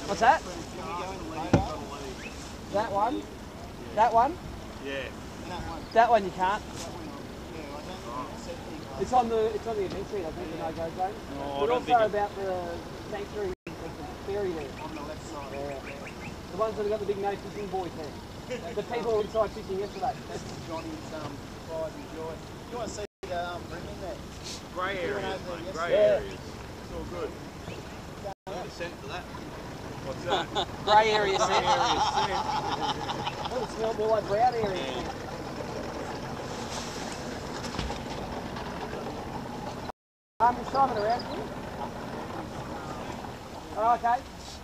What's that? That one? That one? Yeah. That one you can't. It's on the event sheet, I think, the no-go zone. But also about the sanctuary, the ferry there. On the left side. Yeah. The ones that have got the big no fishing buoys there. The people inside fishing yesterday. That's Johnny's pride and joy. You want to see the BREAM in there? Grey areas, mate. Grey areas. It's all good. What a scent for that. What's that? Grey area scent. Grey area scent. Well, it smells more like brown area scent. I'm just driving around here. Oh, okay.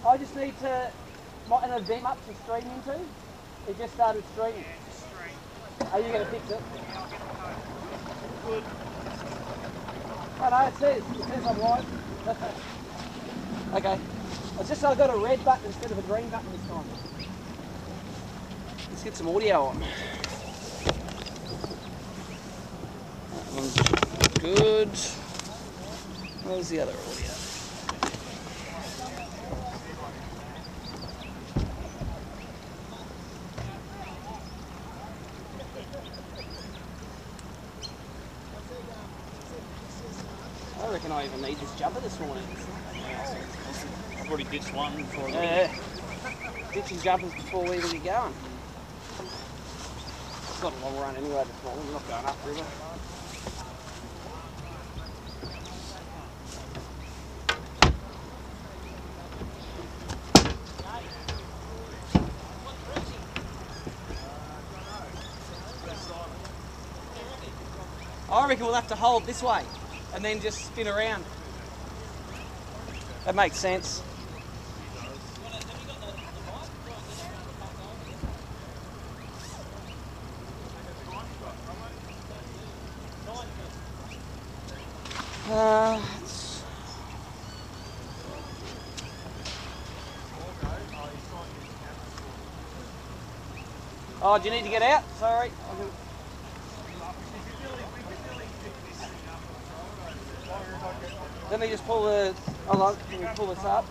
I just need to an event up to stream into. It just started streaming. Are you going to fix it? Good. Oh no, it says I'm live. Okay. It's just I got a red button instead of a green button this time. Let's get some audio on. That one's good. Where's the other audio? I reckon I even need this jumper this morning. I've already ditched one for a Yeah. Ditching jumpers before we even get going. It's not a long run anyway this morning, we're not going upriver. I reckon we'll have to hold this way and then just spin around. That makes sense. Oh, do you need to get out? Sorry. Let me just pull the, hold on, let me pull this up.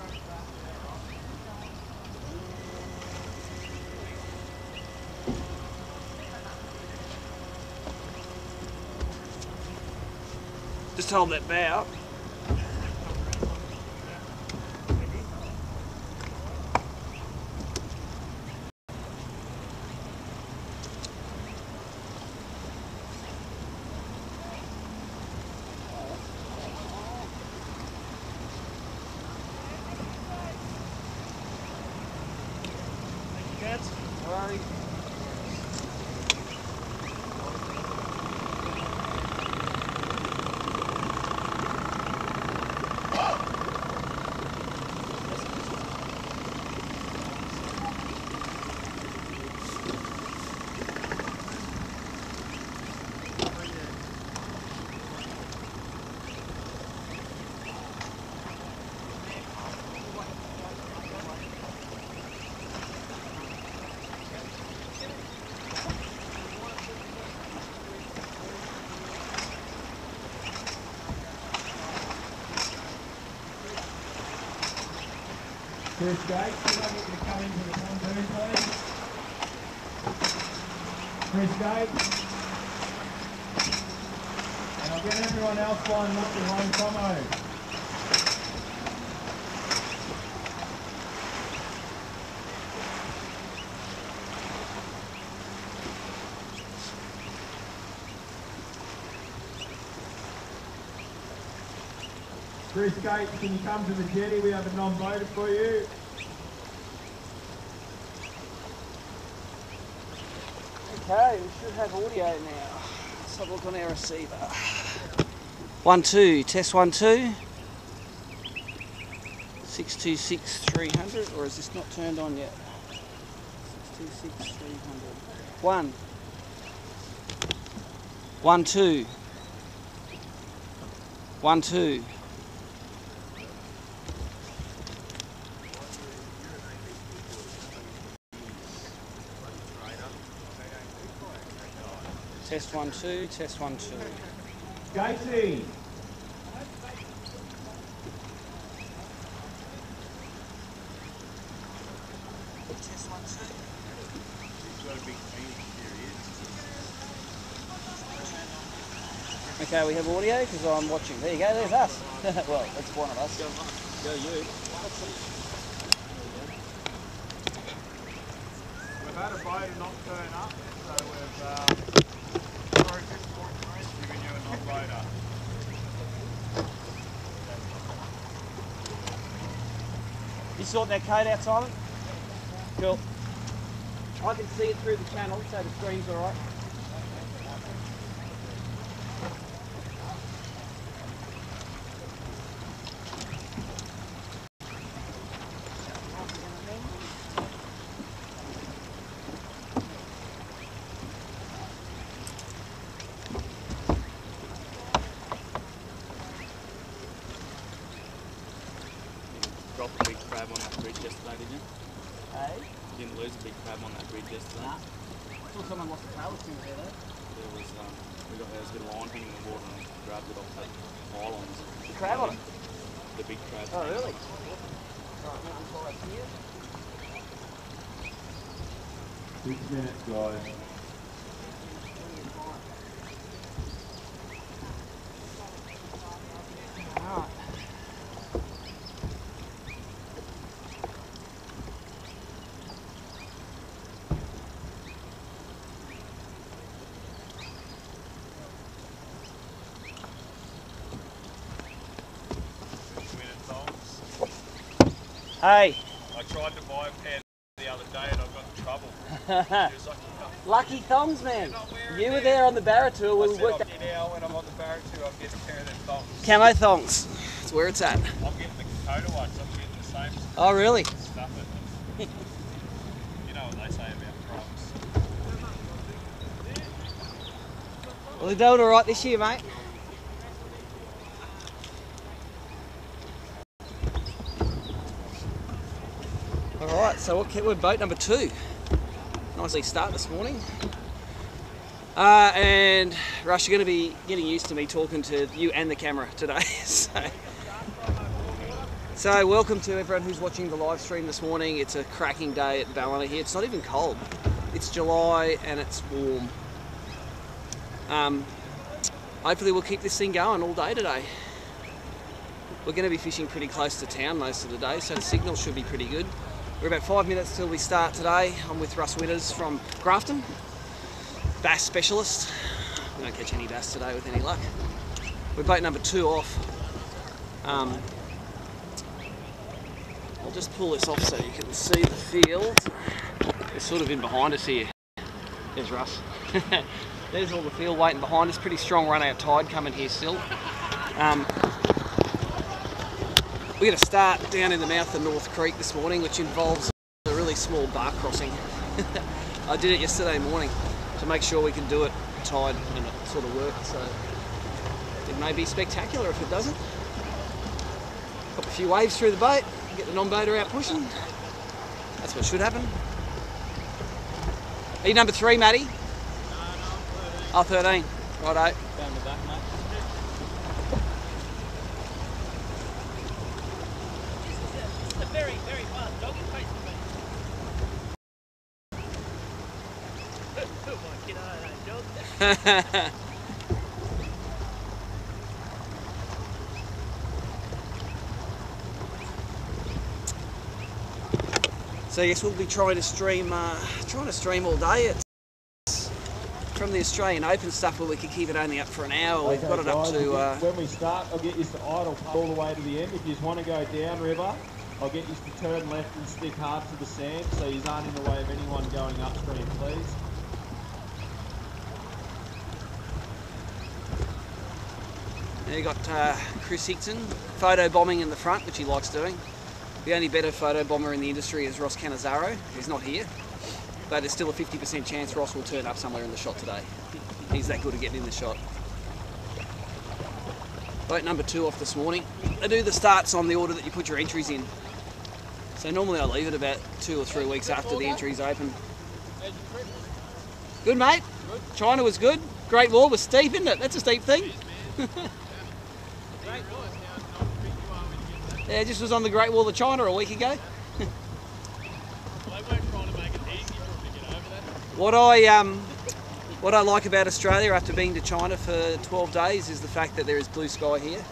Just hold that bow. Sorry. First gate, can I get you to come into the pontoon, please? First gate. And I'll get everyone else lining up with one commo. Chris Gates, can you come to the jetty? We have a non-boater for you. Okay, we should have audio now. Let's have a look on our receiver. 1 2, test 1 2. 626 300, or is this not turned on yet? 626 300. 1 1 2 1 2. Test 1 2, test 1 2. Gatesy. Okay, we have audio because I'm watching. There you go, there's us. Well, that's one of us. Go you. We've had a boat not turn up, so we've giving you a non-boater. You sort that code out, Simon? Cool. I can see it through the channel, so the screen's alright. Dropped a big crab on that bridge yesterday, didn't you? Hey? You didn't lose a big crab on that bridge yesterday? Nah. I saw someone lost a tail or two there though. There was a bit of line hanging in the water and we grabbed it off the pylons. The crab on it? The big crab. Oh really? Alright, now I'm close here. 6 minutes, guys. Alright. Hey! I tried to buy a pair the other day and I got in trouble. Lucky thongs, man. You were there on the Barra tour when we worked. Now when I'm on the Barra tour, I'm getting a pair of them thongs. Camo thongs. That's where it's at. I'm getting the Costa ones. I'm getting the same Oh, really? stuff in them. You know what they say about crocs. Well, they're doing alright this year, mate. Alright, so we're boat number 2. Nicely start this morning. And Rush, you're going to be getting used to me talking to you and the camera today. So welcome to everyone who's watching the live stream this morning. It's a cracking day at Ballina here. It's not even cold. It's July and it's warm. Hopefully we'll keep this thing going all day today. We're going to be fishing pretty close to town most of the day, so the signal should be pretty good. We're about 5 minutes till we start today. I'm with Russ Witters from Grafton, bass specialist. We don't catch any bass today with any luck. We're boat number 2 off. I'll just pull this off so you can see the field. It's sort of in behind us here. There's Russ. There's all the field waiting behind us. Pretty strong run out tide coming here still. We're going to start down in the mouth of North Creek this morning, which involves a really small bar crossing. I did it yesterday morning to make sure we can do it tide and it sort of worked, so it may be spectacular if it doesn't. Pop a few waves through the boat, get the non-boater out pushing. That's what should happen. Are you number 3, Matty? No, 13. Righto. Down the back, mate. Very, very fast dog in face to me. Get out of that dog. So yes, we'll be trying to stream all day. It's from the Australian Open stuff where we could keep it only up for an hour. We've got it up to... when we start, I'll get you to idle all the way to the end. If you just want to go downriver, I'll get you to turn left and stick hard to the sand so you aren't in the way of anyone going upstream, please. There you got Chris Hickson photo bombing in the front, which he likes doing. The only better photo bomber in the industry is Ross Cannizzaro, who's not here. But there's still a 50% chance Ross will turn up somewhere in the shot today. He's that good at getting in the shot. Boat number 2 off this morning. I do the starts on the order that you put your entries in. So normally I leave it about 2 or 3 weeks after the entries open. Good, mate. China was good. Great Wall was steep, isn't it? That's a steep thing. Yeah, just was on the Great Wall of China a week ago. What I like about Australia after being to China for 12 days is the fact that there is blue sky here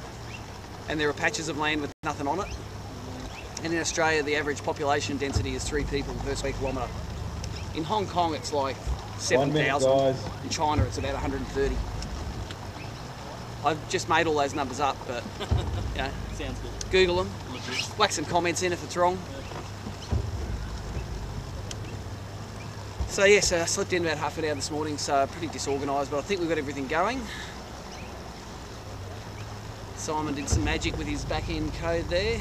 and there are patches of land with nothing on it. And in Australia the average population density is 3 people per square kilometre. In Hong Kong it's like 7,000. In China it's about 130. I've just made all those numbers up, but you know, Sounds good. Google them, whack some comments in if it's wrong. So yes, I slept in about half an hour this morning, so pretty disorganised, but I think we've got everything going. Simon did some magic with his back-end code there,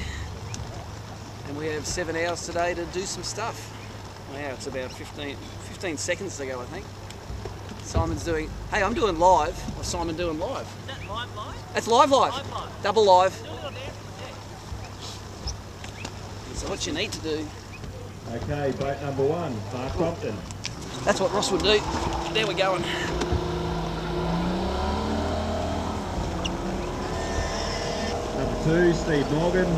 and we have 7 hours today to do some stuff. Wow, it's about 15 seconds to go, I think. Simon's doing, hey, I'm doing live. What's Simon doing live? Is that live? That's live. Live. Double live. Do it on there. So what you need to do. Okay, boat number 1, Mark Compton. That's what Ross would do. There we're going. Number 2, Steve Morgan.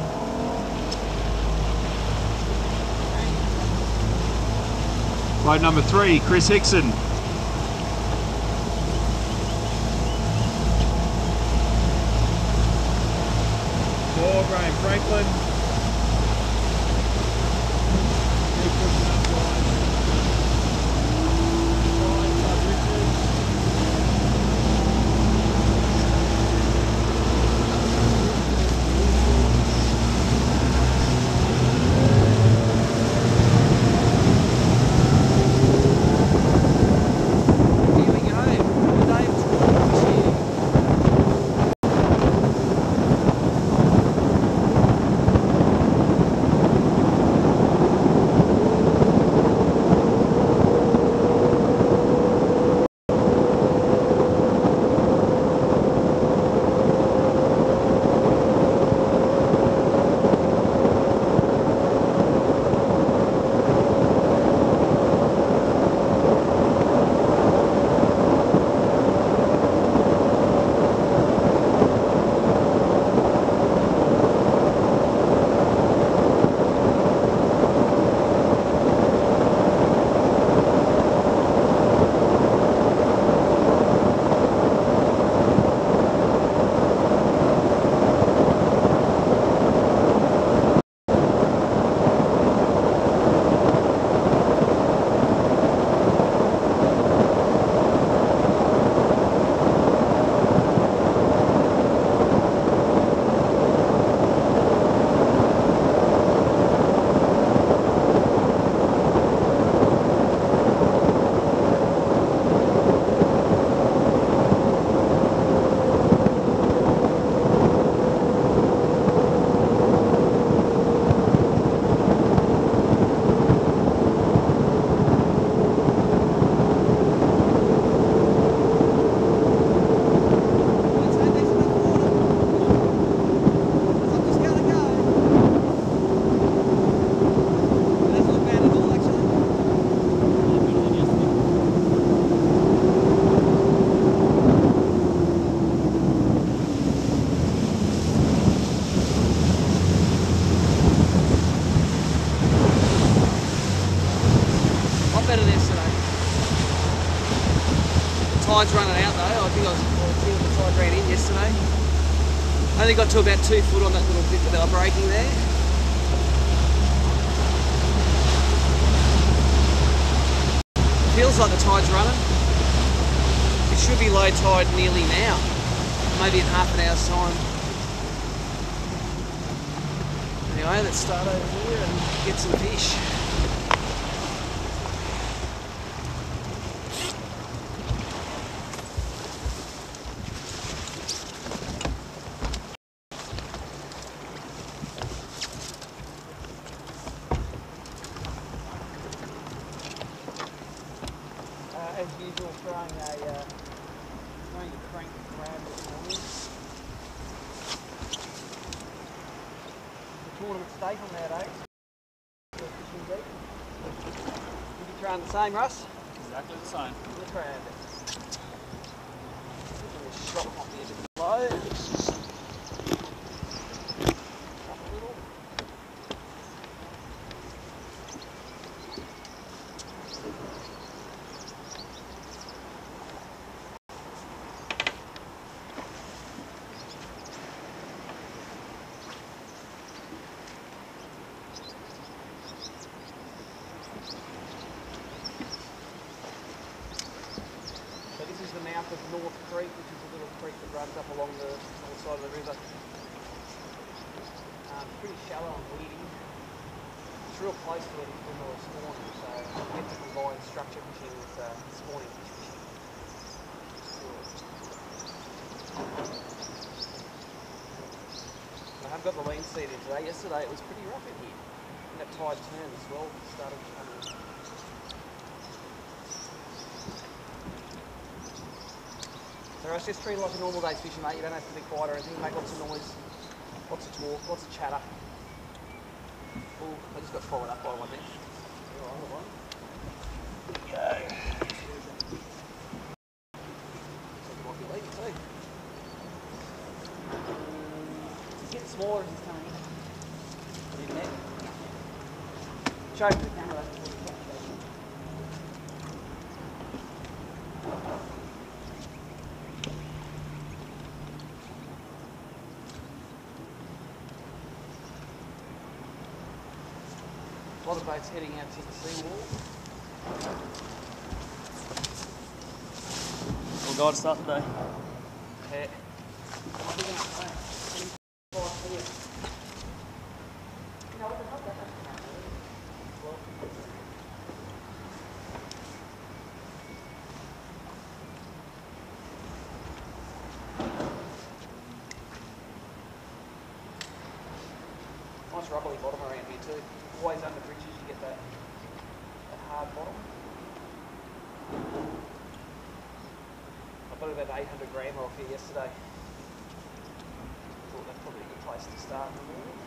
Boat number 3, Chris Hickson. 4, Graham Franklin. Tide's running out though. I think I was seeing the tide ran in yesterday. I only got to about 2 foot on that little bit that they were braking there. Feels like the tide's running. It should be low tide nearly now, maybe in half an hour's time. Anyway, let's start over here and get some fish. As usual, throwing a crank crab this morning. The tournament staple nowadays. Fishing deep. You be throwing the same, Russ? Exactly the same. The crab. Shot off the edge of the flow. Up a little. North Creek, which is a little creek that runs up along the north side of the river. Pretty shallow and weedy. It's real close to where the mill is spawning, so you get to combine structure fishing with spawning fish fishing. I have got the lean seed in today. Yesterday it was pretty rough in here. And that tide turned as well, started to come in. So it's just treated like a normal day's fishing, mate. You don't have to be quiet or anything. Make lots of noise, lots of talk, lots of chatter. Oh, I just got followed up by one there. Go. Might be leaving too. It's getting smaller as he's coming in. Show me the camera. A lot of boats heading out to the seawall. We'll go to start today. Yeah. Nice rubbly bottom around here too. Always under bridges you get that hard bottom. I got about 800 gram off here yesterday. Thought that's probably a good place to start in the morning.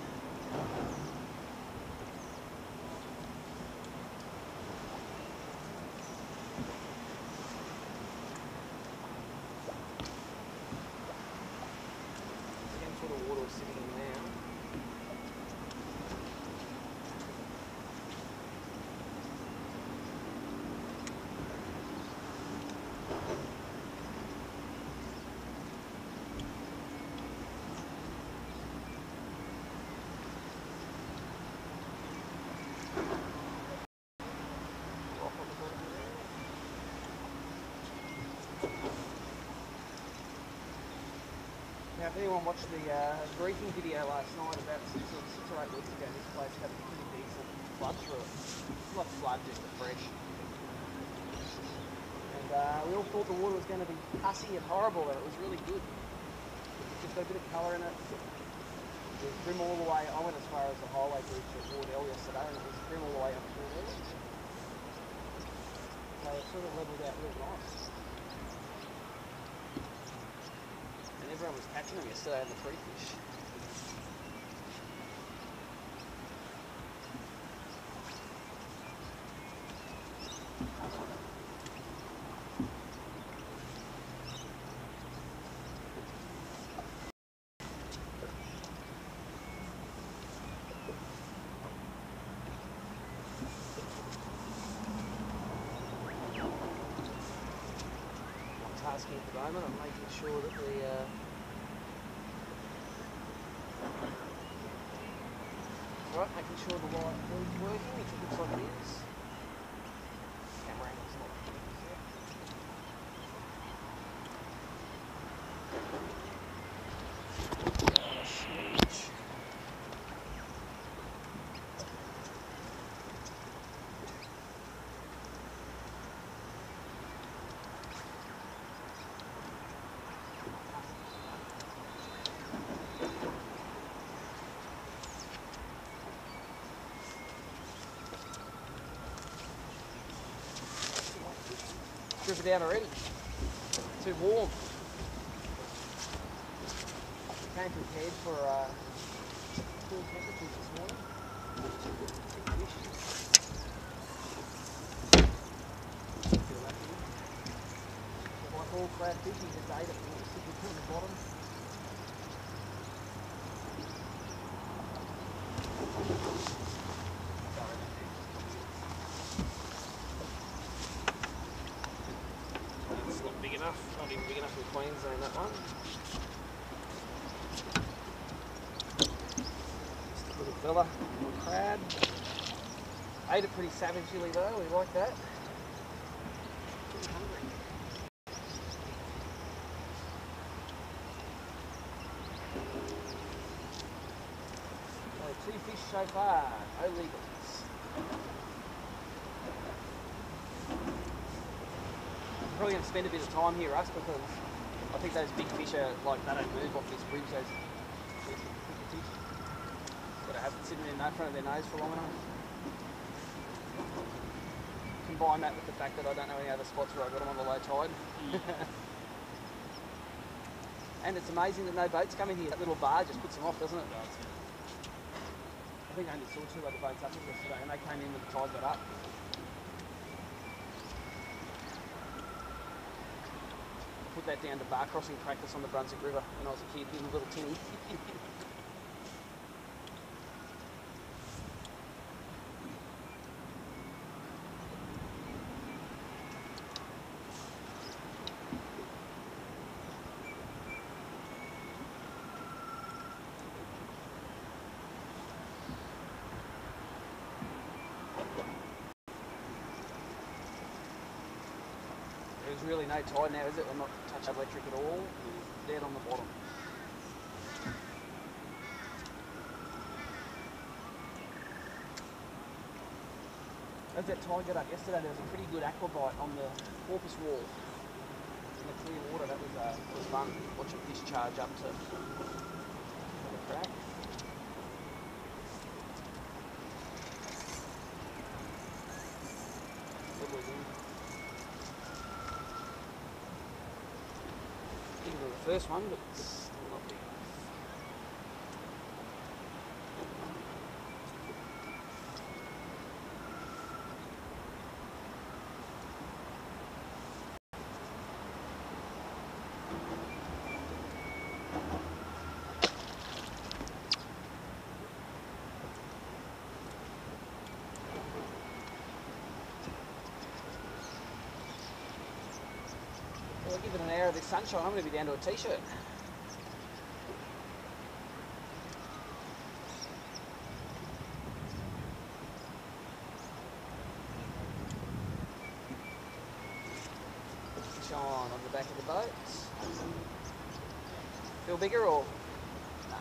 Sort of water sitting in now. Now, if anyone watched the briefing video last night about 6 or 8 weeks ago, this place had a pretty decent flood through it. It's not flood, just a fresh. And we all thought the water was going to be hussy and horrible, and it was really good. It's just got a bit of colour in it. It was brim all the way. I went as far as the highway bridge at Wardell yesterday, and it was brim all the way up to Wardell. So it sort of levelled out real nice. Everyone was catching them yesterday in the free fish. Tasking at the moment, I'm making sure that the right, making sure the light is working, which it looks like it is. Camera angle's not strip it down already. Too warm. Came prepared for cool temperatures this morning. Like all crab fish, you just ate it and it sits on the bottom. Not even big enough in Queensland, that one. Just a little fella, little crab. Ate it pretty savagely though, we like that. Pretty hungry. 2 fish so far, no legals. I'm probably going to spend a bit of time here, Russ, because I think those big fish are like, they don't move off this bridge, those fish. Got to have it sitting in front of their nose for long enough. Combine that with the fact that I don't know any other spots where I got them on the low tide. And it's amazing that no boats come in here. That little bar just puts them off, doesn't it? I think I only saw 2 other boats up here yesterday, and they came in when the tide got up. Put that down to bar crossing practice on the Brunswick River when I was a kid in a little tinny. There's really no tide now, is it? I'm not touching electric at all. Dead on the bottom. As that tide got up yesterday, there was a pretty good aqua bite on the porpoise wall in the clear water. That was fun, watching fish charge up to the crack. Good wind. Bigger than the first one, but still not big enough. Well, give it an hour of this sunshine, I'm going to be down to a t-shirt. Shine on the back of the boat. Feel bigger or? No.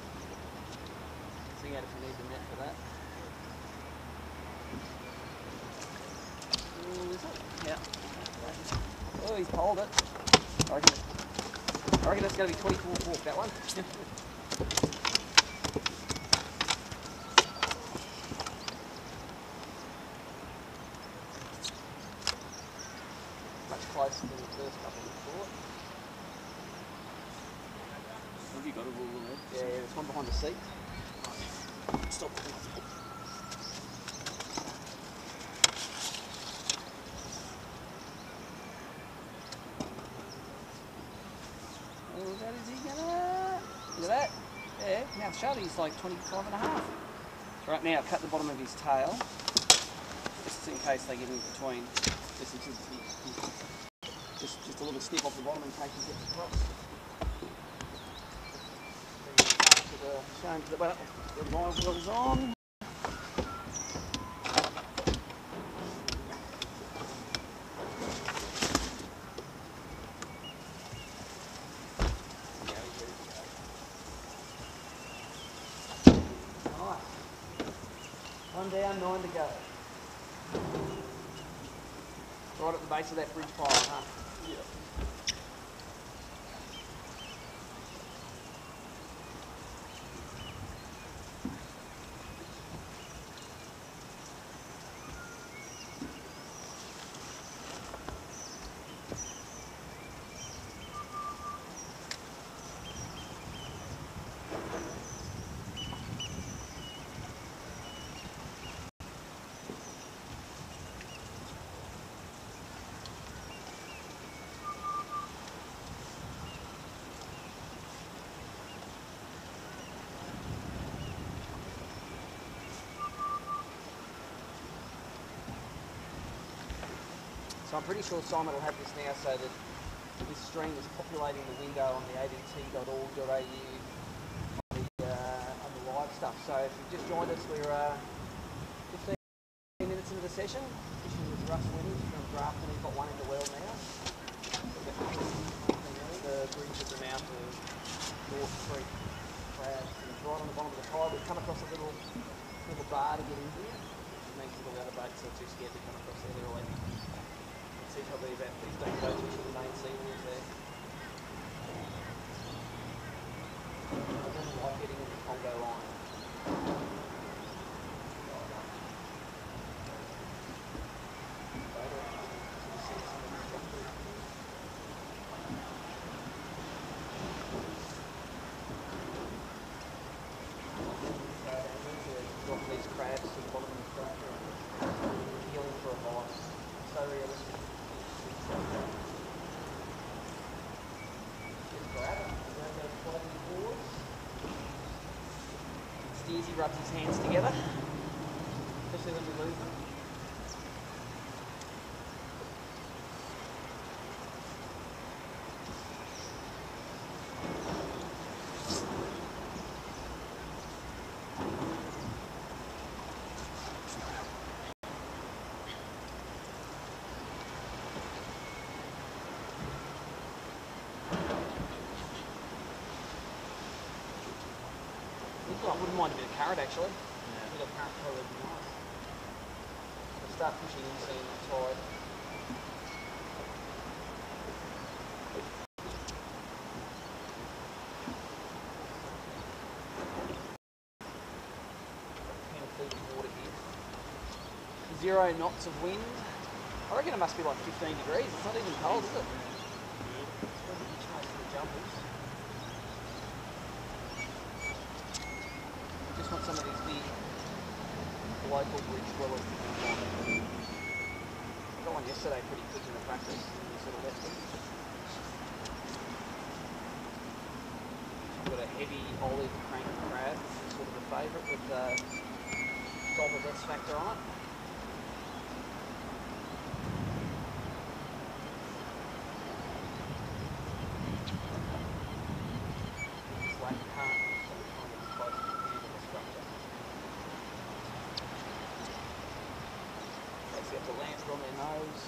See out if you need the net for that. Ooh, is it? Yeah. Oh, he's pulled it. I reckon that's going to be 24 fork, that one. Much closer than the first couple we thought. Have you got a rule there? Yeah, there's one behind the seat. Stop. That is he gonna... Look at that. Yeah, mouth shut, he's like 25 and a half. Right now, cut the bottom of his tail, just in case they get in between. Just a little snip off the bottom in case he gets across. Shame to the well, the line wheels on. One down, 9 to go. Right at the base of that bridge pile, huh? Yeah. So I'm pretty sure Simon will have this now so that this stream is populating the window on the adt.org.au on the live stuff. So if you've just joined us, we're 15 minutes into the session. Fishing with Russ Winters from Grafton. He's got one in the well now. The bridge at the mouth of North Creek crabs. He's right on the bottom of the tide. come across a little bar to get in here. It makes all the other boats are too scared to come across there. They're all empty. You can see probably about 15 boats which are the main seawalls there. I don't like getting in the Congo line. These crabs to the bottom of the structure, healing for a boss. So realistic. Just grab it, grab those floating boards. Steersy rubs his hands together, especially when we lose them. I wouldn't mind a bit of carrot actually. Yeah. A bit of carrot probably would be nice. We'll start pushing in soon, the tide. Plenty of water here. 0 knots of wind. I reckon it must be like 15 degrees. It's not even cold, is it? It's going to be most of the jumpers. Just want some of these big local bridge dwellers to come on. I got one yesterday pretty quick in the practice and we sort of left them. I've got a heavy olive crank crab, which is sort of a favourite with Golden S factor on it. It's like can't close to the structure. They have the lantern on their nose.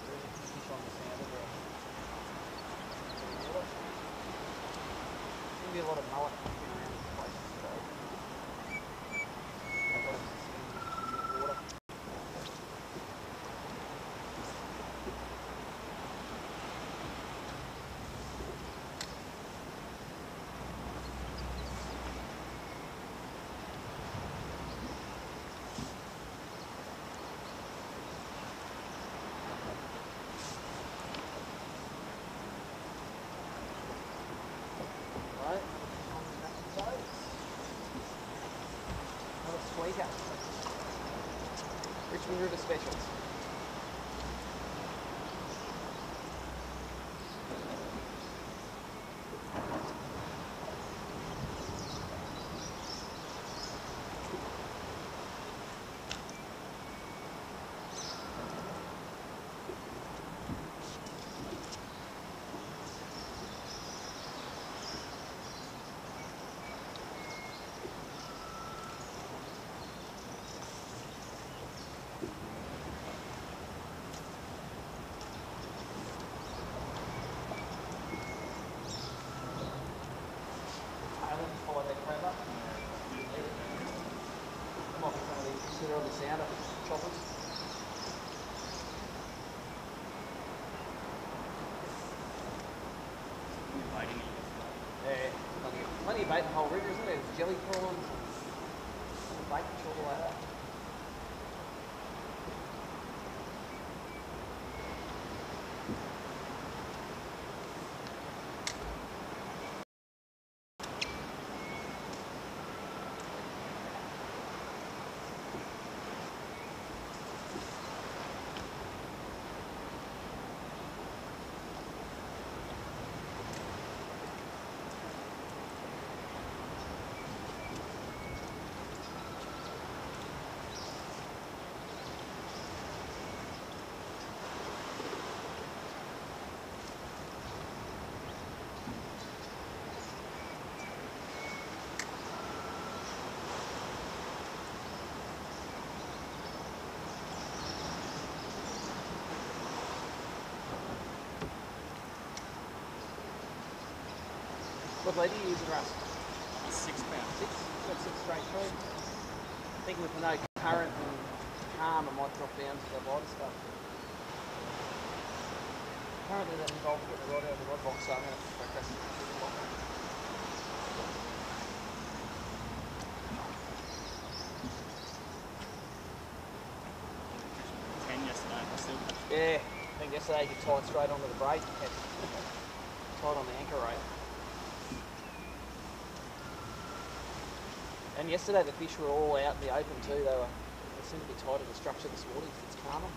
There is a fish on the sound of it. There's going to be a lot of mullet walking around this place today. I've got some in the water. Right, another squeaker. Richmond River Specials. Follow that crab up. Come off some of these, consider on the sound of choppers. Yeah, plenty of bait in the whole river, isn't there? There's jelly prawns and bait and all like that. What lead are you using, Russ? 6 pounds. 6? Got 6 straight through. Thinking with no current and calm, I might drop down to the lighter stuff. Apparently that involves getting the rod out of the rod box, so I'm going to press it. 10 yesterday, I still catch. Yeah, I think yesterday you tied straight onto the braid, tied on the anchor rate. And yesterday the fish were all out in the open too. They seemed to be tied to the structure this morning, so it's calmer.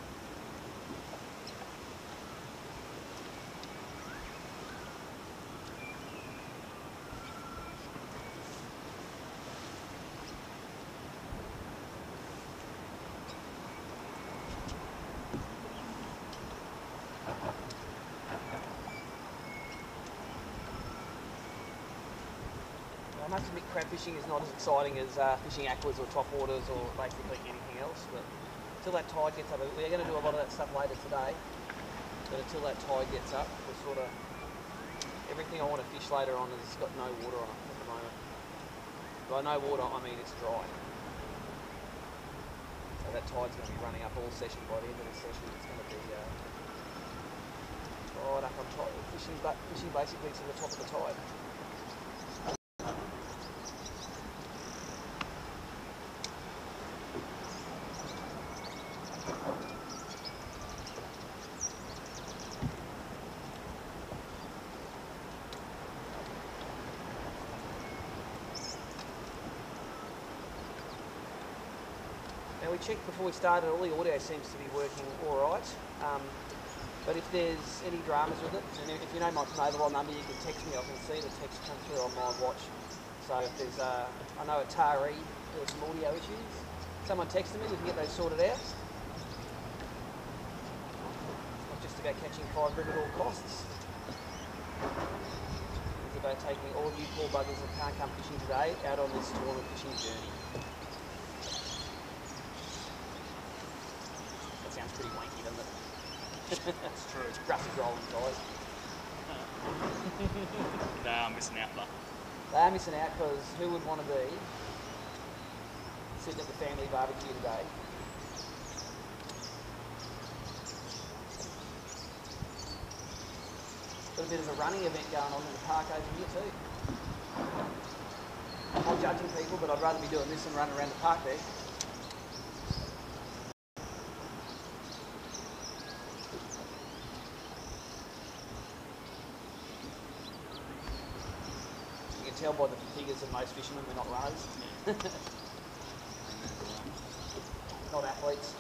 I must admit, crab fishing is not as exciting as fishing aquas or top waters or basically anything else. But until that tide gets up, we're going to do a lot of that stuff later today. But until that tide gets up, we're sort of everything I want to fish later on has got no water on it at the moment. By no water, I mean it's dry. So that tide's going to be running up all session. By the end of the session, it's going to be right up on top, fishing basically to the top of the tide. Now we checked before we started, all the audio seems to be working alright, but if there's any dramas with it, and if you know my mobile number, you can text me. I can see the text come through on my watch. So if there's, I know at Taree there were some audio issues. Someone texted me, we can get those sorted out. It's not just about catching 5 rib at all costs. It's about taking all you poor buggers that can't come fishing today out on this tournament fishing journey. Sounds pretty wanky, doesn't it? That's true. Rusty's rolling guys. They are missing out though. They are missing out because who would want to be sitting at the family barbecue today? Got a bit of a running event going on in the park over here too. I'm not judging people, but I'd rather be doing this than running around the park there. Tell by the figures of most fishermen we're not runners. Not athletes.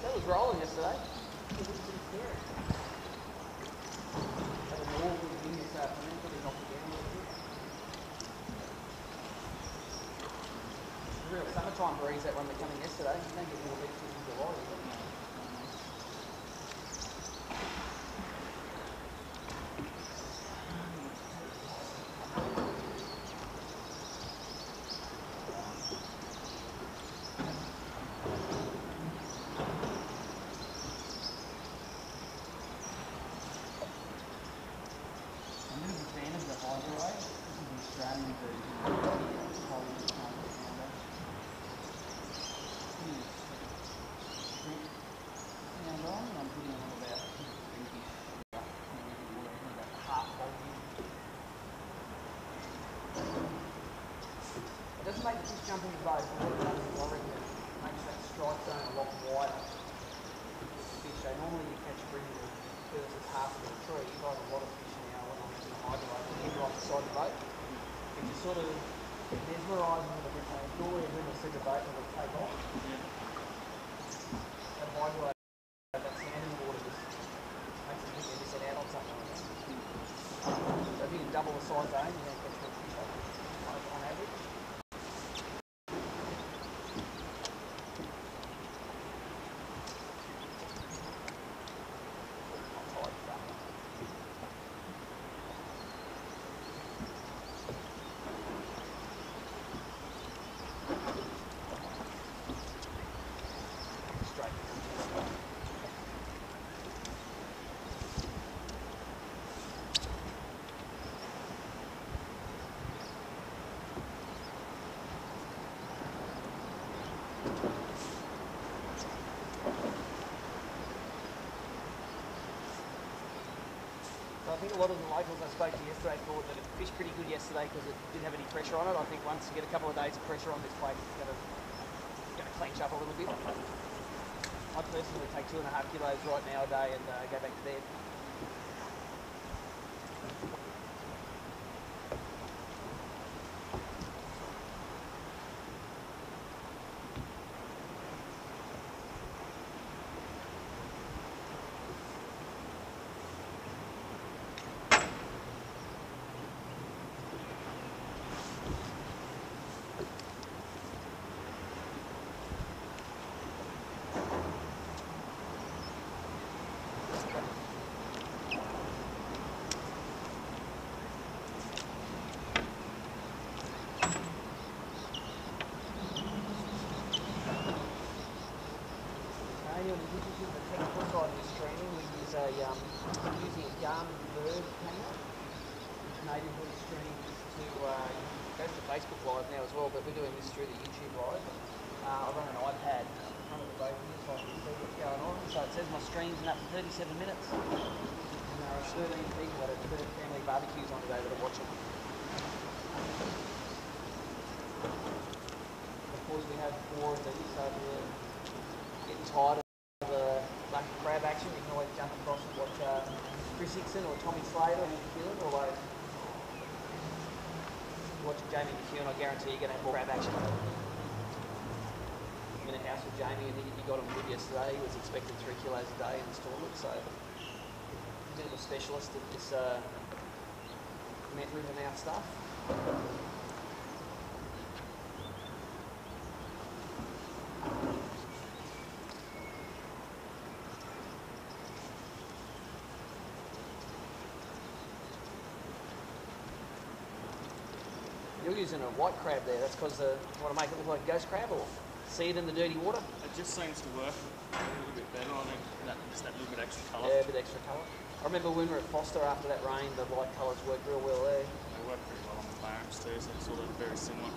That was rolling yesterday. It was pretty scary. Had a northern wind this afternoon, probably knocked it down a little bit. A real summertime breeze that one that came in yesterday. You don't get more beach in July, you don't know. It doesn't make the fish jump in the boat, but what it does is I reckon it makes that strike zone a lot wider. Fish, so normally you catch bream because it's half of the tree. You guys a lot of fish now when I'm using a hydro rod, you right beside the boat. If you sort of mesmerise them a bit, normally a will see the boat and it'll take off. That hydro rod, that sand in the water just makes it think they're missing out on something like that. So if you can double the size zone, you're going to catch more fish on average. So I think a lot of the locals I spoke to yesterday thought that it fished pretty good yesterday because it didn't have any pressure on it. I think once you get a couple of days of pressure on this place, it's going to clench up a little bit. I'd personally take 2.5 kilos right now a day and go back to bed. Using a Garmin bird camera, native bird streams to goes to Facebook Live now as well, but we're doing this through the YouTube Live. I run an iPad in front of the boat here so I can see what's going on. So it says my stream's been up for 37 minutes. And there are 13 people at a bird family barbecues on today that are watching. Of course we have 4 of these, so if you're getting tired of crab action, you can always jump across and watch Chris Hickson or Tommy Slater or McEwen, although watching Jamie McEwen, I guarantee you're going to have more crab action. I'm in a house with Jamie and he got him good yesterday. He was expecting 3 kilos a day in this tournament, so he's a bit of a specialist at this river mouth stuff. You're using a white crab there, that's because you want to make it look like a ghost crab or see it in the dirty water? It just seems to work a little bit better on it, just that little bit extra colour. Yeah, a bit extra colour. I remember when we were at Costa after that rain, the white colours worked real well there. They work pretty well on the clams too, so it's sort of very similar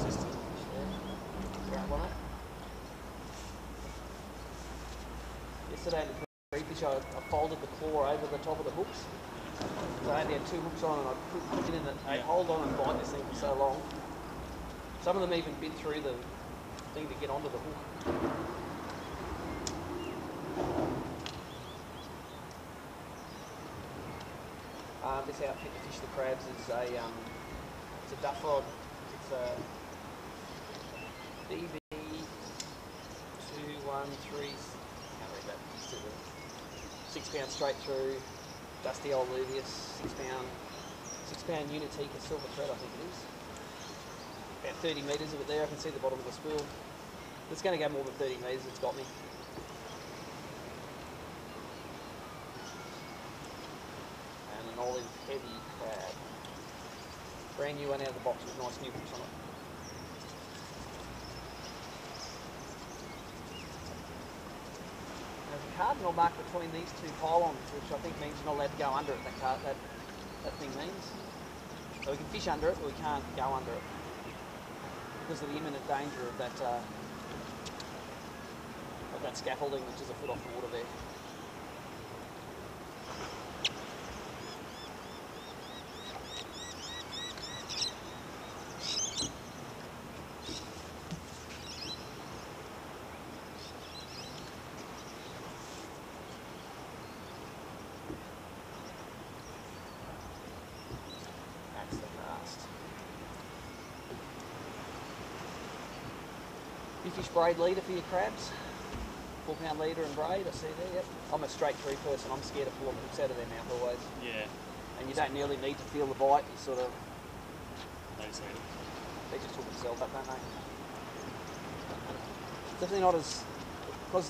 system. Yeah. Grab on it. Yesterday in the pre-fish I folded the claw over the top of the hooks. So I only had 2 hooks on and I put it in and they hold on and bite this thing for so long. Some of them even bit through the thing to get onto the hook. This outfit to fish the crabs is it's a duff rod. It's a DB213, can't read that, it's to the 6 pound straight through. Dusty old Luvius, 6 pound Unitica silver thread, I think it is. About 30 metres of it there, I can see the bottom of the spool. If it's going to go more than 30 metres, it's got me. And an olive heavy crab. Brand new one out of the box with nice new hooks on it. There's a cardinal mark between these 2 pylons, which I think means you're not allowed to go under it, that thing means. So we can fish under it, but we can't go under it because of the imminent danger of that scaffolding, which is a foot off the water there. You fish braid leader for your crabs? 4 pound leader and braid, I see there, yep. I'm a straight through person, I'm scared of pulling hooks out of their mouth always. Yeah. And you don't nearly need to feel the bite, you sort of... They just eat it. They just hook themselves up, don't they? Definitely not as... Because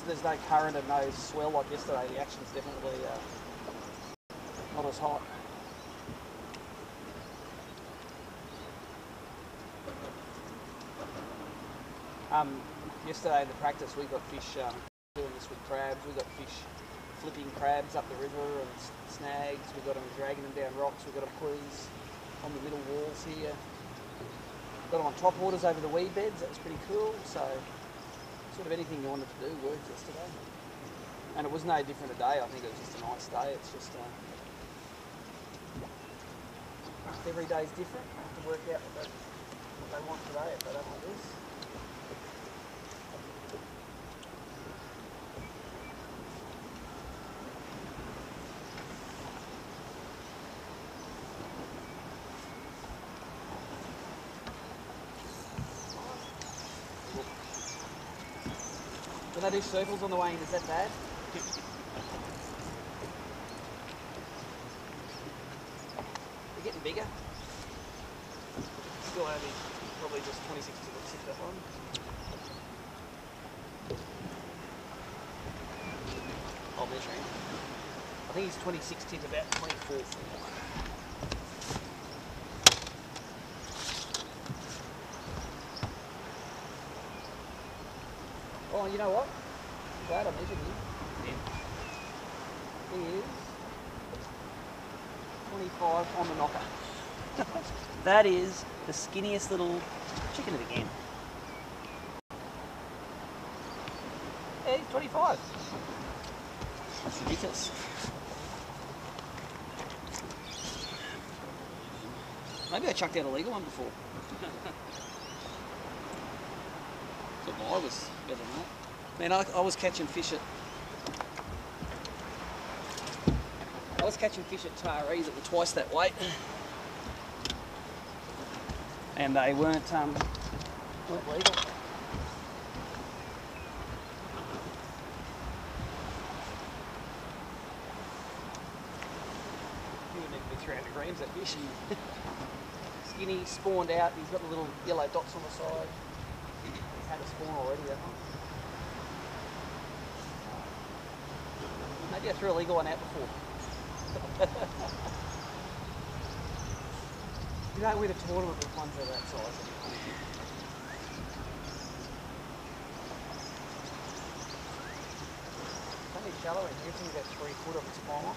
there's no current and no swell like yesterday, the action's definitely not as hot. Yesterday in the practice we got fish doing this with crabs. We got fish flipping crabs up the river and snags. We got them dragging them down rocks. We got them squeeze on the middle walls here. Got on top waters over the weed beds, that was pretty cool. So sort of anything you wanted to do worked yesterday. And it was no different today. I think it was just a nice day. It's just every day's different. I have to work out what they want today if they don't like this. When they do circles on the way in, is that bad? They're getting bigger. Still only probably just 26 to sit that one. I'll measure him. I think he's 26 to about 24. Oh, you know what? I'm glad I measured him. He is 25 on the knocker. That is the skinniest little chicken of the game. Yeah, he's 25. That's ridiculous. Maybe I chucked out a legal one before. But I was better than that. Man, I was catching fish at Tarees that were twice that weight, and they weren't legal. You would need to be 300 grams that fish. Skinny, spawned out. He's got the little yellow dots on the side. He's had a spawn already, that one. Maybe I threw a legal one out before. You don't win a tournament with ones that are that size. It's only shallow in here, it's only about 3 foot of its spawn.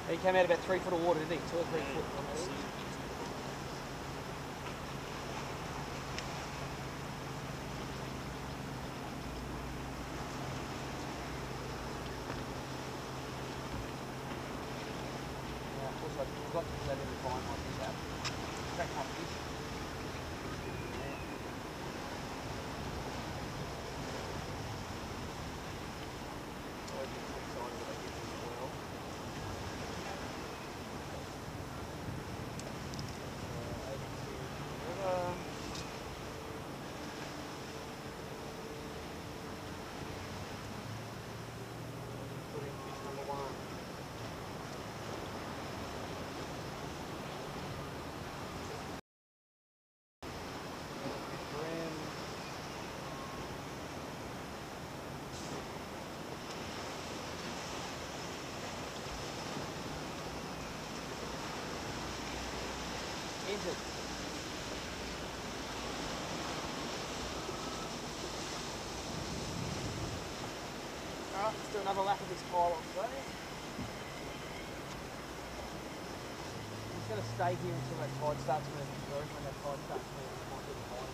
He came out about 3 foot of water, didn't he? 2 or 3 foot on the edge. Yeah, of course I've got to do that every time like this. Crack my fish. Alright, let's do another lap of this pile on today. I'm just going to stay here until that tide starts moving through. When that tide starts moving, I might do the pile.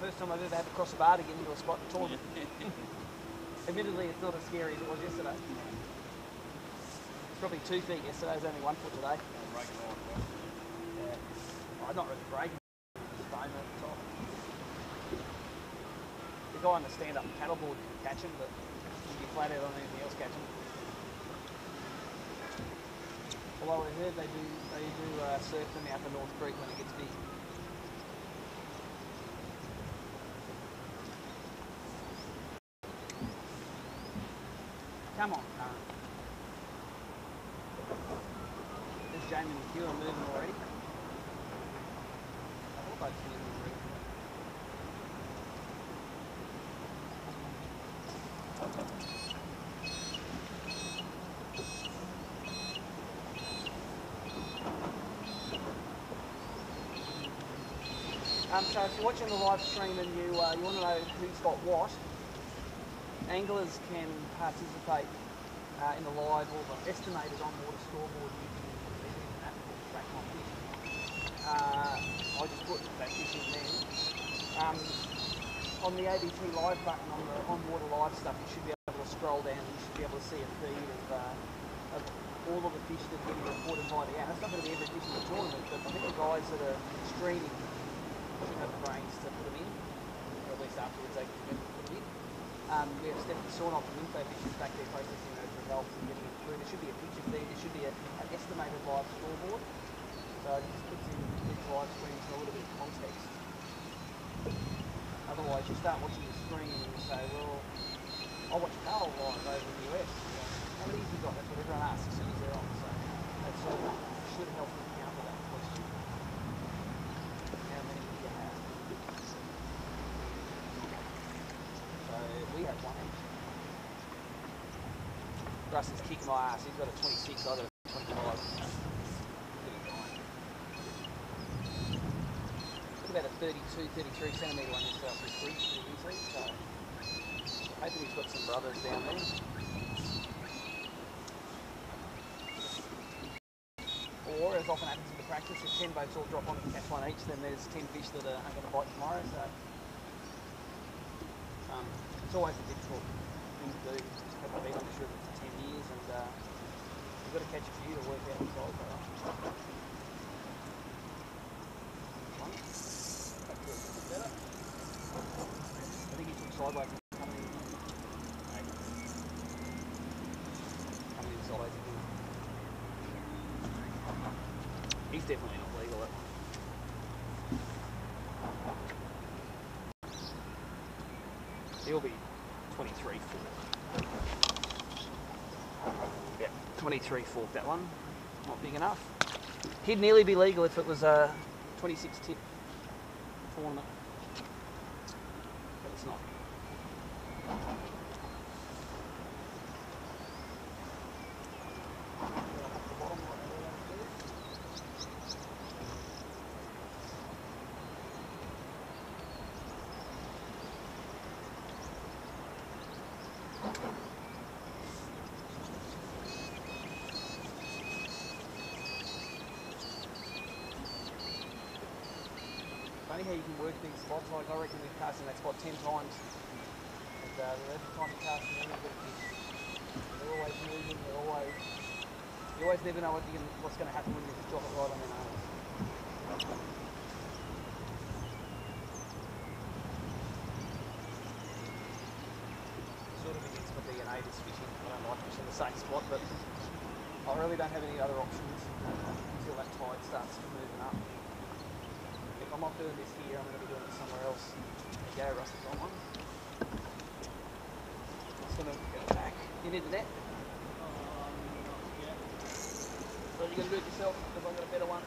First time I've ever had to cross a bar to get into a spot in the tournament. Admittedly, it's not as scary as it was yesterday. It's probably 2 feet yesterday, it was only 1 foot today. Yeah. I'm not really breaking, just foam at the top. The guy on the stand-up paddleboard can catch him, but you'd be flat out on anything else catch him. Although I heard they do surf them out the North Creek when it gets big. Come on, Karen. There's Jamie McHugh moving already. I thought I'd seen him already. So if you're watching the live stream and you want to know who's got what, anglers can participate in the live or the estimated on-water scoreboard using an app called Track My Fish. I just put that fish in there. On the ABC live button on the on-water live stuff, you should be able to scroll down and you should be able to see a feed of all of the fish that are getting reported by the app. That's not going to be every fish in the tournament, but I think the guys that are streaming should have the brains to put them in, or at least afterwards they can put them in. We have Stephanie Sornoff from Info Fish back there processing those results and getting it through. There should be a picture feed, there should be an estimated live scoreboard. So it just puts in these live streams in a little bit of context. Otherwise you start watching the stream and you say, well, I'll watch Carl live over in the US. How many have you got? That's what everyone asks as soon as they're on. So that sort of should help them counter that question. How many do you have? So we have one each. Russ is kicking my ass. He's got a 26, I got a 25. About a 32, 33 centimetre one yourself this week, pretty easily, so hoping he's got some brothers down there. Or, as often happens in the practice, if 10 boats all drop on and catch one each, then there's 10 fish that aren't going to bite tomorrow, so it's always a difficult thing to do. I've been on this river for 10 years and you've got to catch a few to work out the size they are. I think he took sideways and coming in. Coming in sideways again. He's definitely not legal, that one. He'll be 23 fork. Yeah, 23 fork that one. Not big enough. He'd nearly be legal if it was a 26 tip tournament. But it's not. Funny how you can work these spots. Like I reckon we've cast in that spot 10 times. And every time you cast in, you've got a fish. They're always moving. They're always. You always never know what's going to happen when you just drop it right on their nose. Sort of against my DNA this fishing. I don't like fishing the same spot, but I really don't have any other options until that tide starts moving up. If I'm not doing this here, I'm going to be doing it somewhere else. There you go, Russell's on one. Just going to go back. You need the net? So you're going to do it yourself because I've got a better one.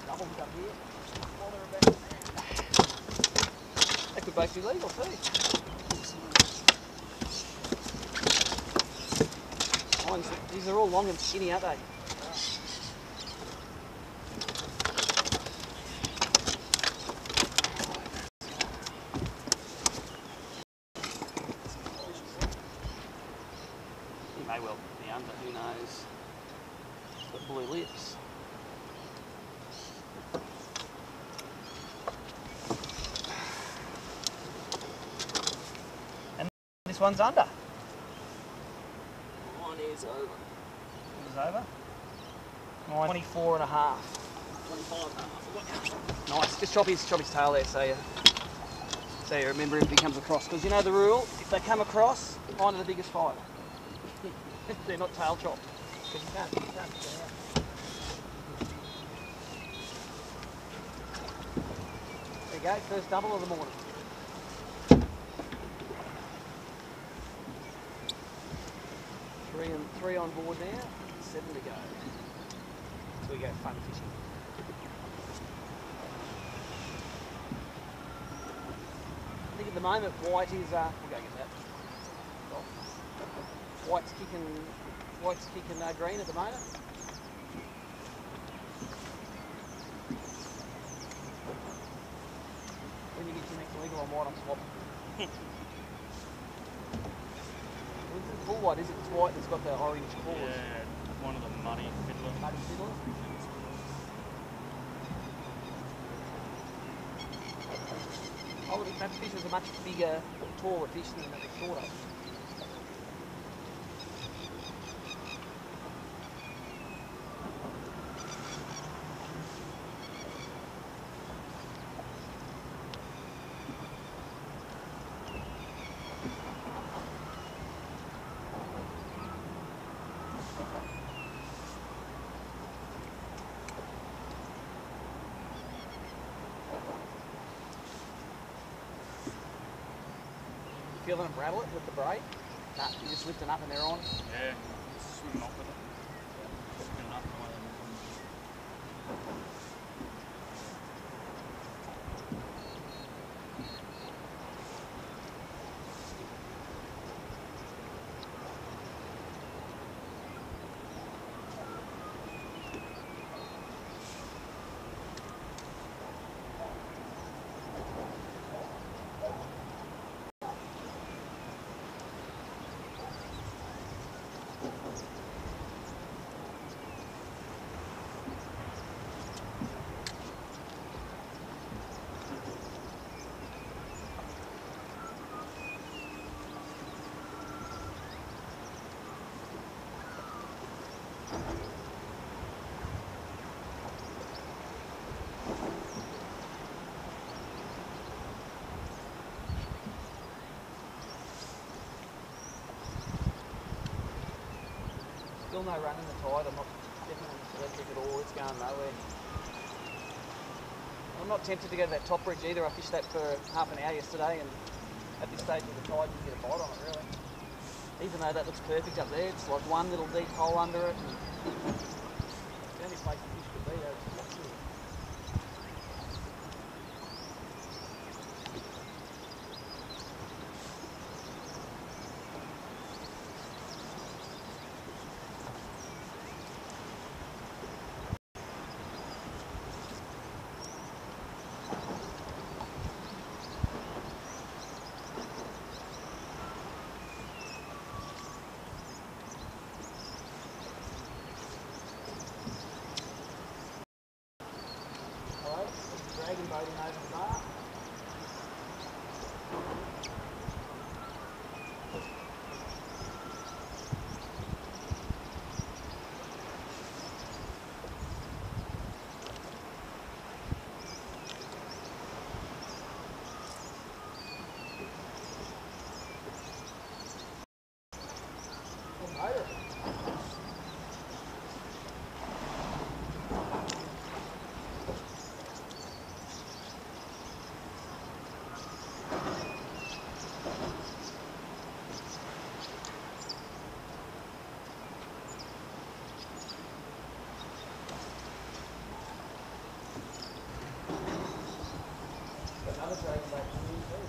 Doubles up here. While they're about there. That could both be legal too. These are all long and skinny, aren't they? He may well be under, who knows? He's got blue lips. This one's under. Mine is over. It is over. Mine 24 and a half. 25 and a half. Nice. Just chop his tail there so you remember if he comes across. Because you know the rule, if they come across, find the biggest fight. They're not tail chopped. Because you can't get out. There you go, first double of the morning. Three on board now, 7 to go. So we go fun fishing. I think at the moment white is, we'll go get that. White's kicking green at the moment. When you get your next legal on white, I'm swapping. Full white, is it? It's white that's got the orange claws. Yeah, one of the muddy fiddler. Muddy fiddler? That fish is a much bigger, taller fish than the shorter. Feel them rattle it with the brake? Nah, you just lift them up and they're on. Yeah, swimming off with it. Spinning up the way they move. Still no run in the tide. I'm not definitely on this electric at all. It's going nowhere. I'm not tempted to go to that top bridge either. I fished that for half an hour yesterday, and at this stage of the tide, you get a bite on it really. Even though that looks perfect up there, it's like one little deep hole under it. And it's the only place the fish could be. Dragon boating over the bar. Another dragon boat coming in too.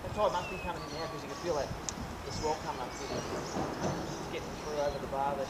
The tide must be coming in now because you can feel that the swell coming up. It's getting through over the bar there.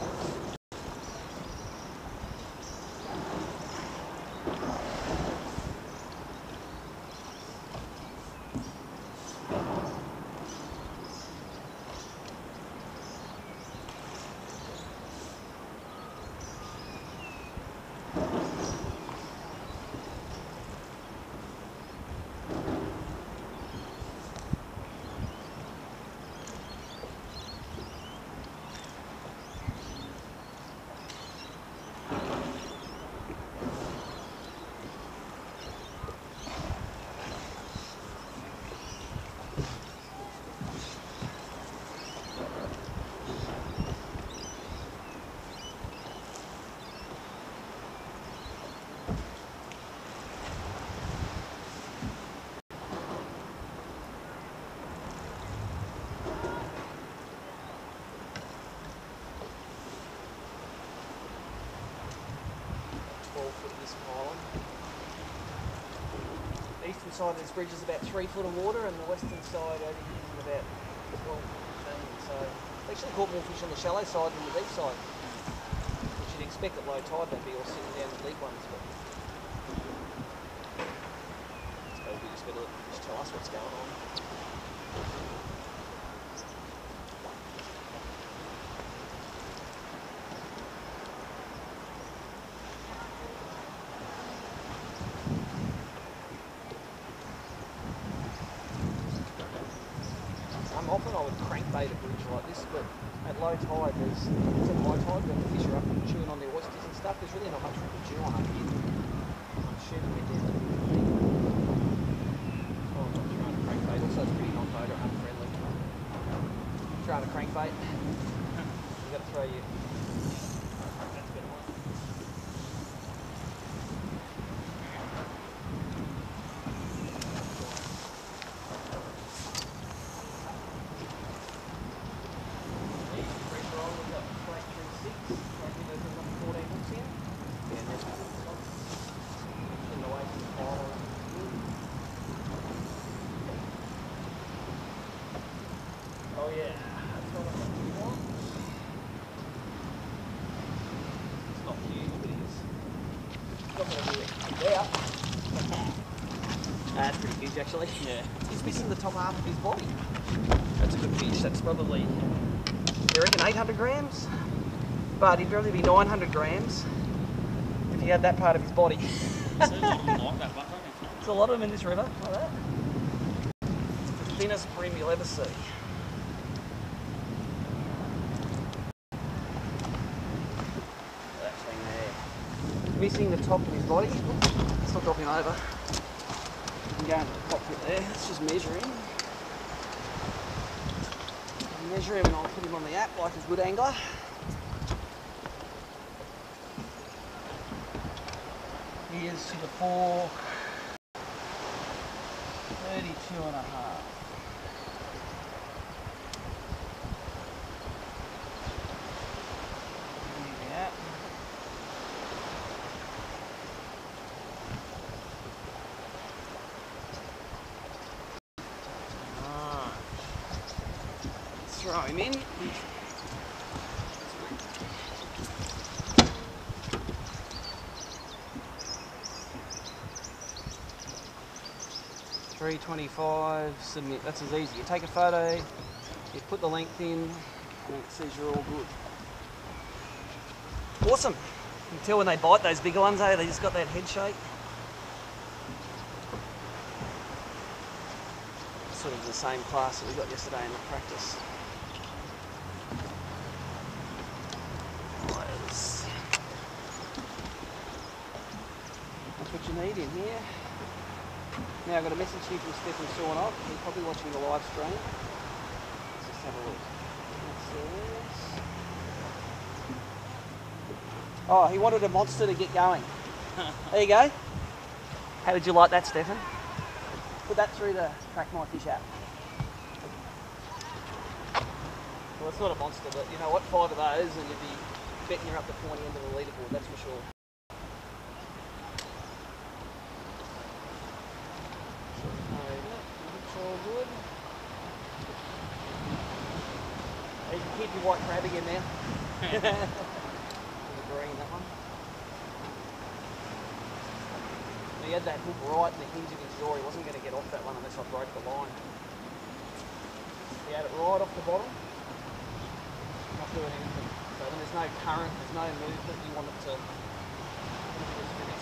eastern side of this bridge is about 3 foot of water, and the western side over here is about 12, 15. So they actually caught more fish on the shallow side than the deep side. Which you'd expect at low tide they'd be all sitting down the deep ones, but I suppose we just got to just tell us what's going on. Often I would crankbait a bridge like this, but at low tide, it's at high tide when the fish are up and chewing on their oysters and stuff, there's really not much room to chew on up here. I'm shooting it down to 15. Oh, I'm not trying to crankbait, also it's pretty non-motor unfriendly. Trying to crankbait, you've got to throw your... That's a better one. Oh yeah, that's not what we want. It's not huge, but it is. It's not going to be there. That's pretty huge actually. Yeah. He's missing the top half of his body. That's a good fish. That's probably, I reckon 800 grams. But he'd probably be 900 grams if he had that part of his body. There's a lot of them in this river, like that. It's the thinnest bream you'll ever see. That thing there. Missing the top of his body. It's not dropping over. You can go into the cockpit there. Let's just measure him. Measure him and I'll put him on the app like a good angler. He is to the fork 32 and a half. Let's throw him in. $3.25, submit. That's as easy. You take a photo, you put the length in, and it says you're all good. Awesome. You can tell when they bite those bigger ones, eh? They just got that head shape. Sort of the same class that we got yesterday in the practice. That's what you need in here. Now I've got a message here from Stephen Saunov. He's probably watching the live stream. Let's just have a look. Oh, he wanted a monster to get going. There you go. How did you like that, Stephen? Put that through the Track My Fish app. Well, it's not a monster, but you know what? 5 of those and you'd be betting you're up the pointy end of the leaderboard, that's for sure. All good. You can keep your white crab again now. Green, that one. He had that hook right in the hinge of his jaw. He wasn't going to get off that one unless I broke the line. He had it right off the bottom. Not doing anything. So when there's no current, there's no movement, you want it to just finish.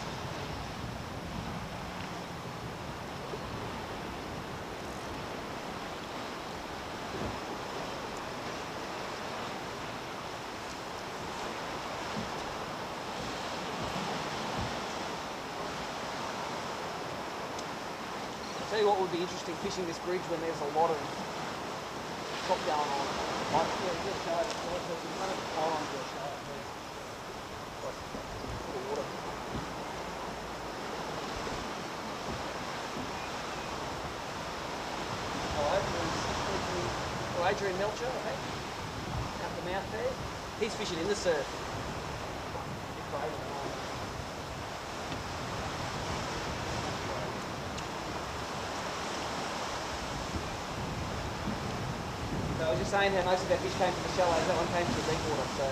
Tell you what would be interesting, fishing this bridge when there's a lot of top going on. Like, yeah, just show it. You run it far onto a show it, please. Like, the water. Oh, Adrian Melcher, I think. Out the mouth there. He's fishing in the surf. Bit brave at the moment. saying how most of our fish came from the shallows, that one came from the deep water, so.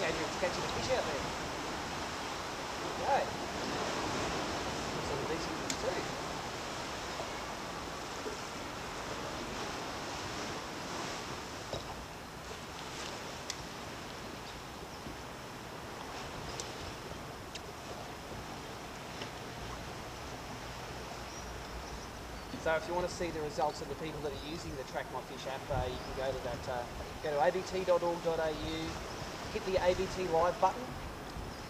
Yeah, Adrian's catching a fish out there. Okay. Some decent ones too. So if you want to see the results of the people that are using the Track My Fish app, you can go to that, go to abt.org.au, hit the ABT Live button,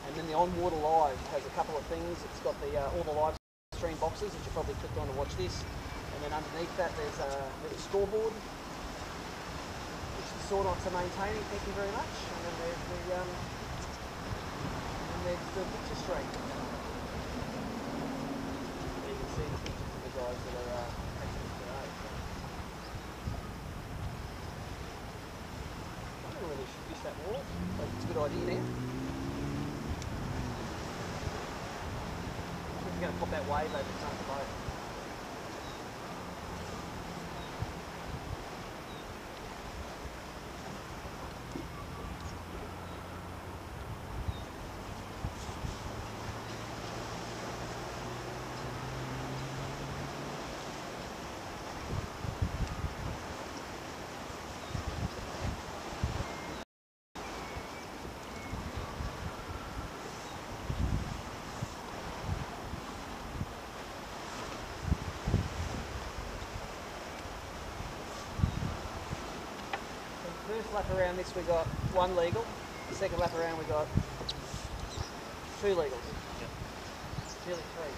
and then the On Water Live has a couple of things. It's got the all the live stream boxes that you probably clicked on to watch this, and then underneath that there's a little scoreboard, which is sort of to maintaining. Thank you very much. And then there's the picture stream. You can see the pictures of the guys that are catching today. I don't know whether we should fish that more. I think it's a good idea now. We're going to pop that wave over the front of the boat. First lap around this we got 1 legal, the second lap around we got 2 legals. Yep. Nearly 3.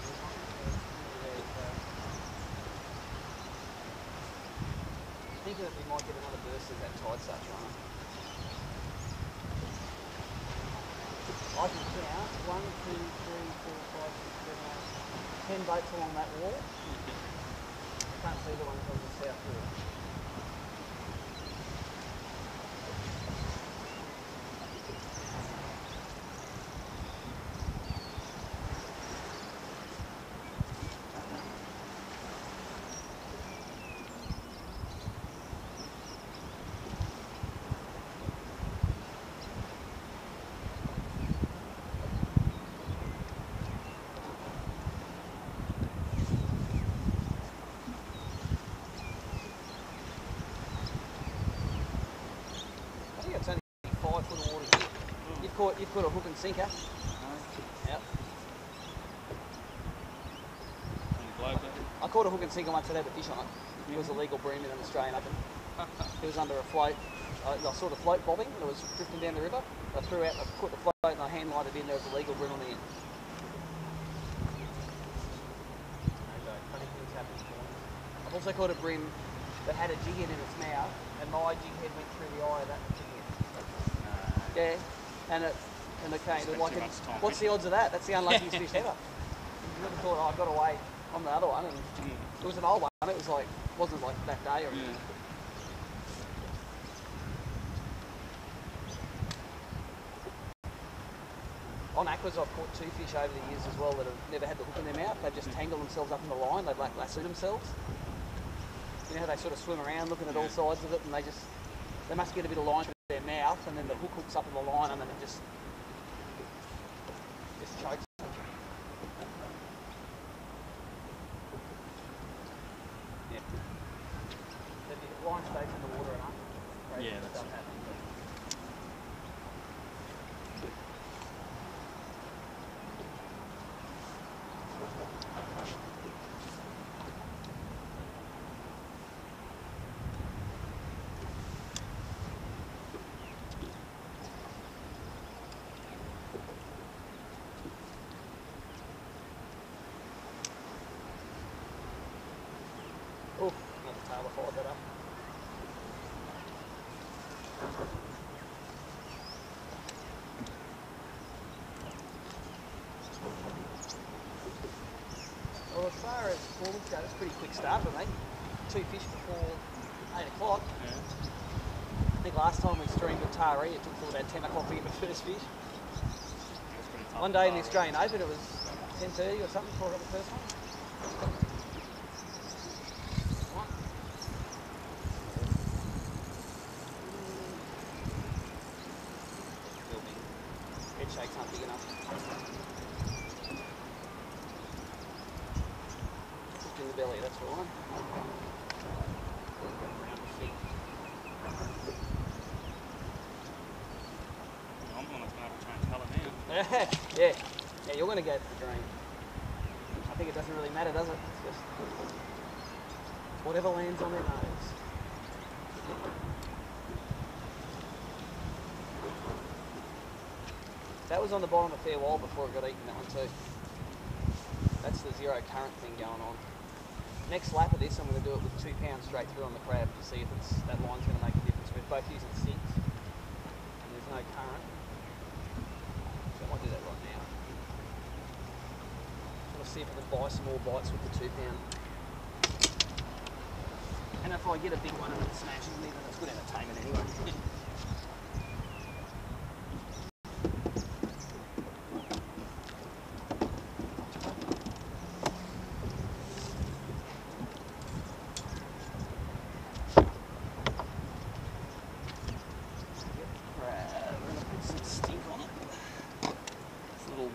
Thinking that we might get another burst as that tide starts running. I can count 1, 2, 3, 4, 5, 6, 7, 8, 10 boats along that wall. I can't see the ones on the south wall. You've caught a hook and sinker. Yep. I caught a hook and sinker once that had a fish on it. It was a legal BREAM in an Australian Open. It was under a float. I saw the float bobbing and it was drifting down the river. I threw out, I caught the float and I hand lined it in. There was a legal BREAM on the end. Funny things happen. I've also caught a BREAM that had a jig head in its mouth and my jig head went through the eye of that jig head. Yeah. And it came, like, what's the odds of that? That's the unluckiest fish ever. You would have thought, oh, I got away on the other one, and it was an old one. It was like, wasn't like that day or anything. On aquas, I've caught 2 fish over the years as well that have never had the hook in their mouth. They've just tangled themselves up in the line. They've like lassoed themselves. You know how they sort of swim around looking at all sides of it, and they must get a bit of line their mouth, and then the hook hooks up in the line, and then it just chokes. Yeah. If the line stays in the water enough, yeah, that's it. Oh, another tail followed that up. Well, as far as performance goes, it's a pretty quick start for me. 2 fish before 8 o'clock. Yeah. I think last time we streamed at Taree, it took till about 10 o'clock to get the first fish. That's pretty tough. One day in the Australian Open, it was 10:30 or something before I got the first one. Head shakes aren't big enough. Just in the belly, that's all right. I'm going to have to change colour now. Yeah, you're going to go for the green. I think it doesn't really matter, does it? It's just whatever lands on their nose. That was on the bottom of fair wall before it got eaten, that one too. That's the zero current thing going on. Next lap of this, I'm going to do it with 2 pounds straight through on the crab to see if that line's going to make a difference. We're both using 6 and there's no current. So I might do that right now. I want to see if I can buy some more bites with the 2 pound. And if I get a big one and it smashes me, then it's good entertainment anyway.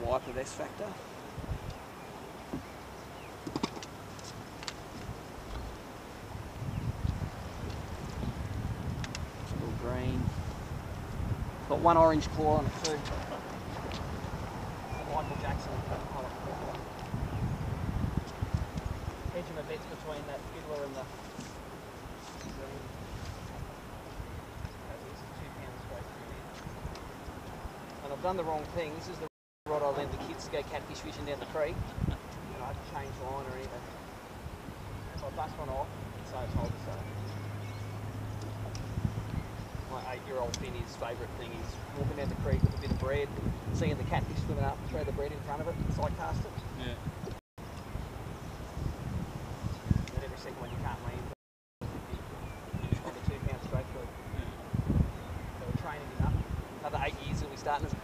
Wipe of S factor. Little green. Got 1 orange claw on it too. Michael Jackson. Hedging my bets between that fiddler and the green. That's 2 pounds straight through here. And I've done the wrong thing. This is the rod I lend the kids to go catfish fishing down the creek, and I haven't changed line or anything. So I bust one off, and so I told her so. My 8-year-old Finny's favourite thing is walking down the creek with a bit of bread, seeing the catfish swimming up, throw the bread in front of it, and side cast it. Yeah. And every second one you can't land, on the 2 pounds straight through. Yeah. So we're training it up. Another 8 years it'll be starting as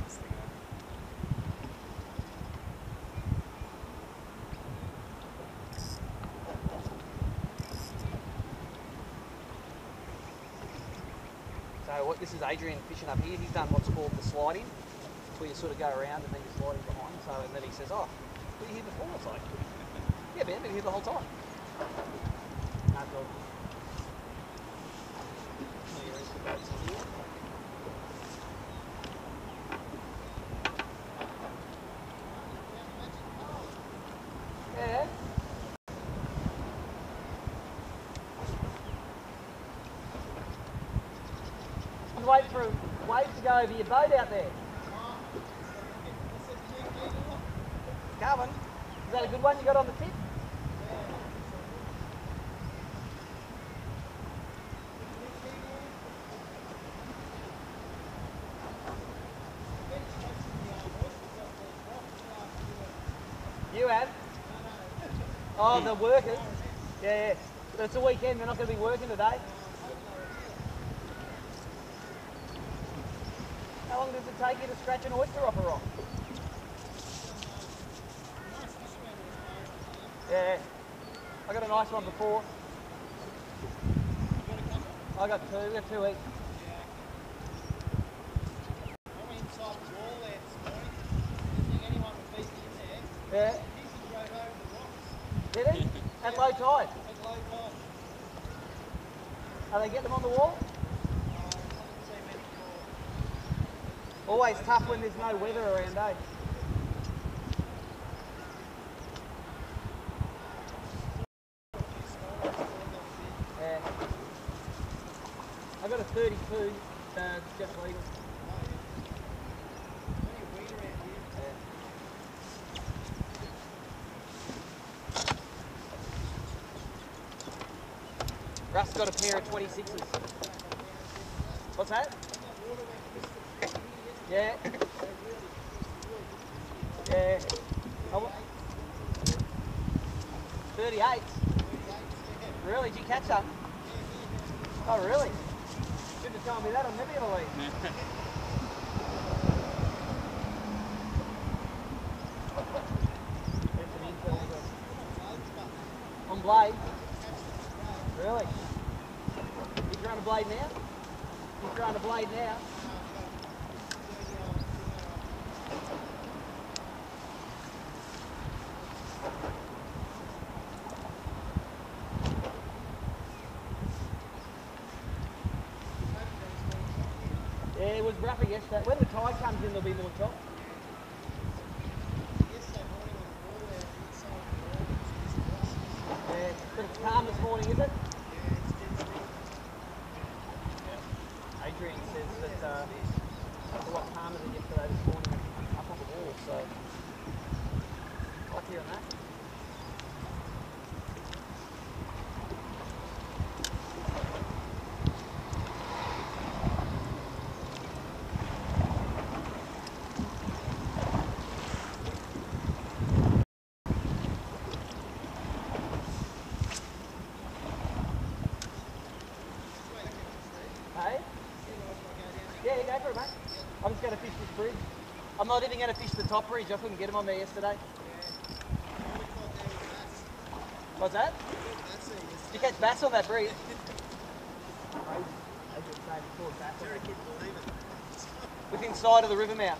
this is Adrian fishing up here. He's done what's called the sliding, where you sort of go around and then you're sliding behind. So and then he says, "Oh, were you here before?" It's like, "Yeah, man, I've been here the whole time." No problem. Here is the boats in here. Yeah. Wait for a wave to go over your boat out there. Calvin, is that a good one you got on the tip? You have? Oh, the workers? Yeah. But it's a weekend, they're not going to be working today. How long does it take you to scratch an oyster off a rock? Yeah, I got a nice one before. I got 2, we got 2 each. I went inside the wall there this morning. Didn't think anyone would be in there. Yeah. He drove over the rocks. Did he? At low tide? At low tide. Are they getting them on the wall? I haven't seen many more. Always tough when there's no weather around, eh? Yeah. I got a 32 jet legal. Russ got a pair of 26s. What's that? Yeah. Yeah. 38s. Really? Did you catch them? Oh, really? Should have told me that. I'm never going to leave. On blade? Really? You throwing a blade now? You throwing a blade now? Yeah, it was rougher yesterday. When the tide comes in, there'll be more chop. Yeah, but it's calm this morning, is it? Adrian says that it's a lot calmer than yesterday this morning up on the wall, so I'll hear on that. Hey? Yeah, go for it, mate. I'm just going to fish this bridge. I'm not even going to fish the top bridge. I couldn't get them on there yesterday. What's that? Did you catch bass on that bridge? Within sight of the river mouth.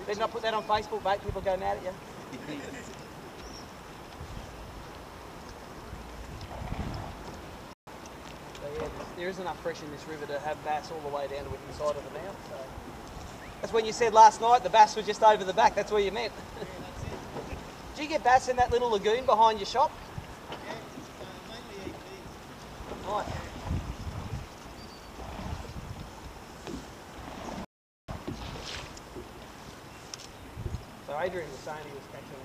Better not put that on Facebook, mate. People go mad at you. There isn't enough fresh in this river to have bass all the way down to within sight of the mouth. So. That's when you said last night the bass was just over the back. That's where you meant. Yeah, that's it. Do you get bass in that little lagoon behind your shop? Yeah, mainly EPs. Right. So Adrian was saying he was catching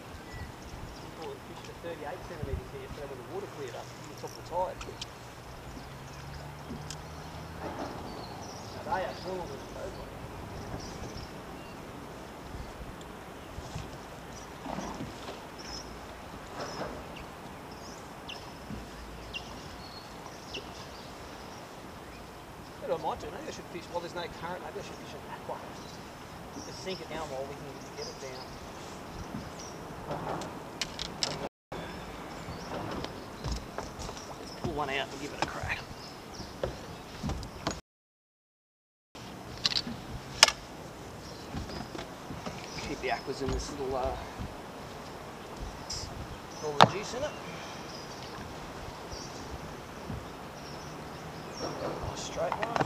fish for 38 centimetres here yesterday when the water cleared up on the top of the tide. Now they are full of those ones. What I might do, maybe I should fish, while there's no current, maybe I should fish an aqua. Just sink it down while we can get it down. Let's pull one out and give it a crack. Keep the aquas in this little, all the juice in it. Nice straight one.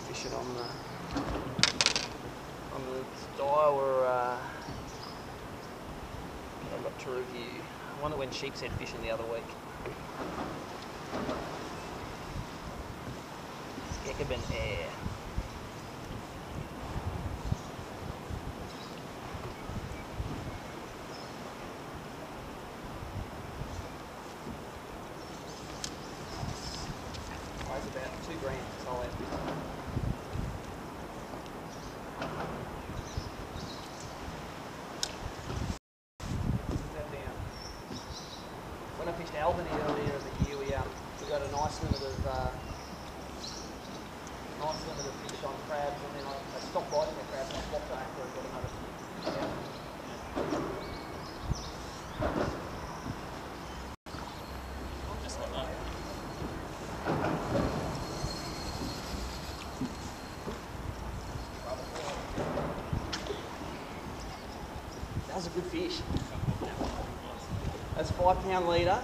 Fish it on the style I've got to review. One that went sheepshead fishing the other week. Skekeben Air. Weighs about 2 grams, that's all that. When I fished Albany earlier in the year, we got a nice limit of fish on crabs, and then I stopped biting the crabs and I swapped to aqua and got another few. Yeah. Just like that. That was a good fish. That's 5 pound leader.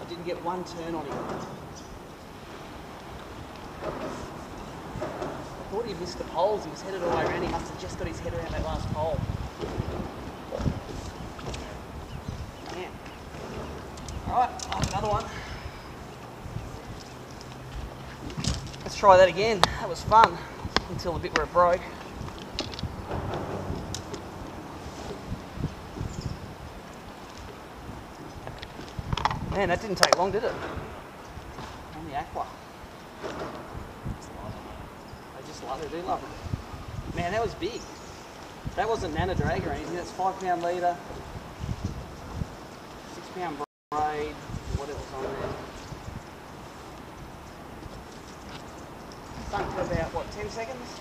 I didn't get one turn on him. I thought he missed the poles. He was headed all the way around. He must have just got his head around that last pole. Man. Alright, I'll have another one. Let's try that again. That was fun until the bit where it broke. Man, that didn't take long, did it? On the aqua. They just love it, they do love it. Man, that was big. That wasn't Nana drag or anything. That's 5 pound leader, 6 pound braid, whatever's on there. Sunk for about, what, 10 seconds?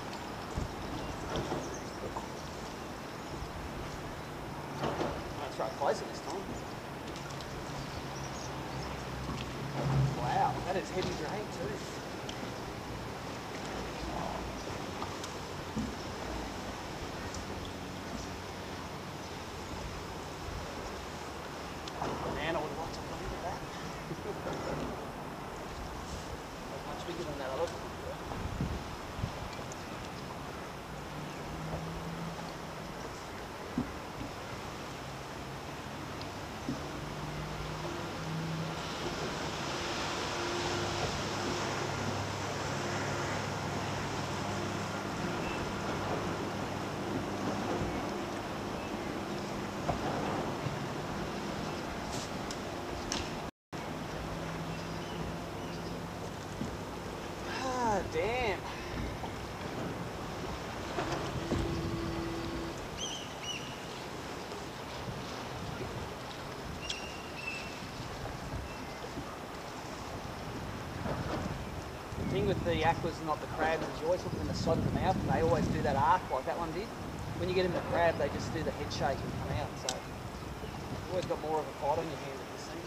I'll throw it closer this time. Wow, that is heavy drag too. Man, I would have liked to look at that. That's much bigger than that other one. Damn. The thing with the aquas, not the crabs, is you always hook them in the side of the mouth and they always do that arc like that one did. When you get them in the crab, they just do the head shake and come out. So you've always got more of a fight on your hand at this thing.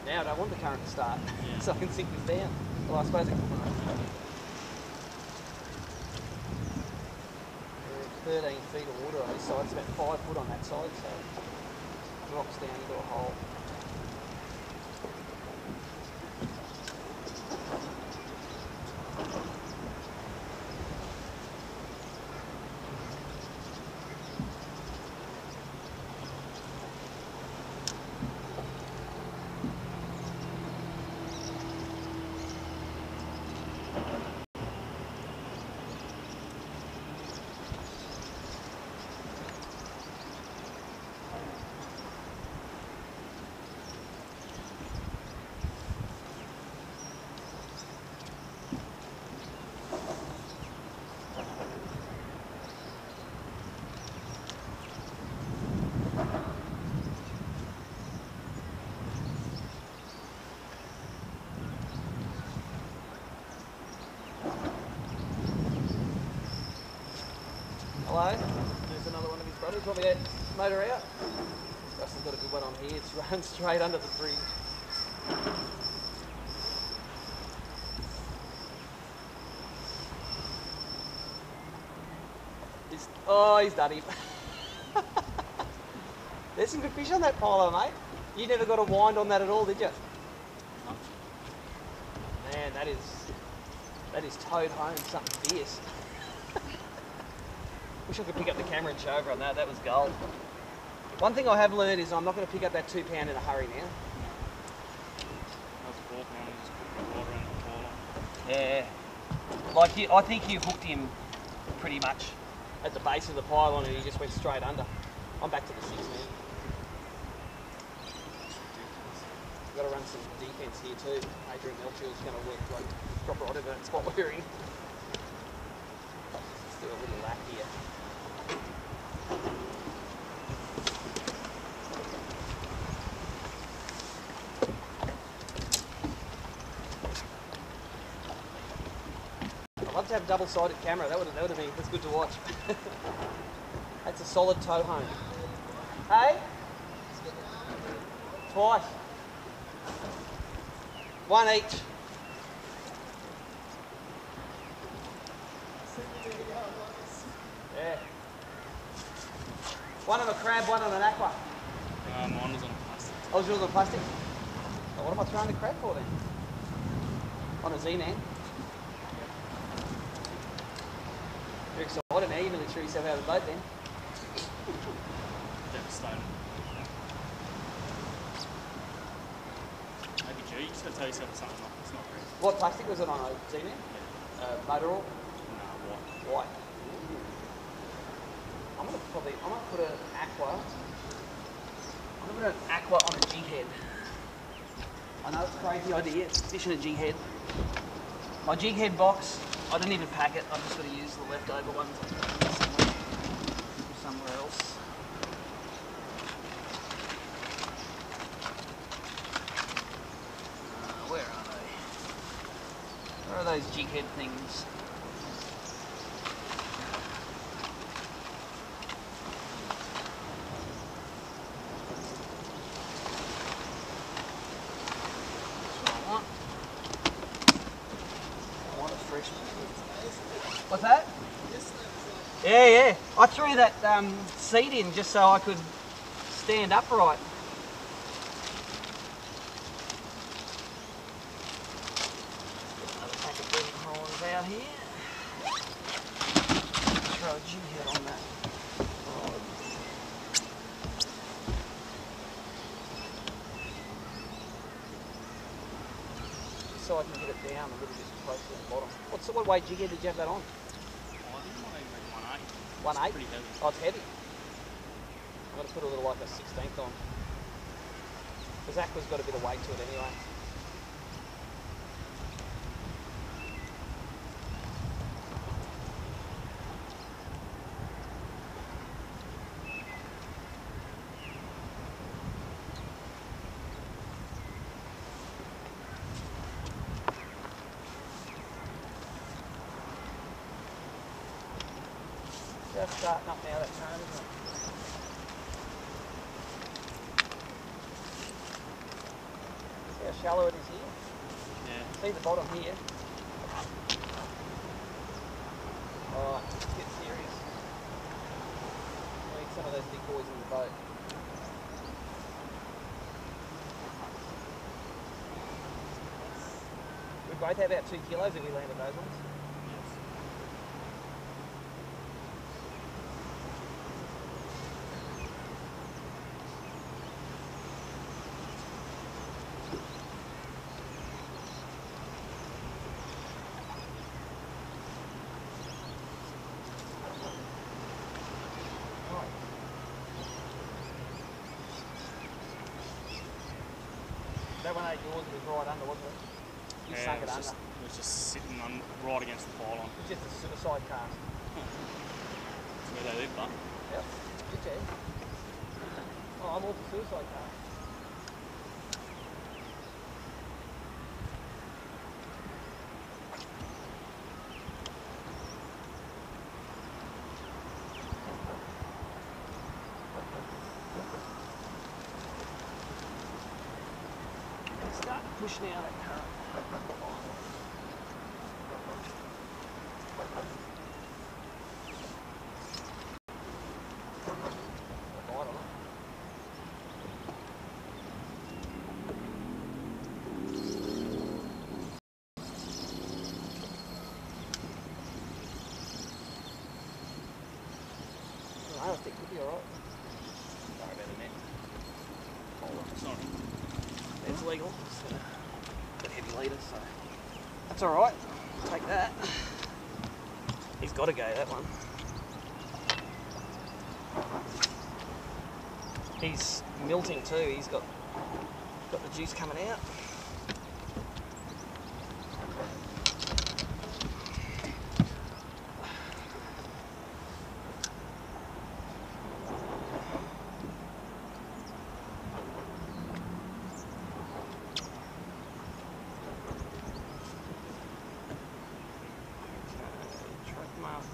Now I don't want the current to start, so I can sink this down. Well, I suppose I can. 13 feet of water on this side, it's about 5 foot on that side, so it drops down into a hole. Hello, there's another one of his brothers. Want me to motor out? Rusty's got a good one on here. It's run straight under the bridge. He's done him. There's some good fish on that polo, mate. You never got a wind on that at all, did you? No. Man, that is towed home something fierce. Wish I could pick up the camera and show over on that. That was gold. One thing I have learned is I'm not going to pick up that 2 pound in a hurry now. That's 4 pound, just put the water in the polo. Yeah. Like, I think you hooked him pretty much at the base of the pylon and he just went straight under. I'm back to the 6 now. We've got to run some defence here too. Adrian Melchill's going to work like drop right over that spot we're in. Let's do a little lap here. I'd love to have a double-sided camera. That would have been, that's good to watch. That's a solid tow home. Hey? Twice. 1 each. Yeah. One on a crab, one on an aqua. Mine was on plastic. Oh, was yours on plastic? Oh, what am I throwing the crab for then? On a Z-Man. You're excited now, you nearly threw yourself out of the boat then. Devastated. Maybe G, you just gotta tell yourself it's not real. What plastic was it on, a Z-Man? Motor oil? Nah, what? White. probably, I might put an aqua. I'm going to put an aqua on a jig head. I know it's a crazy idea, fishing a jig head. My jig head box, I didn't even pack it, I've just got to use the leftover ones from somewhere else. Where are they? Where are those jig head things? What's that? Yeah. I threw that seat in just so I could stand upright. Another pack of bream prawns out here. Throw a jig head on that rod. Just so I can get it down a little bit closer to the bottom. What weight jig head did you have that on? 1/8. Pretty heavy. Oh, it's heavy. I'm going to put a little like a 16th on. Because aqua's got a bit of weight to it anyway. Just starting up now, that turn, isn't it? See how shallow it is here? Yeah. See the bottom here? Alright, let's get serious. We need some of those big boys in the boat. We both have about 2 kilos if we landed those ones. That one ain't yours, it was right under, wasn't it? You sunk it under. It was just sitting on right against the pylon. It's just a suicide cast. That's where they live, but. Yep. Good job. Oh, I'm all for suicide cast. Start pushing out that current. I think we'll be alright. Sorry about the net. Sorry. It's legal. It's got heavy leaders, so that's alright. Take that. He's got to go, that one. He's milting too. He's got the juice coming out.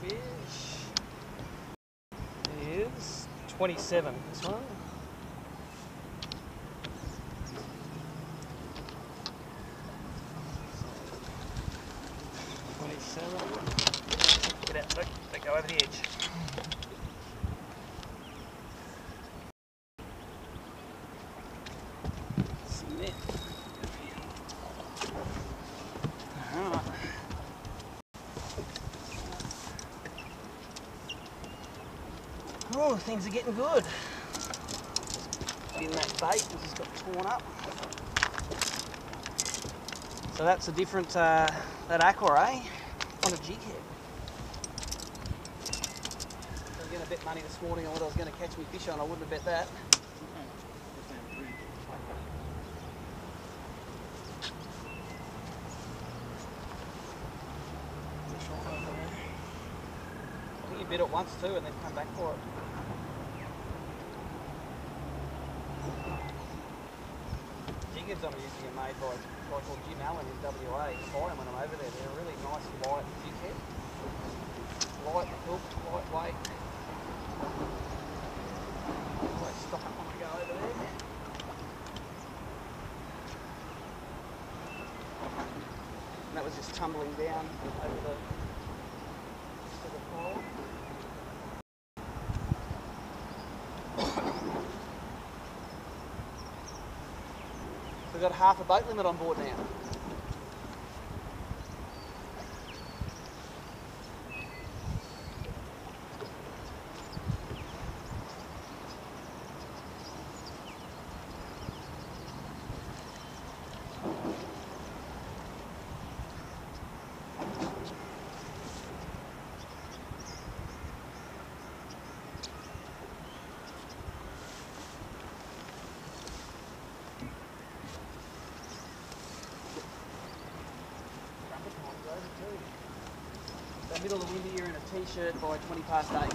Fish is 27, this one. Get out, look, let go over the edge. Some net. Alright. Oh, things are getting good. In that bait, this has got torn up. So that's a different, that aqua, eh? On a jig head. So we're going to to bet money this morning on what I was going to catch me fish on. I wouldn't have bet that. I think you bid it once too and then come back for it. Jiggers I'm using are made by a guy called Jim Allen in WA. I buy them when I'm over there. They're a really nice light jig head. Light hook, lightweight. Always stop it when I go over there. And that was just tumbling down over the pole. We've got half a boat limit on board now. The middle of the winter, you're in a t-shirt by 20 past 8.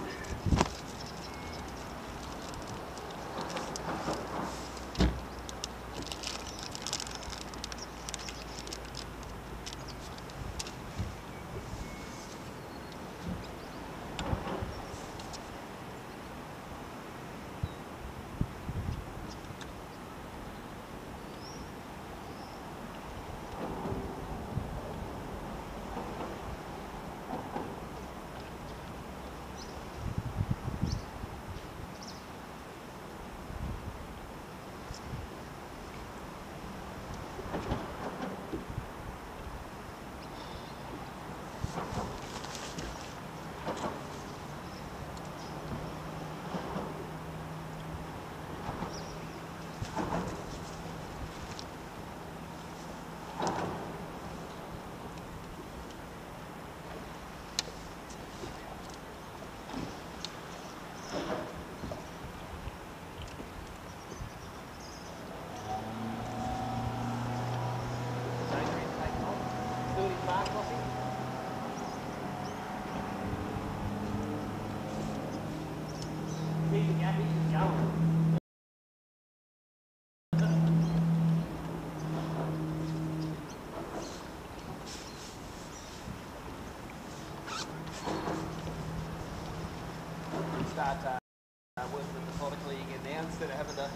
Start working methodically again now instead of having to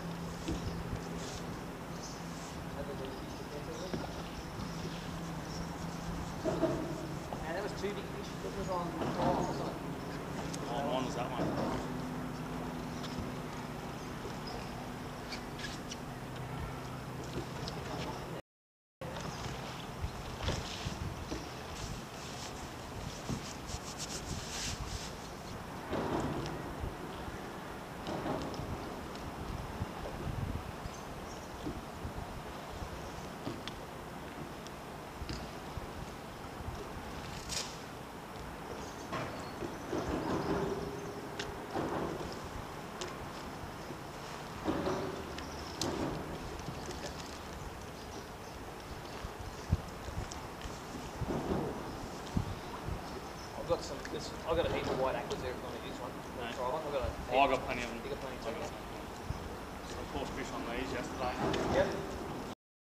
and that was 2 big fish. That was on trial, wasn't it? Oh, mine was that one. I've got a heap of white aquas there if you want to use one. No. Try one. I've got plenty of them. You got plenty too. I caught fish on these yesterday. Yep.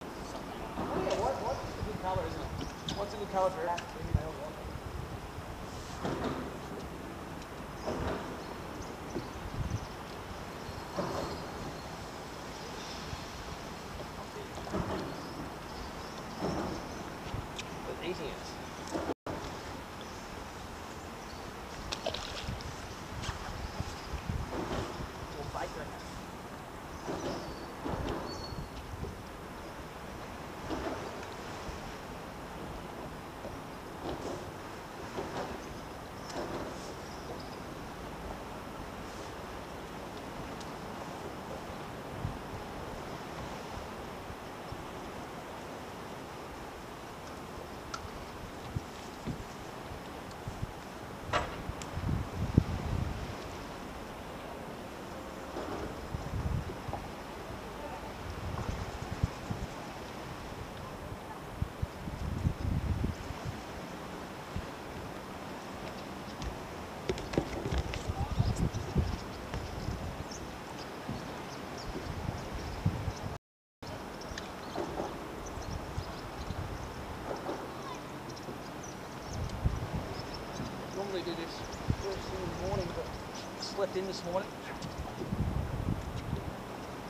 Oh yeah, white's a good colour, isn't it? What's a good colour for that? But eating it. slept in this morning.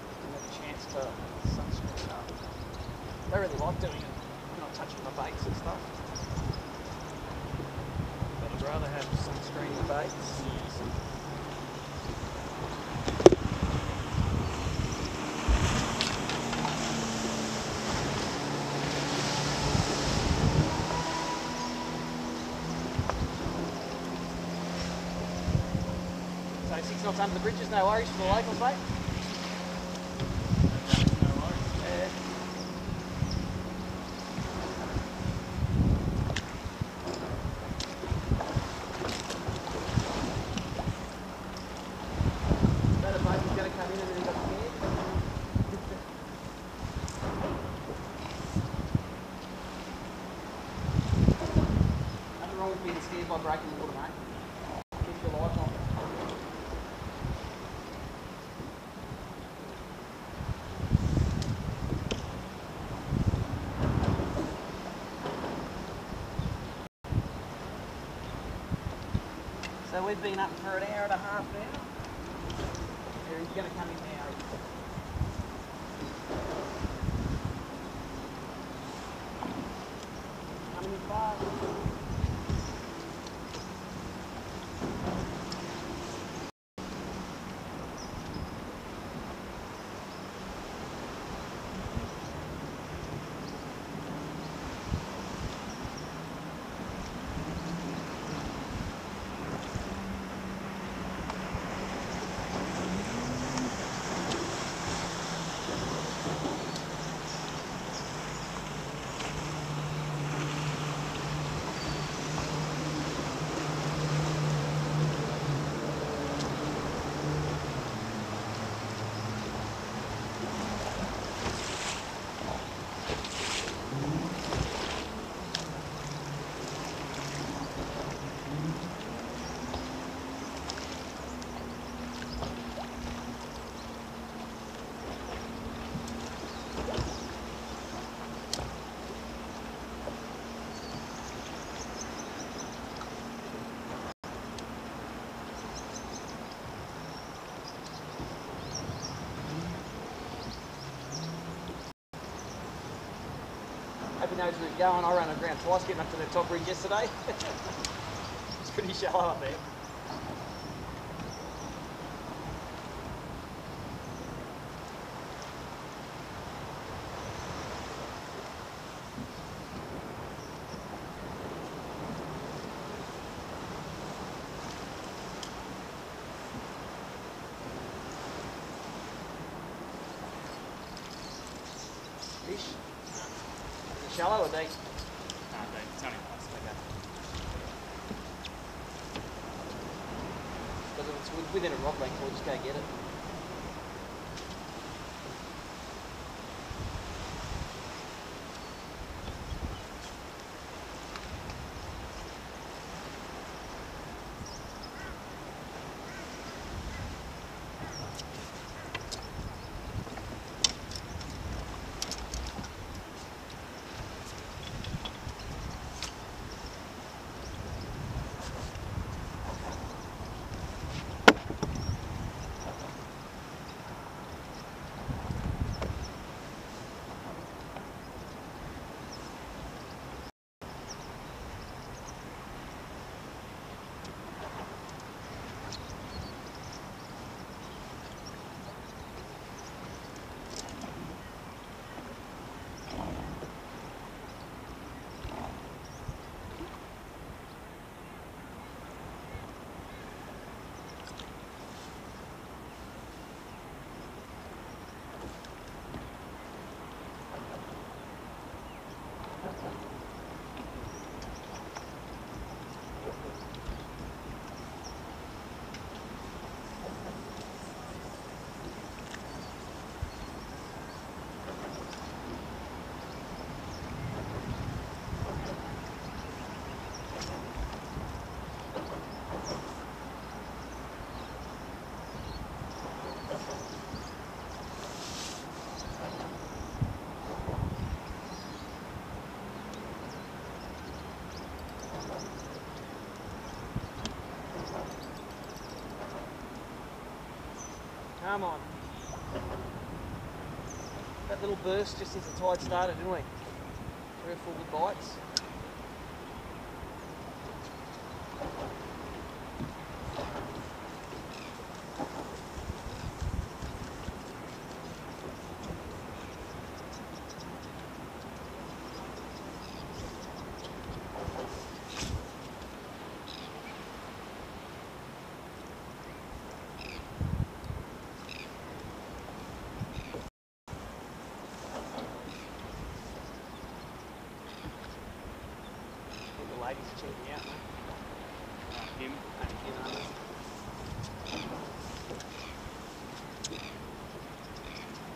Didn't have a chance to sunscreen up. They really like doing it, not touching my baits and stuff. But I'd rather have sunscreen the baits. So 6 knots under the bridges, no worries for the locals, mate. Yeah. That a boat was going to come in and then he got scared. Nothing wrong with being scared by breaking the water, mate. Keep your life on. So we've been up for an hour and a half now. Here, he's going to come in now. Coming in fast. Hope he knows where he's going. I ran aground twice getting up to the top ridge yesterday. It's pretty shallow up there. Fish? Shallow or deep? No, it's only nice. Okay. Because if it's within a rod length, we'll just go get it. Come on. That little burst just as the tide started, didn't we? 3 or 4 good bites. Ladies are checking out, mate. Him. Only him, aren't they?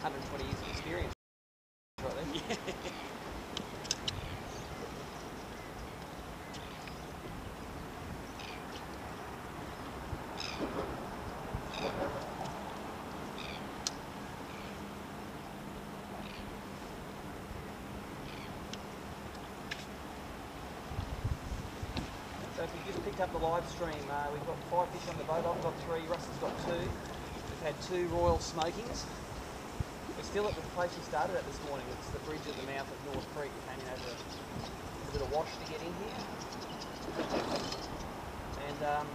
120 years of experience. Right there. Yeah. So if you just picked up the live stream, we've got 5 fish on the boat. I've got 3, Russell's got 2. We've had 2 royal smokings. We're still at the place we started at this morning. It's the bridge at the mouth of North Creek. We came in over a bit of wash to get in here. And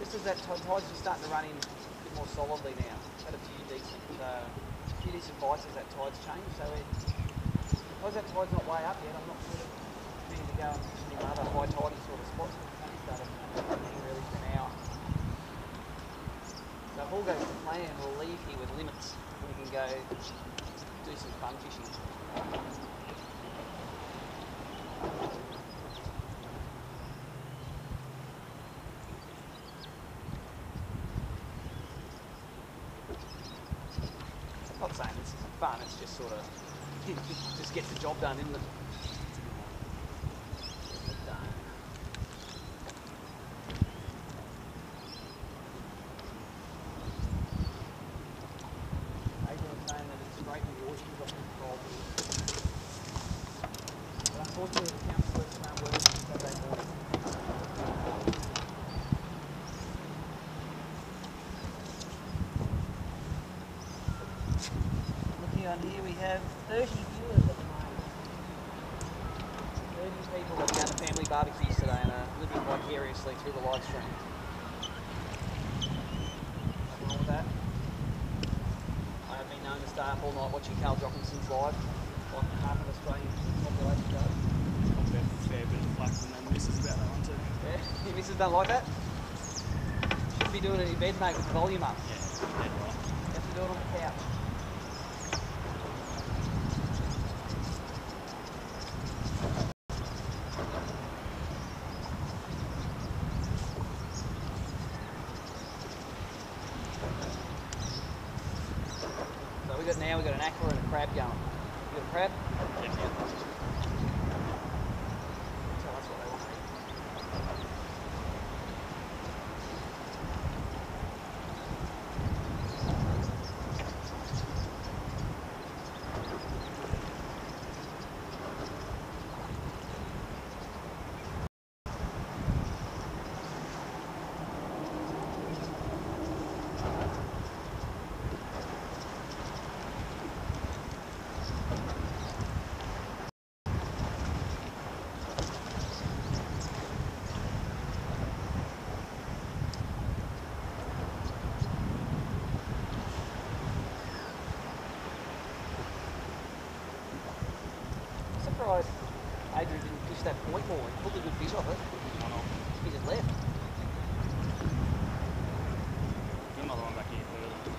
just as that tide's just starting to run in a bit more solidly now. Had a few decent bites as that tide's changed. So because that tide's not way up yet, I'm not sort of ready to go and fish any other high tidey sort of spots. We've only started running really for an hour. So if all goes to plan, we'll leave here with limits. We can go do some fun fishing. I'm not saying this isn't fun, it's just sort of, just gets the job done, isn't it? On here we have 30 viewers at the moment. 30 people that are going to family barbecues today and are living vicariously through the live stream. Nothing wrong with that. I have been known to stay up all night watching Carl Jockinson's live, like half of Australian population does. I've got a fair bit of flack from them misses about that one too. Yeah, your missus don't like that? Shouldn't be doing it in bed, mate, with the volume up. Yeah, dead right. You have to do it on the couch. Now we've got an aqua and a crab going. You got a crab? Yeah. Tell us what they want to eat. Adrian didn't fish that point more. He pulled a good fish off it. He just left. Got another one back here further.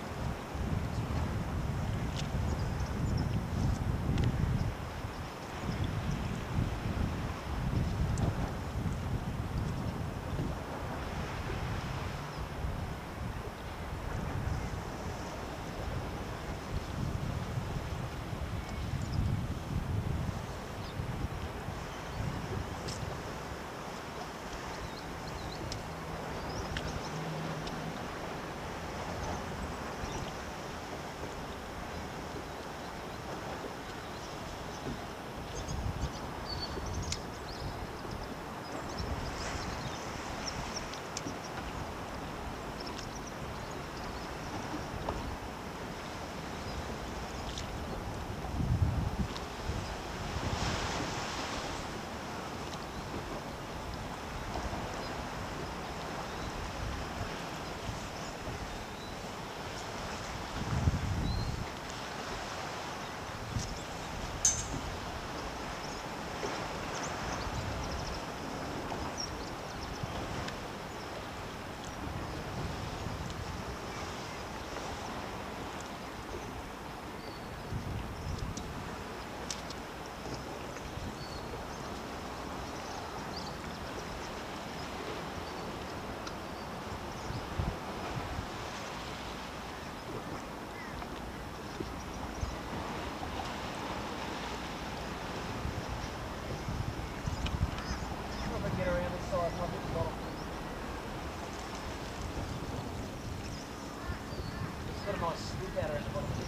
nice slip out around the bottom of it.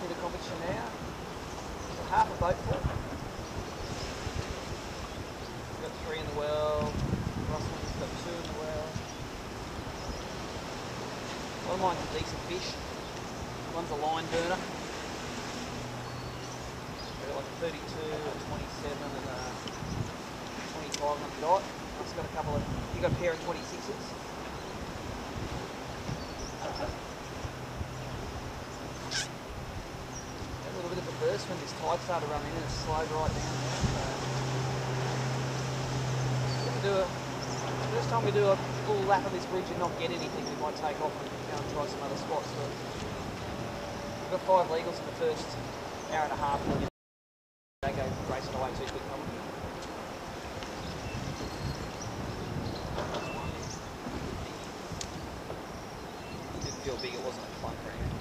Into competition now. So half a boat full. Got 3 in the well. Russell's got 2 in the well. One of mine's a decent fish. One's a line burner. Got like a 32, a 27 and a 25 on the dot. I've got a couple of, you got a pair of 26s. When this tide started running in, it slowed right down there. First time we do a full lap of this bridge and not get anything, we might take off and go and try some other spots. But we've got 5 legals in the first hour and a half, and they go racing away too quick. Didn't feel big, it wasn't a plunk or anything.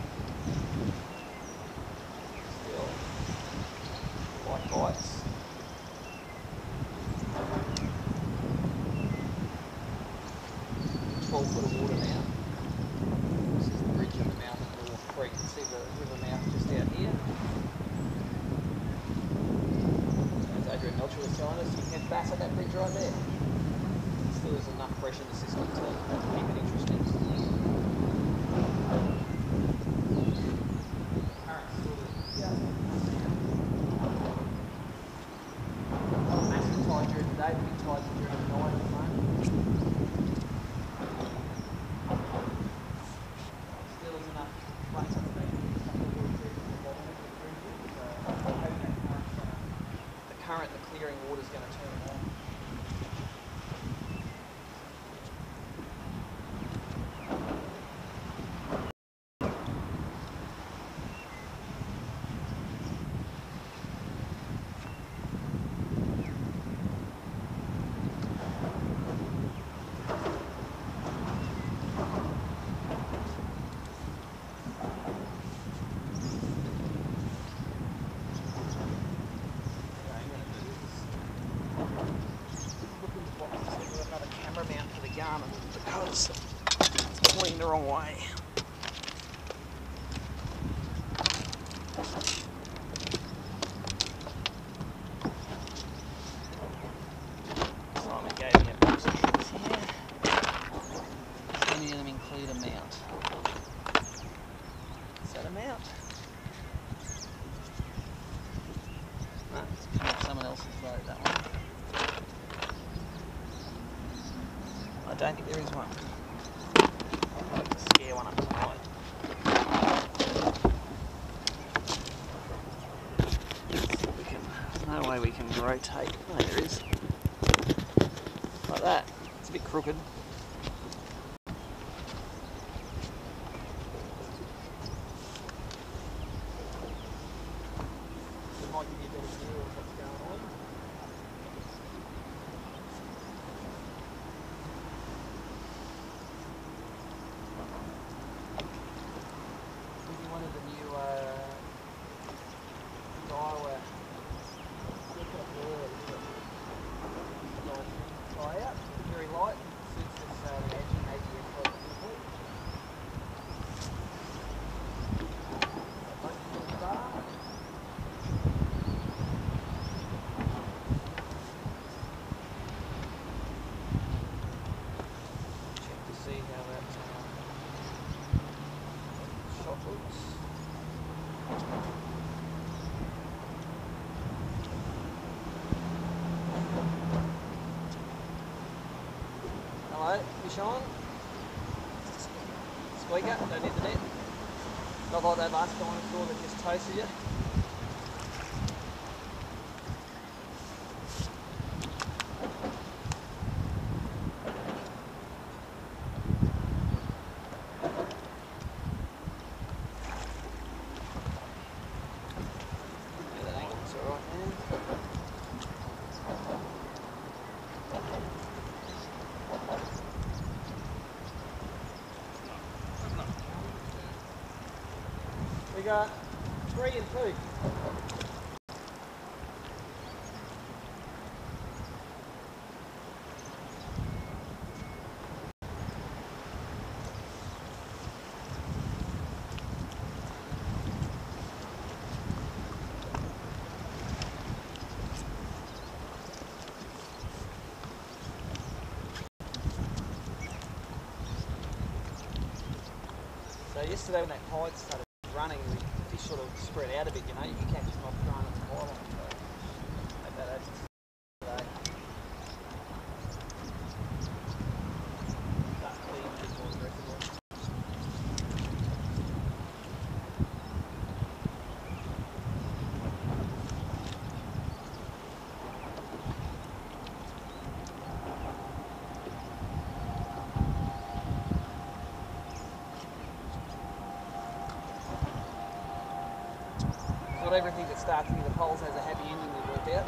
Bites. 12 foot of water now. This is the bridge on the mouth of the creek. You can see the river mouth just out here. As Adrian Melcher was telling us, you can catch bass at that bridge right there. Still there's enough pressure in the system to keep it interesting. Because it's pointing the wrong way. Simon gave me a box of things here. Any of them include a mount. Is that a mount? No, it's someone else's boat, that one. I don't think there is one. I'd like to scare one up tonight. way we can rotate. Oh, there is. Like that. It's a bit crooked. It might give you a better view of what's going on. Using one of the new Iowa tie out, very light, suits this engine AGS quite beautifully. Check to see how that shot looks. Hello, fish on. Squeaker, don't hit the net. Not like that last dinosaur that just toasted you. Yeah, that angle looks alright, man. We got 3 and 2. So yesterday when that tide started running, the fish sort of spread out a bit, you know, you can catch them off throwing at the pylon. So make that add today. Start cleaning a bit more aggressively. Not everything that starts near the poles has a happy ending we worked out.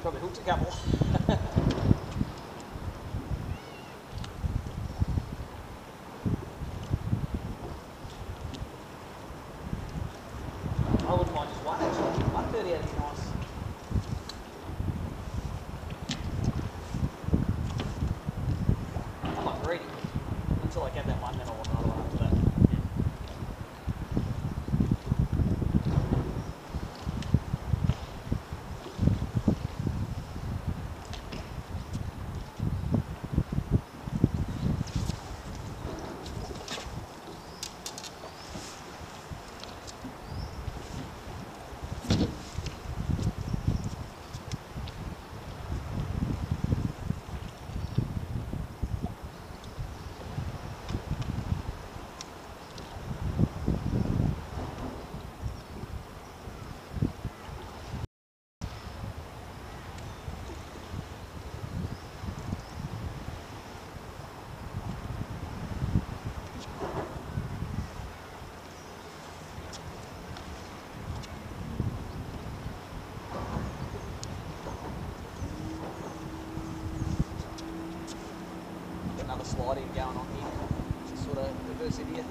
probably hooked a couple. I wouldn't mind just one actually. 130 out of nice. I'm not greedy. Until I get that one, then I'll want another one after that. Another sliding going on here. Just sort of reverse idiot.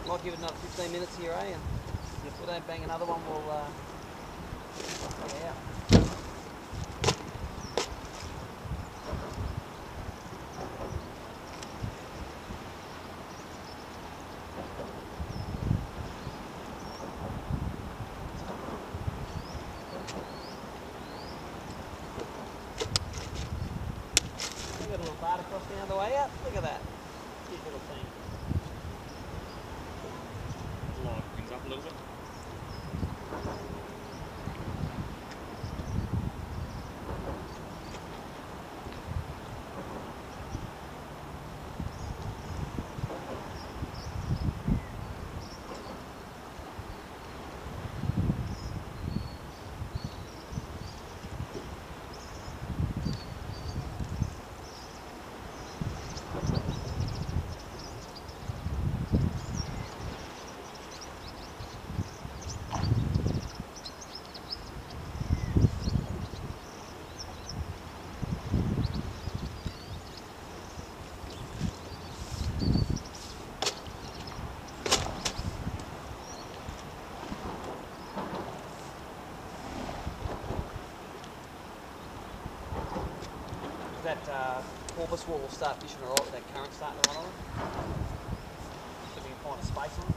Might give it another 15 minutes here, eh? And if we don't bang another one, we'll yeah. Got a little barter cross down the way out. Look at that. Cute little thing. Line things up a little bit. that porpoise will start fishing alright with that current starting to run on it. So we can find a space on it.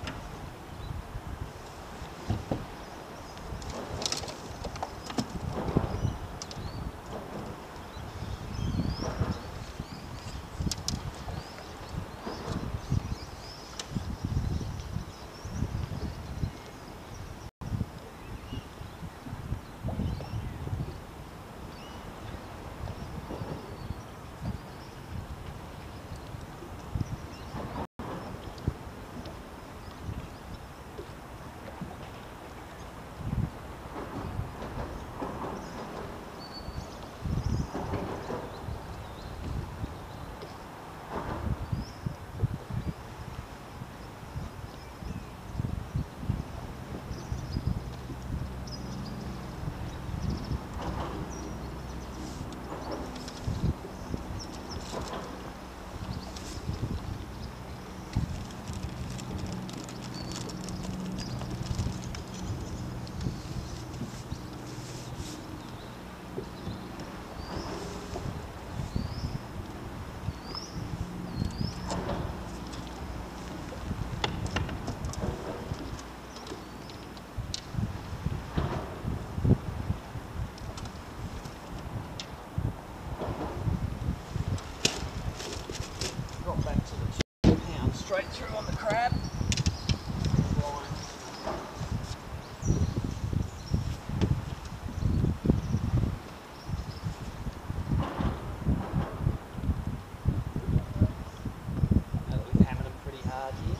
Straight through on the crab. Line. Now that we've hammered them pretty hard here.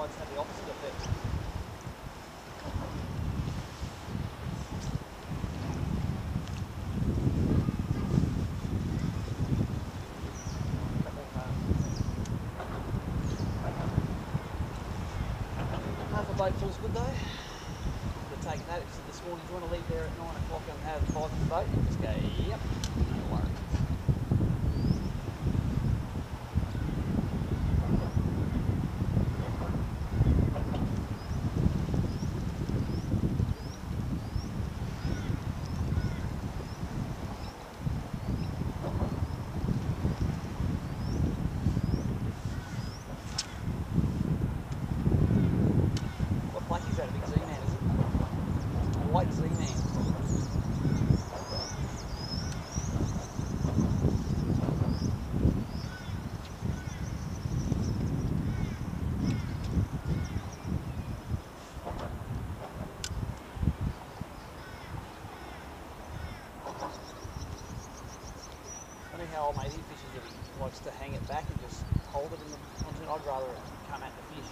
tides have the opposite effect. Half a boat feels good though. Could have taken that. If you said this morning, do you want to leave there at 9 o'clock and have 5 in the boat? You just go, yep, no worries. What plate is that? A big Z-Man, is it? A white Z-Man. Funny how old matey fishes it. He likes to hang it back and just hold it in the pontoon. I'd rather it come at the fish.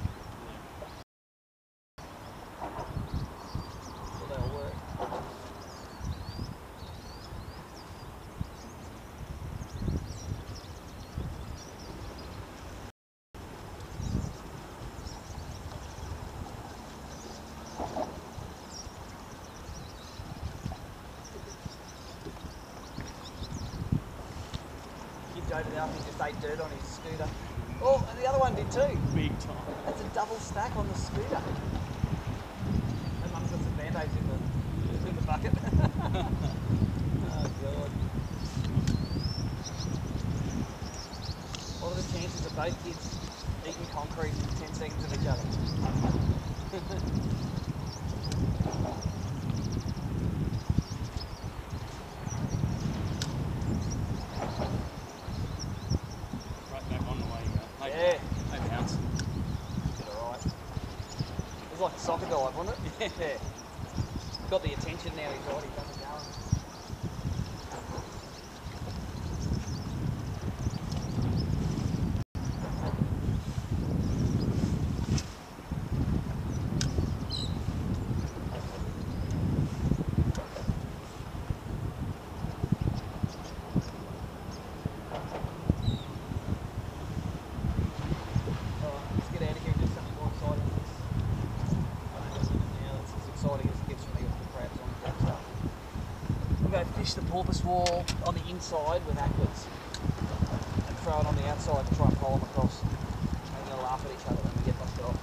So they'll work. Kid over there, I think just ate dirt on his scooter. Oh, and the other one did too. Big time. That's a double stack on the scooter. And Mum's got some band-aids in the bucket. Oh god. What are the chances of both kids eating concrete in 10 seconds of each other? Right back on the way you go. Yeah. No bounce. Did alright. It was like a soccer dive, wasn't it? Yeah. Got the attention now, he's already done the going. Let's get out of here and do something more exciting. Now that's as exciting as it gets for me with the crabs on the stuff. We'll go fish the porpoise wall on the inside with aquas and throw it on the outside and try and pole them across. And they'll laugh at each other when we get busted off.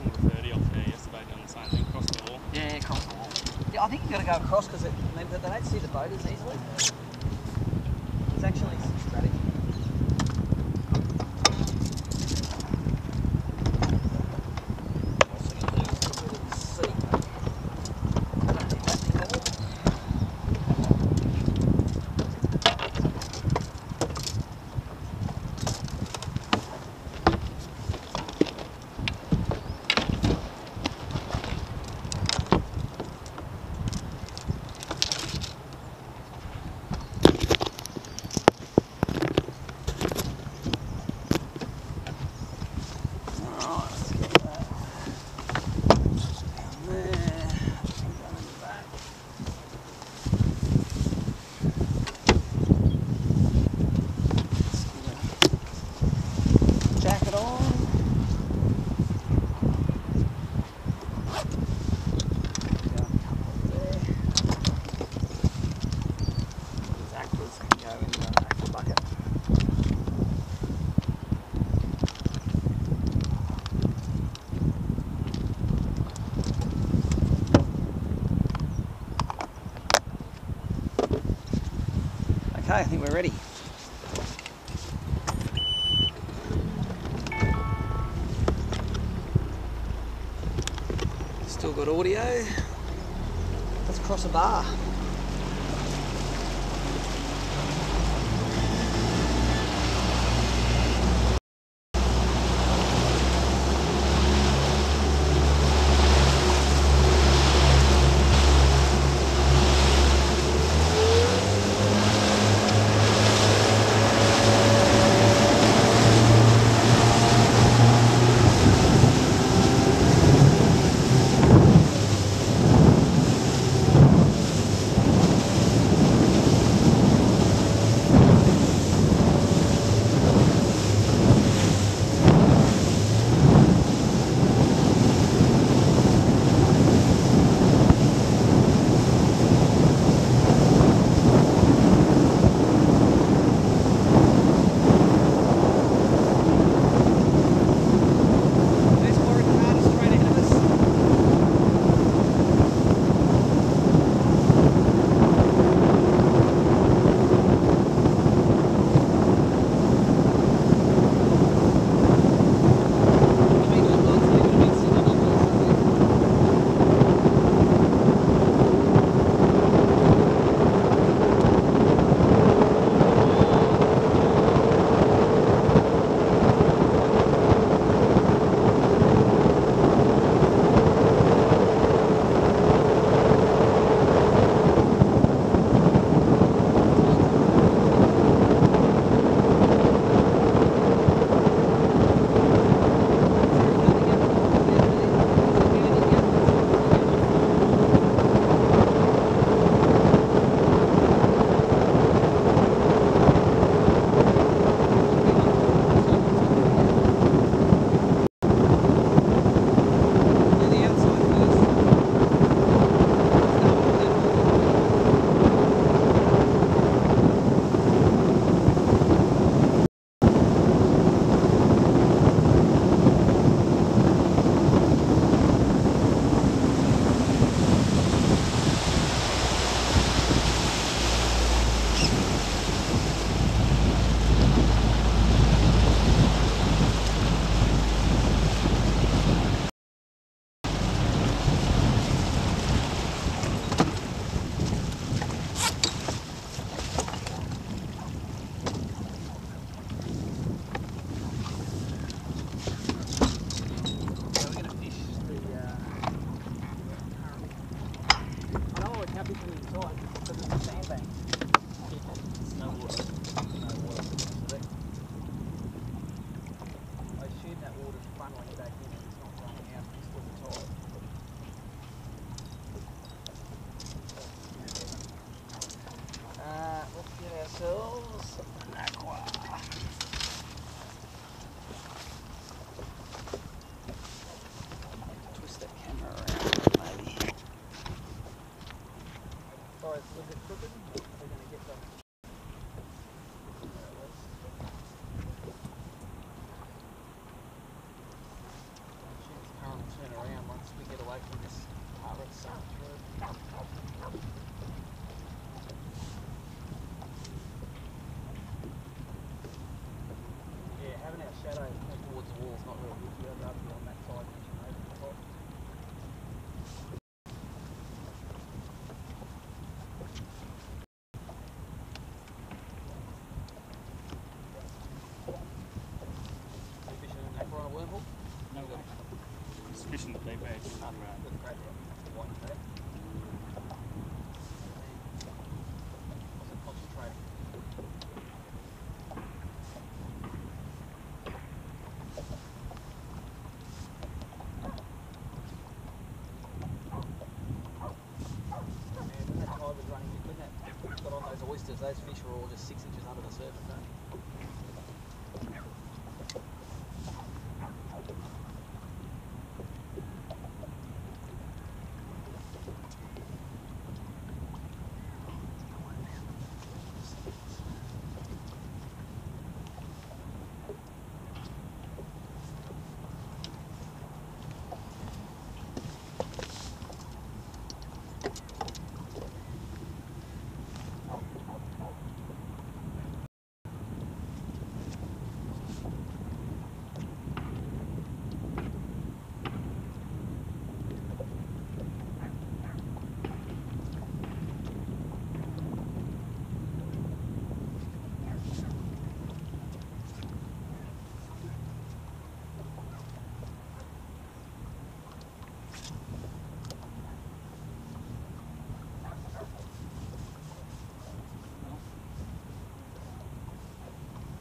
Pulled a 30 off there yesterday doing the same thing, across the wall. Yeah, across the wall. Yeah, I think you've got to go across because they don't see the boat as easily. It's actually some strategy. Also, you lose a bit of the sea. I don't think that anymore. Alright, let's get that down there and going back. Let's get a jacket on. Go a couple there. These aquas can go in the aqua bucket. Okay, I think we're ready. Still got audio. Let's cross a bar. shadow towards the wall is not really good for you. I'd rather be on that side fishing over the top. Are you fishing an mackerel on a wormhook? No way. It's fishing the deep edge. Good crap, yeah. That's the one there. Also concentrating. When that tide was running, when that got on those oysters, those fish were all just 6 inches under the surface, don't they?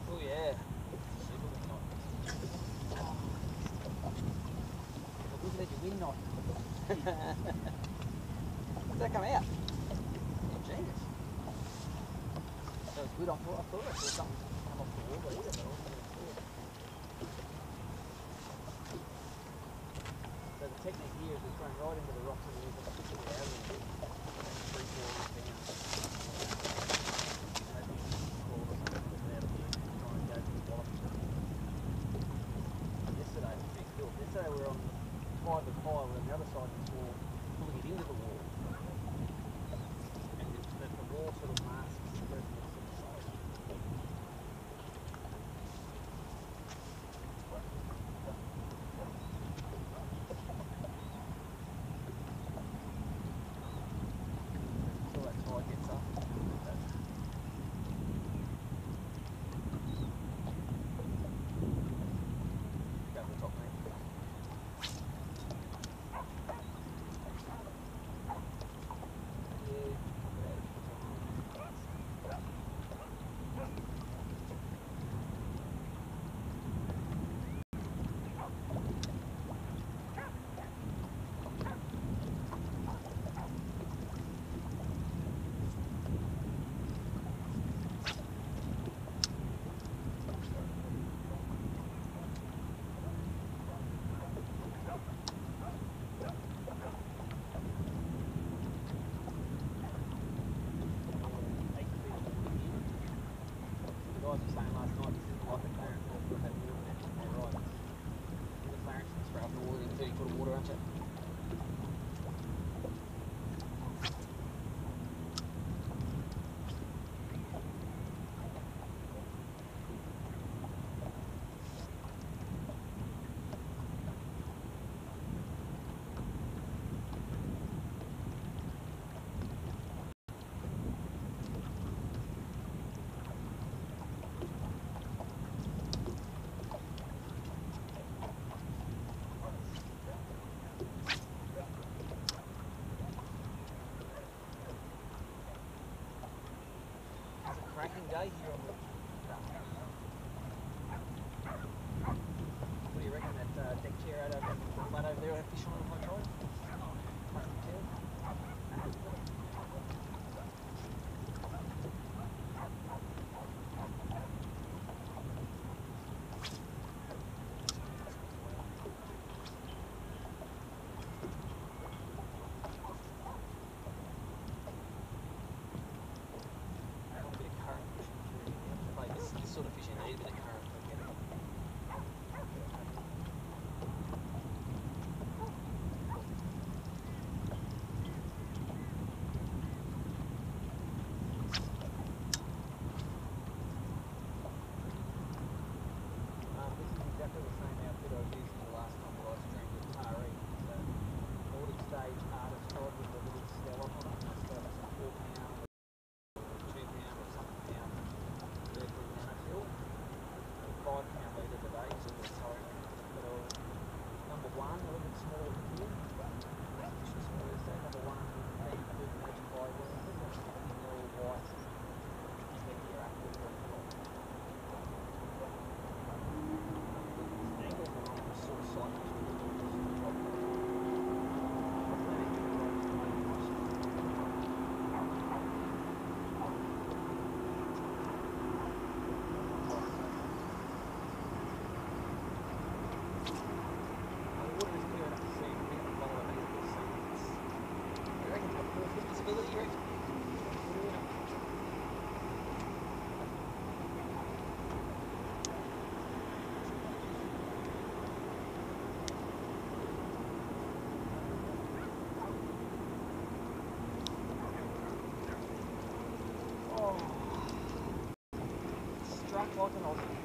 Oh yeah. Super wing knot. Look at your wing knot. Did that come out? Yeah, genius. That was good. I thought I saw something come off the wall, but either, but I wasn't going to see it. So the technique here is we're going right into the rocks and we're going to push it out a little bit. 3-4 inch down. Yesterday we were on 5 and 5, and on the other side was more pulling it into the wall. And the wall sort of masks the person that's on the side. Until that tide gets up. Go to the top, mate. Guys were saying last night this isn't like a clearance wall for that water net. They're right. In the clearance you spray off the water in 30 foot of water, aren't you? Cracking day here on the... What do you reckon, that deck chair out over the flat over there, I fish on it high tide? This sort of fishing needs a bit of current. like an Aussie.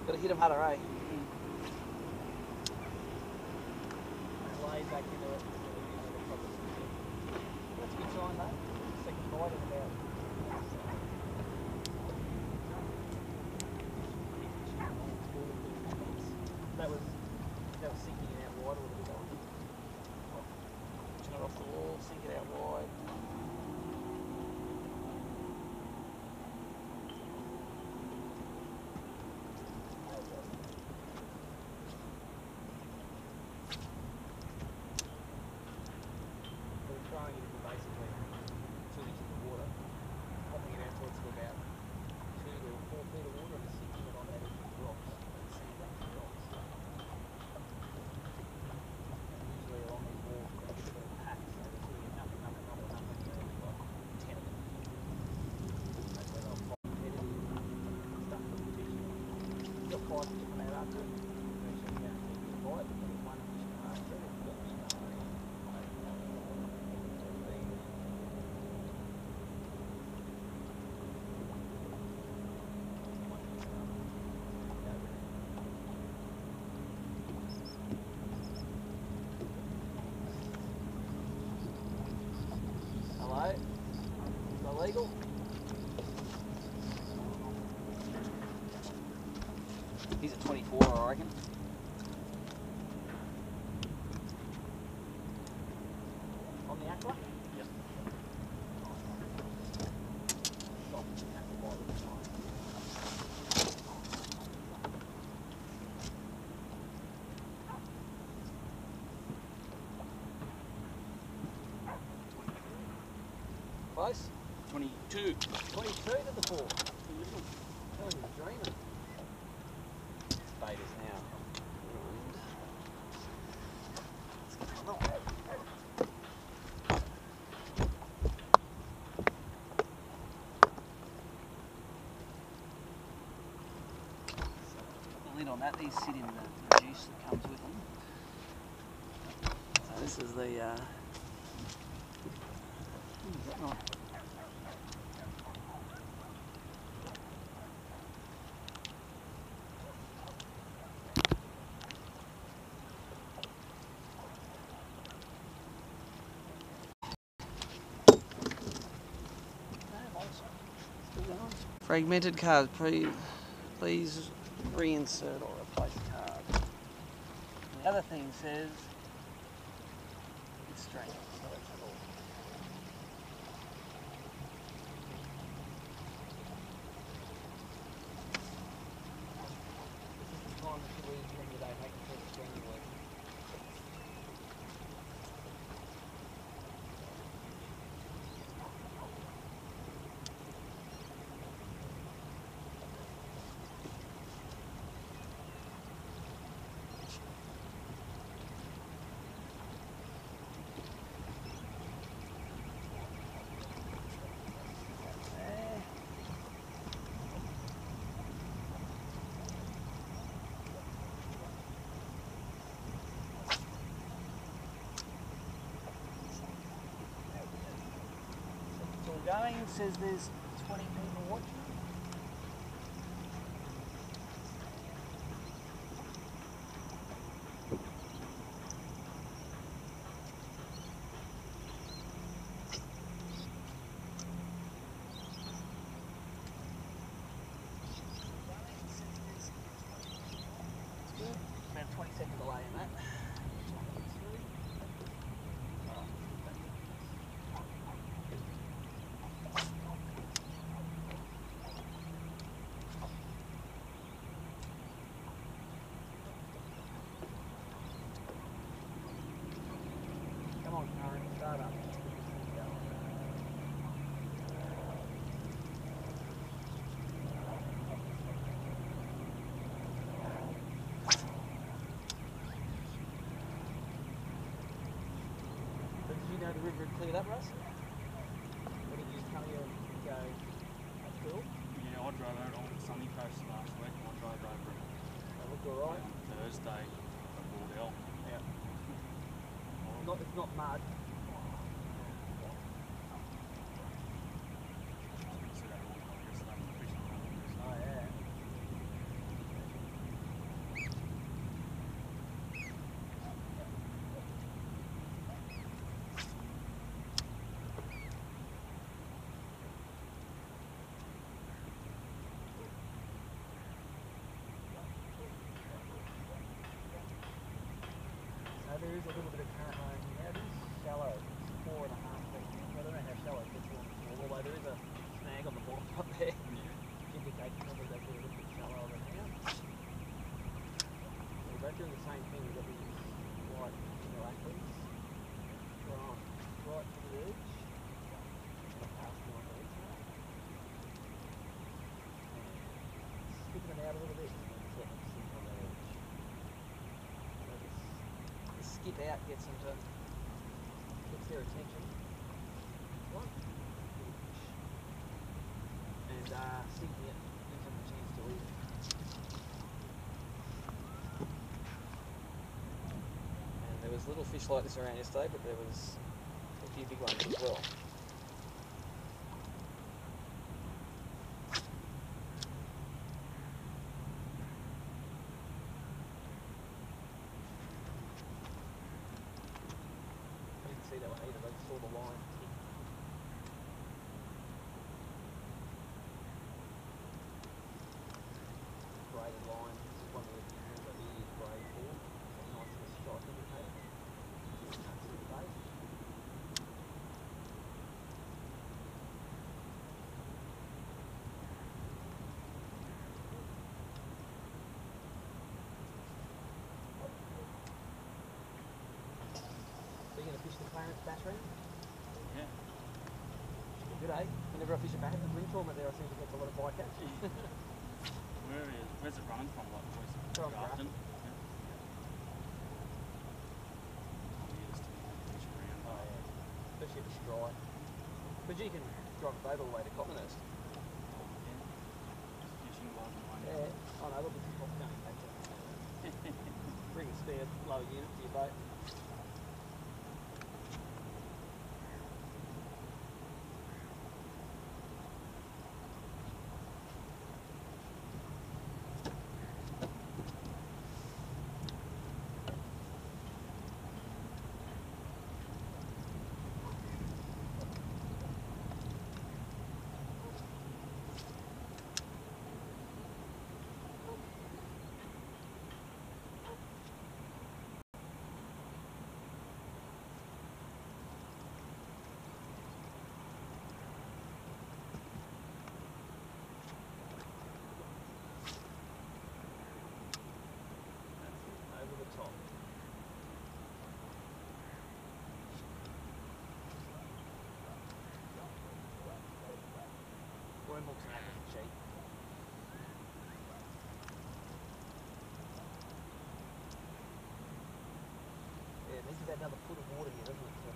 Gotta hit him harder, eh? Lay back into it. That's a good sign, though. Second bite in about. That was sinking it out wide a little bit. Pushing it off the wall, sink it out wide. We're throwing it into basically 2 inches of water, popping it out towards about 2 to 4 feet of water and sinking it on that edge of the rocks and sand up the rocks. Usually along these walls we've got a little pack, so there's really nothing, and there's like 10 of them. That's where they'll pop competitive stuff for the fish. You've got 5 to come out after it. Eventually you don't get a bite, but there's one fish come after it. You've got fish come after it. Hello? Illegal? He's at 24, I reckon. On the aqua? Yep. Close? 22. 22 to the 4. That was a dreamer. Bait is now ruined. The lid on that, these sit in the juice that comes with them. So this is the fragmented card. Please reinsert or replace card. And the other thing says it's strange. So that's all. This is the time that you lose during the day making sure the string works. Going, says there's 20 people watching. About 20 second delay in that. Start up. But did you know the river had cleared up, Russ? Or did you just come here and go, that's cool? Yeah, I drove over on the sunny coast last week and I drove over it That looked alright. on Thursday at Bordell. Yeah. It's not mud. So that all, I guess, they were fishing there is a little bit of current running here. It is shallow, 4.5 feet. I don't know how shallow it gets along the floor, although there is a snag on the bottom up there. Indicates probably they get a little bit shallower than now. So we're both doing the same thing. We've got these white interactors from right to the edge. Past the one these now. And skipping them out a little bit and then just let them sit on the edge. The skip out gets them to gets their attention. One. And sinking it gives them a chance to eat it. And there was little fish like this around yesterday, but there was a few big ones as well. I didn't see that one either, I just saw the line tick. Braided line, this is one of the things that we use braid for. It's a nice little strike indicator. You can't see the bait. Are you going to fish the Clarence bass round? Yeah. Good, eh? Whenever I fish a bass, the green tournament there, I seem to get a lot of bycatch. Where's it running from? Like, From Grafton? Grafton. Yeah. Oh, yeah. Especially if it's dry. But you can drive a boat all the way to Cottonhurst. Fishing gloves and one. Yeah. Oh no, look, it's going back to bring a spare lower unit to your boat. Over the top. Worm hooks are not cheap. Yeah, it needs about another foot of water here, doesn't it? To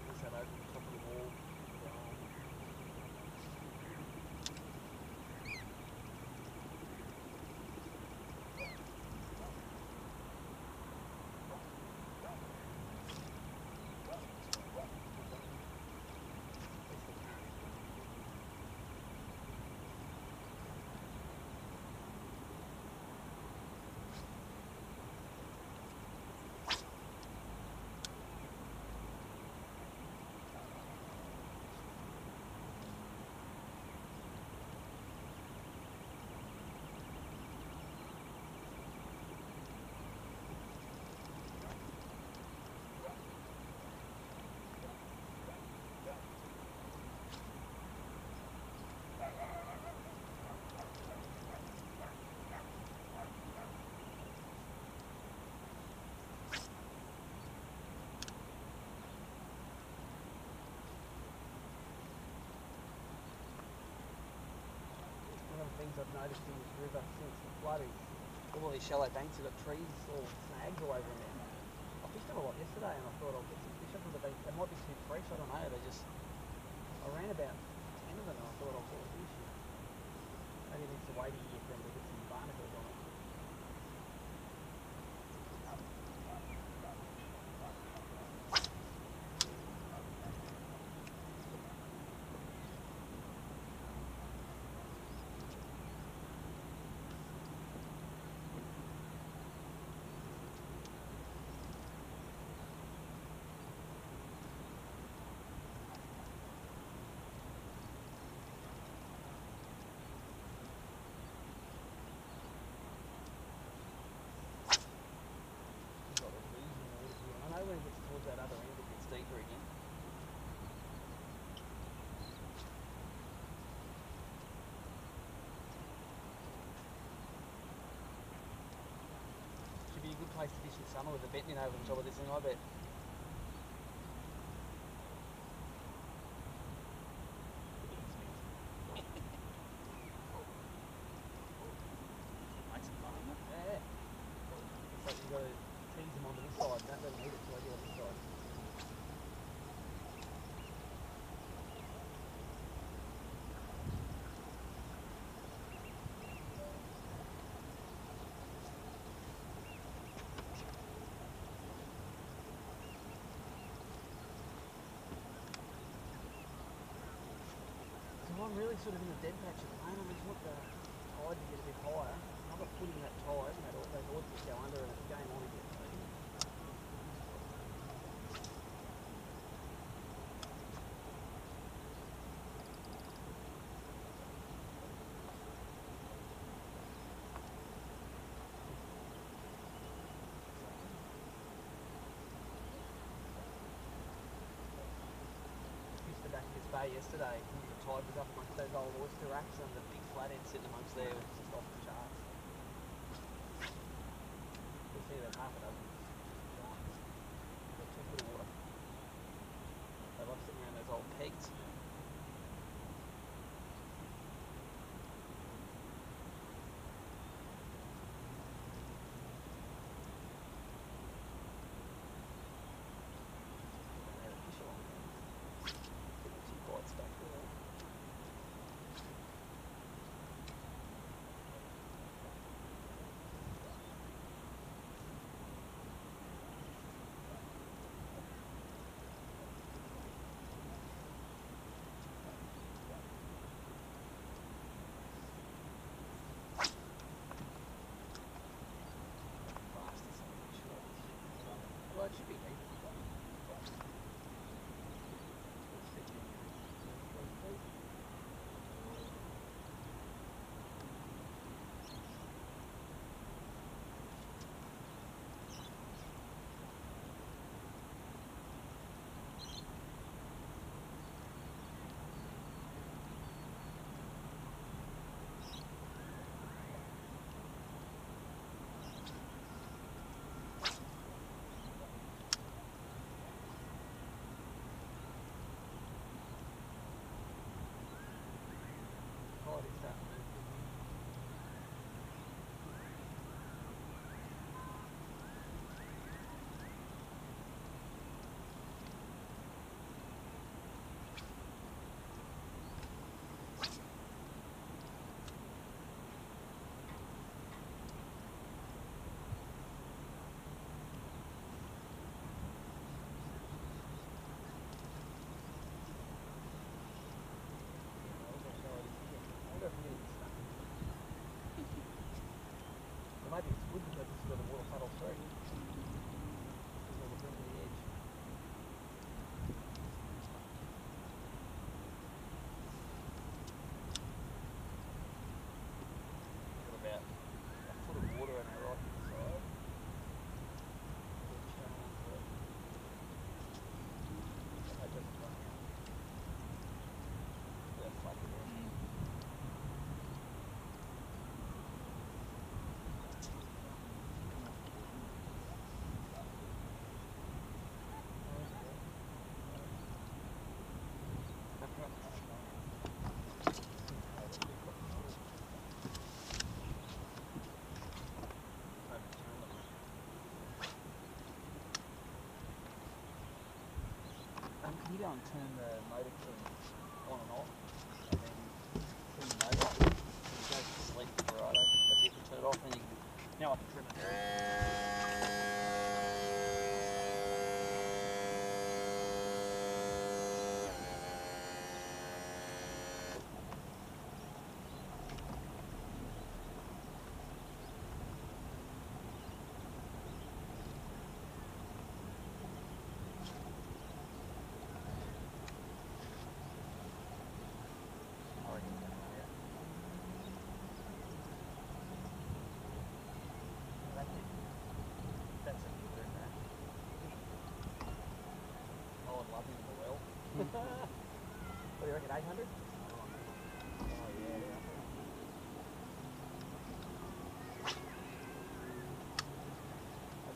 push that over the top of the wall. Things I've noticed in this river since the flood is all these shallow banks have got trees or snags all over them now. I fished them a lot yesterday and I thought I'll get some fish up, but they might be too fresh, I don't know. I ran about 10 of them and I thought I'll get a fish. Maybe it needs to wait a year for them to get some barnacles on it. takes to fish in summer with a bentling over the top of this thing, I bet. Makes it fun, isn't it? Yeah. It's like you've got to tease them onto this side, don't let them eat it till they get on this side. So I'm really sort of in the dead patch at the moment. I just want the tide to get a bit higher. I'm not putting that tide and those oars just go under and it's game on again. Fished the back of this bay yesterday. The tide was up amongst those old oyster racks and the big flathead sitting amongst there was just off the charts. You'll see about half a dozen giants. They've got 2 foot of water. They love sitting around those old pegs. Back there. Well, it should be deep. Tide is starting to move. Maybe it's good because it's got a water puddle through. There's all the brim to the edge. Got about a foot of water in our right hand side. Little channel into it. So that doesn't run out. About flat there. Can you go and turn the motor on and off, and then turn the motor off, and you go to sleep, righto, that's it, you turn it off, and you can, now I can trim it. What do you reckon, 800? Oh yeah. I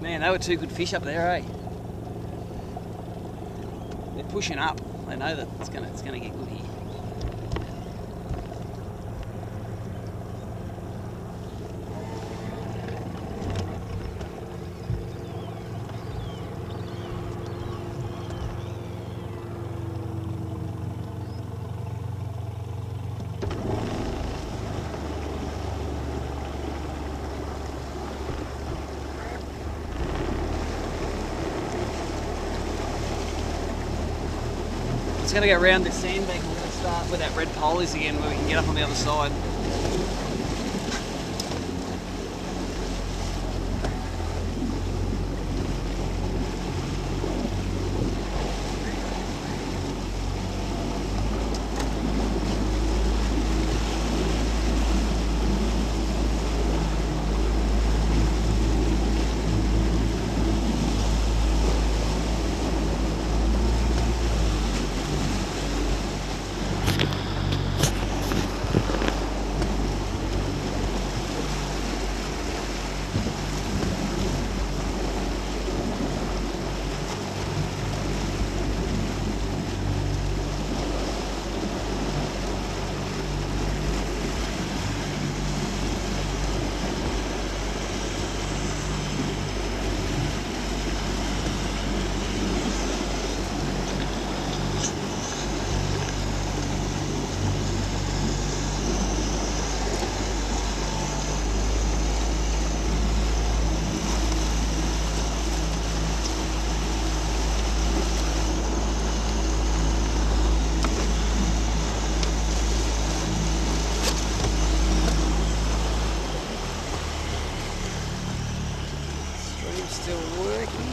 Man, they were two good fish up there, eh? They're pushing up. They know that it's gonna get good here. It's going to go round this sandbank and we're going to start where that red pole is again, where we can get up on the other side. Still working.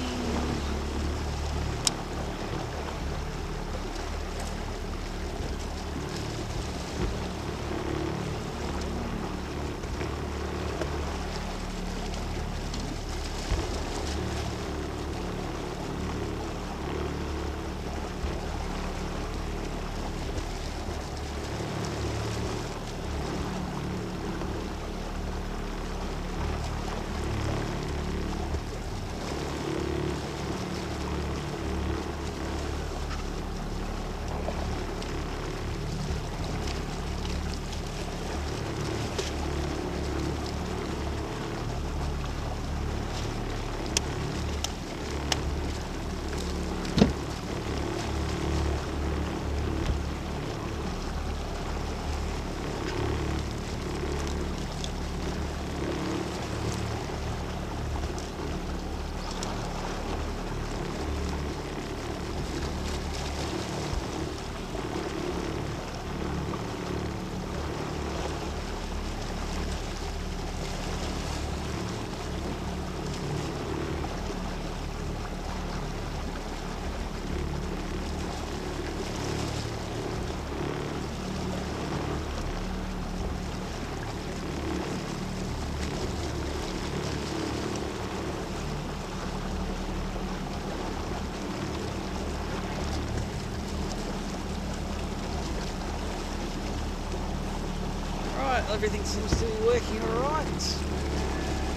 Everything seems to be working alright.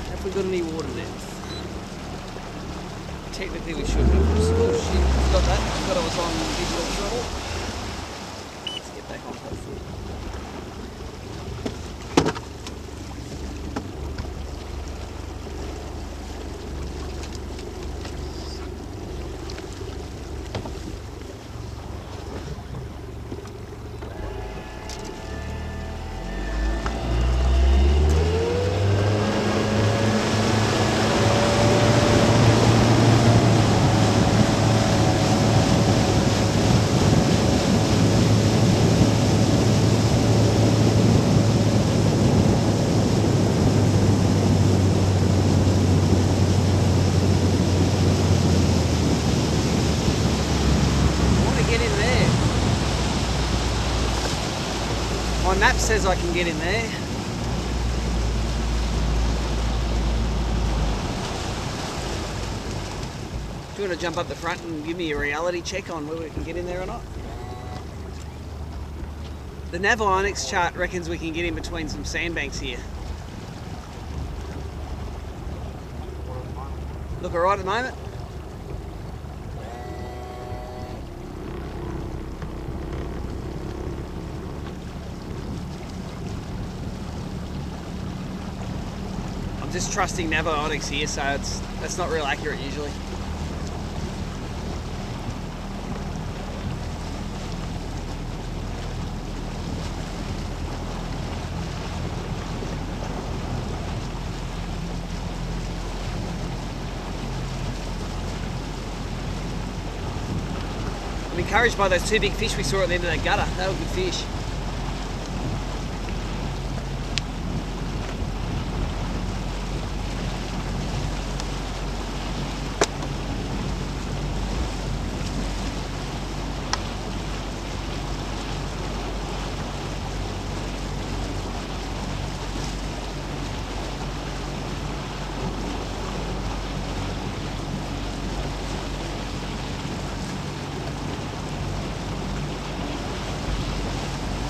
Have we got any water depth? Technically we should have. Oh shit, got that. Forgot I was on digital throttle. Let's get back on hopefully. My map says I can get in there. Do you want to jump up the front and give me a reality check on whether we can get in there or not? The Navionics chart reckons we can get in between some sandbanks here. Look all right at the moment? I'm just trusting Naviotics here, so that's not real accurate usually. I'm encouraged by those two big fish we saw at the end of that gutter. They were good fish.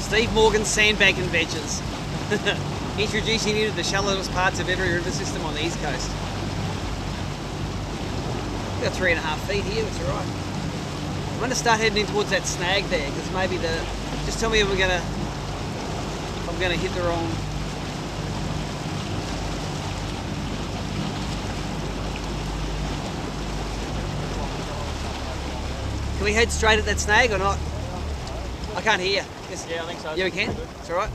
Steve Morgan's Sandbank Adventures. Introducing you to the shallowest parts of every river system on the East Coast. We've got 3.5 feet here, that's alright. I'm going to start heading in towards that snag there, because maybe just tell me if I'm going to hit the wrong... Can we head straight at that snag or not? I can't hear. Yeah, I think so. Yeah, we can. It's all right.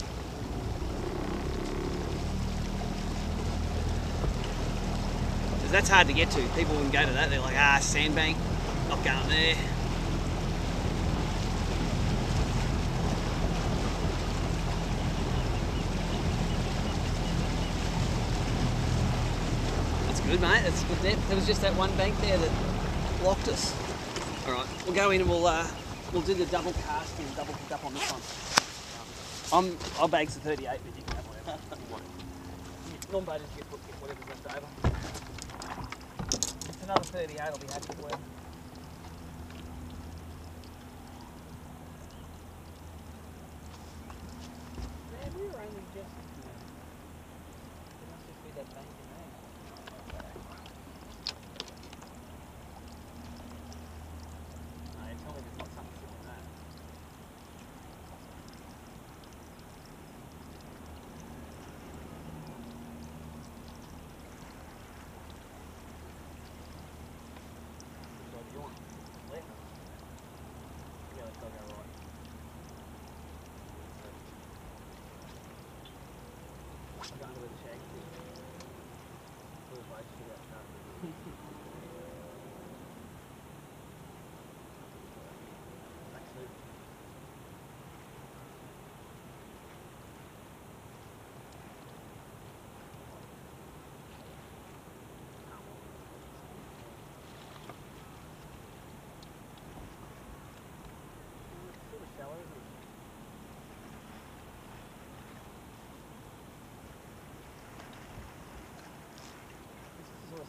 Because that's hard to get to. People wouldn't go to that. They're like, sandbank. Not going there. That's good, mate. That's a good depth. There was just that one bank there that blocked us. All right, we'll go in and we'll do the double cast and double pick up on this one. I'll bag the 38, but you can have whatever. Non-baiters get whatever's left over. If it's another 38, I'll be happy with it. Man, we were only just... There must just be that bank in there. No, tell me there's not something sitting in that. What do you want? Left? Yeah, let's go right. I'm going to where the shag is. Full of boats to that stuff.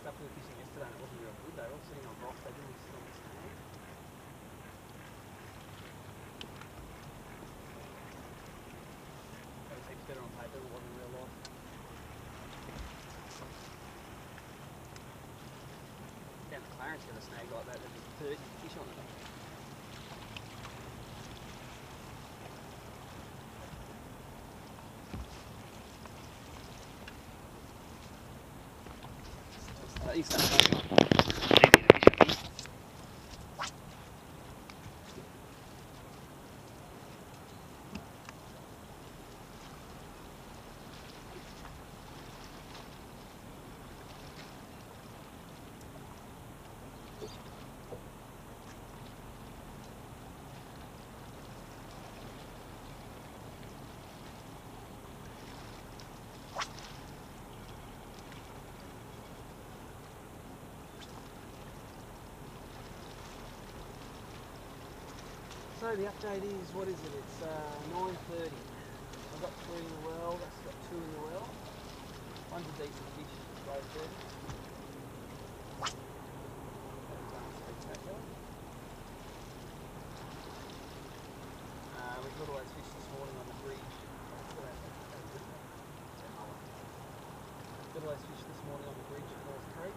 Stuff we were fishing yesterday and it wasn't real good. They were all sitting on rocks, they didn't sit on the snag. That was heaps better on paper, but it wasn't in real life. Down at Clarence got a snag like that, there's 30 fish on it. He's done it. So the update is, what is it? It's 9:30. I've got 3 in the well, that's got 2 in the well. One's a decent fish, low 30. We caught all those fish this morning on the bridge. Got all those fish this morning on the bridge at North Creek.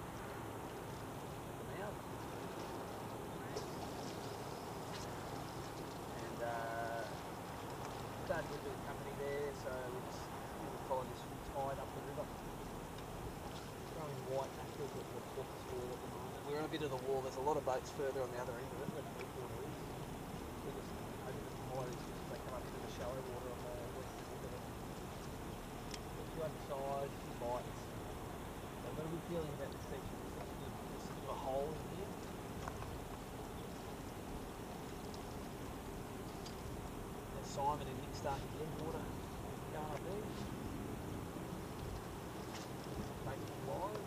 We're on a bit of the wall. There's a lot of boats further on the other end of it. Where the deep water is. We're just over the high. They come up into the shallow water on the western end of it. A few undersides, a few bites. I've got a good feeling about this section. There's a hole in here. There's Simon and Nick starting to get water going up there. Making it wide.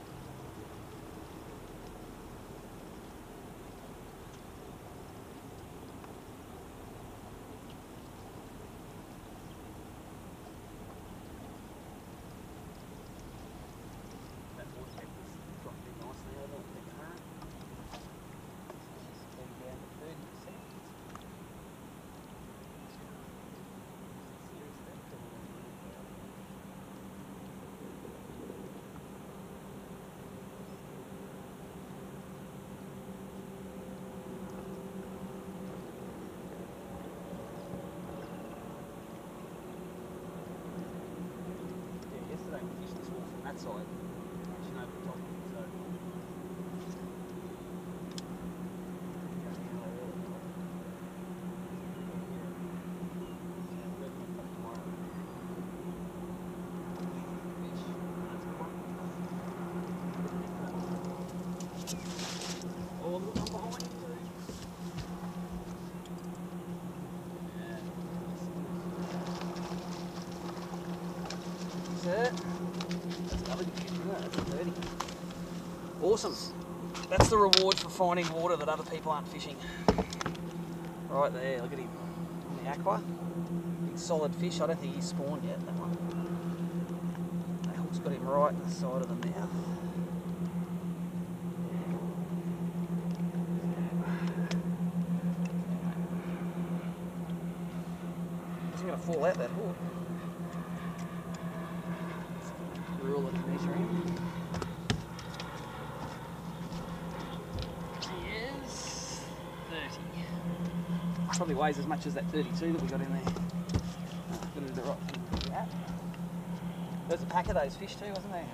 That side, actually over the top, so oh, look, I'm behind you. That's it. That's a 30. Awesome. That's the reward for finding water that other people aren't fishing. Right there, look at him. On the aqua. Big solid fish. I don't think he's spawned yet, that one. That hook's got him right in the side of the mouth. He's going to fall out that hook. Rule of measuring. He is 30. Probably weighs as much as that 32 that we got in there. Got to do the right thing with that. There's a pack of those fish too, wasn't there? Yeah.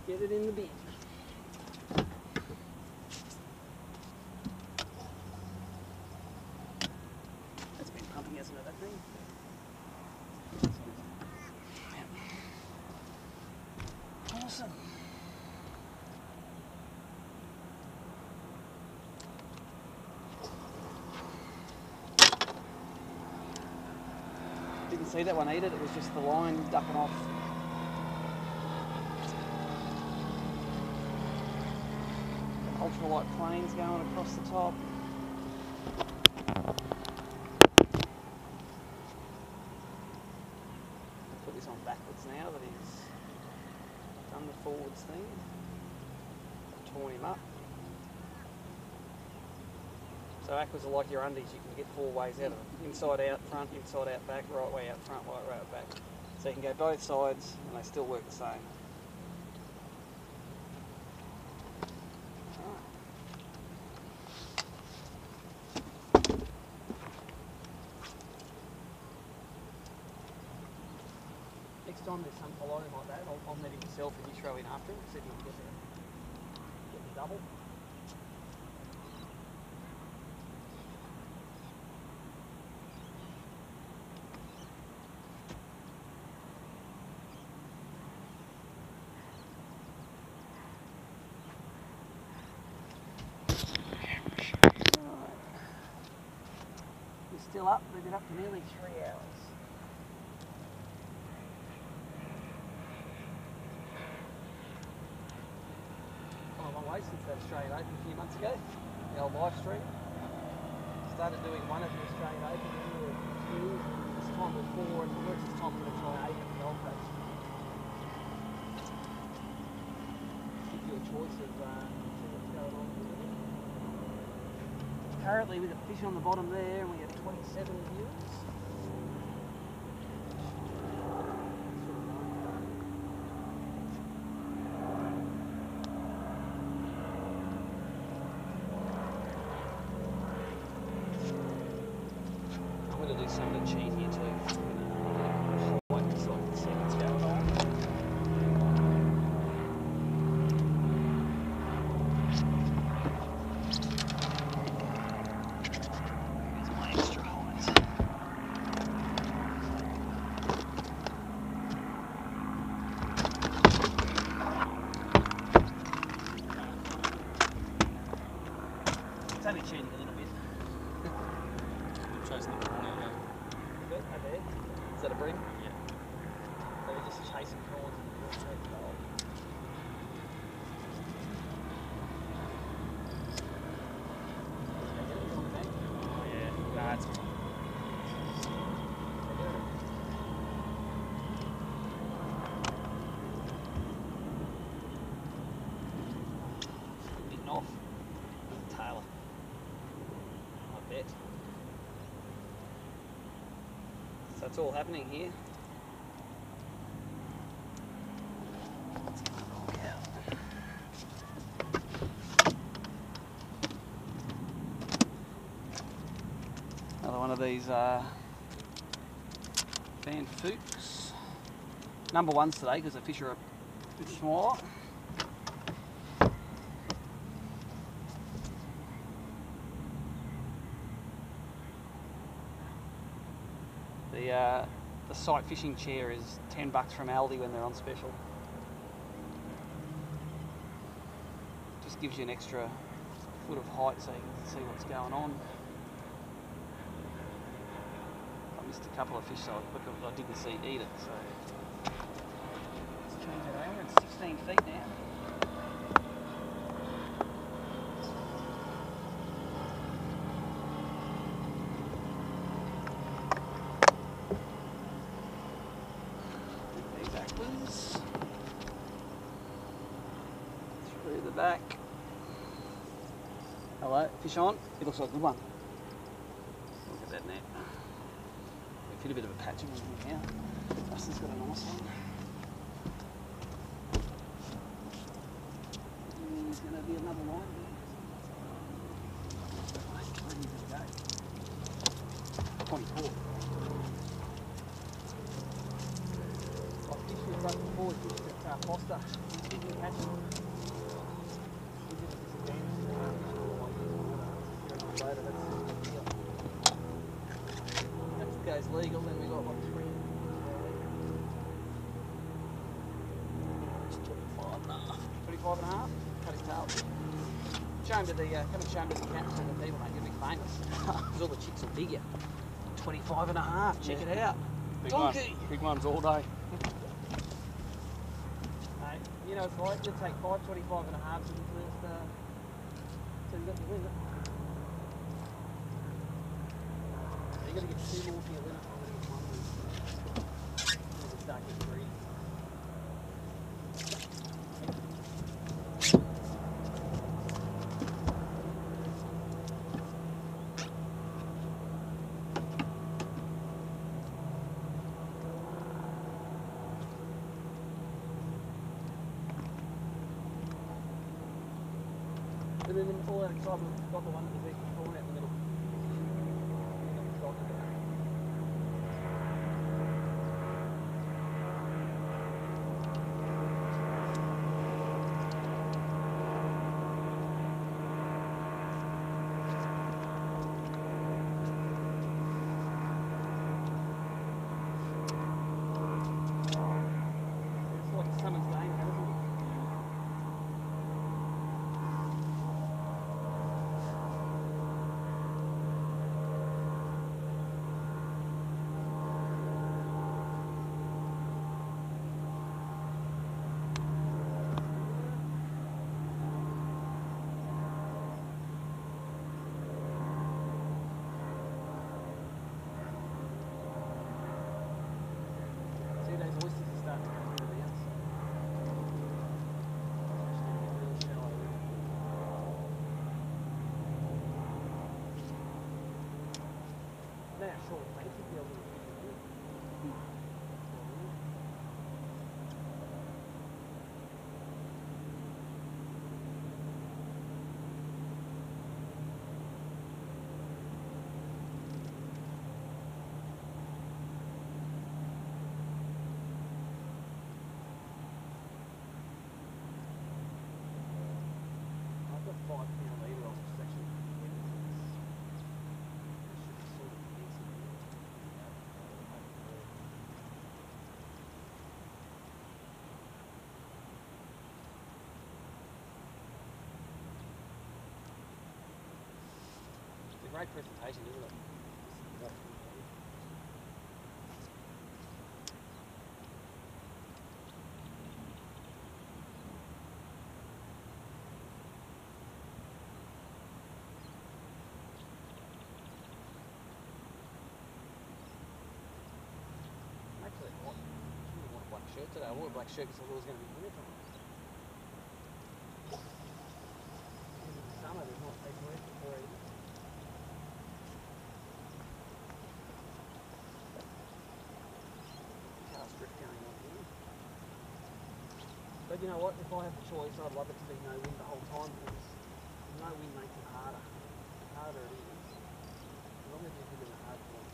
Get it in the bin. That's been pumping, hasn't it, that thing? Yep. Awesome. Didn't see that one eat it, it was just the line ducking off. Ultralight planes going across the top. I'll put this on backwards now that he's done the forwards thing. Torn him up. So aquas are like your undies, you can get four ways out of them. Inside out, front, inside out, back, right way out, front, right way out, back. So you can go both sides and they still work the same. Next time there's some follow him like that, I'll net him myself and you throw in after him, see if you can get the double. We're still up. We've been up for nearly 3 hours. Come a long way since that Australian Open a few months ago. The old live stream. Started doing one at the Australian Open, then we were 2, this time we're 4, and the worst time we're going to try 8 at the Gold Coast. Give you a choice of what's going on here. Currently we've got fish on the bottom there, and we have 27 viewers. I'm going to do some of the cheat here too. Like the seconds go by. It's only cheating a little bit. Chasing the corner, yeah. Good, over there. Is that a BREAM? Yeah. They were just chasing prawns and the water gold. Oh, yeah. Nah, it's fine. Bitten off. Tailor. I bet. So it's all happening here. Another one of these Van Fuchs. Number ones today because the fish are a bit smaller. The sight fishing chair is $10 from Aldi when they're on special. Just gives you an extra foot of height so you can see what's going on. I missed a couple of fish so I didn't see eat it. So let's change it over. It's 16 feet now. Through the back. Hello, fish on. It looks like a good one. Look at that net. We've hit a bit of a patch of them here. Dustin's got a nice one. And there's going to be another line there. 24. Right before we fished at Costa, we didn't catch it. We did a disadvantage. That goes legal, then we got like 3. It's 25 and a half. Cut his tail. Show him to the, come and show him to the camera so the people don't get me famous. Because all the chicks will dig you. 25 and a half, check it out. Big Donkey! one. Big ones all day. You know, it's like you'll take 5, 25 and a half to the first, so you got the limit. So you got to get 2 more for your limit. I'm going to get 1 more. You start getting greedy. And then all that excitement, we've got the one that was there crawling out in the middle. It's like summer's day now, isn't it? They are short, fancy deals. I've got 5 pound leader on, which is actually should be sort of decent. It's a great presentation, isn't it? Actually, I really want a black shirt today. I wore a black shirt because I thought it was going to be winter time. In the summer, there's not people left for either. Car strip going on here. But you know what? If I have the choice, I'd love it to be no wind the whole time because no wind makes it harder. The harder it is, as long as you're hitting a hard point.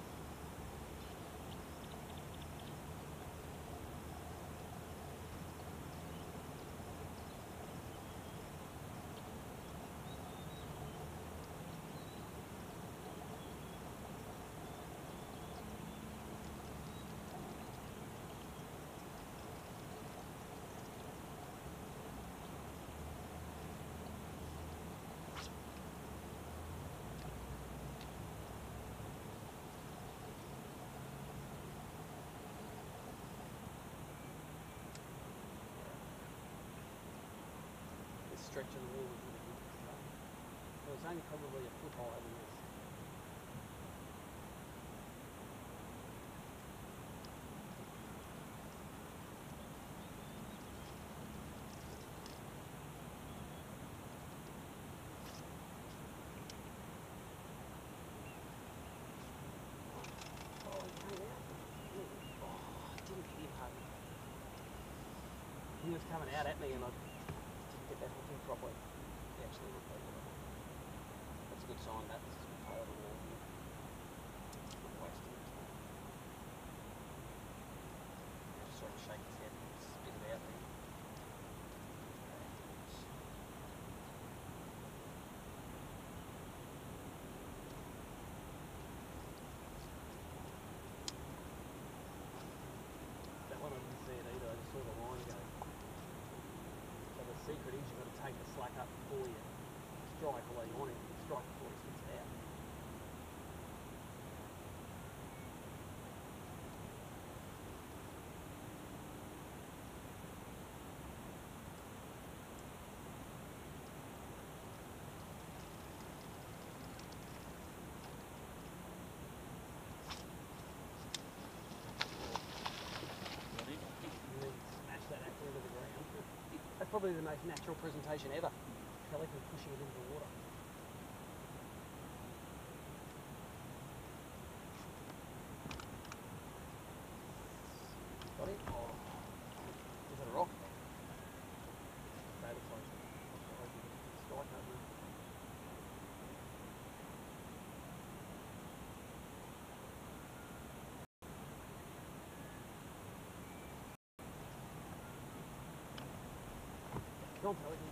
Stretch of the wall was really good today. It was only probably a foot higher than this. Oh, he came out. Oh, I didn't hit him hard. He was coming out at me and I get that hook in properly. He actually repeated it. That's a good sign that this is going to play on the wall here. Not wasting the time. Just sort of shake his head and spit it out there. That one I didn't see it either, I just saw the line go. So the secret is you've got to take the slack up before you strike, although you want to strike before it spits it out. And then smash that actor into the ground. That's probably the most natural presentation ever. Pelican pushing it into the water. Got it? Oh. Is that a rock? That looks like a strike over it. Go on, Pelican.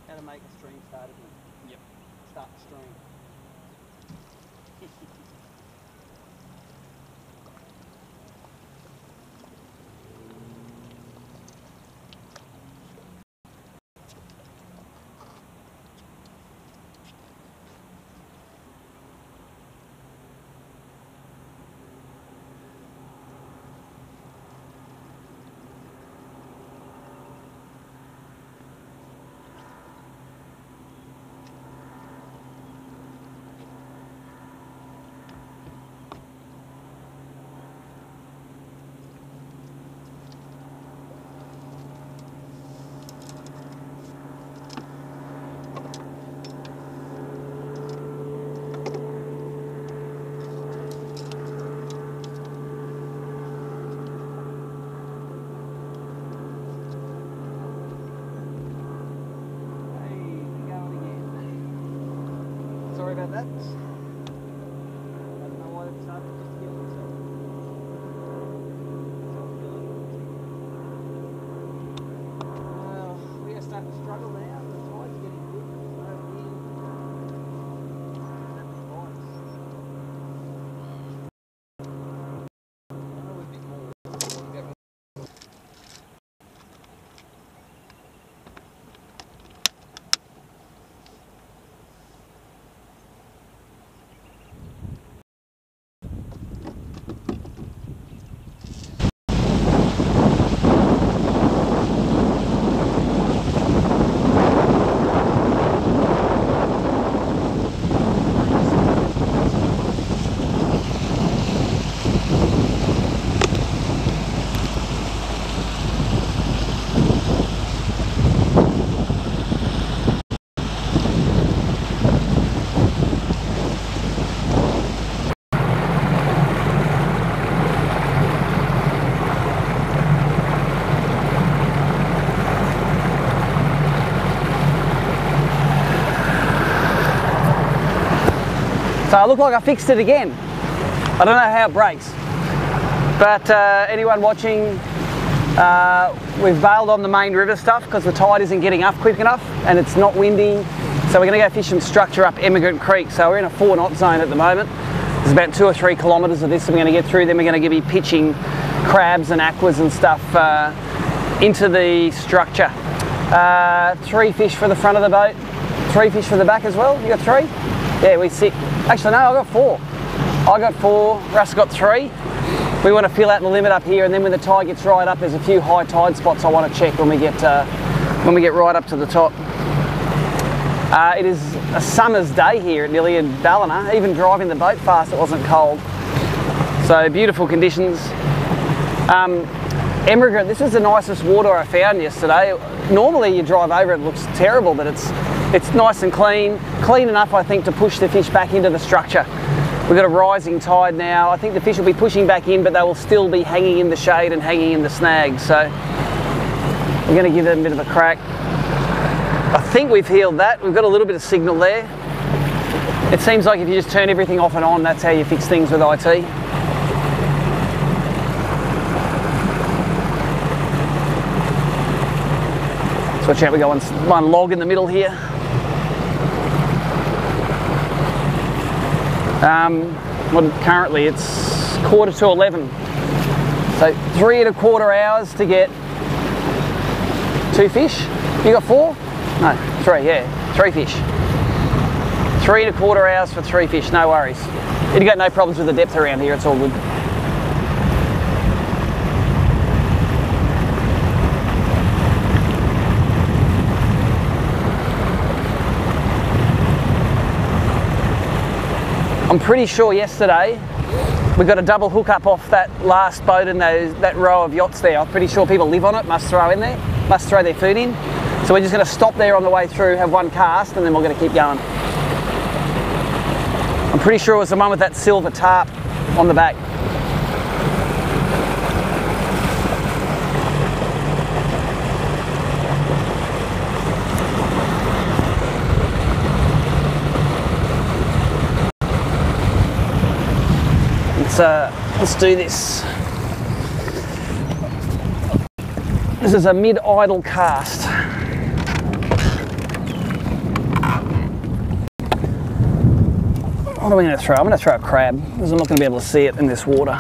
How to make a stream start, isn't it? Yep. Start the stream. about that. I don't know why they've started just to get themselves. Well, we are starting to struggle now. The tide's getting good. So So I look like I fixed it again. I don't know how it breaks. But anyone watching, we've bailed on the main river stuff because the tide isn't getting up quick enough and it's not windy. So we're going to go fish some structure up Emigrant Creek. So we're in a 4 knot zone at the moment. There's about 2 or 3 kilometres of this that we're going to get through. Then we're going to be pitching crabs and aquas and stuff into the structure. 3 fish for the front of the boat, 3 fish for the back as well. You got 3? Yeah, we sit. Actually, no, I got 4. I got 4, Russ got 3. We want to fill out the limit up here, and then when the tide gets right up, there's a few high tide spots I want to check when we get right up to the top. It is a summer's day here at Nilly and Ballina. Even driving the boat fast, it wasn't cold. So beautiful conditions. Emigrant, this is the nicest water I found yesterday. Normally you drive over it looks terrible, but it's nice and clean enough, I think, to push the fish back into the structure. We've got a rising tide now. I think the fish will be pushing back in, but they will still be hanging in the shade and hanging in the snags. So we're going to give them a bit of a crack. I think we've healed that. We've got a little bit of signal there. It seems like if you just turn everything off and on, that's how you fix things with IT. So watch out, we got one log in the middle here. Well, currently it's 11:15. So 3 1/4 hours to get 2 fish. You got 4? No, 3, yeah, 3 fish. 3 1/4 hours for 3 fish, no worries. You've got no problems with the depth around here, it's all good. I'm pretty sure yesterday we got a double hook up off that last boat in that row of yachts there. I'm pretty sure people live on it, must throw in there, must throw their food in. So we're just going to stop there on the way through, have 1 cast, and then we're going to keep going. I'm pretty sure it was the one with that silver tarp on the back. Let's do this. This is a mid-idle cast. What are we going to throw? I'm going to throw a crab because I'm not going to be able to see it in this water.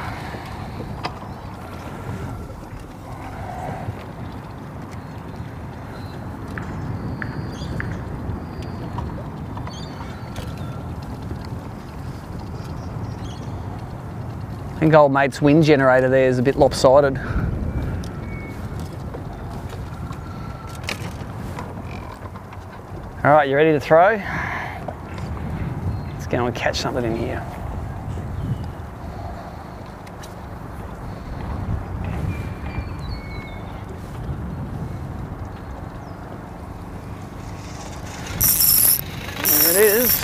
I think old mate's wind generator there is a bit lopsided. All right, you ready to throw? Let's go and catch something in here. There it is.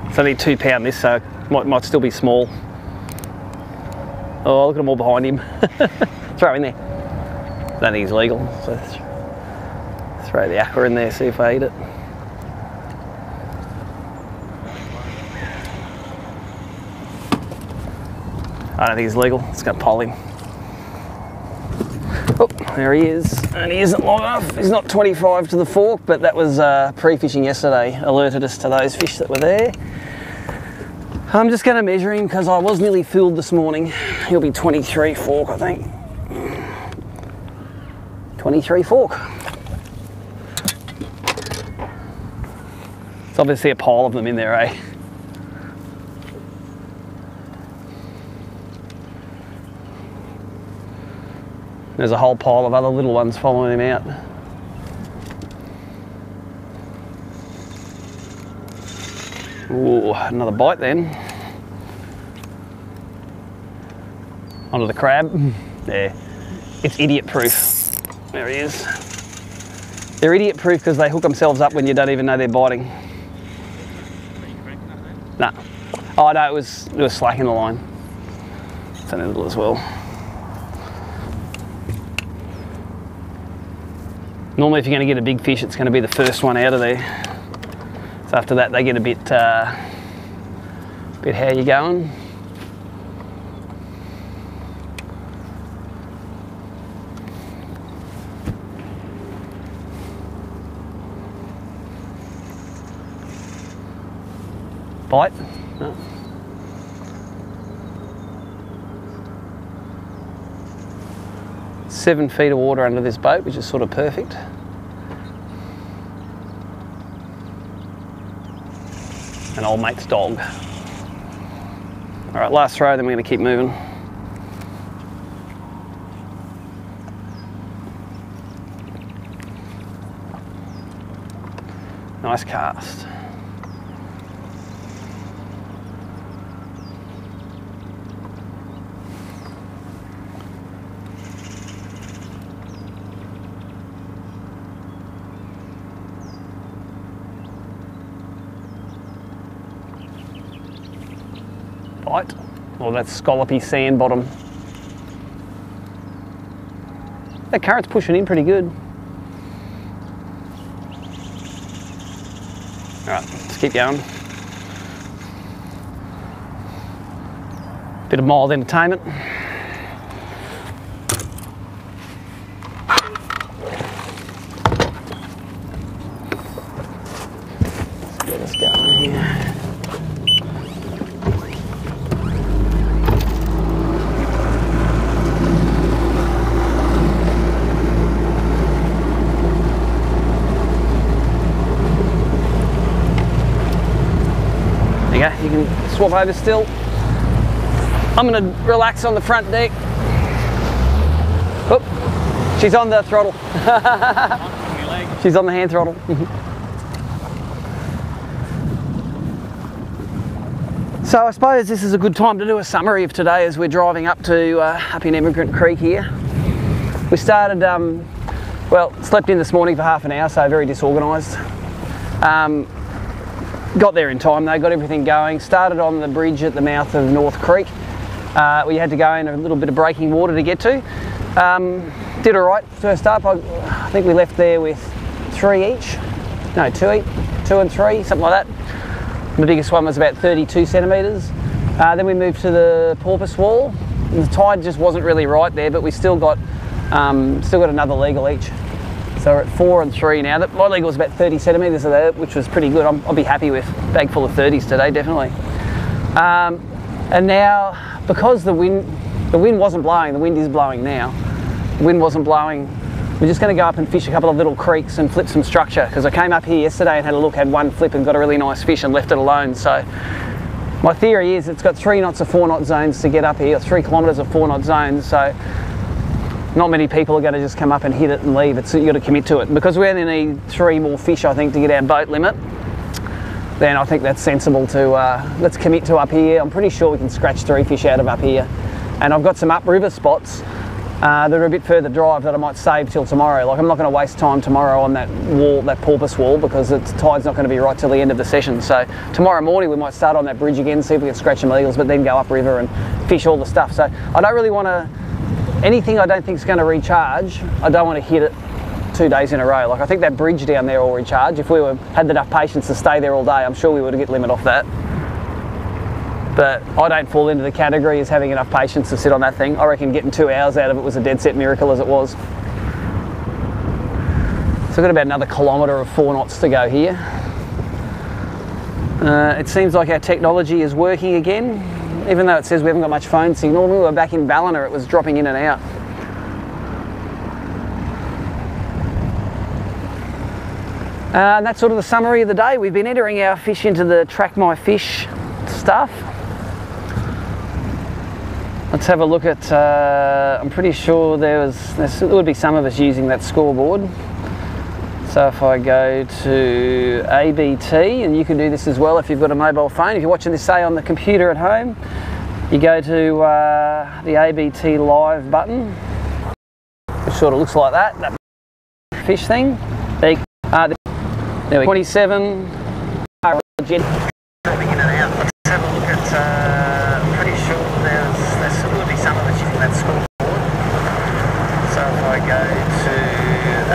It's only £2 this, so it might still be small. Oh, look at them all behind him. Throw in there. I don't think he's legal, so throw the aqua in there, see if I eat it. I don't think he's legal. It's going to pole him. Oh, there he is. And he isn't long enough. He's not 25 to the fork, but that was pre-fishing yesterday. Alerted us to those fish that were there. I'm just going to measure him because I was nearly fooled this morning. He'll be 23 fork, I think. 23 fork. It's obviously a pile of them in there, eh? There's a whole pile of other little ones following him out. Ooh, another bite then. Onto the crab. There. It's idiot proof. There he is. They're idiot proof because they hook themselves up when you don't even know they're biting. Nah. Oh no, it was slack in the line. It's only a little as well. Normally if you're going to get a big fish, it's going to be the first one out of there. So after that they get a bit how you going. Bite? No. Seven feet of water under this boat, which is sort of perfect. An old mate's dog. All right, last throw, then we're going to keep moving. Nice cast. Bite. Well, that's scallopy sand bottom. That carrot's pushing in pretty good. All right, let's keep going. Bit of mild entertainment. Let's get this going here. You can swap over still. I'm going to relax on the front deck. Oh, she's on the throttle. She's on the hand throttle. So I suppose this is a good time to do a summary of today as we're driving up to up in Emigrant Creek here. We started, well, slept in this morning for half an hour, so very disorganised. Got there in time though, got everything going. Started on the bridge at the mouth of North Creek. We had to go in a little bit of breaking water to get to. Did all right first up. I think we left there with 3 each. No, 2 each. 2 and 3, something like that. The biggest one was about 32 centimetres. Then we moved to the porpoise wall. The tide just wasn't really right there, but we still got another legal each. So we're at 4 and 3 now. My legal was about 30 centimetres of that, which was pretty good. I'll be happy with a bag full of 30s today, definitely. And now, because the wind wasn't blowing, the wind is blowing now. The wind wasn't blowing. We're just going to go up and fish a couple of little creeks and flip some structure, because I came up here yesterday and had a look, had one flip and got a really nice fish and left it alone. So my theory is it's got 3 knots of 4 knot zones to get up here, 3 kilometres of 4 knot zones. So not many people are going to just come up and hit it and leave. You've got to commit to it. Because we only need 3 more fish, I think, to get our boat limit, then I think that's sensible to, let's commit to up here. I'm pretty sure we can scratch 3 fish out of up here. And I've got some upriver spots that are a bit further drive that I might save till tomorrow. Like I'm not going to waste time tomorrow on that wall, that porpoise wall, because the tide's not going to be right till the end of the session. So tomorrow morning we might start on that bridge again, see if we can scratch some eagles, but then go upriver and fish all the stuff. So I don't really want to, anything I don't think is going to recharge, I don't want to hit it 2 days in a row. Like I think that bridge down there will recharge. If we had enough patience to stay there all day, I'm sure we would get limit off that. But I don't fall into the category as having enough patience to sit on that thing. I reckon getting 2 hours out of it was a dead set miracle as it was. So I've got about another kilometre of 4 knots to go here. It seems like our technology is working again, even though it says we haven't got much phone signal. When we were back in Ballina, it was dropping in and out. And that's sort of the summary of the day. We've been entering our fish into the Track My Fish stuff. Let's have a look at, I'm pretty sure there would be some of us using that scoreboard. So if I go to ABT, and you can do this as well if you've got a mobile phone, if you're watching this say on the computer at home, you go to the ABT live button, which sort of looks like that fish thing. There we go. 27. Dropping in and out. Let's have a look at, I'm pretty sure there will be some of us using that scoreboard. So if I go to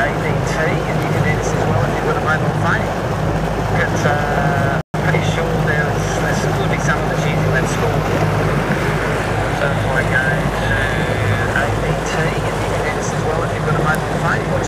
ABT, and you can do this as well if you've got a mobile phone, but I'm pretty sure there will be some of us using that scoreboard. So if I go to ABT, and you can do this as well if you've got a mobile phone.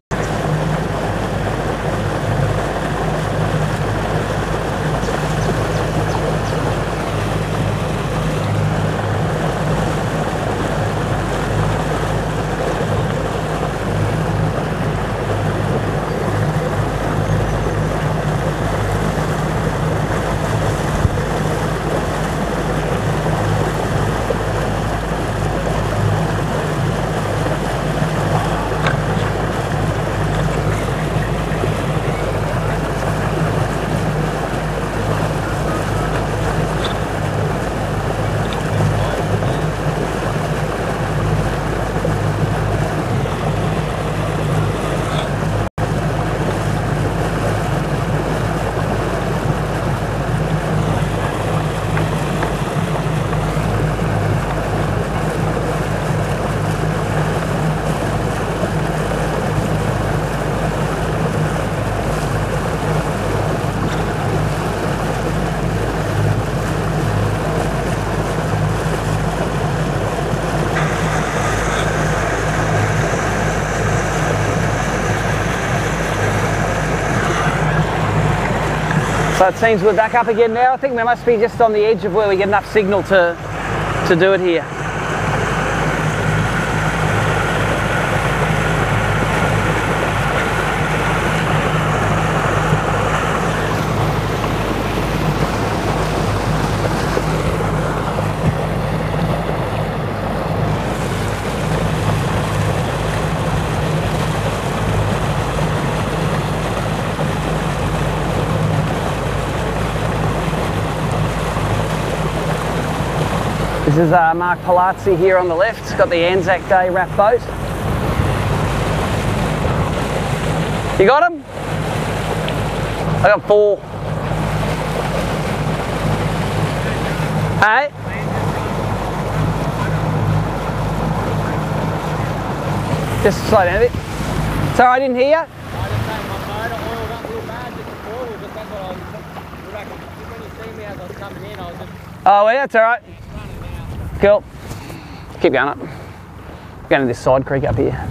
So it seems we're back up again now. I think we must be just on the edge of where we get enough signal to do it here. This is Mark Palazzi here on the left. It's got the Anzac Day wrap boat. You got him? I got 4. Hey? Just slow down a bit. Sorry, I didn't hear you. I just had my motor oiled up real bad just before, but that's what I was reckon. When you see me as I was coming in, I was just... Oh, well, that's all right. Cool. Keep going up. Going to this side creek up here.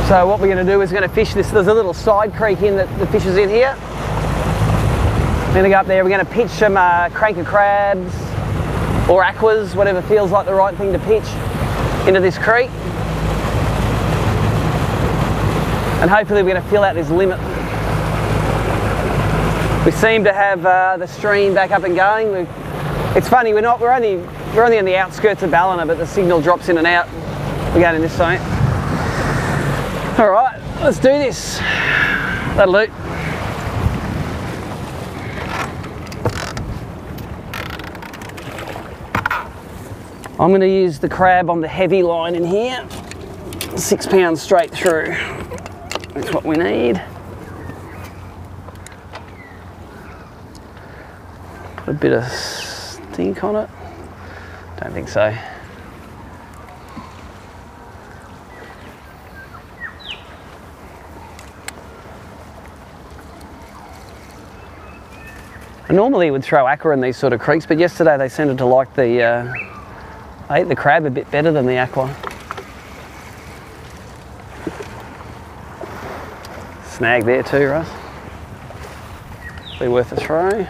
So what we're going to do is we're going to fish this. There's a little side creek in that the fish is in here. We're going to go up there. We're going to pitch some cranker crabs or aquas, whatever feels like the right thing to pitch into this creek. And hopefully we're going to fill out this limit. We seem to have the stream back up and going. It's funny, we're only on the outskirts of Ballina, but the signal drops in and out. We're going in this zone. All right, let's do this. That'll do. I'm going to use the crab on the heavy line in here. 6 pounds straight through. That's what we need. Put a bit of stink on it. Don't think so. I normally would throw aqua in these sort of creeks, but yesterday they seemed to like the I ate the crab a bit better than the aqua. Snag there too, Russ. Be worth a throw.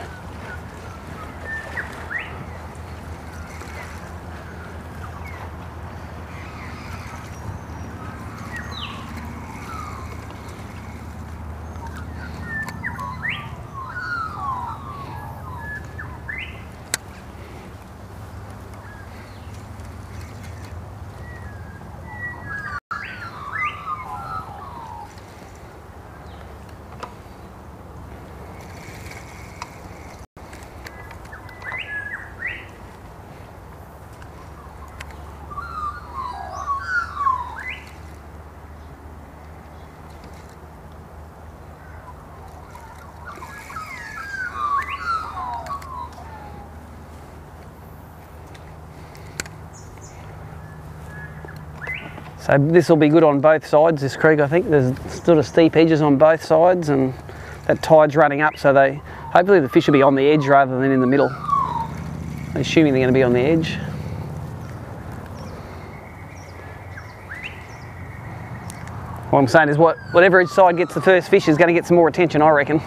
So this will be good on both sides, this creek, I think. There's sort of steep edges on both sides and that tide's running up, so hopefully the fish will be on the edge rather than in the middle. Assuming they're going to be on the edge. What I'm saying is whatever each side gets the first fish is going to get some more attention, I reckon.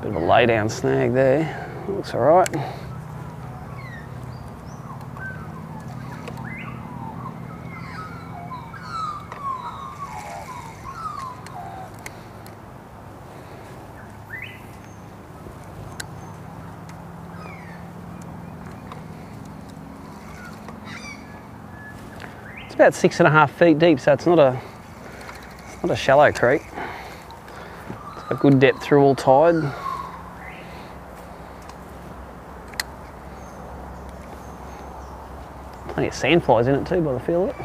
Bit of a lay down snag there. Looks all right. About 6.5 feet deep, so it's not a shallow creek. It's got good depth through all tide. Plenty of sandflies in it too, by the feel of it.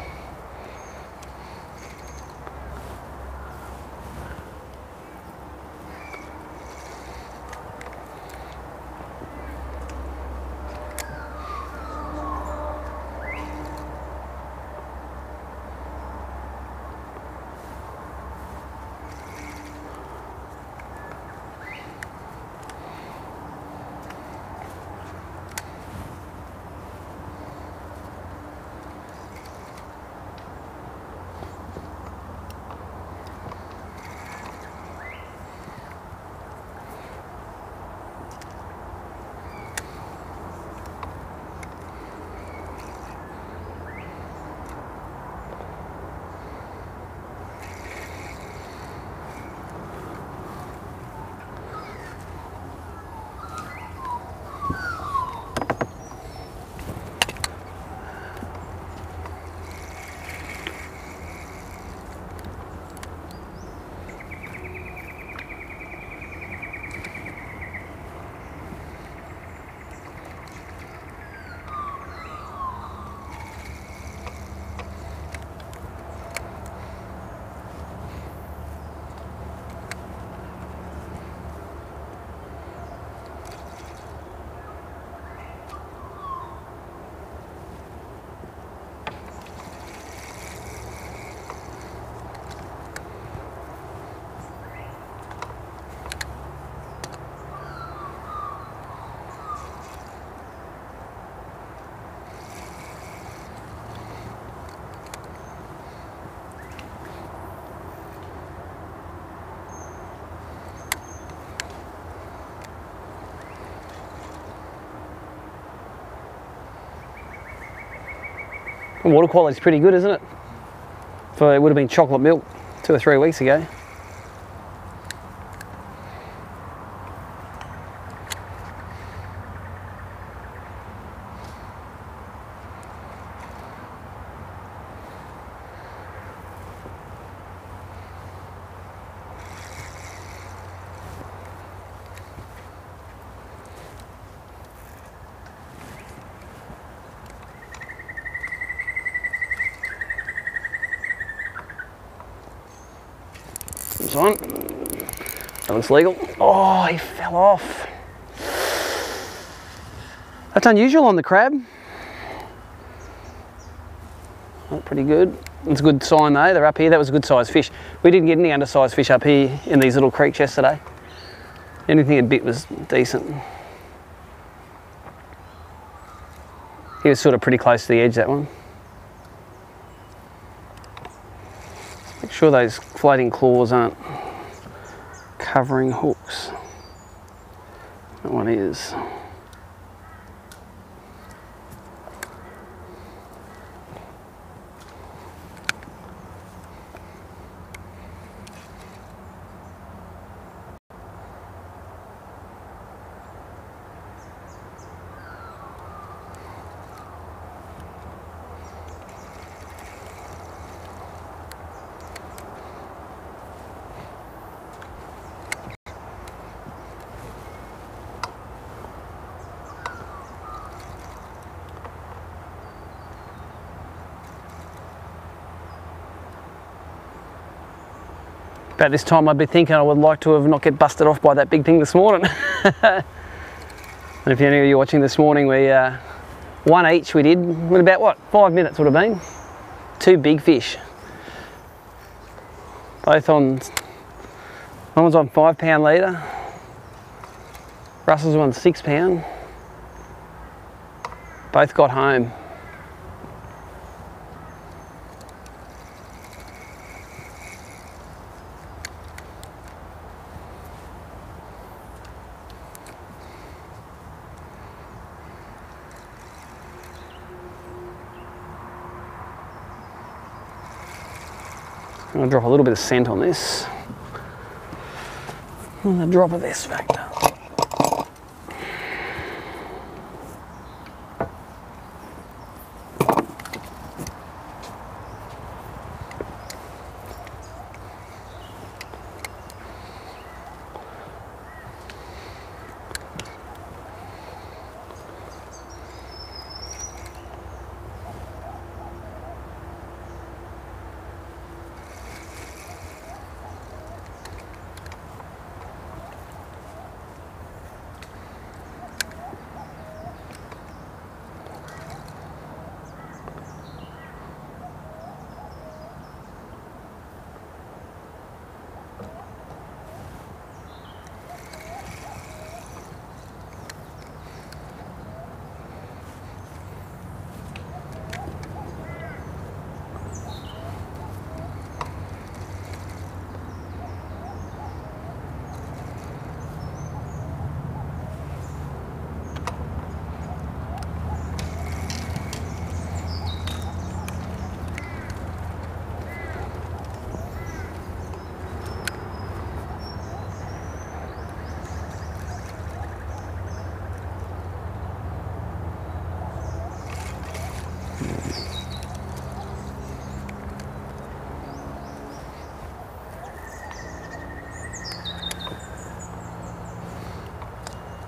The water quality is pretty good, isn't it? So it would have been chocolate milk. 2 or 3 weeks ago. This one. That looks legal. Oh, he fell off. That's unusual on the crab. Oh, pretty good. It's a good sign though, they're up here. That was a good sized fish. We didn't get any undersized fish up here in these little creeks yesterday. Anything a bit was decent. He was sort of pretty close to the edge, that one. Make sure those floating claws aren't covering hooks. That one is. About this time I'd be thinking I would like to have not get busted off by that big thing this morning. And if any of you watching this morning, we one each we did in about what, 5 minutes would have been. 2 big fish. Both on, one was on 5 pound leader. Russell's on 6 pound. Both got home. I'm going to drop a little bit of scent on this. And a drop of S factor.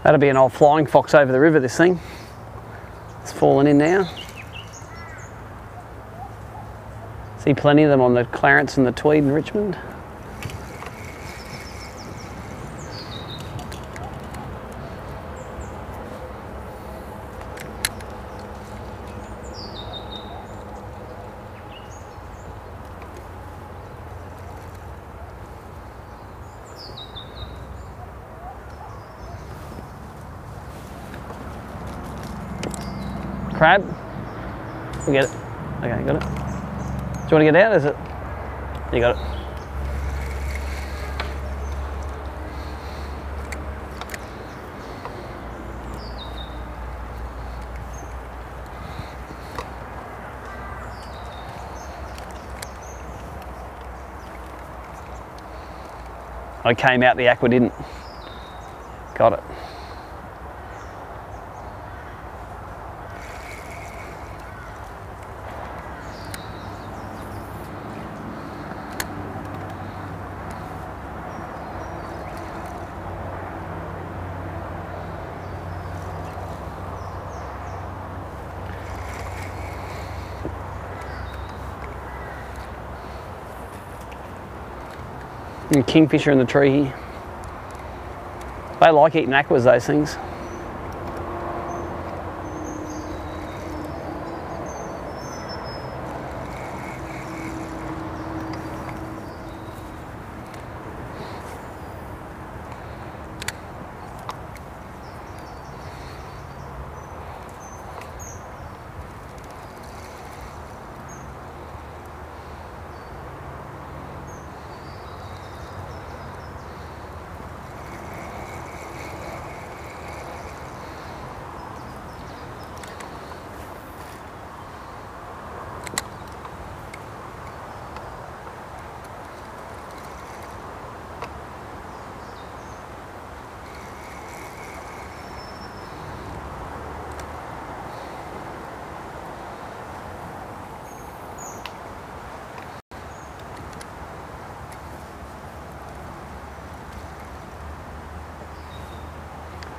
That'll be an old flying fox over the river, this thing. It's fallen in now. See plenty of them on the Clarence and the Tweed in Richmond. Crab? We'll get it. Okay, got it. Do you want to get out? Is it? You got it. I came out, the aqua didn't. Got it. And kingfisher in the tree here. They like eating aquas, those things.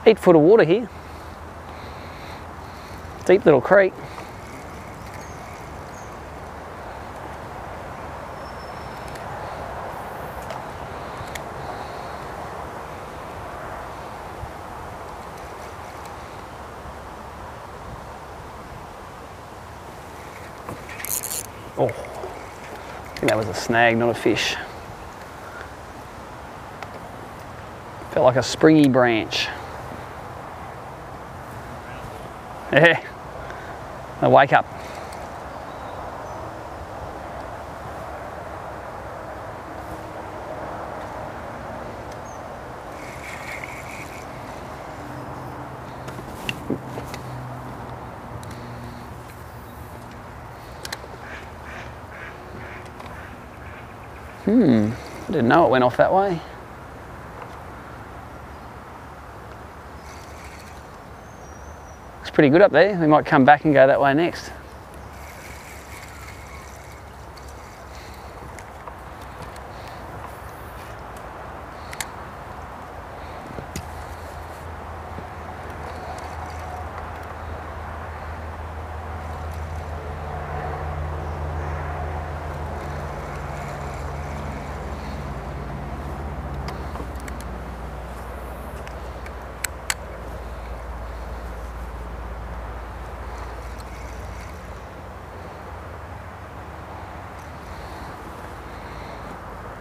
Eight foot of water here. Deep little creek. Oh, I think that was a snag, not a fish. Felt like a springy branch. Yeah, now wake up. I didn't know it went off that way. Pretty good up there. We might come back and go that way next.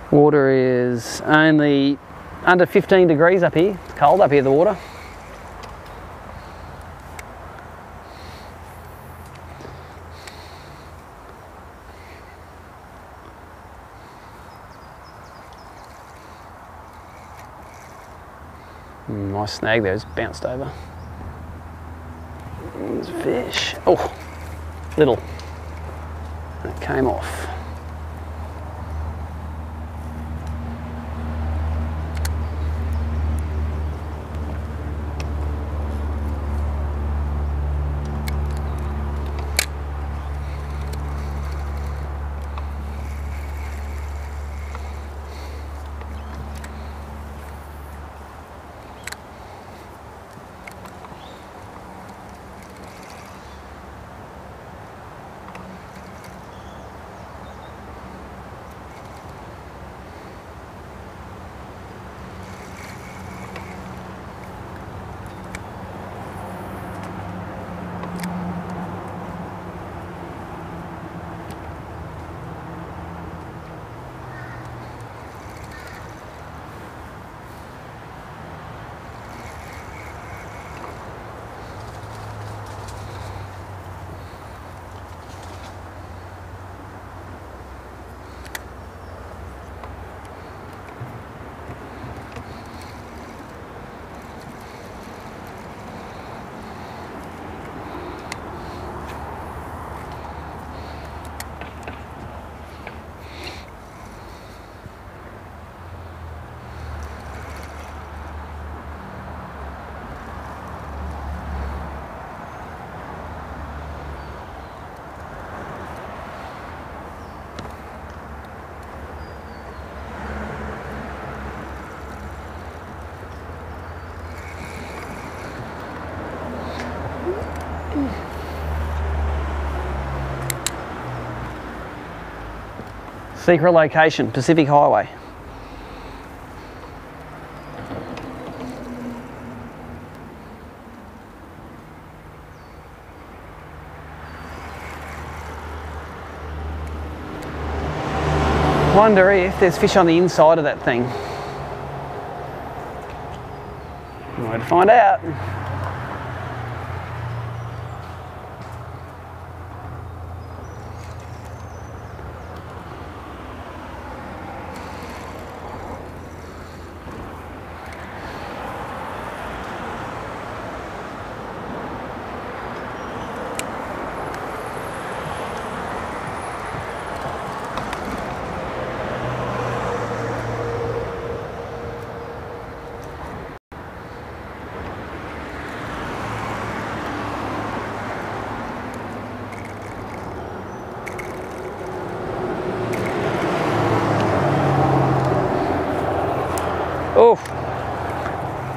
Water is only under 15 degrees up here. It's cold up here, the water. Nice snag there, it's bounced over. There's a fish. Oh, little. It came off. Secret location, Pacific Highway. Wonder if there's fish on the inside of that thing. Way to find out. Oh,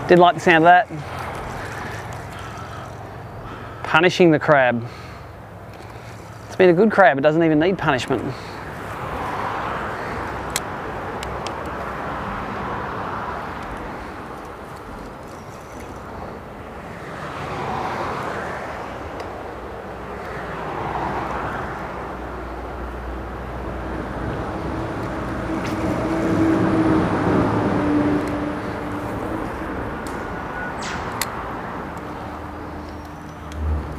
didn't like the sound of that. Punishing the crab. It's been a good crab, it doesn't even need punishment.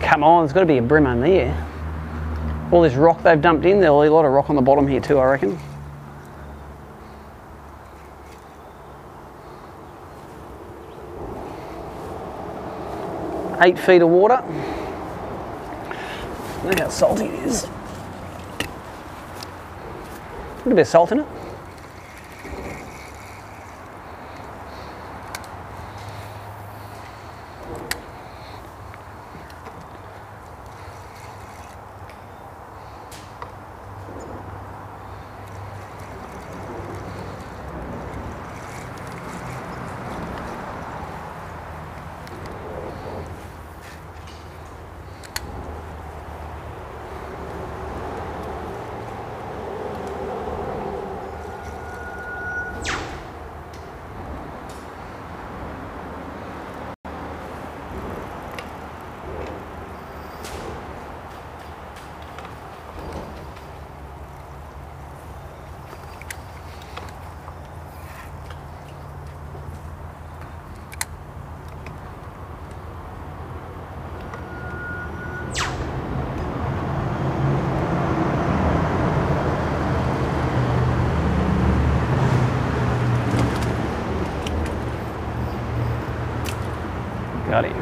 Come on, there's got to be a bream on there. All this rock they've dumped in, there'll be a lot of rock on the bottom here too, I reckon. Eight feet of water. Look how salty it is. A bit of salt in it. Got it.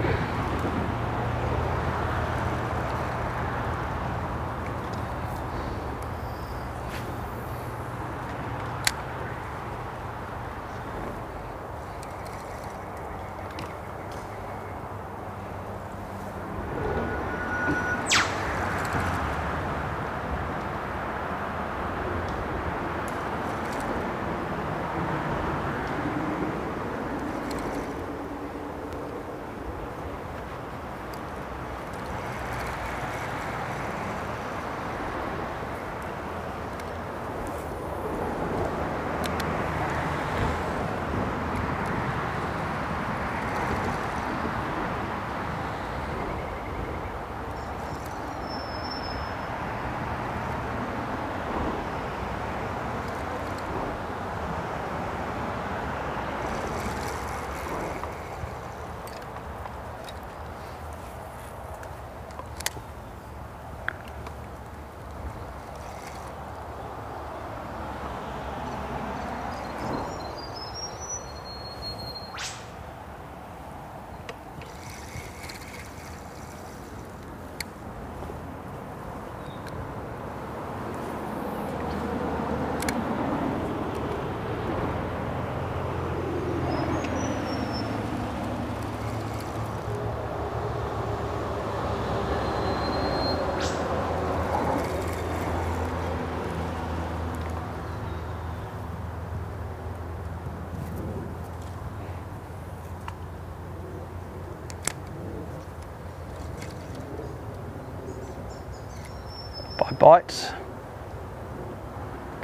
Bites.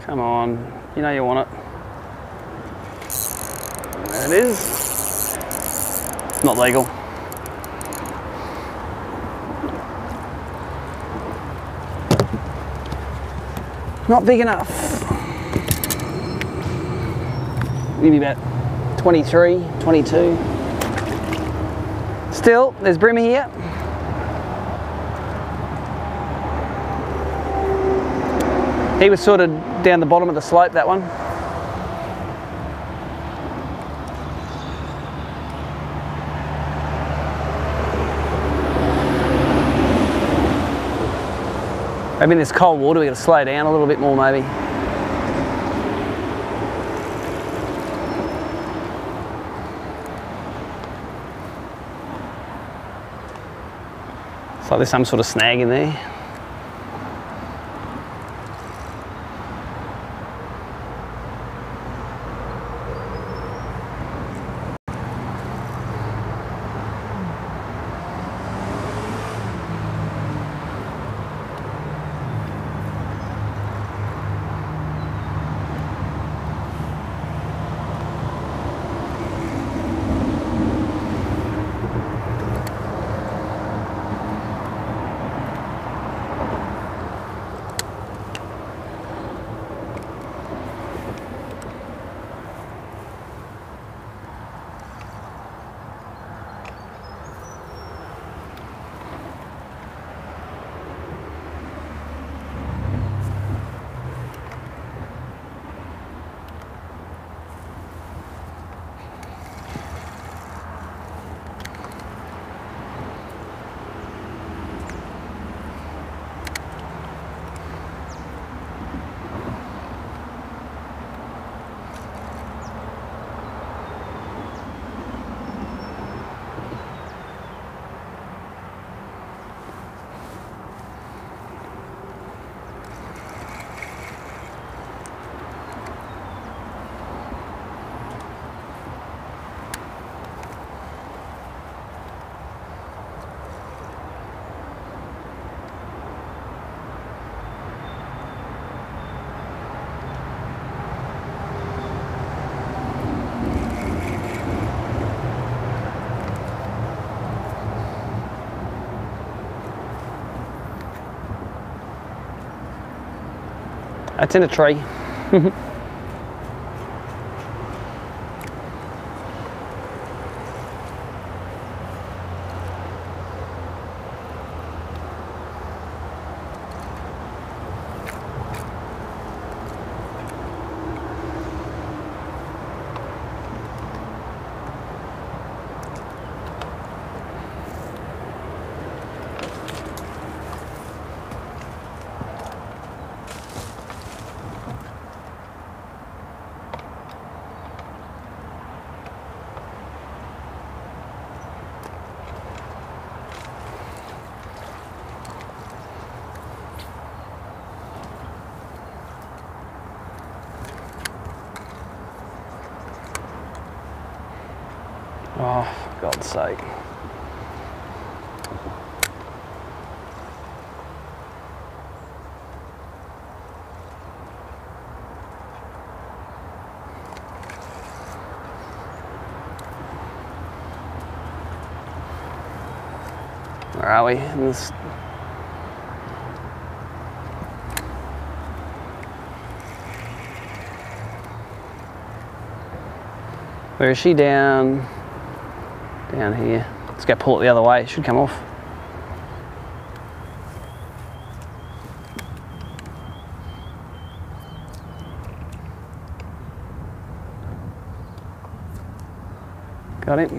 Come on, you know you want it. There it is. Not legal. Not big enough. Maybe about 23, 22. Still, there's BREAM here. He was sort of down the bottom of the slope, that one. Maybe in this cold water we got to slow down a little bit more maybe. It's like there's some sort of snag in there. It's in a tree. Oh, for God's sake. Where are we? In this... Where is she? Down here. Let's go pull it the other way. It should come off. Got it.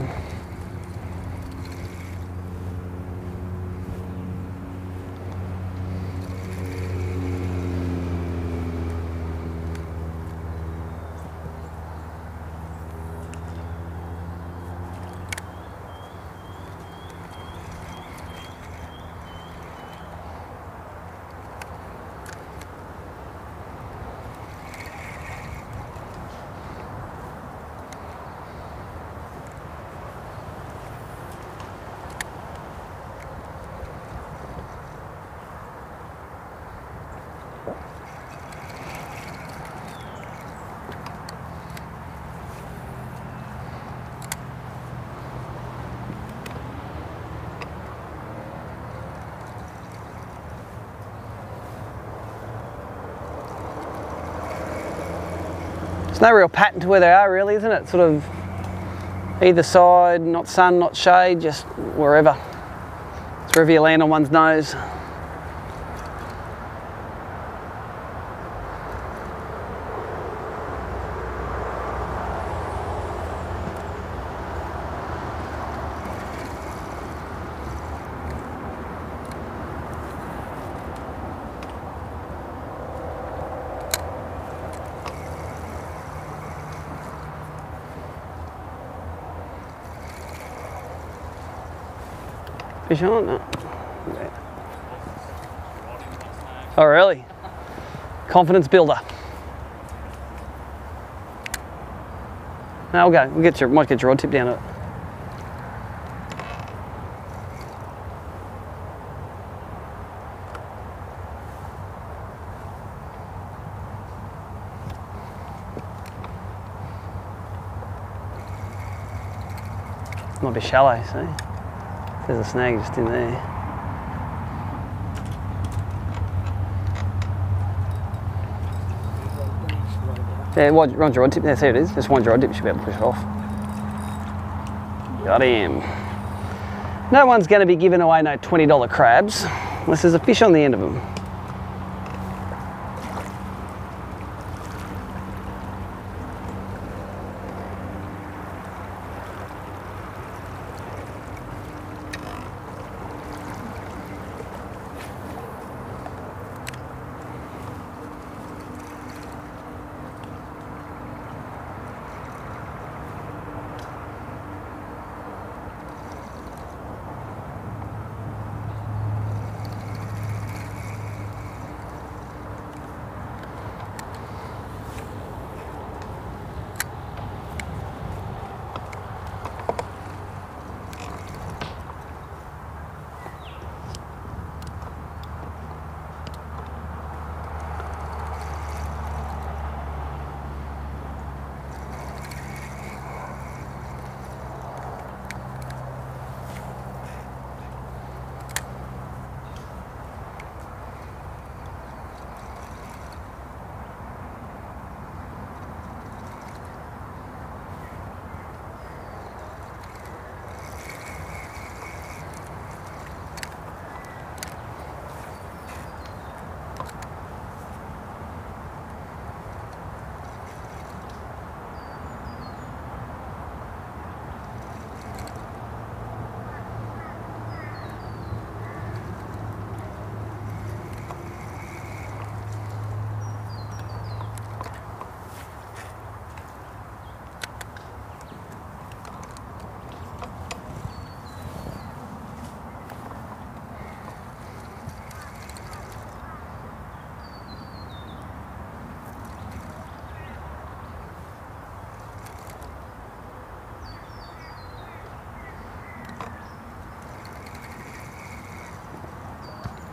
There's no real pattern to where they are really, isn't it? Sort of either side, not sun, not shade, just wherever. It's wherever you land on one's nose. Fish on? No. Oh really? Confidence builder. No, we'll go. Might get your rod tip down it. Might be shallow, see? There's a snag just in there. Yeah, wind your rod tip. There, see it is. Just wind your rod tip, you should be able to push it off. Got him. No one's going to be giving away no $20 crabs unless there's a fish on the end of them.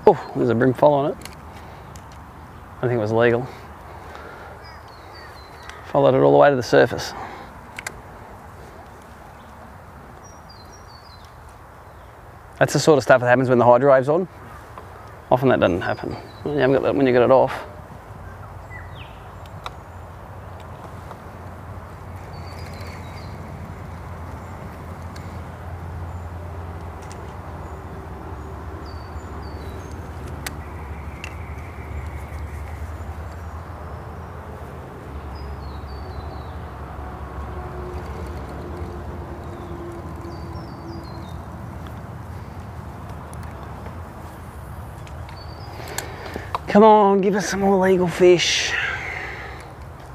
Oh, there's a brim foal on it. I think it was legal. Followed it all the way to the surface. That's the sort of stuff that happens when the hydro wave's on. Often that doesn't happen. When you haven't got that, when you get it off. Come on, give us some more legal fish.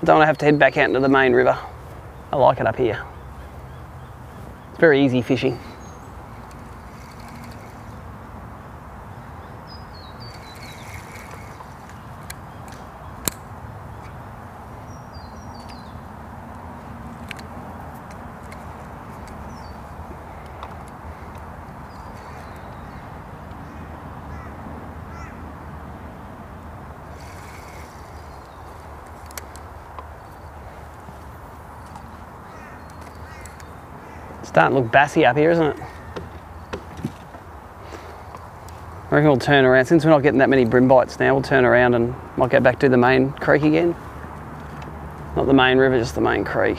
Don't want to have to head back out into the main river. I like it up here. It's very easy fishing. Starting to look bassy up here, isn't it? I reckon we'll turn around. Since we're not getting that many brim bites now, we'll turn around and might go back to the main creek again. Not the main river, just the main creek.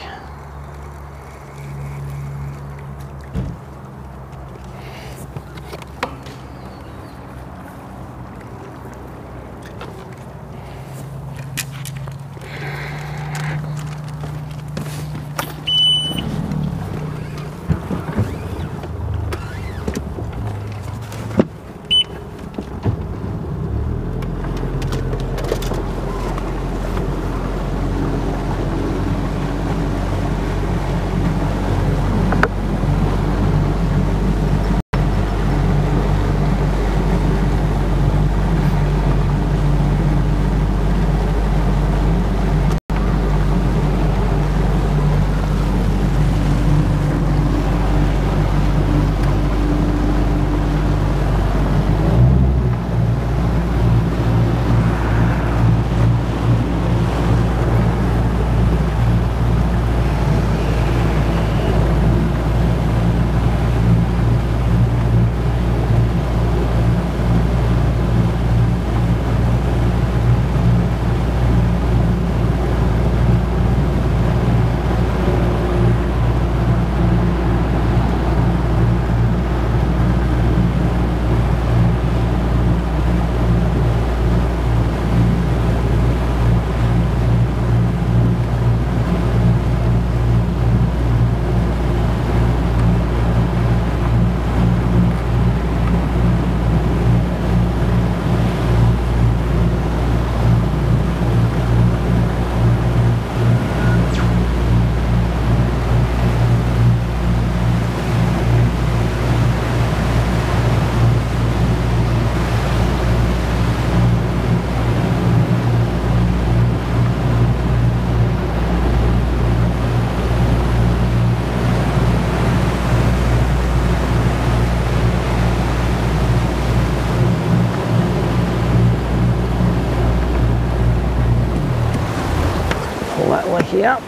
Here.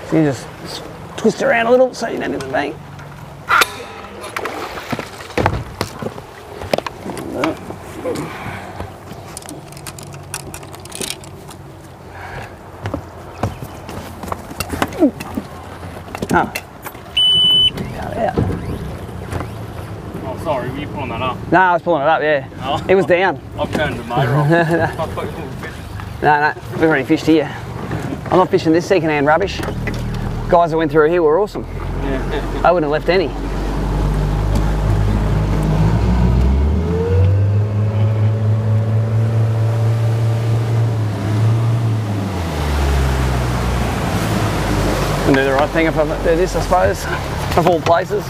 So you just twist around a little so you don't hit the bank. Oh. Oh, sorry, were you pulling that up? No, I was pulling it up, yeah. Oh. It was down. I've turned the motor off. I thought you were fishing. No, we've already fished here. I'm not fishing this second-hand rubbish. Guys that went through here were awesome. Yeah. I wouldn't have left any. Can do the right thing if I do this, I suppose, of all places.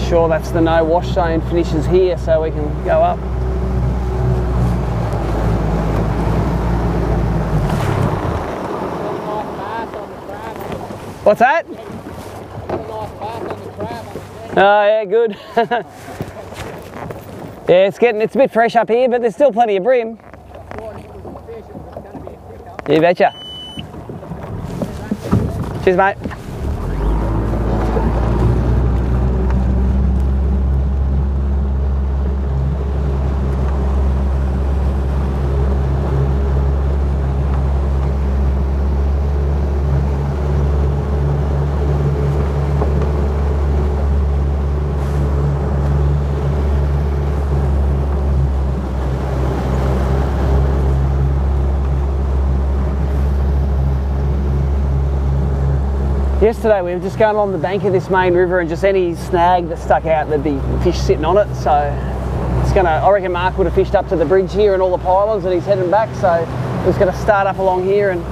Sure that's the no wash zone finishes here so we can go up. What's that? Oh yeah, good. Yeah, it's a bit fresh up here, but there's still plenty of bream. You betcha. Cheers, mate. Yesterday we were just going along the bank of this main river, and just any snag that stuck out, there'd be fish sitting on it. So I reckon Mark would have fished up to the bridge here and all the pylons, and he's heading back. So we're just going to start up along here and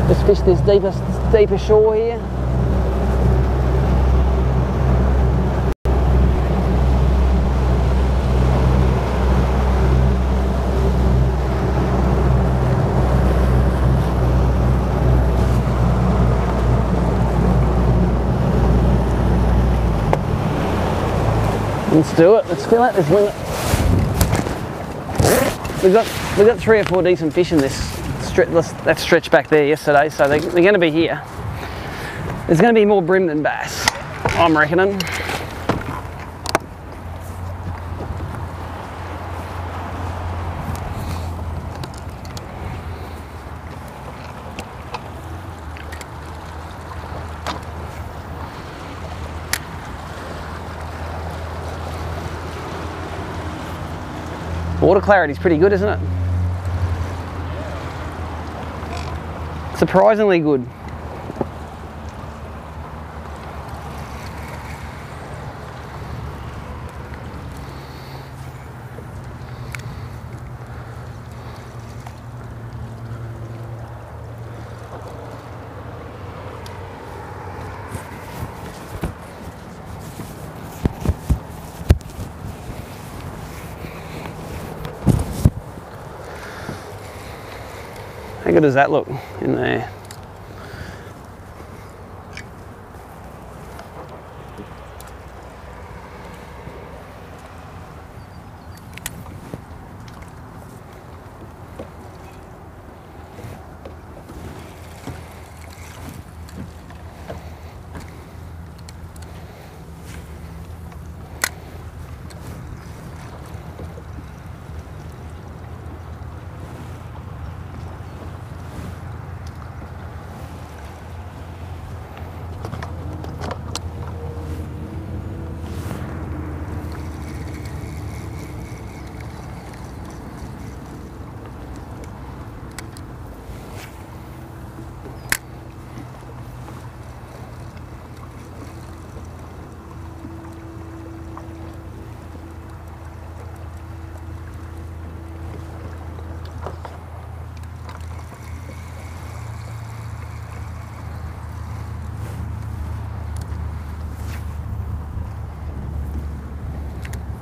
just fish this deeper shore here. Let's do it. Let's fill it. Let's wing it. We've got 3 or 4 decent fish in this that stretch back there yesterday, so they're going to be here. There's going to be more bream than bass, I'm reckoning. Water clarity's pretty good, isn't it? Surprisingly good. How good does that look in there?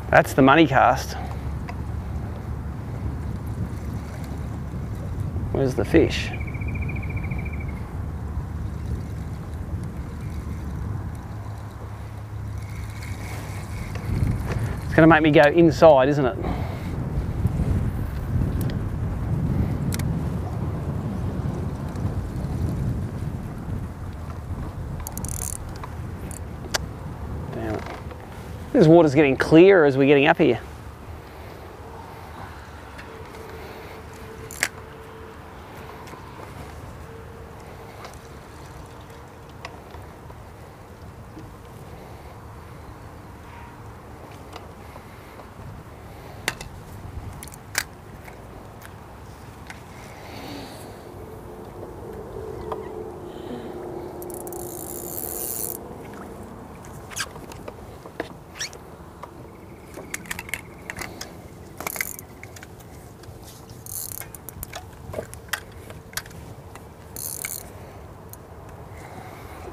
That's the money cast. Where's the fish? It's going to make me go inside, isn't it? Damn it. This water's getting clearer as we're getting up here.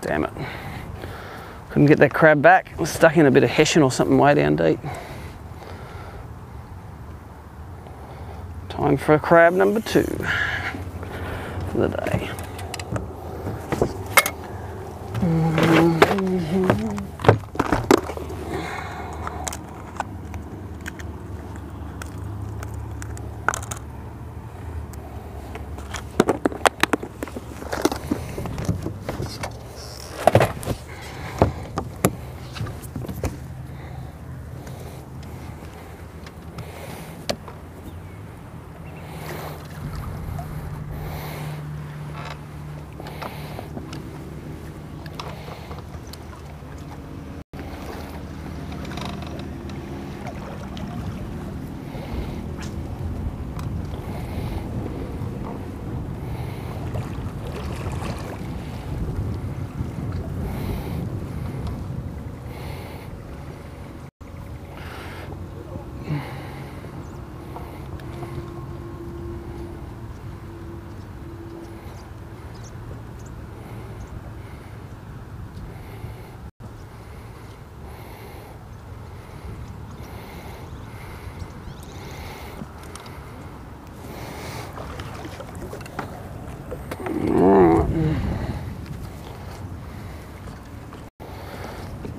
Damn it. Couldn't get that crab back. I was stuck in a bit of hessian or something way down deep. Time for crab number 2 for the day.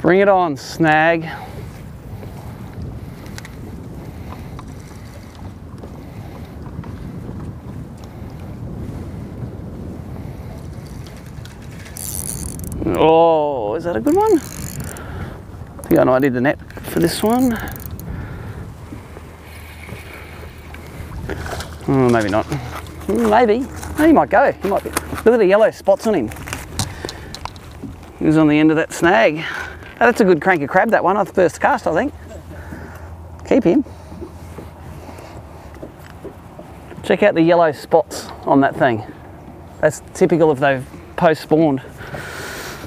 Bring it on, snag. Oh, is that a good one? I think I know I did the net for this one. Maybe not. Maybe. Oh, he might go. He might be. Look at the yellow spots on him. He was on the end of that snag. Oh, that's a good cranker crab, that one, off the first cast, I think. Keep him. Check out the yellow spots on that thing. That's typical if they've post-spawned.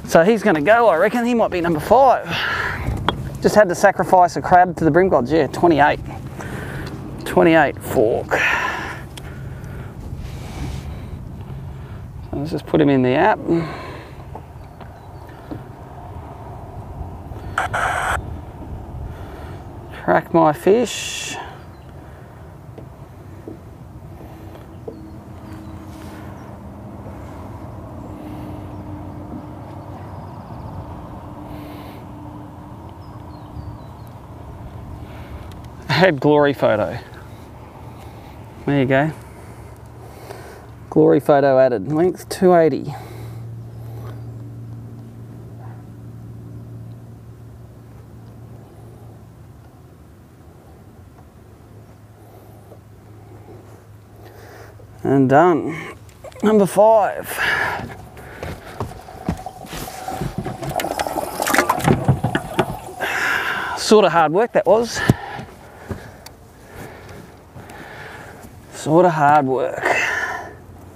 So he's going to go, I reckon. He might be number 5. Just had to sacrifice a crab to the bream gods. Yeah, 28. 28 fork. So let's just put him in the app. Track my fish. Add glory photo. There you go. Glory photo added. Length 280. And done. Number 5. Sort of hard work that was. Sort of hard work.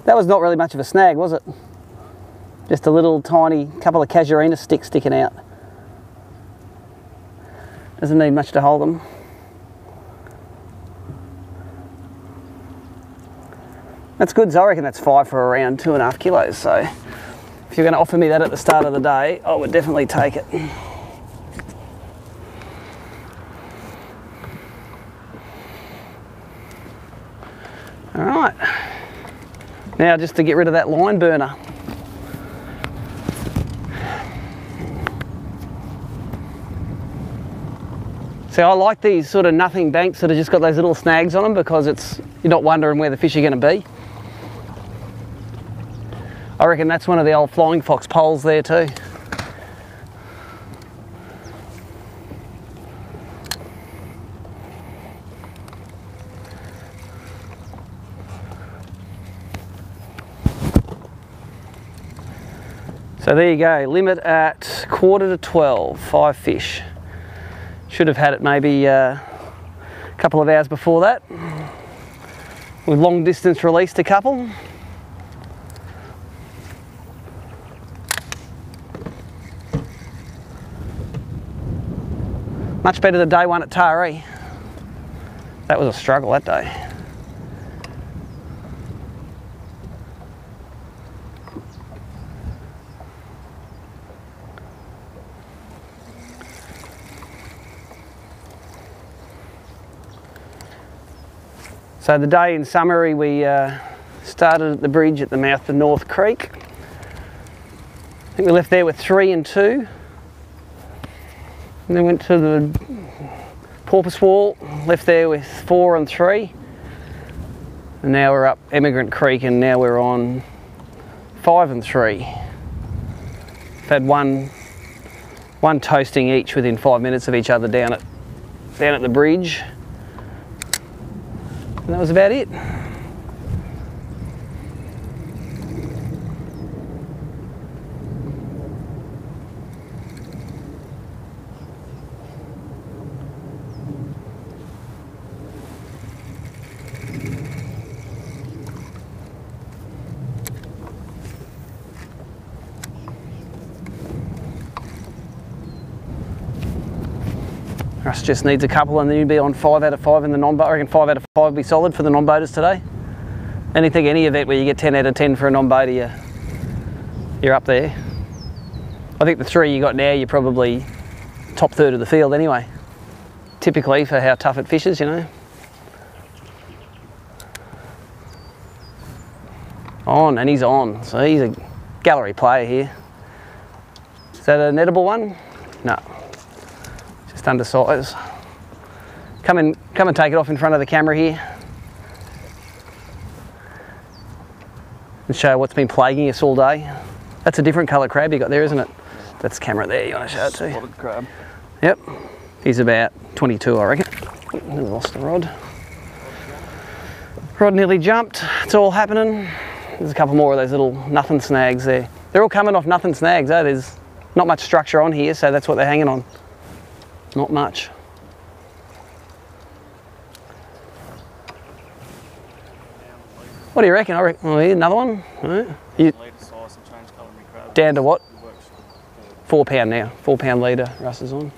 That was not really much of a snag, was it? Just a little tiny couple of casuarina sticks sticking out. Doesn't need much to hold them. That's good, so I reckon that's 5 for around 2.5 kilos. So if you're going to offer me that at the start of the day, I would definitely take it. All right, now just to get rid of that line burner. See, I like these sort of nothing banks that have just got those little snags on them because you're not wondering where the fish are going to be. I reckon that's one of the old flying fox poles there too. So there you go, limit at 11:45, 5 fish. Should have had it maybe a couple of hours before that. We've long distance released a couple. Much better than day 1 at Taree. That was a struggle that day. So the day in summary, we started at the bridge at the mouth of North Creek. I think we left there with 3 and 2. And then went to the Porpoise Wall, left there with 4 and 3. And now we're up Emigrant Creek and now we're on 5 and 3. We've had one toasting each within 5 minutes of each other down at the bridge. And that was about it. Russ just needs a couple and then you'd be on 5 out of 5 in the non-boat. I reckon 5 out of 5 would be solid for the non-boaters today. Any event where you get 10 out of 10 for a non-boater, you're up there. I think the 3 you got now, you're probably top third of the field anyway. Typically for how tough it fishes, you know. On, and he's on. So he's a gallery player here. Is that a nettable one? No, just undersize. Come and take it off in front of the camera here. And show what's been plaguing us all day. That's a different colour crab you got there, isn't it? That's the camera there, you want to show it to? Spotted crab. Yep, he's about 22, I reckon. Oh, lost the rod. Rod nearly jumped, it's all happening. There's a couple more of those little nothing snags there. They're all coming off nothing snags, eh? There's not much structure on here, so that's what they're hanging on. Not much. What do you reckon? I reckon, oh, another one? Right. Down to what? £4 now. £4 leader, Russ is on.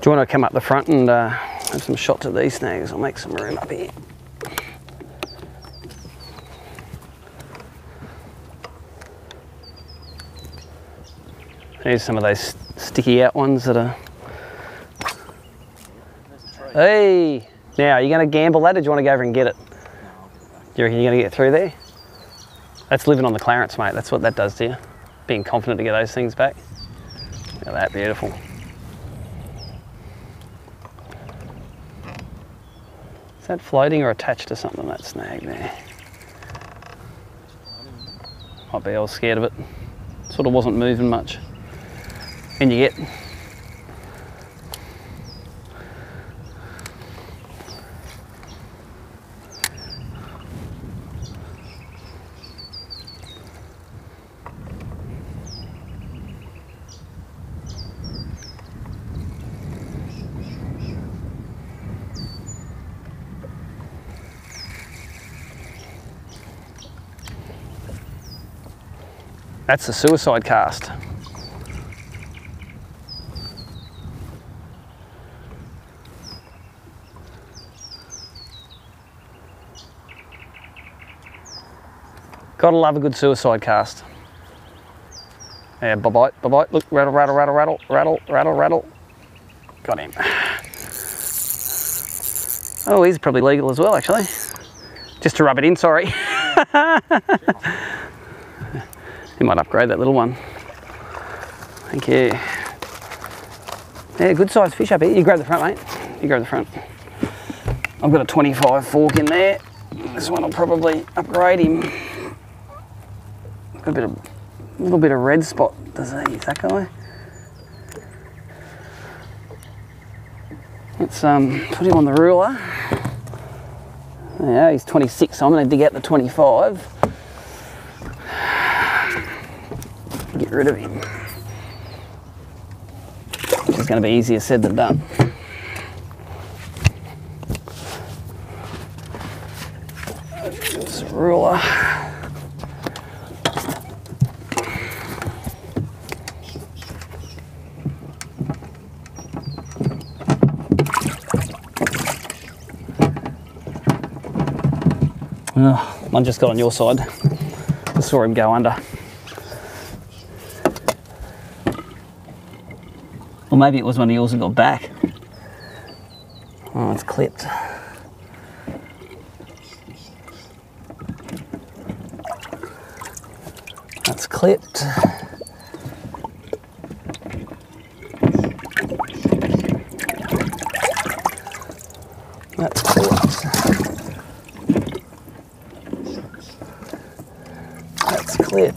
Do you want to come up the front and have some shots of these snags? I'll make some room up here. Here's some of those sticky out ones that are... Hey! Now, are you going to gamble that or do you want to go over and get it? Do you reckon you're going to get through there? That's living on the Clarence, mate. That's what that does to you. Being confident to get those things back. Look at that, beautiful. Is that floating or attached to something, that snag there? Might be, I was scared of it. Sort of wasn't moving much. And you get that's the suicide cast. Gotta love a good suicide cast. Yeah, bye-bye, bye-bye. Look, rattle, rattle, rattle, rattle, rattle, rattle, rattle. Got him. Oh, he's probably legal as well, actually. Just to rub it in, sorry. You might upgrade that little one. Thank you. Yeah, good sized fish up here. You grab the front, mate. You grab the front. I've got a 25 fork in there. This one will probably upgrade him. Got a little bit of red spot. Does he? Is that guy? Let's put him on the ruler. Yeah, he's 26, so I'm going to dig out the 25. Get rid of him. Which is going to be easier said than done. This ruler. Oh, one just got on your side. I saw him go under. Or maybe it was one of yours that got back. Oh, it's clipped. That's clipped. That's clipped. That's clipped.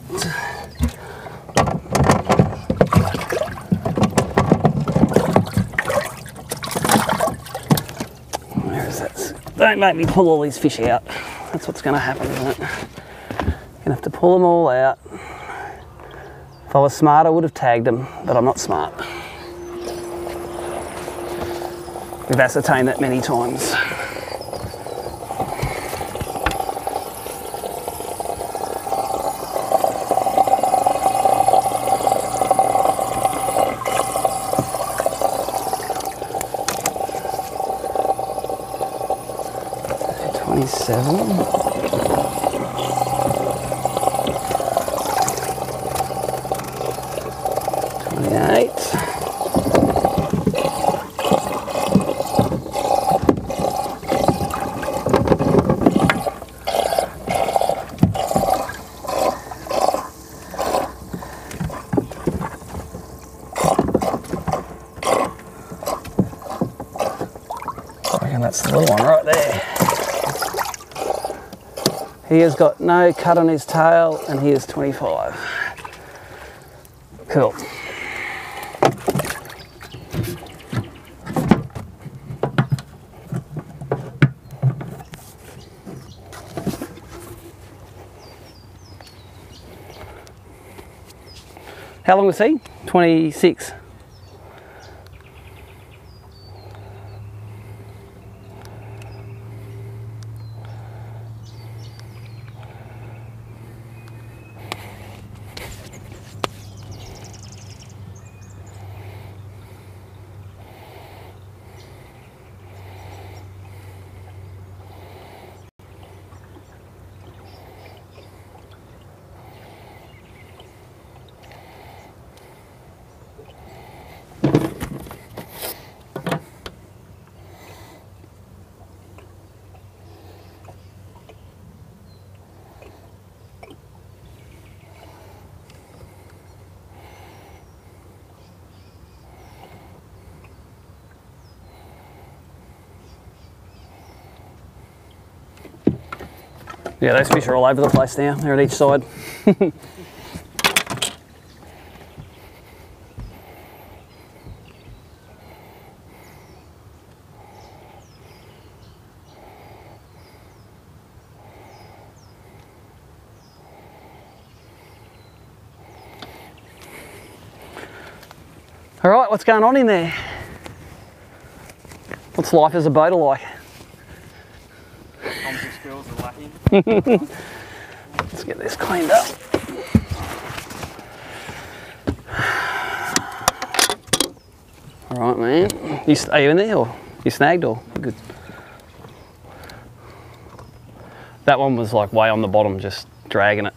Don't make me pull all these fish out. That's what's going to happen, isn't it? Going to have to pull them all out. If I was smart, I would have tagged them, but I'm not smart. We've ascertained that many times. That's the little one right there. He has got no cut on his tail and he is 25. Cool. How long was he? 26. Yeah, those fish are all over the place now. They're at each side. All right, what's going on in there? What's life as a boater like? Skills are lacking. Let's get this cleaned up. All right, man. Are you in there, or you snagged, or good? That one was like way on the bottom, just dragging it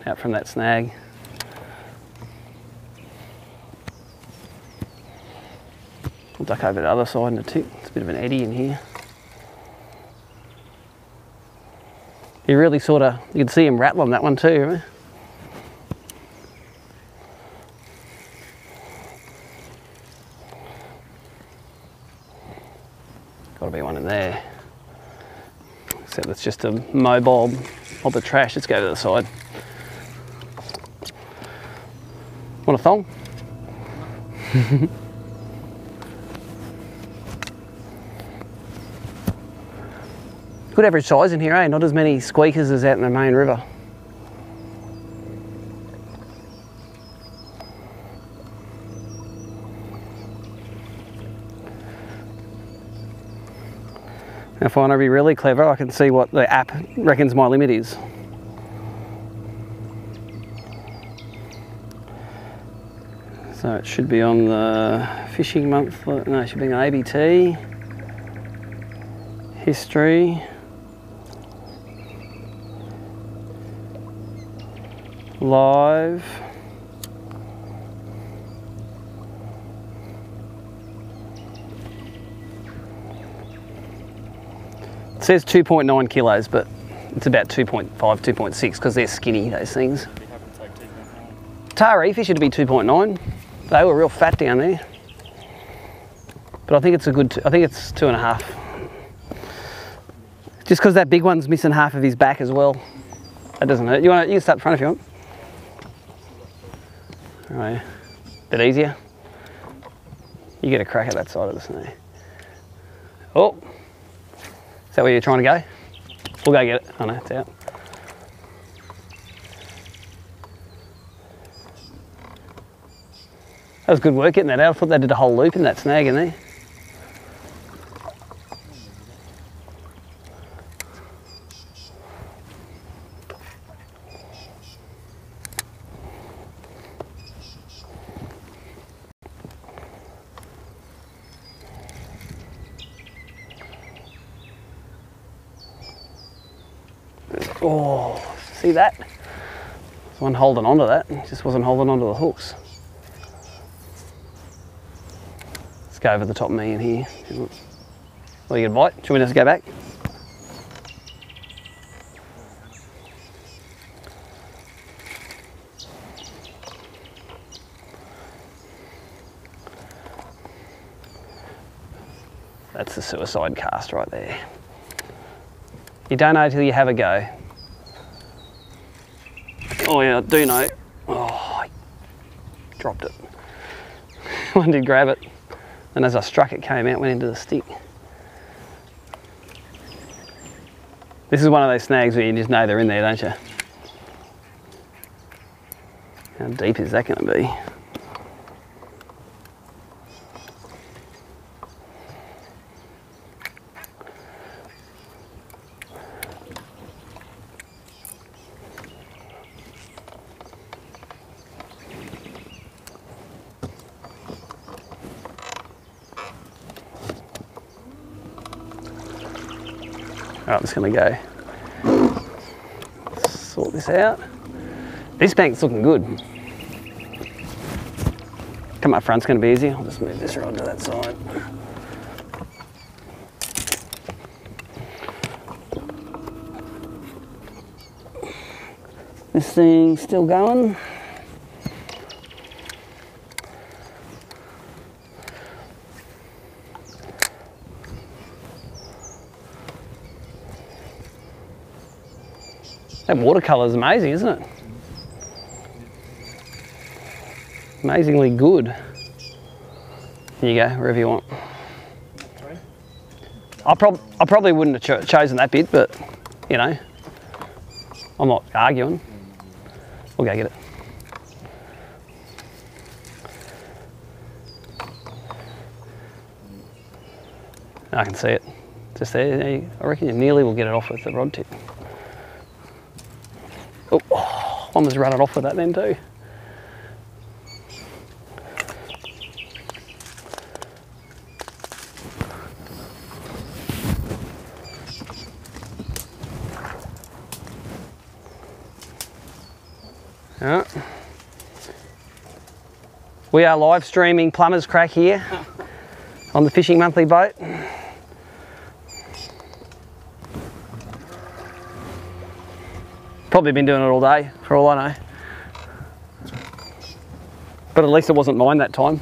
out from that snag. I'll duck over to the other side in a tick. It's a bit of an eddy in here. You really sort of, you can see him rattle on that one too, right? Got to be one in there. Except it's just a mobile of the trash. Let's go to the side. Want a thong? Good average size in here, eh? Not as many squeakers as out in the main river. Now if I want to be really clever, I can see what the app reckons my limit is. So it should be on the fishing month, no, it should be an ABT, history, live, it says 2.9 kilos, but it's about 2.5, 2.6 because they're skinny, those things. Taree fish should be 2.9. They were real fat down there. But I think it's a good, I think it's 2.5. Just because that big one's missing half of his back as well. That doesn't hurt. You can start in front if you want. All right, bit easier. You get a crack at that side of the snake. Oh, is that where you're trying to go? We'll go get it. Oh no, it's out. That was good work getting that out. I thought they did a whole loop in that snag in there. Oh, see that? There's one holding onto that, it just wasn't holding onto the hooks. Let's go over the top of me in here. Well, you gonna bite? Should we just go back? That's the suicide cast right there. You don't know till you have a go. Oh yeah, I do know. Oh, I dropped it. One did grab it, and as I struck it, came out, went into the stick. This is one of those snags where you just know they're in there, don't you? How deep is that going to be? Alright, I'm just going to go sort this out. This bank's looking good. Come up front's going to be easy. I'll just move this rod to that side. This thing's still going. That watercolour is amazing, isn't it? Amazingly good. Here you go, wherever you want. I probably wouldn't have chosen that bit, but you know, I'm not arguing. We'll go get it. I can see it. Just there. I reckon you nearly will get it off with the rod tip. Oh, one was running off with that then too. Yeah. We are live streaming Plumber's Crack here on the Fishing Monthly boat. Probably been doing it all day, for all I know. But at least it wasn't mine that time.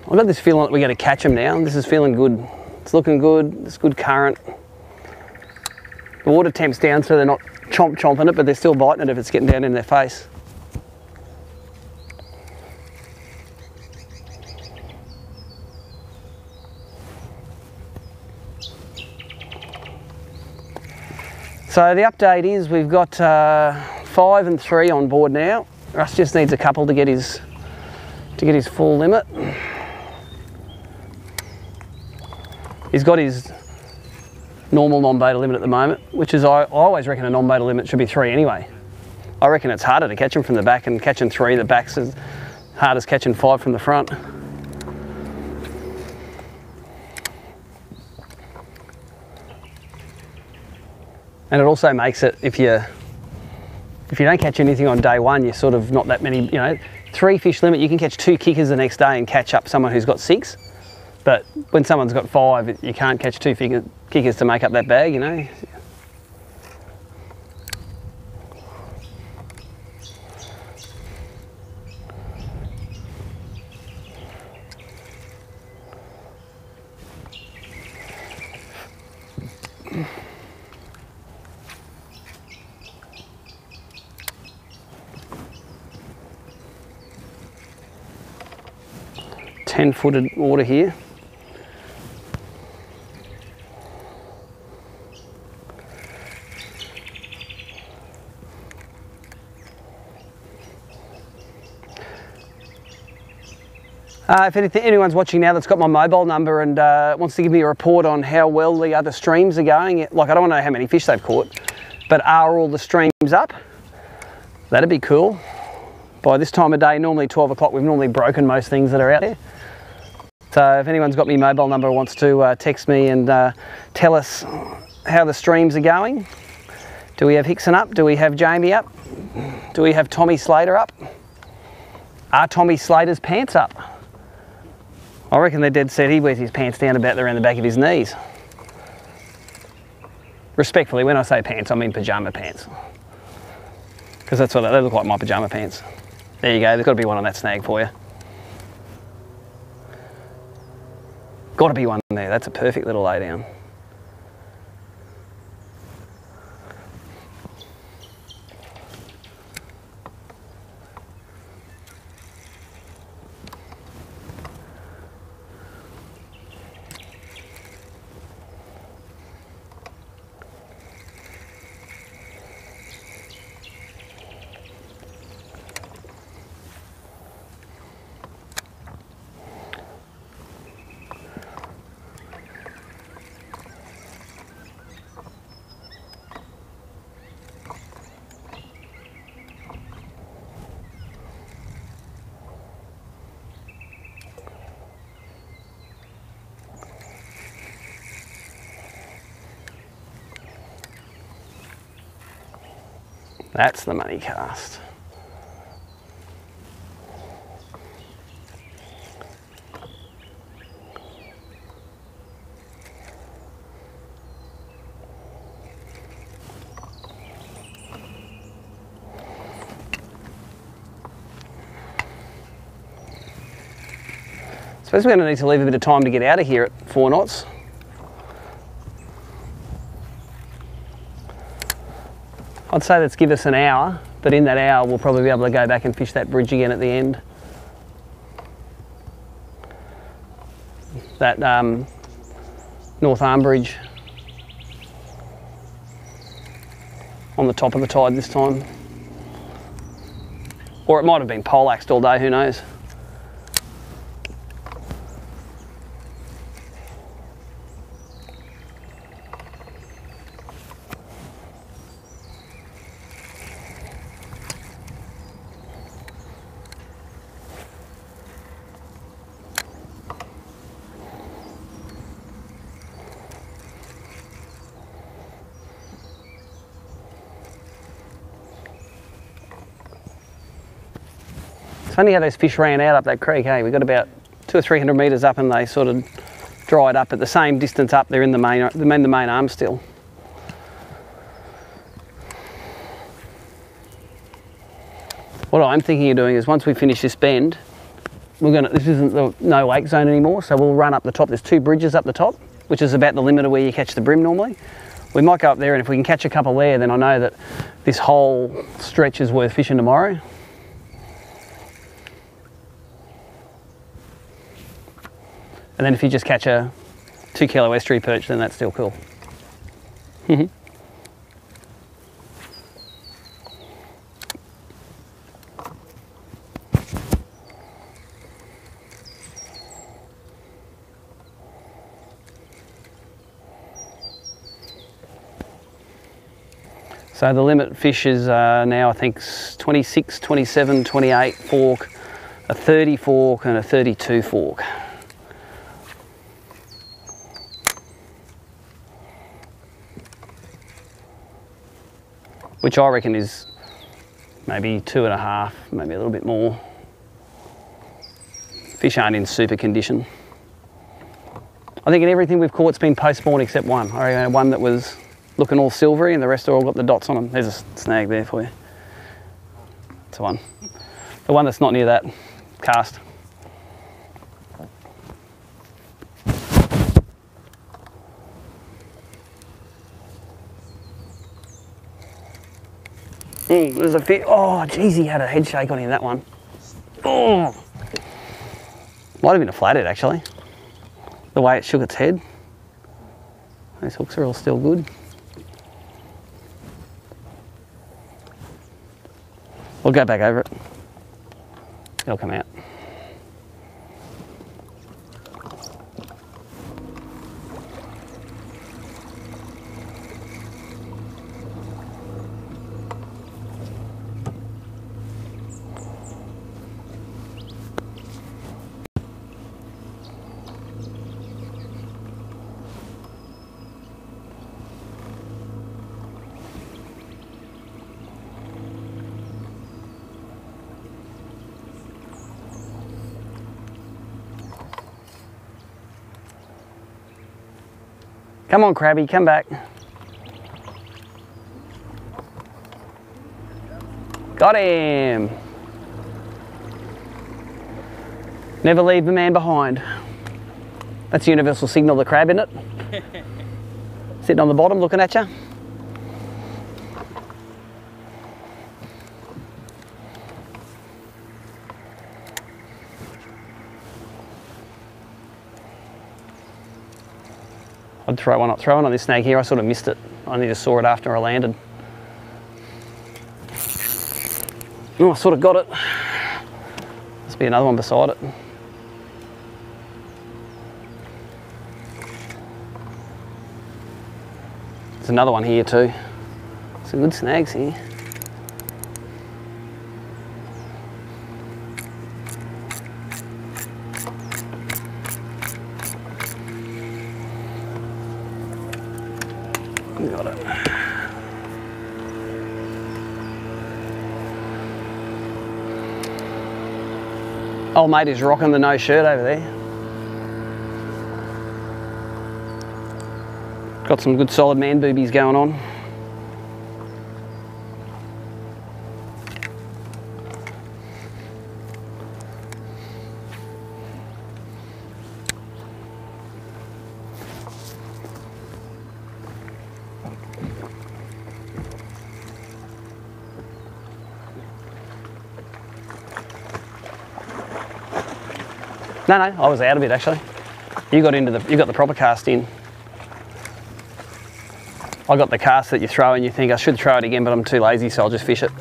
I've got this feeling that we're going to catch them now. This is feeling good. It's looking good. It's good current. The water temp's down so they're not chomping it, but they're still biting it if it's getting down in their face. So the update is we've got 5 and 3 on board now. Russ just needs a couple to get his full limit. He's got his normal non-beta limit at the moment, which is I always reckon a non-beta limit should be 3 anyway. I reckon it's harder to catch them from the back, and catching 3 the back's as hard as catching 5 from the front. And it also makes it, if you don't catch anything on day one, you're sort of not that many, you know, 3 fish limit, you can catch 2 kickers the next day and catch up someone who's got 6. But when someone's got 5, you can't catch 2 kickers to make up that bag, you know. Ten-footed water here. If anyone's watching now that's got my mobile number and wants to give me a report on how well the other streams are going, like I don't want to know how many fish they've caught, but are all the streams up? That'd be cool. By this time of day, normally 12 o'clock, we've normally broken most things that are out there. So if anyone's got my mobile number, wants to text me and tell us how the streams are going. Do we have Hickson up? Do we have Jamie up? Do we have Tommy Slater up? Are Tommy Slater's pants up? I reckon they're dead set he wears his pants down about around the back of his knees. Respectfully, when I say pants, I mean pyjama pants. Because that's what they look like, my pyjama pants. There you go, there's got to be one on that snag for you. Got to be one there, that's a perfect little lay down. That's the money cast. I suppose we're going to need to leave a bit of time to get out of here at 4 knots. I'd say let's give us an hour, but in that hour we'll probably be able to go back and fish that bridge again at the end. That North Arm Bridge on the top of the tide this time. Or it might have been poleaxed all day, who knows. Funny how those fish ran out up that creek, hey? We got about 200 or 300 metres up and they sort of dried up at the same distance up. They're in the main arm still. What I'm thinking of doing is once we finish this bend, this isn't the no wake zone anymore, so we'll run up the top. There's 2 bridges up the top, which is about the limit of where you catch the bream normally. We might go up there, and if we can catch a couple there, then I know that this whole stretch is worth fishing tomorrow. And then if you just catch a 2 kilo estuary perch, then that's still cool. So the limit fish is now I think 26, 27, 28 fork, a 30 fork and a 32 fork. Which I reckon is maybe 2.5, maybe a little bit more. Fish aren't in super condition. I think in everything we've caught's been post-spawn except one. I reckon one that was looking all silvery and the rest are all got the dots on them. There's a snag there for you. That's the one. The one that's not near that cast. There's a fish. Oh, geez, he had a head shake on him, that one. Oh, might have been a flathead actually. The way it shook its head. Those hooks are all still good. We'll go back over it. It'll come out. Come on, Crabby, come back. Got him. Never leave the man behind. That's universal signal, the crab, isn't it? Sitting on the bottom looking at you. I'd throw one on this snag here. I sort of missed it. I only just saw it after I landed. Oh, I sort of got it. Must be another one beside it. There's another one here too. Some good snags here. Got it. Old mate is rocking the no shirt over there. Got some good solid man boobies going on. No, I was out of it actually. You got the proper cast in. I got the cast that you throw and you think I should throw it again, but I'm too lazy, so I'll just fish it.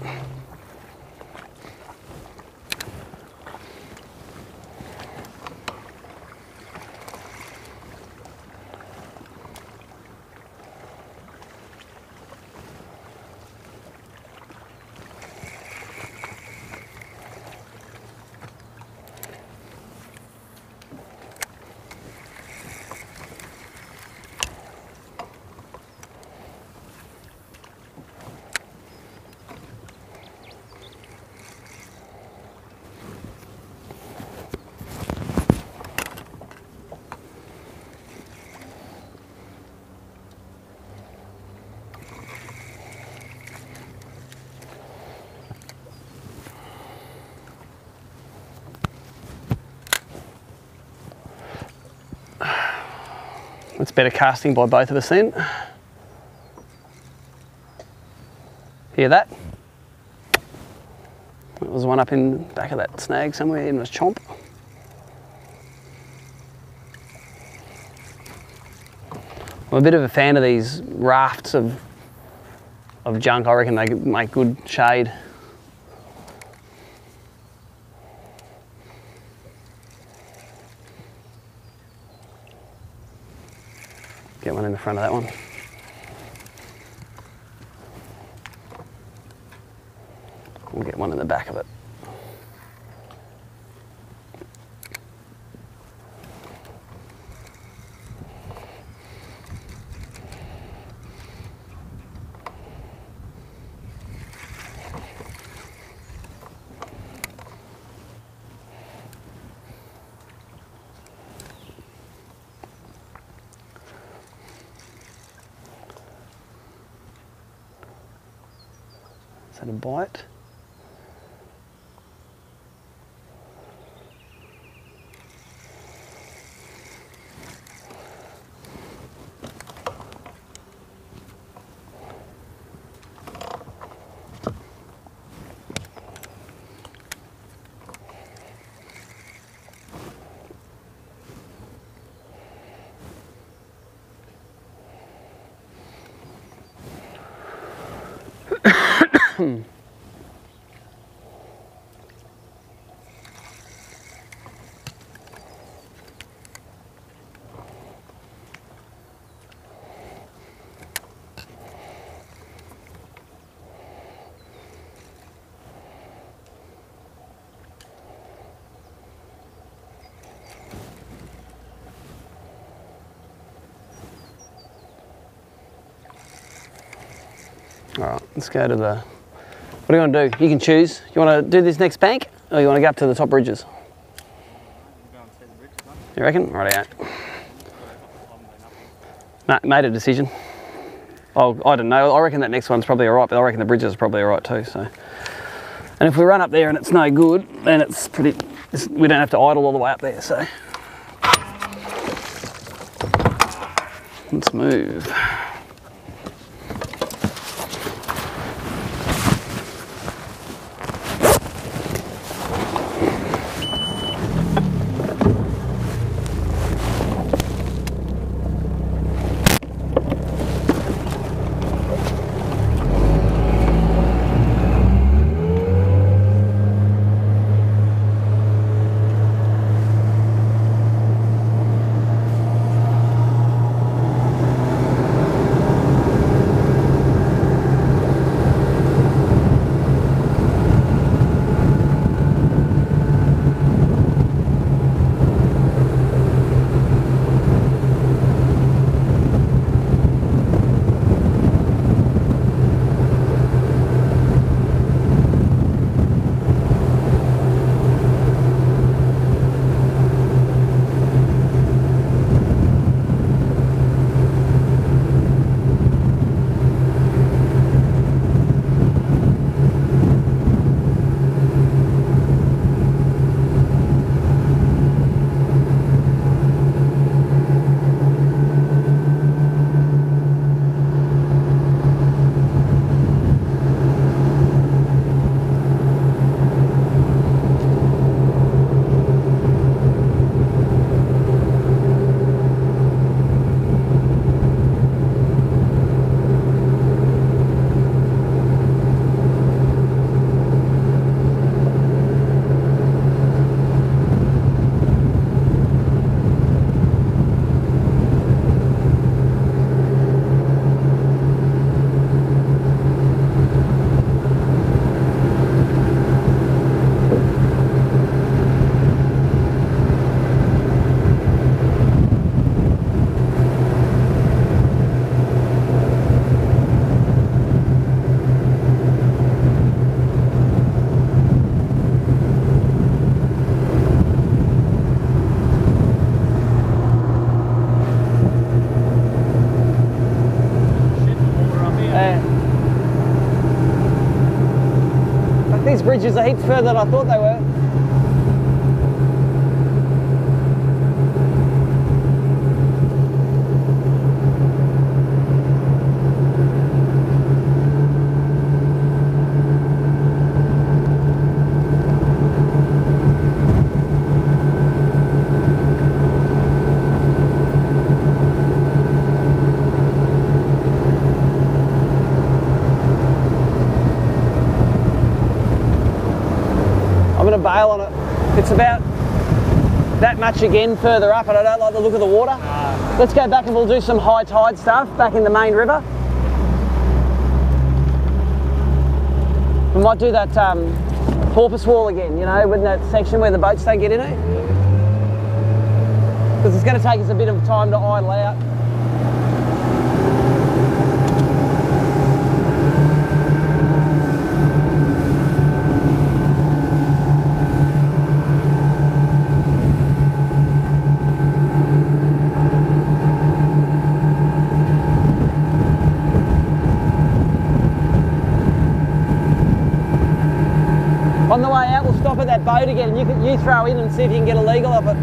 That's better casting by both of us then. Hear that? There was one up in the back of that snag somewhere in his chomp. I'm a bit of a fan of these rafts of junk. I reckon they make good shade. Get one in the front of that one. We'll get one in the back of it. Is that a bite? All right, let's go to the, what do you want to do? You can choose. You want to do this next bank or you want to go up to the top bridges? You reckon? Righty-o. Nah, made a decision. Oh, I don't know. I reckon that next one's probably all right, but I reckon the bridges are probably all right too, so. And if we run up there and it's no good, then it's We don't have to idle all the way up there, so let's move. These bridges are heaps further than I thought they were. Bail on it. It's about that much again further up, and I don't like the look of the water. Let's go back and we'll do some high tide stuff back in the main river. We might do that porpoise wall again, you know, in that section where the boats don't get in it. Because it's going to take us a bit of time to idle out. On the way out, we'll stop at that boat again, and you throw in and see if you can get a legal off it.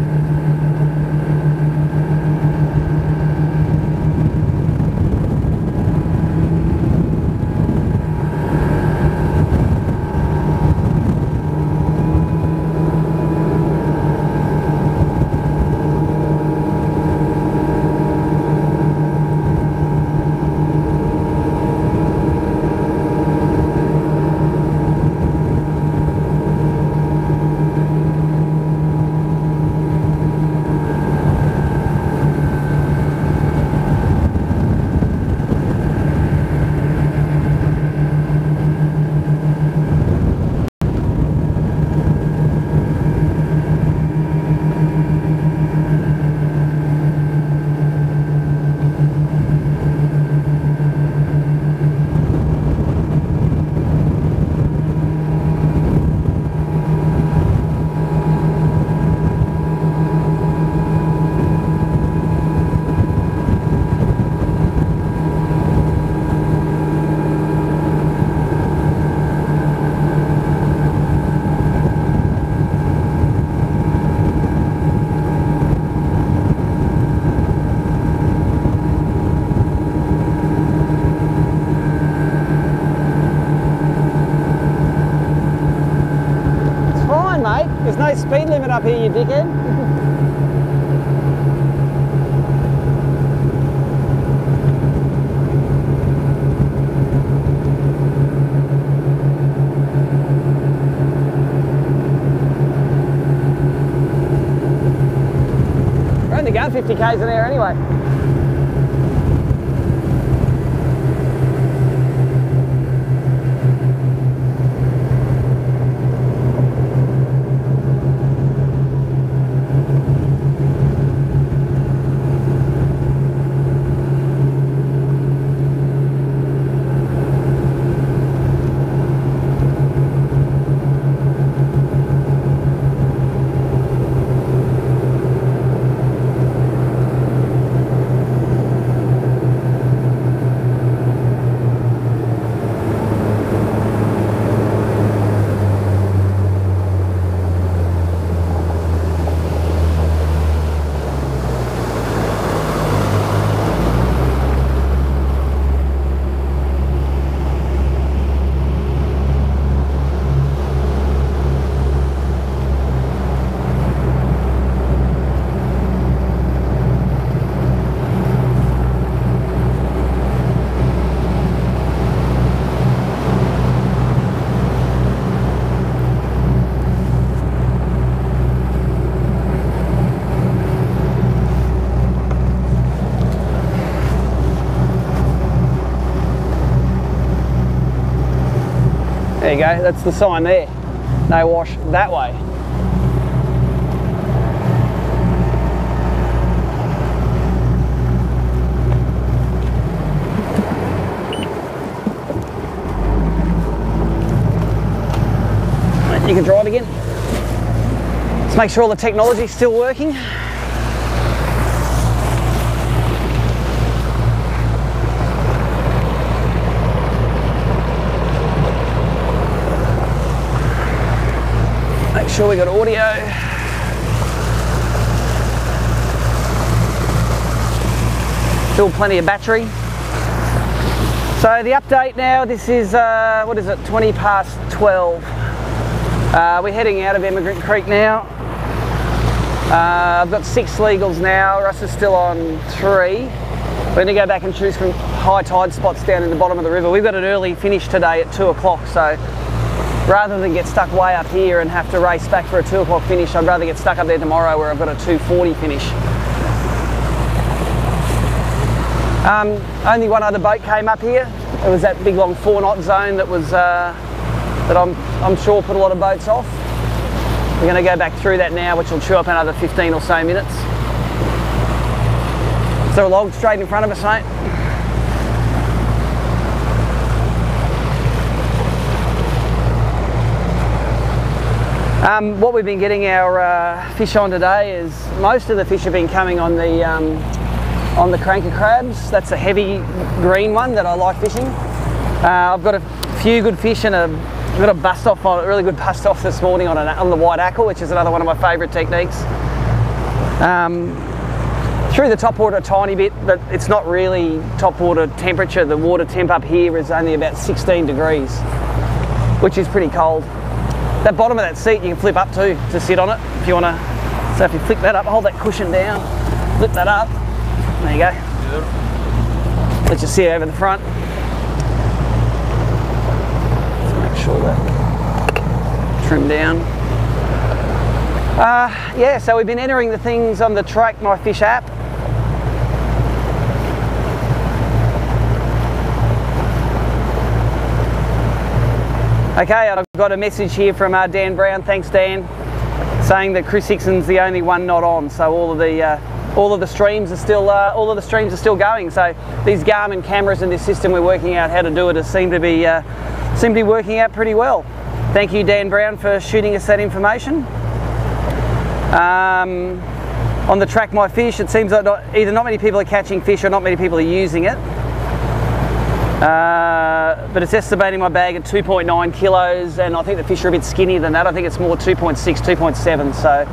no speed limit up here, you dickhead. We're only going 50 k's an hour anyway. There you go, that's the sign there. No wash that way. You can drive again. Let's make sure all the technology's still working. Make sure we got audio. Still plenty of battery. So the update now, this is, what is it, 20 past 12. We're heading out of Emigrant Creek now. I've got 6 legals now, Russ is still on 3. We're going to go back and choose from high tide spots down in the bottom of the river. We've got an early finish today at 2 o'clock, so rather than get stuck way up here and have to race back for a 2 o'clock finish, I'd rather get stuck up there tomorrow where I've got a 2:40 finish. Only one other boat came up here. It was that big long 4-knot zone that was that I'm sure put a lot of boats off. We're going to go back through that now, which will chew up another 15 or so minutes. Is there a log straight in front of us, mate? What we've been getting our fish on today is most of the fish have been coming on the cranker crabs. That's a heavy green one that I like fishing. I've got a few good fish and I've got a bust off, a really good bust off this morning on the white ackle, which is another one of my favourite techniques. Through the top water a tiny bit, but it's not really top water temperature. The water temp up here is only about 16 degrees, which is pretty cold. That bottom of that seat you can flip up to sit on it if you want to. So if you flick that up, hold that cushion down, flip that up, there you go. Let you see over the front. Let's make sure that trim down. Yeah, so we've been entering the things on the Track My Fish app. Okay, I've got a message here from Dan Brown. Thanks, Dan, saying that Chris Hickson's the only one not on. So all of the streams are still going. So these Garmin cameras and this system we're working out how to do it seem to be working out pretty well. Thank you, Dan Brown, for shooting us that information. On the Track My Fish, it seems like either not many people are catching fish or not many people are using it. But it's estimating my bag at 2.9 kilos, and I think the fish are a bit skinnier than that. I think it's more 2.6, 2.7, so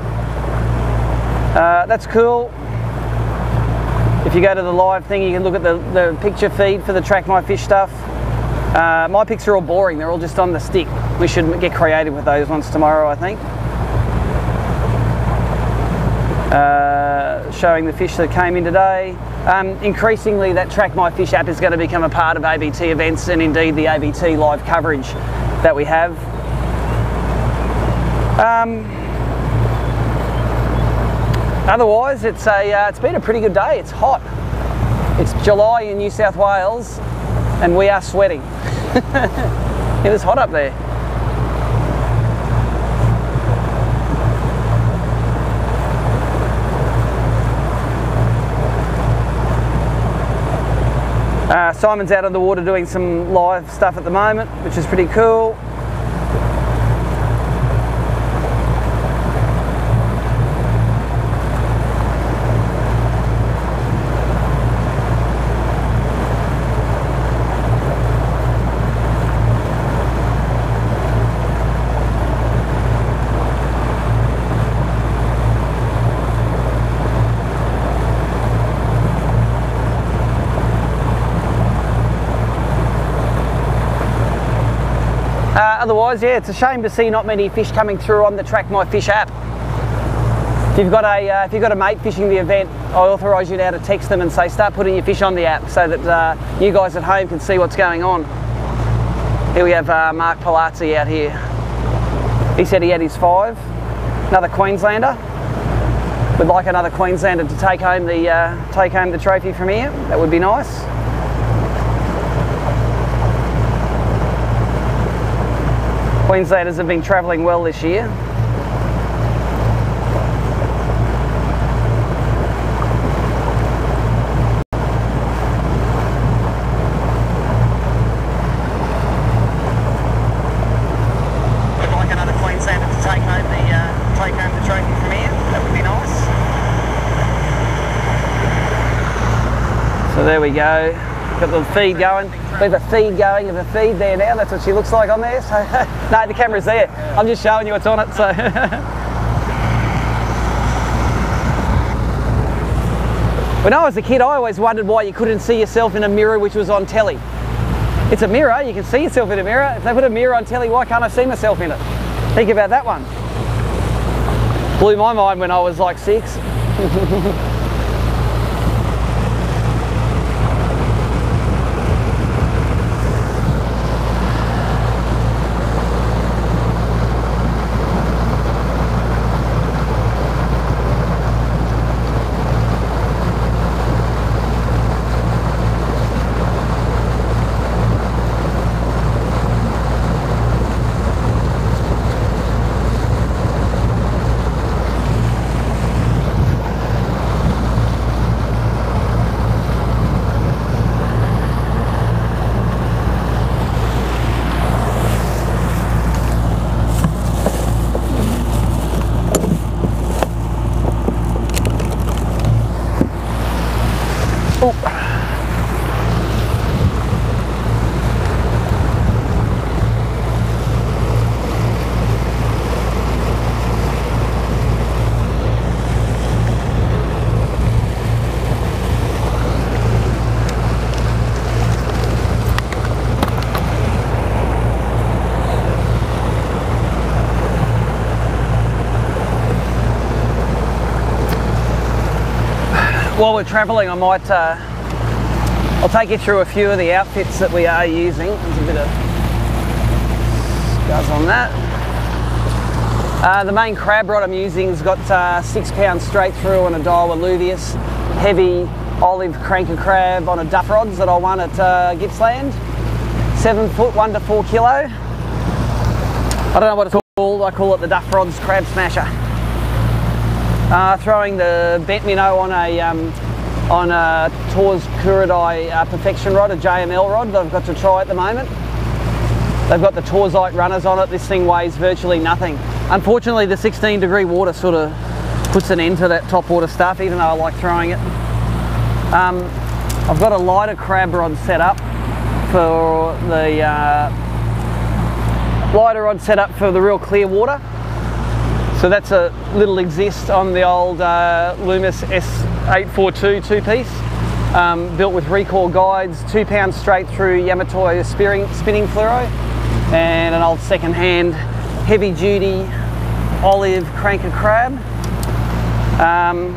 that's cool. If you go to the live thing, you can look at the picture feed for the Track My Fish stuff. My pics are all boring, they're all just on the stick. We should get creative with those ones tomorrow, I think. showing the fish that came in today. Increasingly, that Track My Fish app is going to become a part of ABT events and indeed the ABT live coverage that we have. Otherwise, it's been a pretty good day. It's hot. It's July in New South Wales and we are sweating. It is hot up there. Simon's out on the water doing some live stuff at the moment, which is pretty cool. Otherwise, yeah, it's a shame to see not many fish coming through on the Track My Fish app. If you've got a mate fishing the event, I authorise you now to text them and say start putting your fish on the app so that you guys at home can see what's going on. Here we have Mark Palazzi out here. He said he had his 5. Another Queenslander. Would like another Queenslander to take home the trophy from here. That would be nice. Queenslanders have been travelling well this year. Would like another Queenslander to take home the trophy from here. That would be nice. So there we go. Got the feed going. We have a feed going of a feed there now. That's what she looks like on there. So no, the camera's there. I'm just showing you what's on it. So when I was a kid, I always wondered why you couldn't see yourself in a mirror which was on telly. It's a mirror. You can see yourself in a mirror. If they put a mirror on telly, why can't I see myself in it? Think about that one. Blew my mind when I was like 6. While we're travelling, I might, I'll take you through a few of the outfits that we are using. There's a bit of scuzz on that. The main crab rod I'm using has got 6 pounds straight through on a Daiwa Luvius, heavy olive cranker crab on a duff rods that I won at Gippsland. 7 foot, 1 to 4 kilo. I don't know what it's called, I call it the duff rods crab smasher. Throwing the bent minnow on a Tor's Kuradai perfection rod, a JML rod that I've got to try at the moment. They've got the Torzite runners on it. This thing weighs virtually nothing. Unfortunately, the 16-degree water sort of puts an end to that top water stuff, even though I like throwing it. I've got a lighter crab rod set up for the real clear water. So that's a little exist on the old Loomis S842 two-piece, built with recoil guides, 2 pounds straight through Yamato spinning fluoro, and an old second-hand heavy-duty olive cranker crab. I've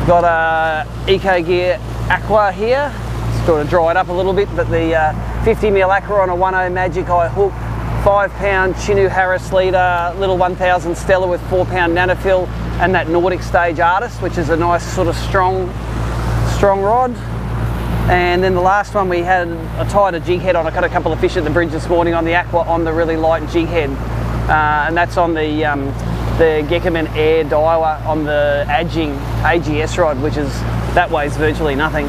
got a Eco Gear Aqua here, sort of dried up a little bit, but the 50mm Aqua on a 1.0 Magic Eye hook, 5-pound Chinu Harris leader, little 1000 Stella with 4-pound Nanofill, and that Nordic Stage Artist, which is a nice sort of strong rod. And then the last one we had, I tied a jig head on. I caught a couple of fish at the bridge this morning on the Aqua on the really light jig head, and that's on the Geckerman Air Daiwa on the AGS rod, which is, that weighs virtually nothing.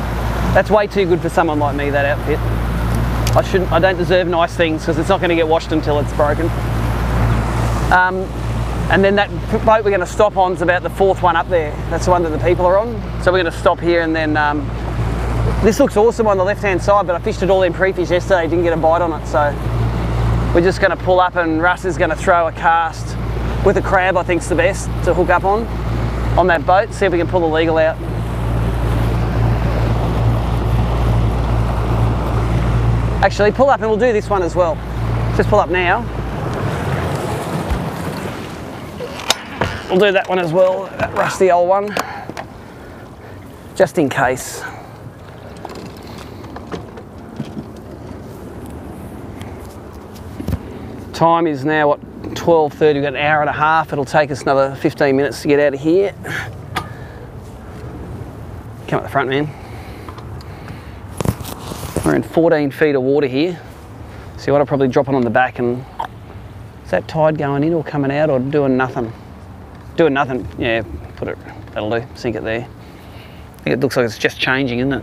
That's way too good for someone like me, that outfit. I don't deserve nice things because it's not going to get washed until it's broken. And then that boat we're going to stop on is about the 4th one up there. That's the one that the people are on. So we're going to stop here, and then this looks awesome on the left-hand side, but I fished it all in pre-fish yesterday, didn't get a bite on it. So we're just going to pull up, and Russ is going to throw a cast with a crab, I think is the best to hook up on that boat, see if we can pull the legal out. Actually, pull up and we'll do this one as well. Just pull up now. We'll do that one as well, that rusty old one, just in case. Time is now, what, 12:30, we've got an hour and a half. It'll take us another 15 minutes to get out of here. Come up the front, man. We're in 14 feet of water here. So I'll probably drop it on the back, and is that tide going in or coming out or doing nothing? Doing nothing, yeah, put it, that'll do, sink it there. I think it looks like it's just changing, isn't it?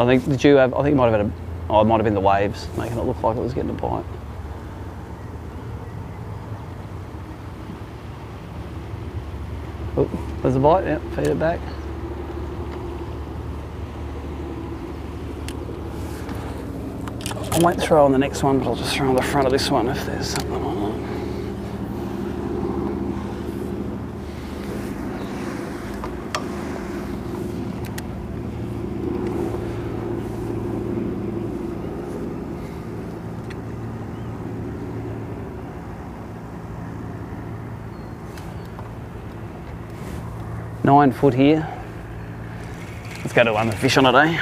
I think, did you have, I think you might have had oh, it might have been the waves making it look like it was getting a bite. Oh, there's a bite, yeah, feed it back. I won't throw on the next one, but I'll just throw on the front of this one if there's something on it. Nine foot here. Let's go to one with fish on it, eh?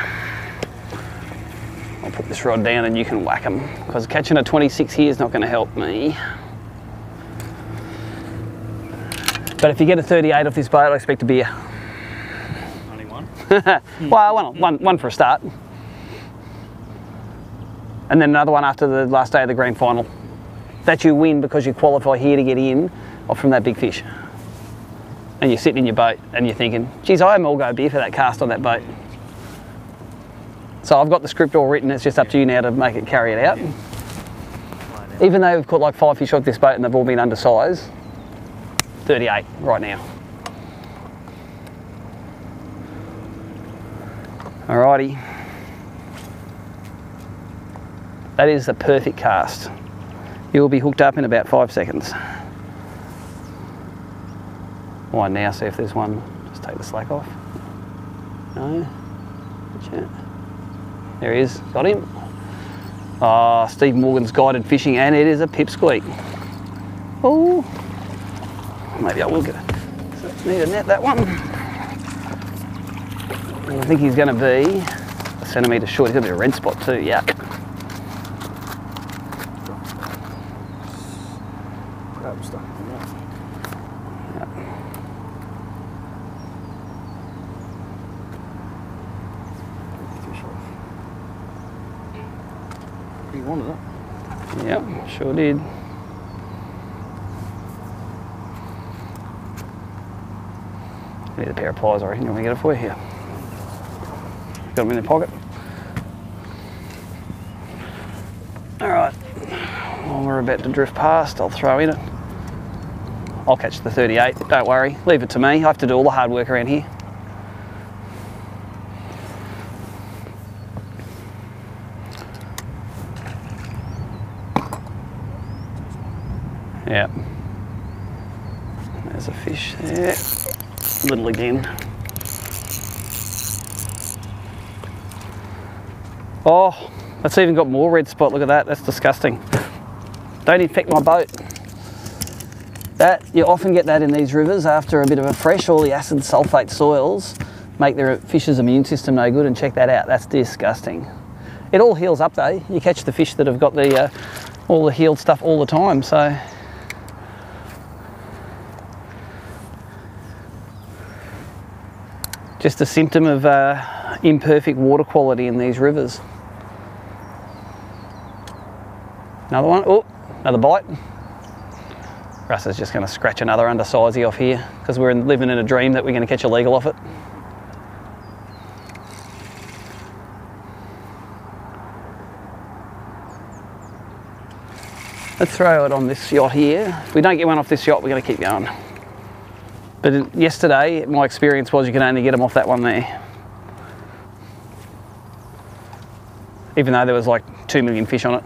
I'll put this rod down and you can whack them, because catching a 26 here is not going to help me. But if you get a 38 off this boat, I expect a beer. Only one? Well, one for a start. And then another one after the last day of the grand final. That you win because you qualify here to get in off from that big fish. And you're sitting in your boat and you're thinking, geez, I am all go beer for that cast on that boat. So I've got the script all written, it's just up to you now to make it carry it out. Even though we've caught like 5 fish off this boat and they've all been undersized, 38 right now. Alrighty. That is the perfect cast. You'll be hooked up in about 5 seconds. Why now, see if there's one, just take the slack off. No, there he is, got him. Oh, Steve Morgan's Guided Fishing, and it is a pipsqueak. Oh, maybe I will get it. Need to net that one. And I think he's going to be a centimetre short. He's got a bit of red spot too, yeah. You wanted it? Yep, sure did. I need a pair of pliers, I reckon. Let me get it for you here. Got them in the pocket. Alright, while we're about to drift past, I'll throw in it. I'll catch the 38, don't worry. Leave it to me. I have to do all the hard work around here. Yeah. There's a fish there. Little again. Oh, that's even got more red spot. Look at that. That's disgusting. Don't infect my boat. That, you often get that in these rivers after a bit of a fresh. All the acid sulfate soils make their fish's immune system no good, and check that out. That's disgusting. It all heals up though. You catch the fish that have got the all the healed stuff all the time, so. Just a symptom of imperfect water quality in these rivers. Another one. Oh, another bite. Russ is just going to scratch another undersizey off here because we're living in a dream that we're going to catch a legal off it. Let's throw it on this yacht here. If we don't get one off this yacht, we're going to keep going. But yesterday, my experience was you can only get them off that one there. Even though there was like 2 million fish on it.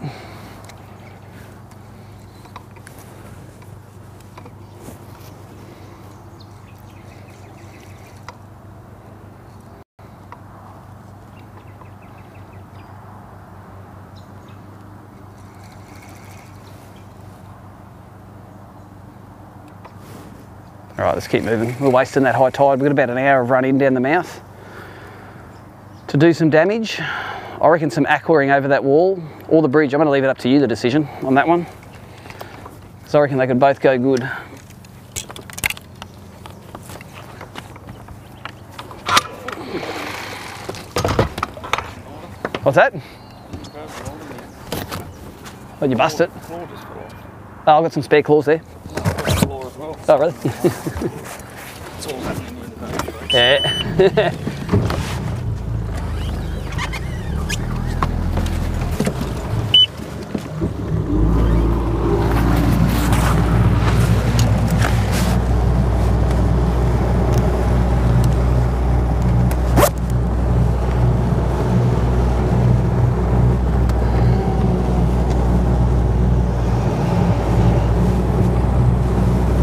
All right, let's keep moving. We're wasting that high tide. We've got about an hour of run in down the mouth to do some damage. I reckon some aquaring over that wall or the bridge. I'm going to leave it up to you, the decision on that one. So I reckon they could both go good. What's that? Oh, you bust it? Oh, I've got some spare claws there. Oh, really? It's all happening in the boat. Yeah.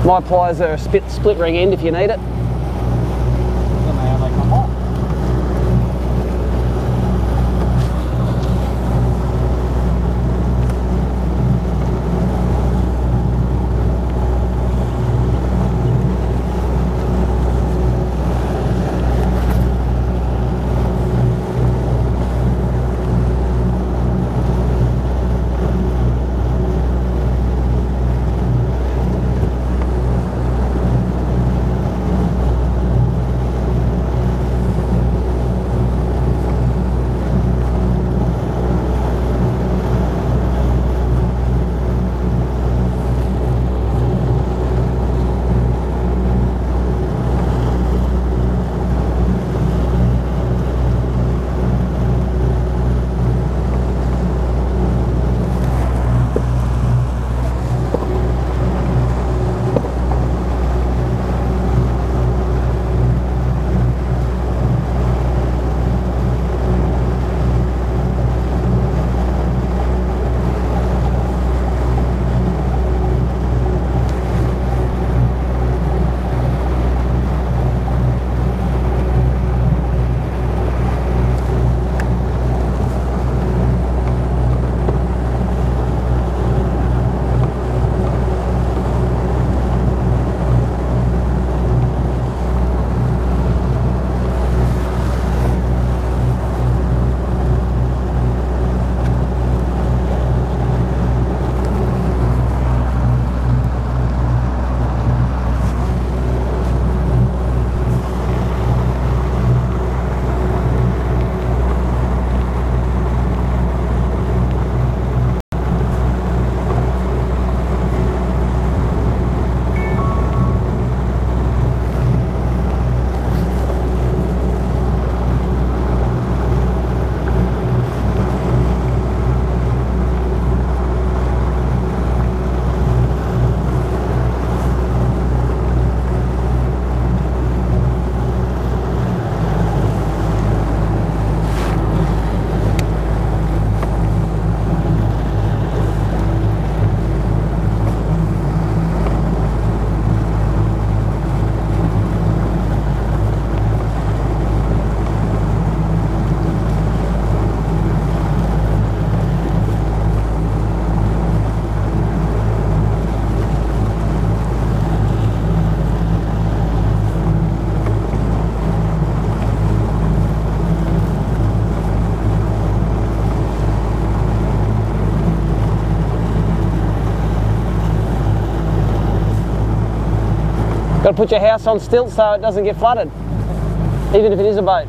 My pliers are a split ring end if you need it. I don't know how they come off. to put your house on stilts so it doesn't get flooded, even if it is a boat.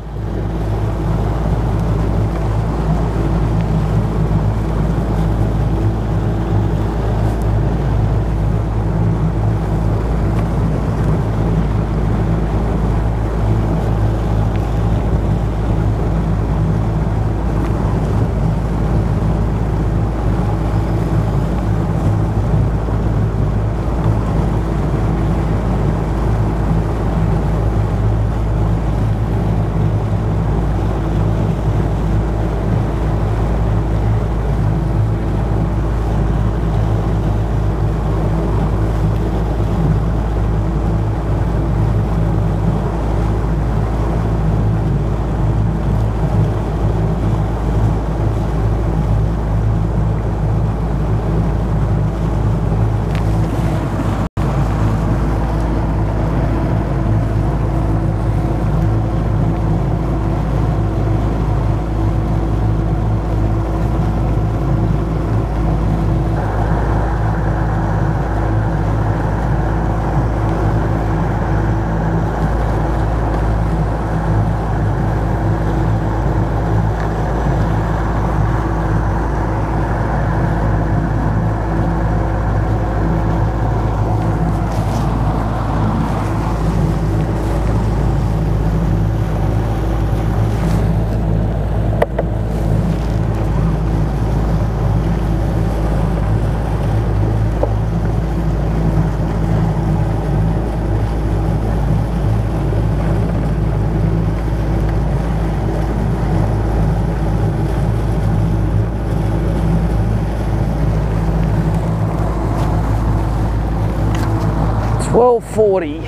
$12.40.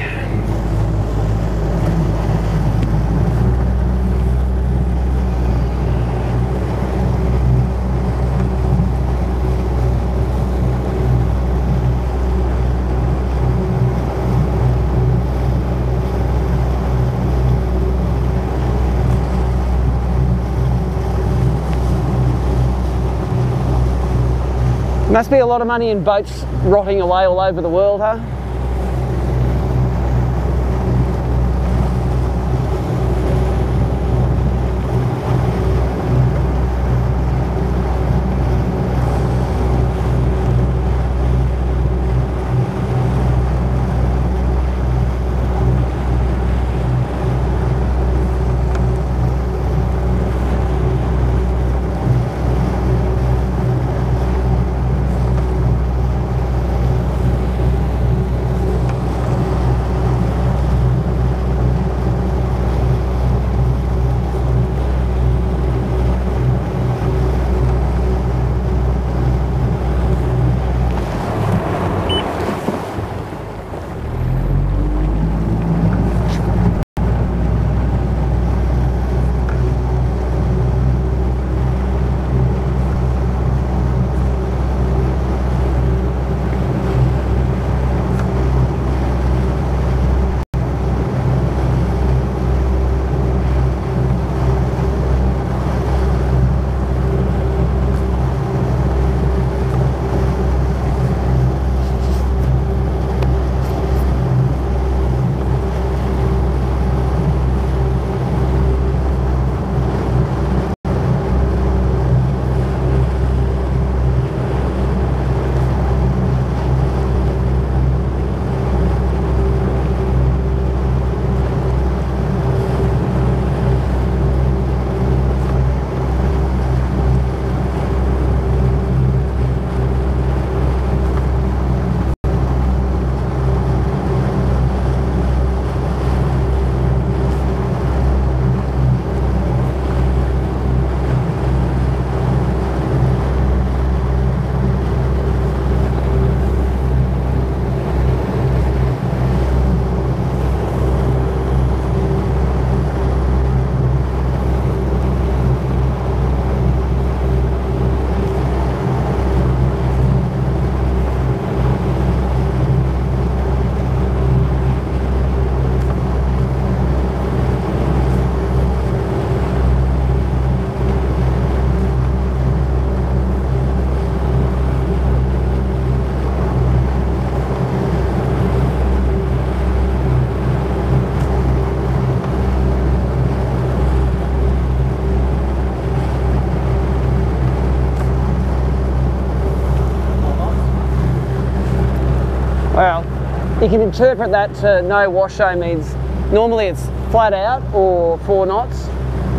Must be a lot of money in boats rotting away all over the world, huh? you can interpret that to no wash show means normally it's flat out or 4 knots,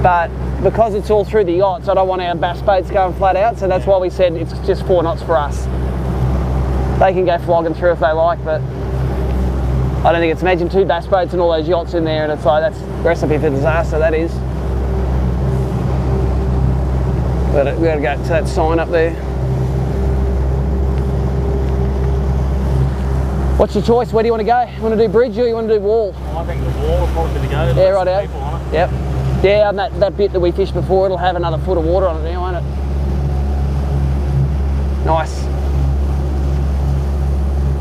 but because it's all through the yachts, I don't want our bass boats going flat out, so that's why we said it's just 4 knots for us. They can go flogging through if they like, but I don't think it's, imagine 2 bass boats and all those yachts in there, and it's like, that's recipe for disaster, that is. But we got to go to that sign up there. What's your choice? Where do you want to go? You want to do bridge or you want to do wall? I think the wall will probably be the go. Yeah, right out. People on it. Yep. Yeah, on that bit that we fished before, it'll have another foot of water on it now, won't it? Nice.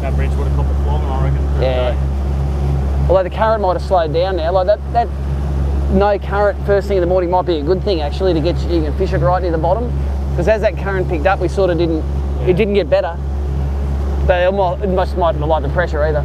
That bridge would have caught the flog, I reckon. Yeah. Although the current might have slowed down now. Like that no current first thing in the morning might be a good thing actually to get you can fish it right near the bottom. Because as that current picked up, we sort of didn't. Yeah. It didn't get better. But it might not like the pressure either.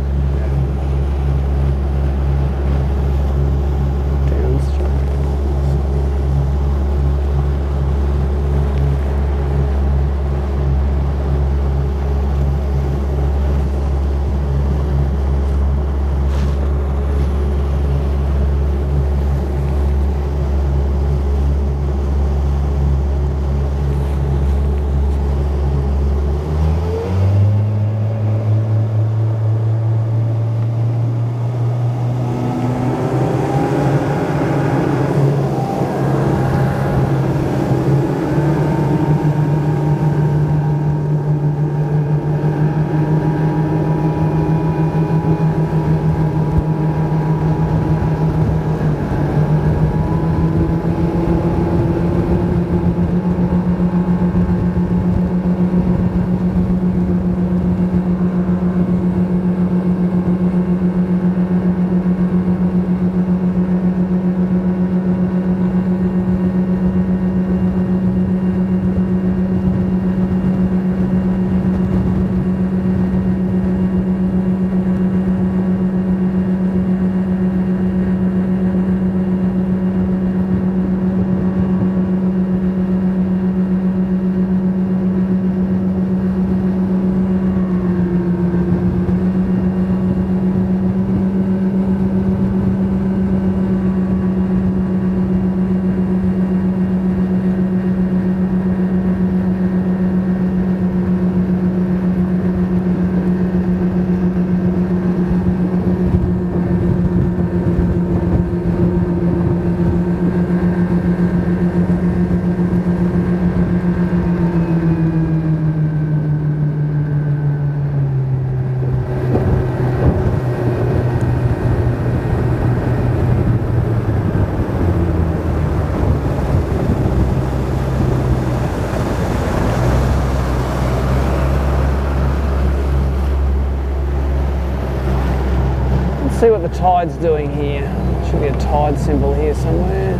See what the tide's doing here. Should be a tide symbol here somewhere.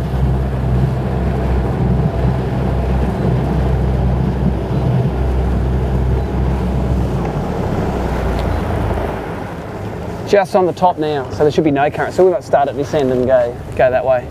Just on the top now, so there should be no current. So we might start at this end and go that way.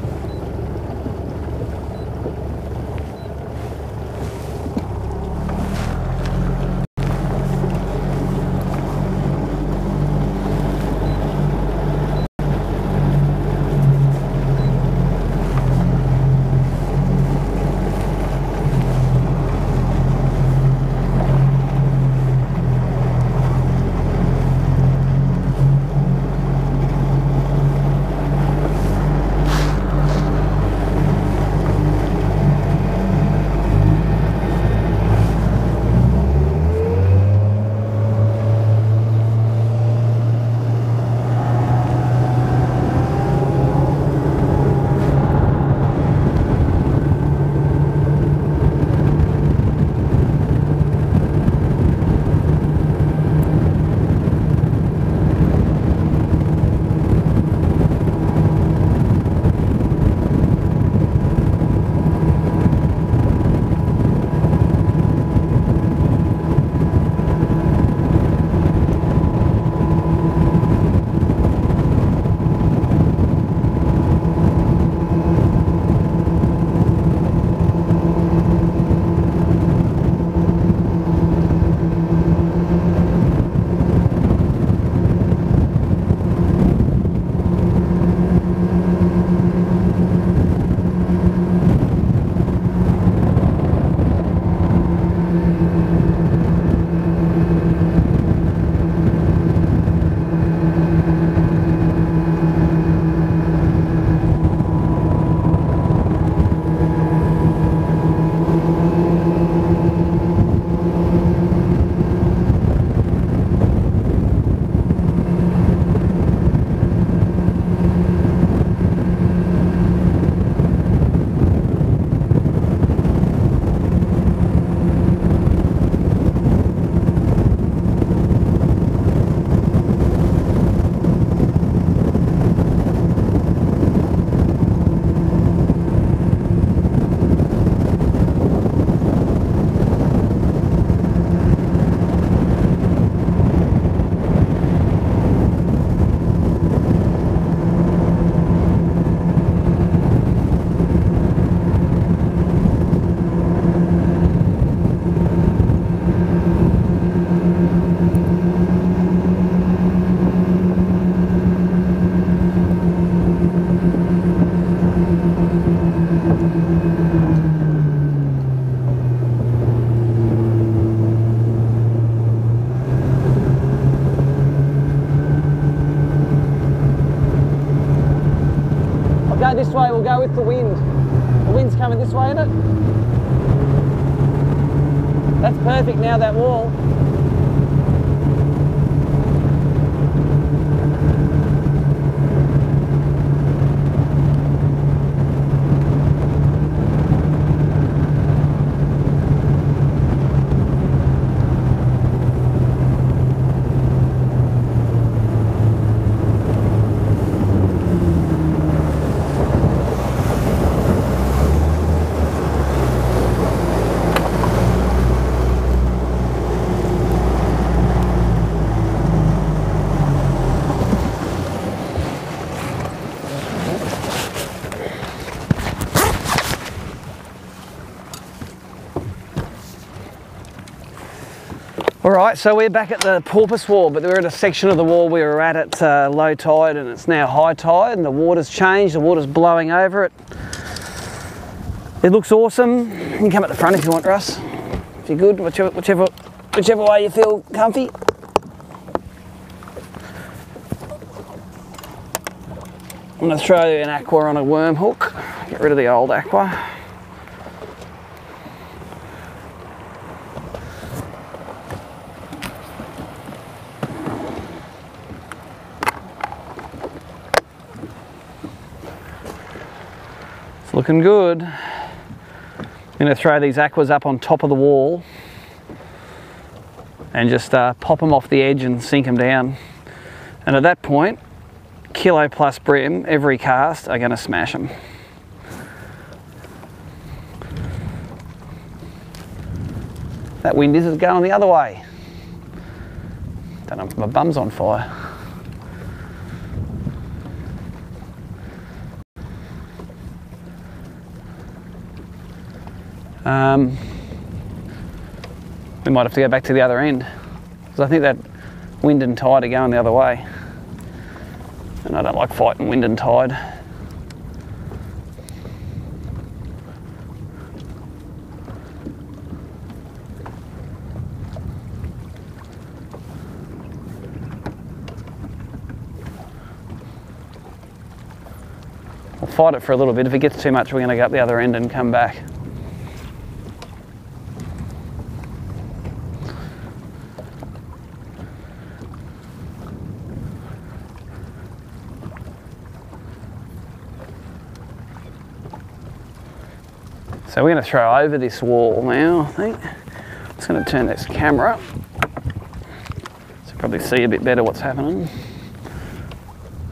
go this way, we'll go with the wind. The wind's coming this way, isn't it? That's perfect now, that wall. Alright, so we're back at the porpoise wall, but we're at a section of the wall we were at low tide, and it's now high tide, and the water's changed, the water's blowing over it. It looks awesome. You can come at the front if you want, Russ. If you're good, whichever way you feel comfy. I'm going to throw an aqua on a worm hook, get rid of the old aqua. Looking good. I'm going to throw these aquas up on top of the wall and just pop them off the edge and sink them down. And at that point, kilo plus BREAM, every cast, are going to smash them. That wind is going the other way. Don't know if my bum's on fire. We might have to go back to the other end, because I think that wind and tide are going the other way, and I don't like fighting wind and tide. We'll fight it for a little bit. If it gets too much, we're going to go up the other end and come back. So we're going to throw over this wall now, I think. I'm just going to turn this camera up so you probably see a bit better what's happening.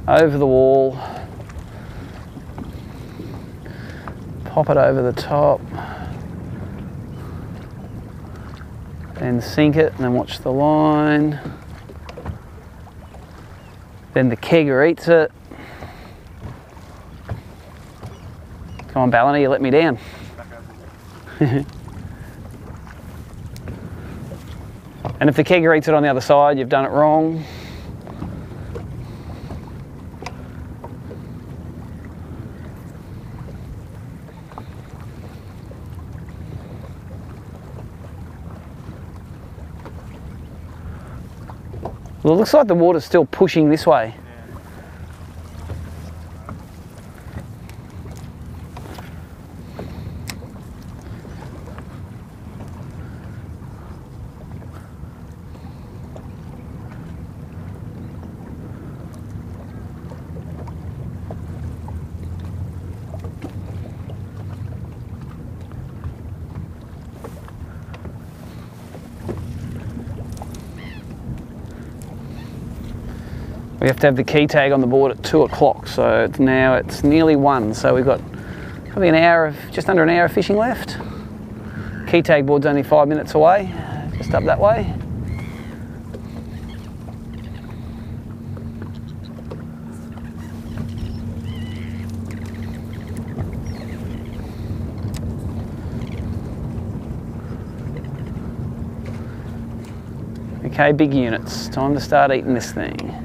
Over the wall, pop it over the top, then sink it and then watch the line. Then the kegger eats it. Come on, Ballina, you let me down. And if the kegger eats it on the other side, you've done it wrong. Well, it looks like the water's still pushing this way. We have to have the key tag on the board at 2 o'clock, so now it's nearly 1, so we've got probably just under an hour of fishing left. Key tag board's only 5 minutes away, just up that way. Okay, big units, time to start eating this thing.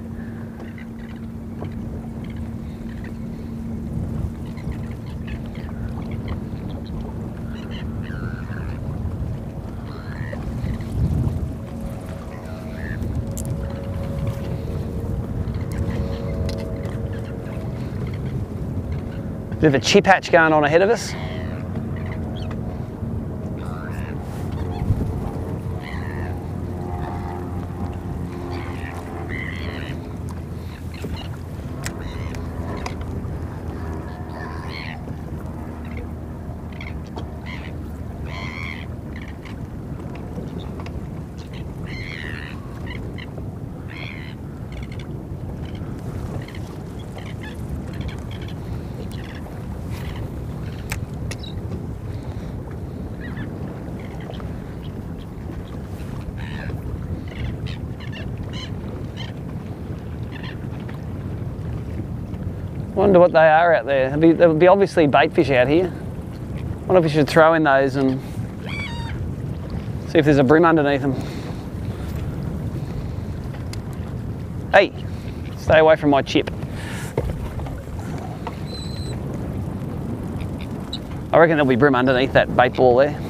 Bit of a chip hatch going on ahead of us. Wonder what they are out there. There'll be obviously bait fish out here. Wonder if we should throw in those and see if there's a bream underneath them. Hey, stay away from my chip. I reckon there'll be bream underneath that bait ball there.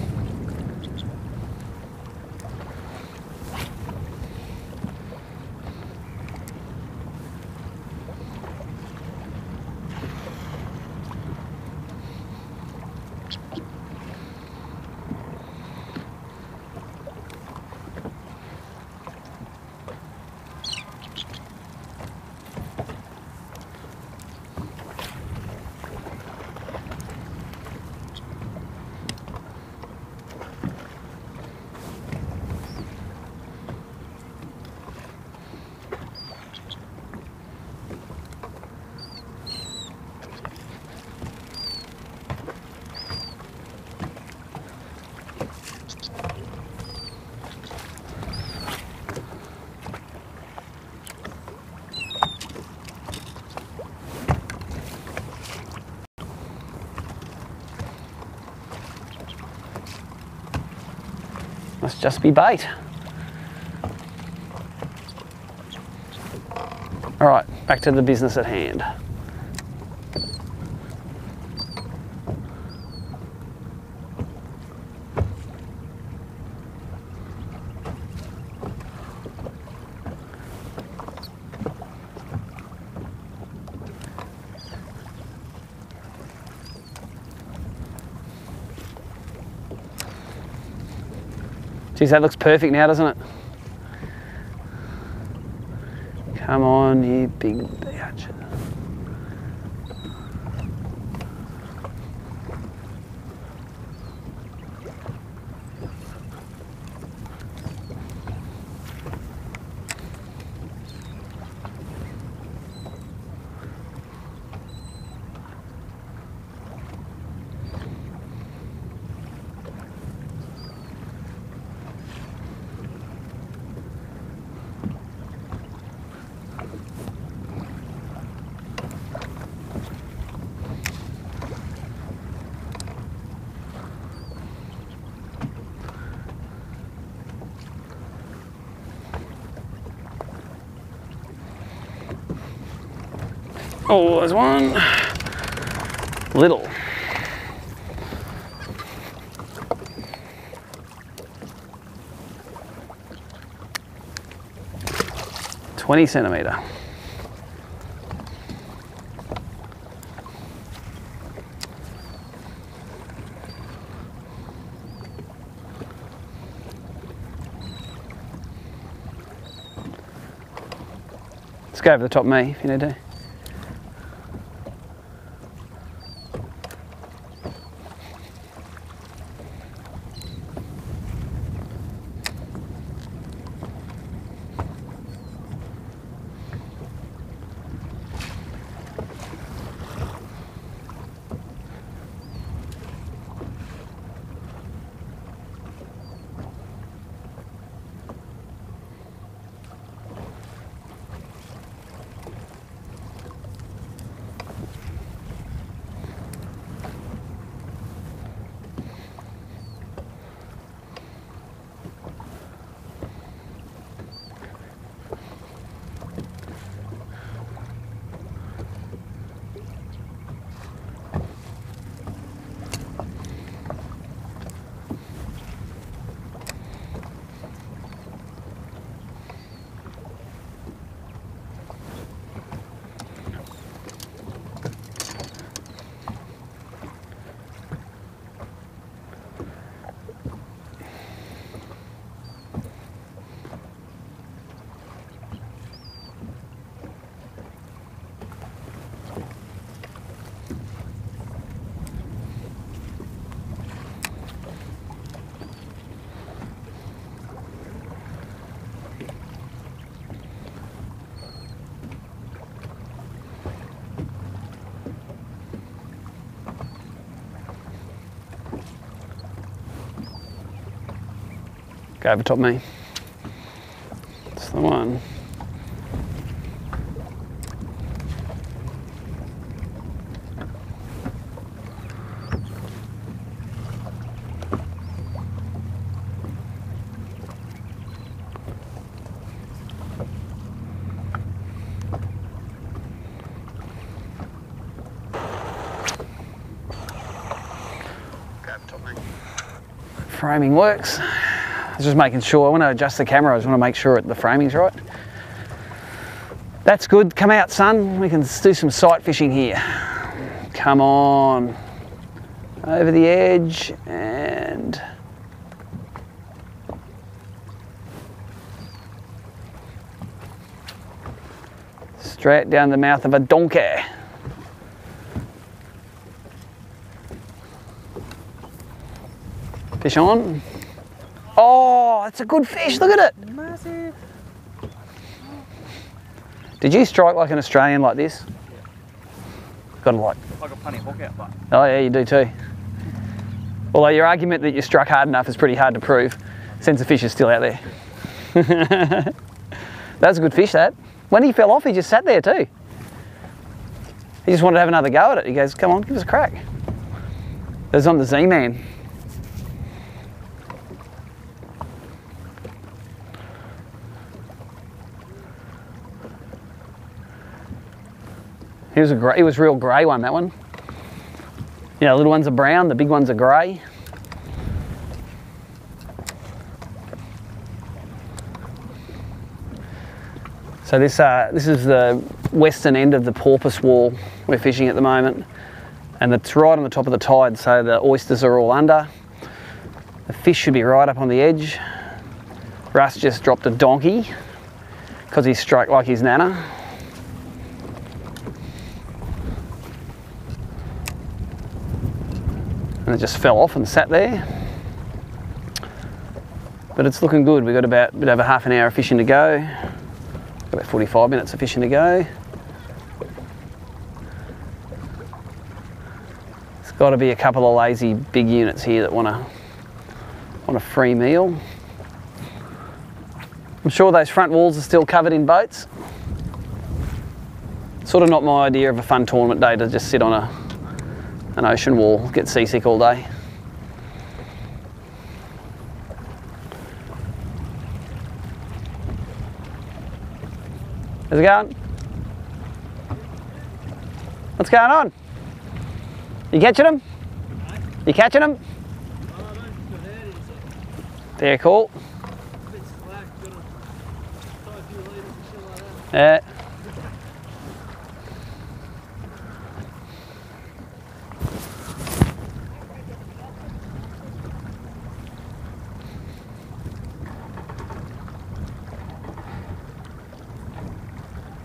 Must just be bait. All right, back to the business at hand. Geez, that looks perfect now, doesn't it? Come on, you big bitch. Oh, there's one. Little. $20cm. Let's go over the top of me if you need to. Go over top me. That's the one. Framing works. I was just making sure, I want to adjust the camera, I just want to make sure the framing's right. That's good, come out son, we can do some sight fishing here. Come on. Over the edge and... straight down the mouth of a donkey. Fish on. Oh, that's a good fish, look at it. Massive. Did you strike like an Australian like this? Yeah. Got to like. I got plenty of hook out, but. Oh yeah, you do too. Although your argument that you struck hard enough is pretty hard to prove, since the fish is still out there. That's a good fish, that. When he fell off, he just sat there too. He just wanted to have another go at it. He goes, come on, give us a crack. It was on the Z-Man. It was a real grey one, that one. You know, the little ones are brown, the big ones are grey. So this is the western end of the porpoise wall we're fishing at the moment, and it's right on the top of the tide, so the oysters are all under. The fish should be right up on the edge. Russ just dropped a donkey because he struck like his nana. And it just fell off and sat there. But it's looking good. We've got about a bit over half an hour of fishing to go. About 45 minutes of fishing to go. There's got to be a couple of lazy big units here that want a free meal. I'm sure those front walls are still covered in boats. Sort of not my idea of a fun tournament day to just sit on an ocean wall, get seasick all day. How's it going? What's going on? You catching them? You catching them? Very cool. Yeah.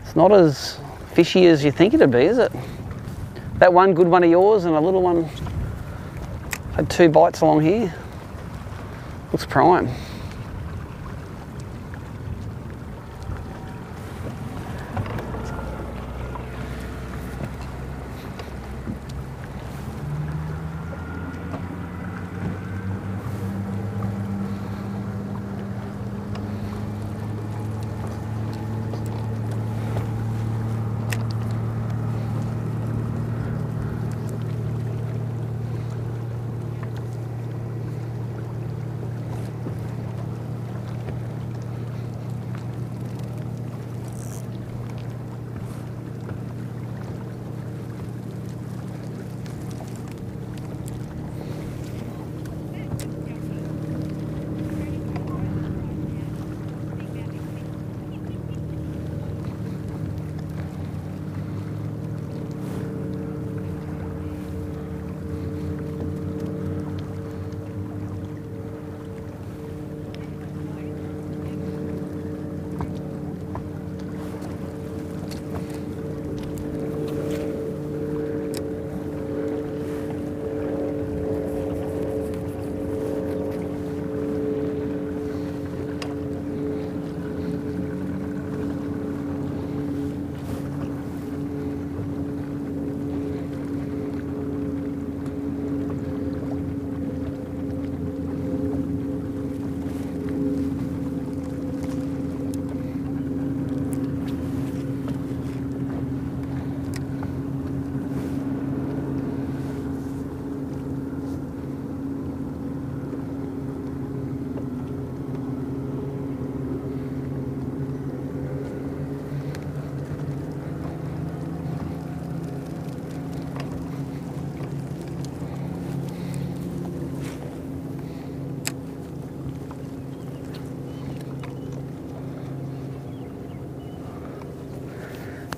It's not as fishy as you think it'd be, is it? That one good one of yours and a little one had 2 bites along here. Looks prime.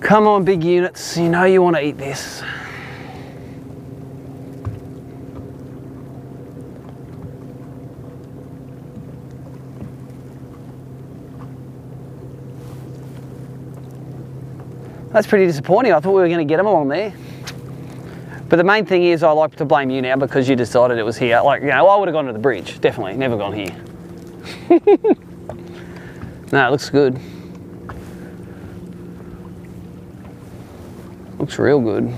Come on, big units, you know you want to eat this. That's pretty disappointing. I thought we were going to get them all on there. But the main thing is I like to blame you now because you decided it was here. Like, you know, I would have gone to the bridge, definitely. Never gone here. No, it looks good. Looks real good.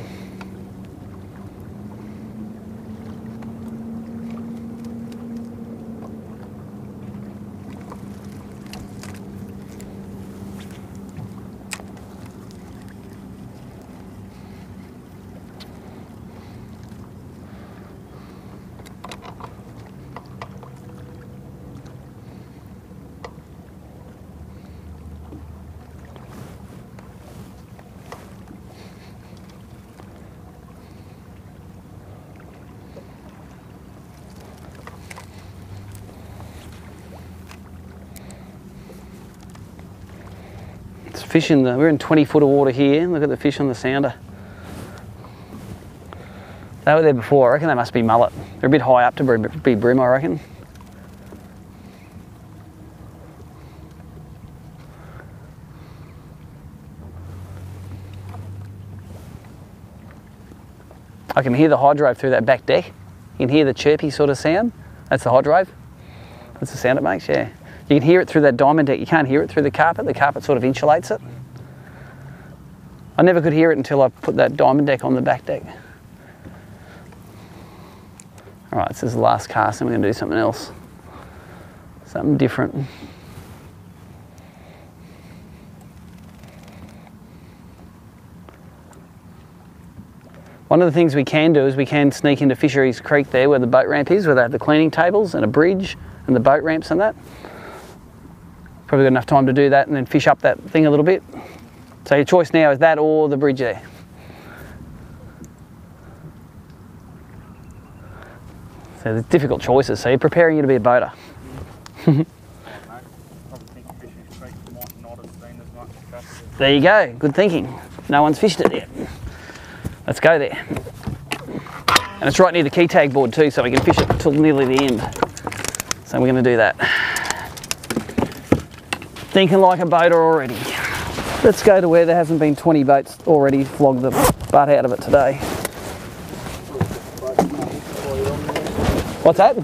Fish in the, we're in 20 foot of water here. Look at the fish on the sounder. They were there before. I reckon they must be mullet. They're a bit high up to be bream, I reckon. I can hear the hydrove through that back deck. You can hear the chirpy sort of sound. That's the hydrove. That's the sound it makes, yeah. You can hear it through that diamond deck. You can't hear it through the carpet. The carpet sort of insulates it. I never could hear it until I put that diamond deck on the back deck. All right, this is the last cast and we're gonna do something else. Something different. One of the things we can do is we can sneak into Fisheries Creek there where the boat ramp is, where they have the cleaning tables and a bridge and the boat ramps and that. Probably got enough time to do that and then fish up that thing a little bit. So your choice now is that or the bridge there. So there's difficult choices, so you're preparing you to be a boater. There you go, good thinking. No one's fished it yet. Let's go there. And it's right near the key tag board too, so we can fish it till nearly the end. So we're going to do that. Thinking like a boater already. Let's go to where there hasn't been 20 boats already flogged the butt out of it today. What's that?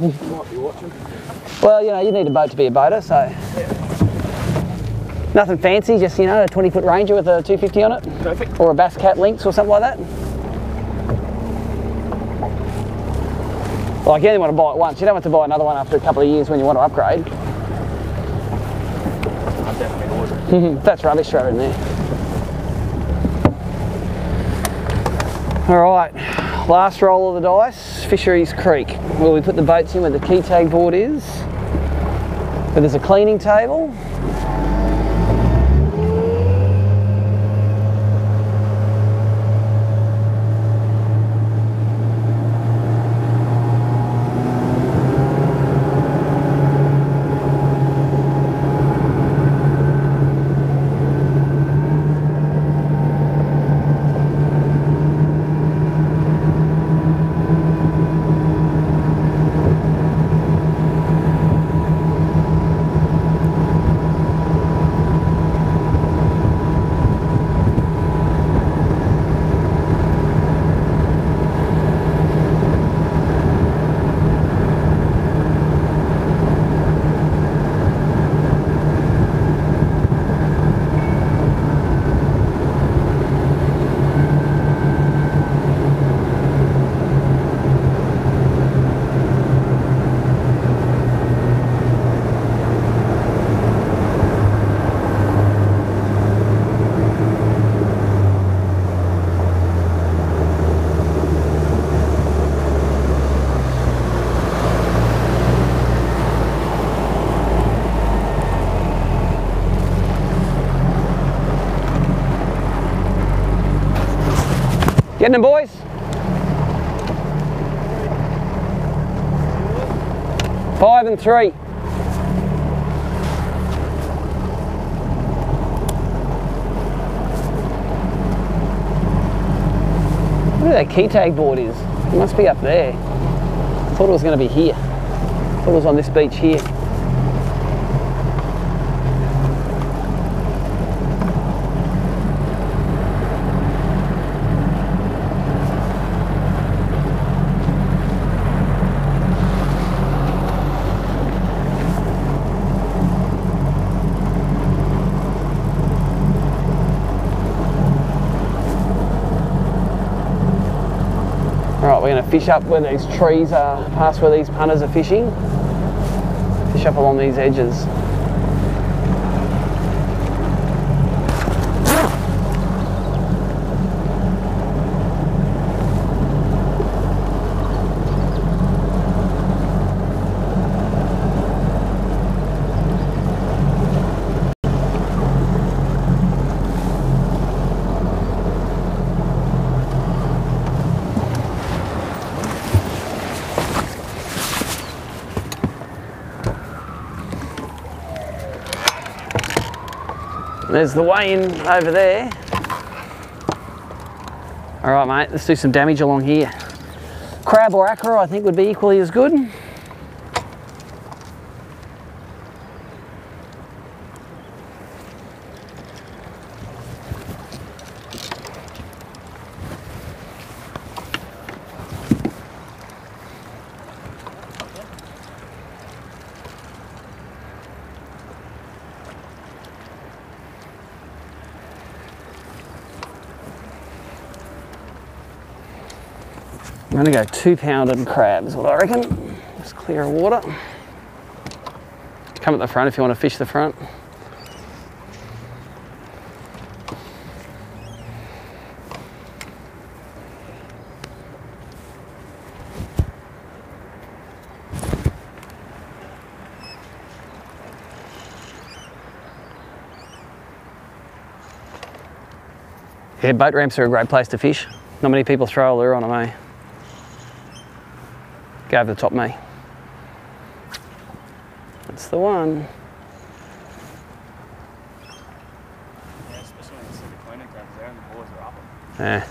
Well, you know, you need a boat to be a boater, so. Nothing fancy, just, you know, a 20-foot Ranger with a 250 on it. Perfect. Or a Bass Cat Lynx or something like that. Like, you only want to buy it once. You don't want to buy another one after a couple of years when you want to upgrade. I definitely would. That's rubbish, throw it in there. Alright, last roll of the dice, Fisheries Creek. Where we put the boats in where the key tag board is. Where there's a cleaning table. Getting them, boys? 5 and 3. where that key tag board is. It must be up there. I thought it was going to be here. I thought it was on this beach here. We're going to fish up where these trees are, past where these punters are fishing. Fish up along these edges. There's the weigh-in over there. All right, mate, let's do some damage along here. Crab or acra, I think, would be equally as good. I'm going to go 2-pounded crab is what I reckon. Just clear of water. Come at the front if you want to fish the front. Yeah, boat ramps are a great place to fish. Not many people throw a lure on them, eh? Go over the top, mate. That's the one. Yeah, especially when you see the cleaning crabs there and the boys are up them. Yeah.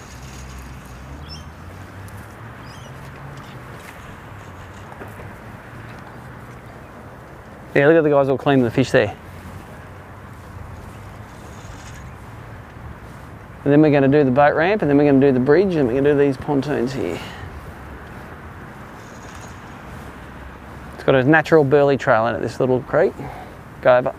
Yeah, look at the guys all cleaning the fish there. And then we're going to do the boat ramp, and then we're going to do the bridge, and we're going to do these pontoons here. It's got a natural burley trail in it, this little creek. Go over.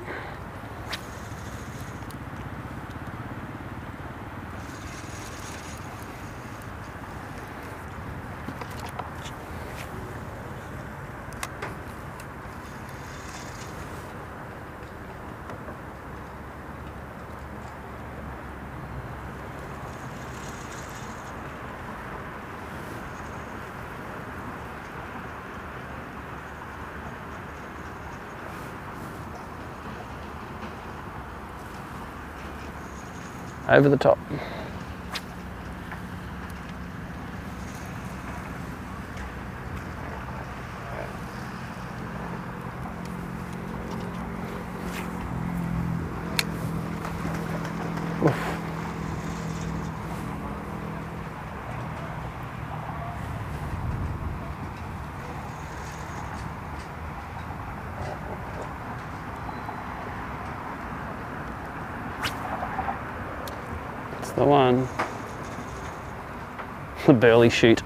Over the top. Oof. The one, the burley shoot.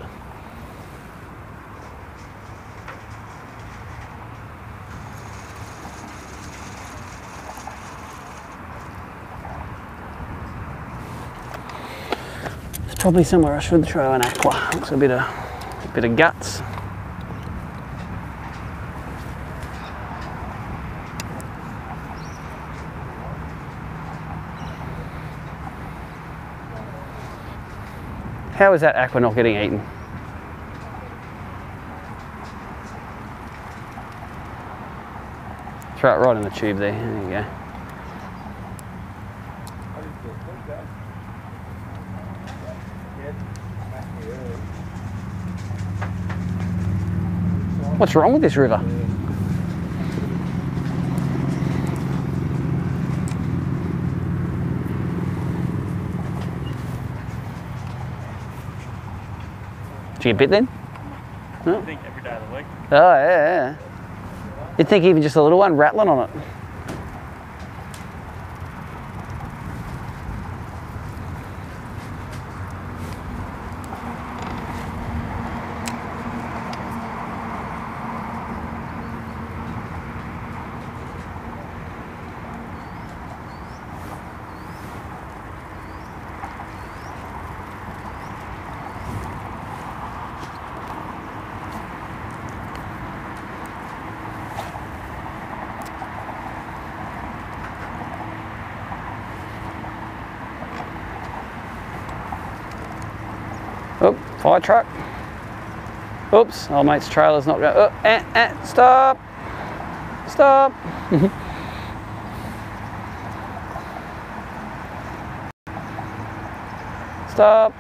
There's probably somewhere I should throw an aqua. Looks a bit of guts. How is that aqua not getting eaten? Throw it right in the tube there. There you go. What's wrong with this river? Do you get bit then? I think every day of the week. Oh, yeah. You'd think even just a little one rattling on it. Oh, fire truck. Oops, old mate's trailer's not going. Oh, stop! Stop! Stop!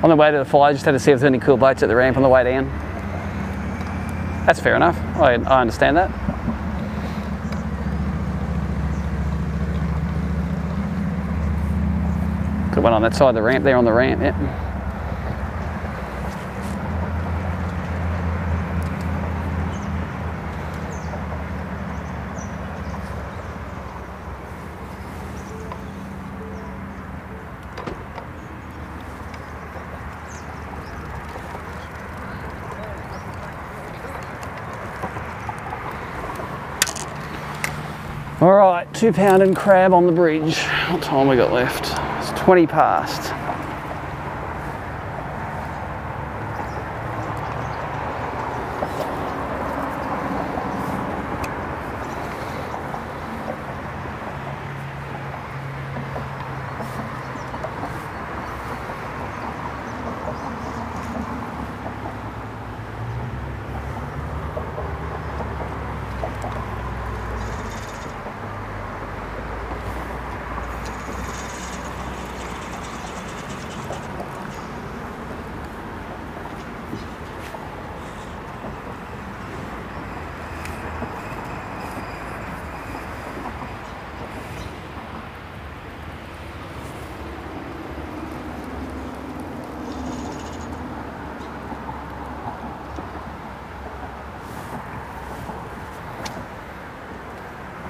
On the way to the fly, just had to see if there's any cool boats at the ramp on the way down. That's fair enough. I understand that. Good one on that side of the ramp there on the ramp, yeah. All right, 2 pound and crab on the bridge. What time we got left? It's 20 past.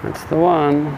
That's the one.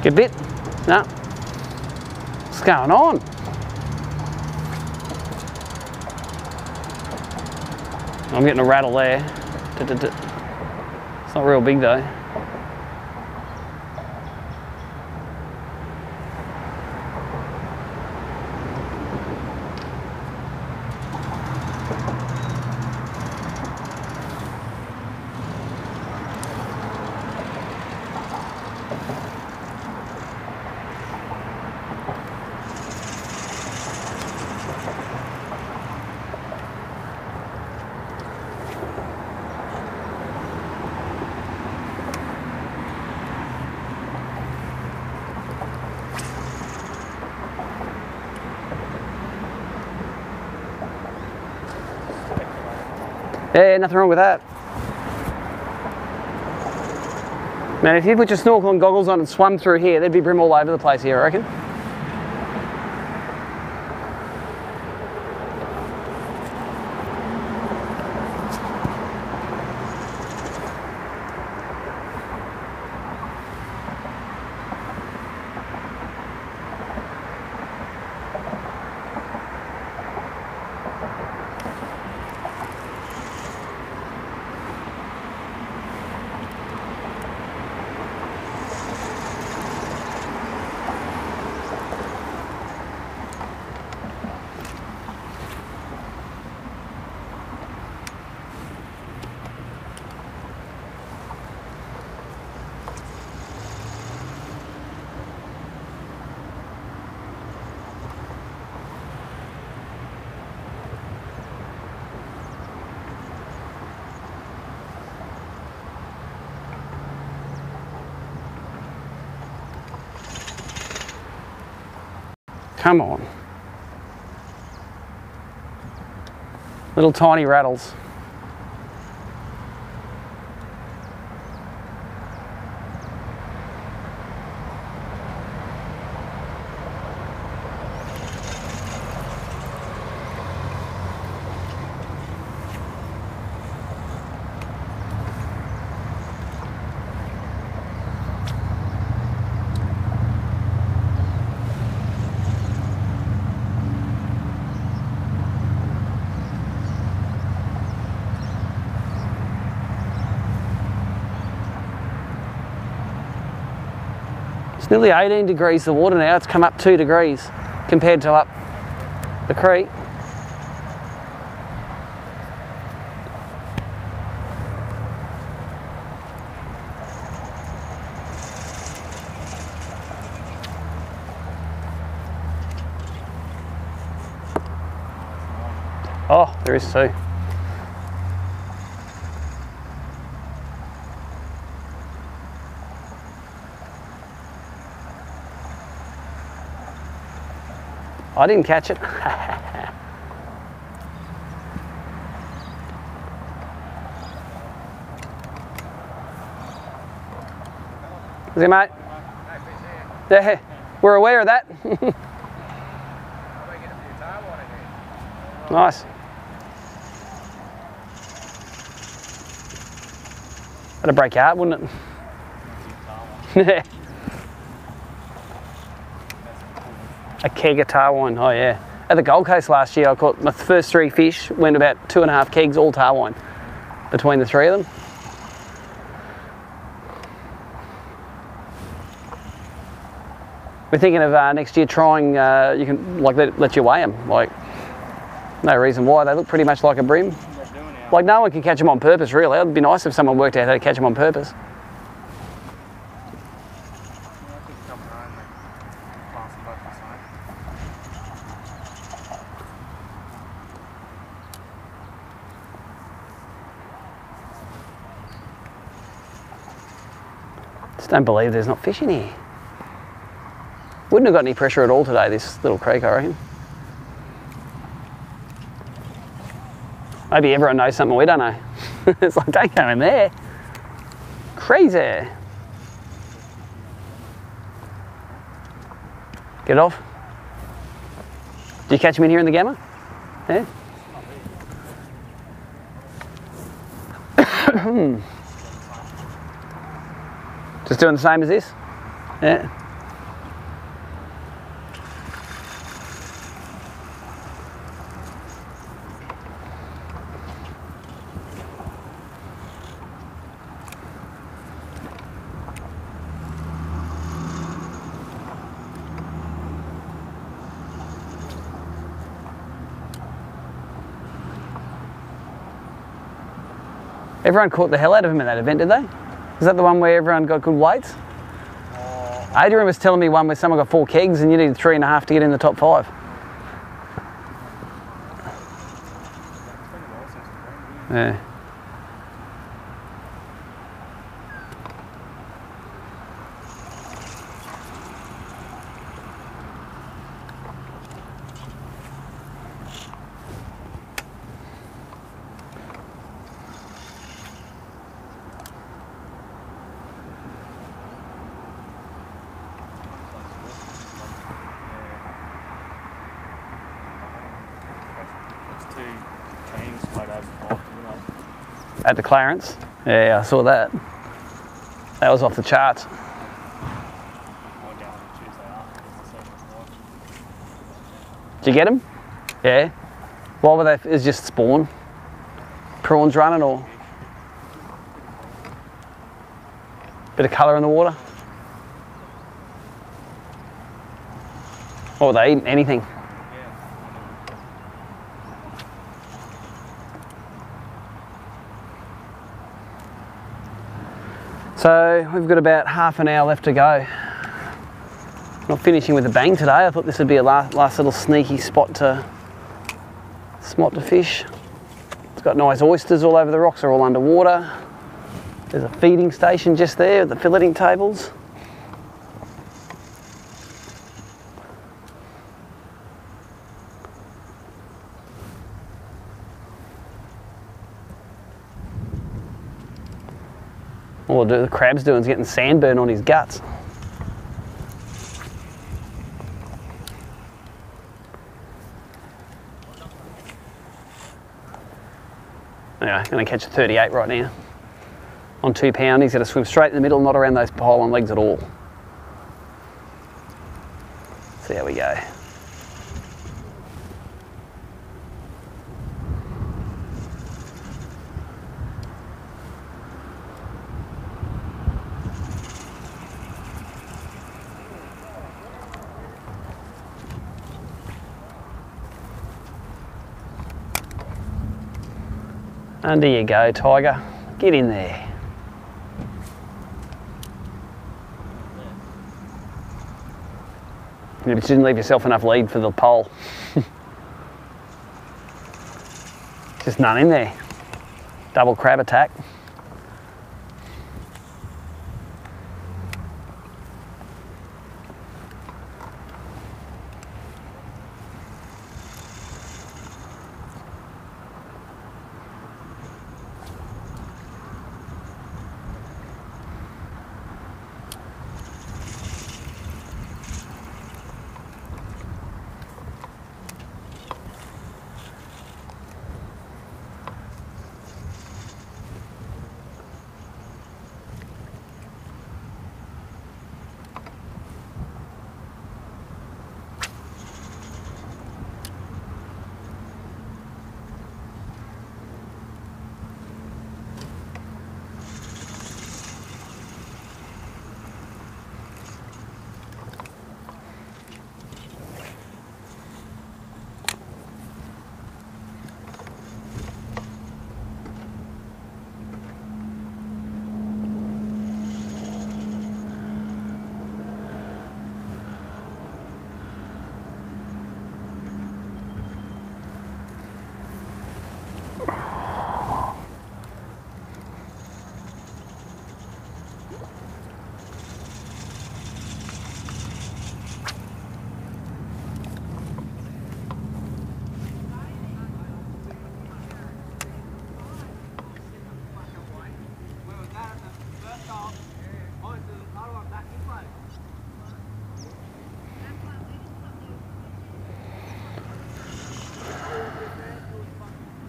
Get bit? No. What's going on? I'm getting a rattle there. It's not real big though. Yeah, nothing wrong with that. Man, if you put your snorkeling goggles on and swum through here, there'd be bream all over the place here, I reckon. Come on. Little tiny rattles. It's nearly 18 degrees the water now. It's come up 2 degrees compared to up the creek. Oh, there is too. I didn't catch it. Is it, mate? Yeah, we're aware of that. Nice. That'd break your heart, wouldn't it? A keg of tar wine, oh yeah. At the Gold Coast last year, I caught my first 3 fish, went about 2.5 kegs, all tar wine, between the 3 of them. We're thinking of next year trying, you can like let you weigh them, like no reason why, they look pretty much like a bream. Like no one can catch them on purpose really, it'd be nice if someone worked out how to catch them on purpose. Just don't believe there's not fish in here. Wouldn't have got any pressure at all today, this little creek, I reckon. Maybe everyone knows something we don't know. It's like, don't go in there. Crazy. Get it off. Did you catch him in here in the gamma? Yeah. Just doing the same as this? Yeah. Everyone caught the hell out of him at that event, did they? Is that the one where everyone got good weights? Adrian was telling me one where someone got 4 kegs and you needed 3.5 to get in the top 5. Yeah. At the Clarence? Yeah, I saw that. That was off the charts. Did you get them? Yeah. Why were they? It's just spawn. Prawns running or bit of colour in the water. Or were they eating anything? So we've got about half an hour left to go. Not finishing with a bang today. I thought this would be a last little sneaky spot to fish. It's got nice oysters all over the rocks, they're all underwater. There's a feeding station just there with the filleting tables. All the crab's doing is getting sandburn on his guts. Anyway, going to catch a 38 right now. On 2 pound, he's going to swim straight in the middle, not around those pylon legs at all. See how we go. Under you go, Tiger. Get in there. You just didn't leave yourself enough lead for the pole. Just none in there. Double crab attack.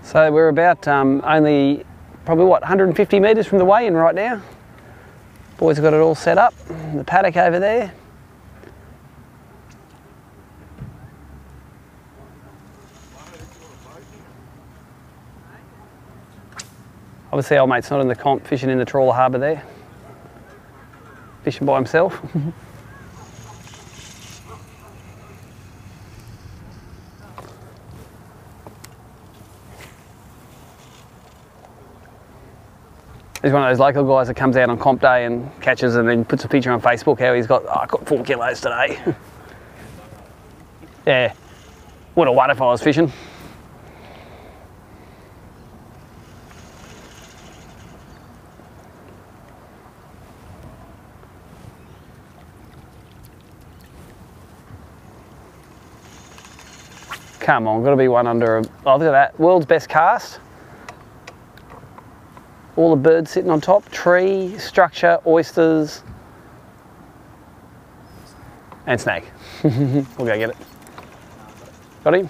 So we're about only probably what 150 metres from the weigh-in right now. Boys have got it all set up. The paddock over there. Obviously old mate's not in the comp, fishing in the trawler harbour there. Fishing by himself. He's one of those local guys that comes out on comp day and catches and then puts a picture on Facebook how he's got, oh, I got 4 kilos today. Yeah, would have won if I was fishing. Come on, got to be one under a, oh look at that, world's best cast. All the birds sitting on top, tree, structure, oysters, and snag. We'll go get it. Got him?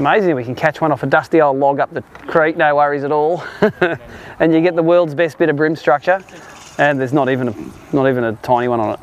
Amazing, we can catch one off a dusty old log up the creek, no worries at all. And you get the world's best bit of bream structure, and there's not even a tiny one on it.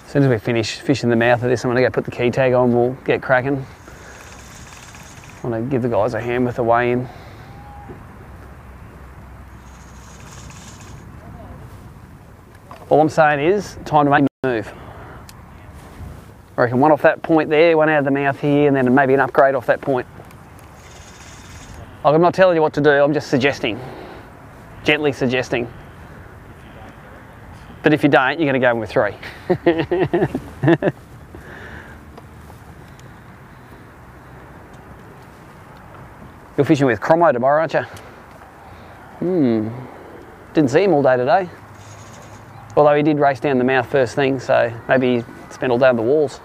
As soon as we finish fishing the mouth of this, I'm going to go put the key tag on, we'll get cracking. I'm going to give the guys a hand with the weigh in. All I'm saying is, time to make a move. I reckon one off that point there, one out of the mouth here, and then maybe an upgrade off that point. I'm not telling you what to do, I'm just suggesting. Gently suggesting. But if you don't, you're going to go in with 3. You're fishing with Cromo tomorrow, aren't you? Didn't see him all day today. Although he did race down the mouth first thing, so maybe he spent all day on the walls.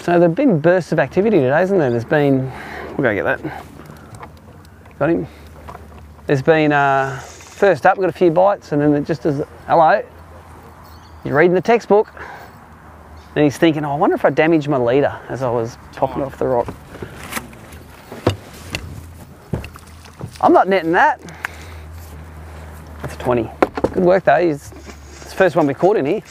So there have been bursts of activity today, hasn't there? There's been, we'll go get that. Got him. There's been, first up, we've got a few bites, and then it just as, hello, you're reading the textbook. And he's thinking, oh, I wonder if I damaged my leader as I was popping off the rock. I'm not netting that. That's a 20. Good work though, it's the first one we caught in here.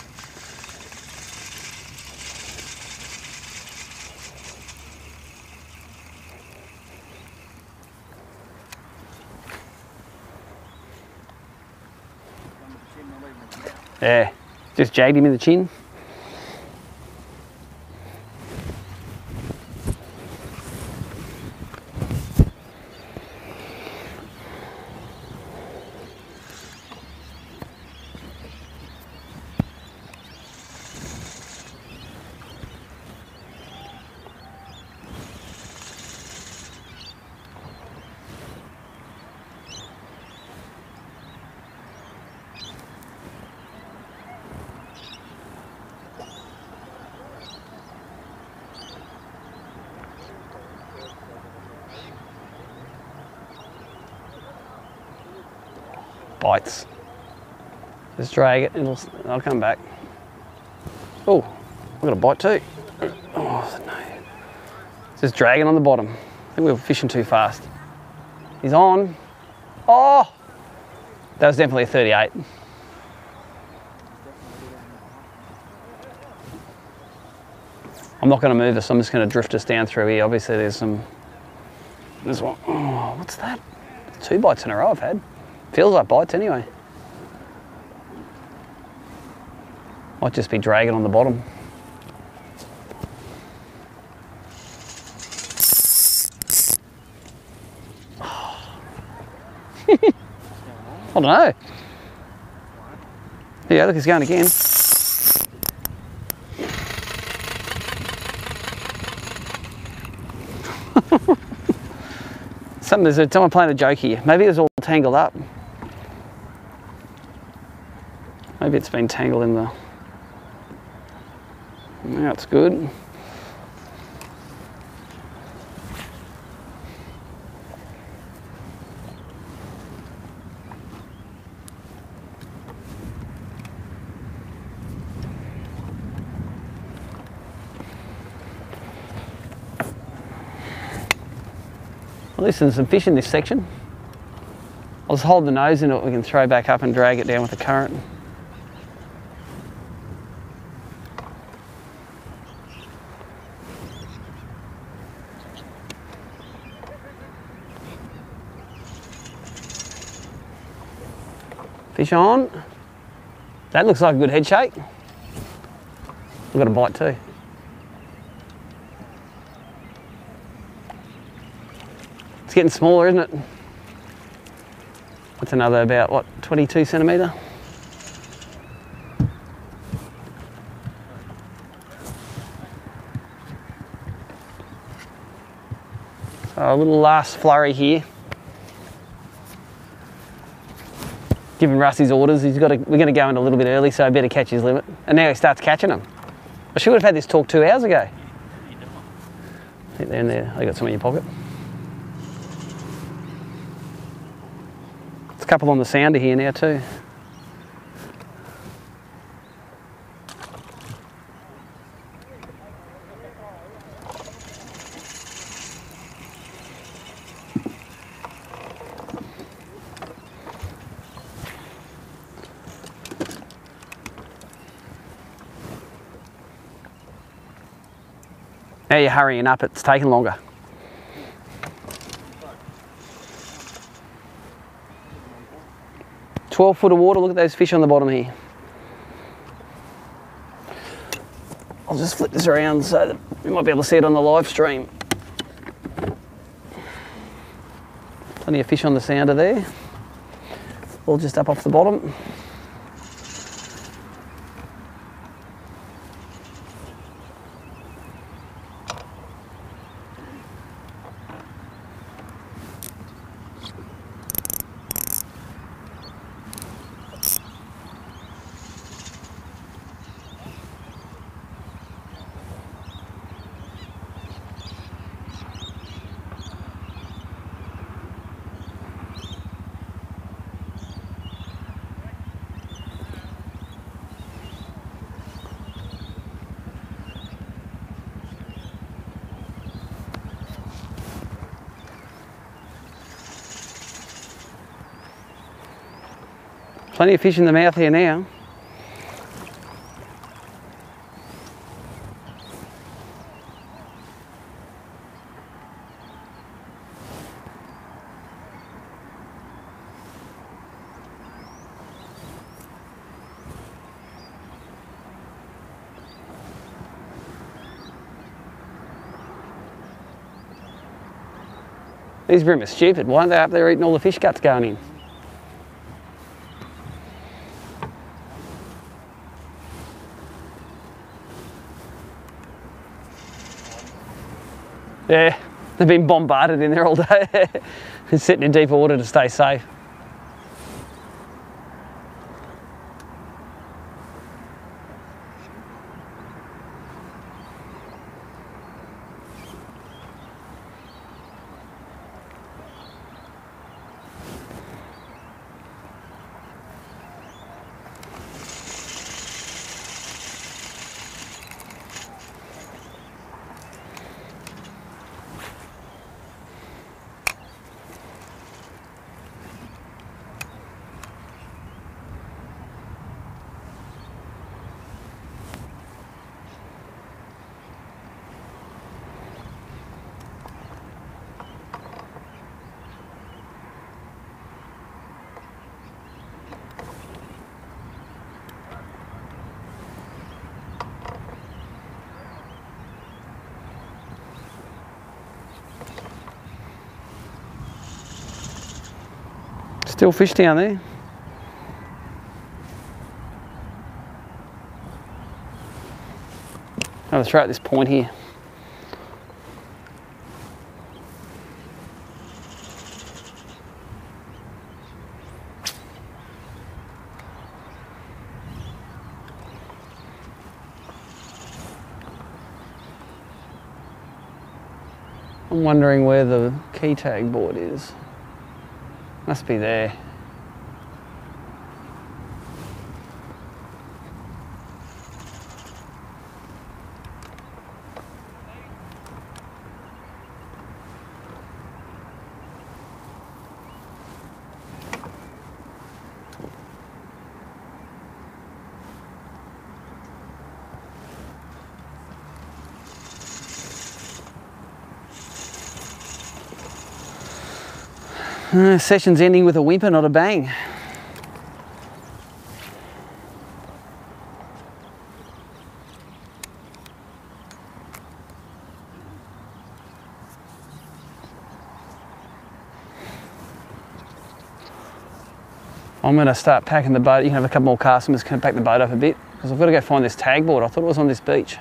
Yeah, just jagged him in the chin. Bites. Just drag it, I'll come back. Oh, I've got a bite too. Oh, no. Just dragging on the bottom. I think we were fishing too fast. He's on. Oh! That was definitely a 38. I'm not going to move this, I'm just going to drift us down through here. Obviously there's one. Oh, what's that? 2 bites in a row I've had. Feels like bites anyway. Might just be dragging on the bottom. I don't know. Yeah, look, he's going again. There's someone playing a joke here. Maybe it was all tangled up. Maybe it's been tangled in the... Now it's good. At least there's some fish in this section. I'll just hold the nose in it, we can throw back up and drag it down with the current. Fish on. That looks like a good head shake. We've got a bite too. It's getting smaller, isn't it? That's another about, what, 22 centimetre? So a little last flurry here. Giving Russ his orders, we're going to go in a little bit early, so I better catch his limit. And now he starts catching them. I should have had this talk 2 hours ago. I think they're in there. I got some in your pocket. There's a couple on the sounder here now too. Now you're hurrying up, it's taking longer. "12 foot of water, look at those fish on the bottom here." I'll just flip this around so that you might be able to see it on the live stream. Plenty of fish on the sounder there. All just up off the bottom. Plenty of fish in the mouth here now. These bream are stupid. Why aren't they up there eating all the fish guts going in? Yeah, they've been bombarded in there all day. They're sitting in deeper water to stay safe. Still fish down there. I'll throw at this point here. I'm wondering where the key tag board is. Must be there. Session's ending with a whimper, not a bang. I'm going to start packing the boat. You can have a couple more casts. I'm just going to pack the boat up a bit because I've got to go find this tag board. I thought it was on this beach.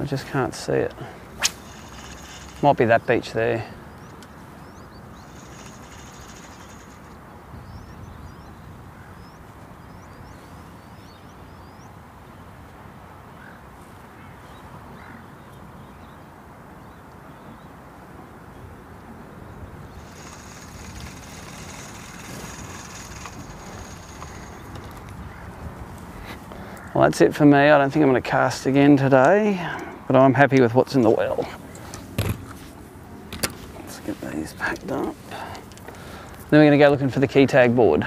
I just can't see it. Might be that beach there. Well, that's it for me. I don't think I'm going to cast again today, but I'm happy with what's in the well. Let's get these packed up. Then we're going to go looking for the key tag board.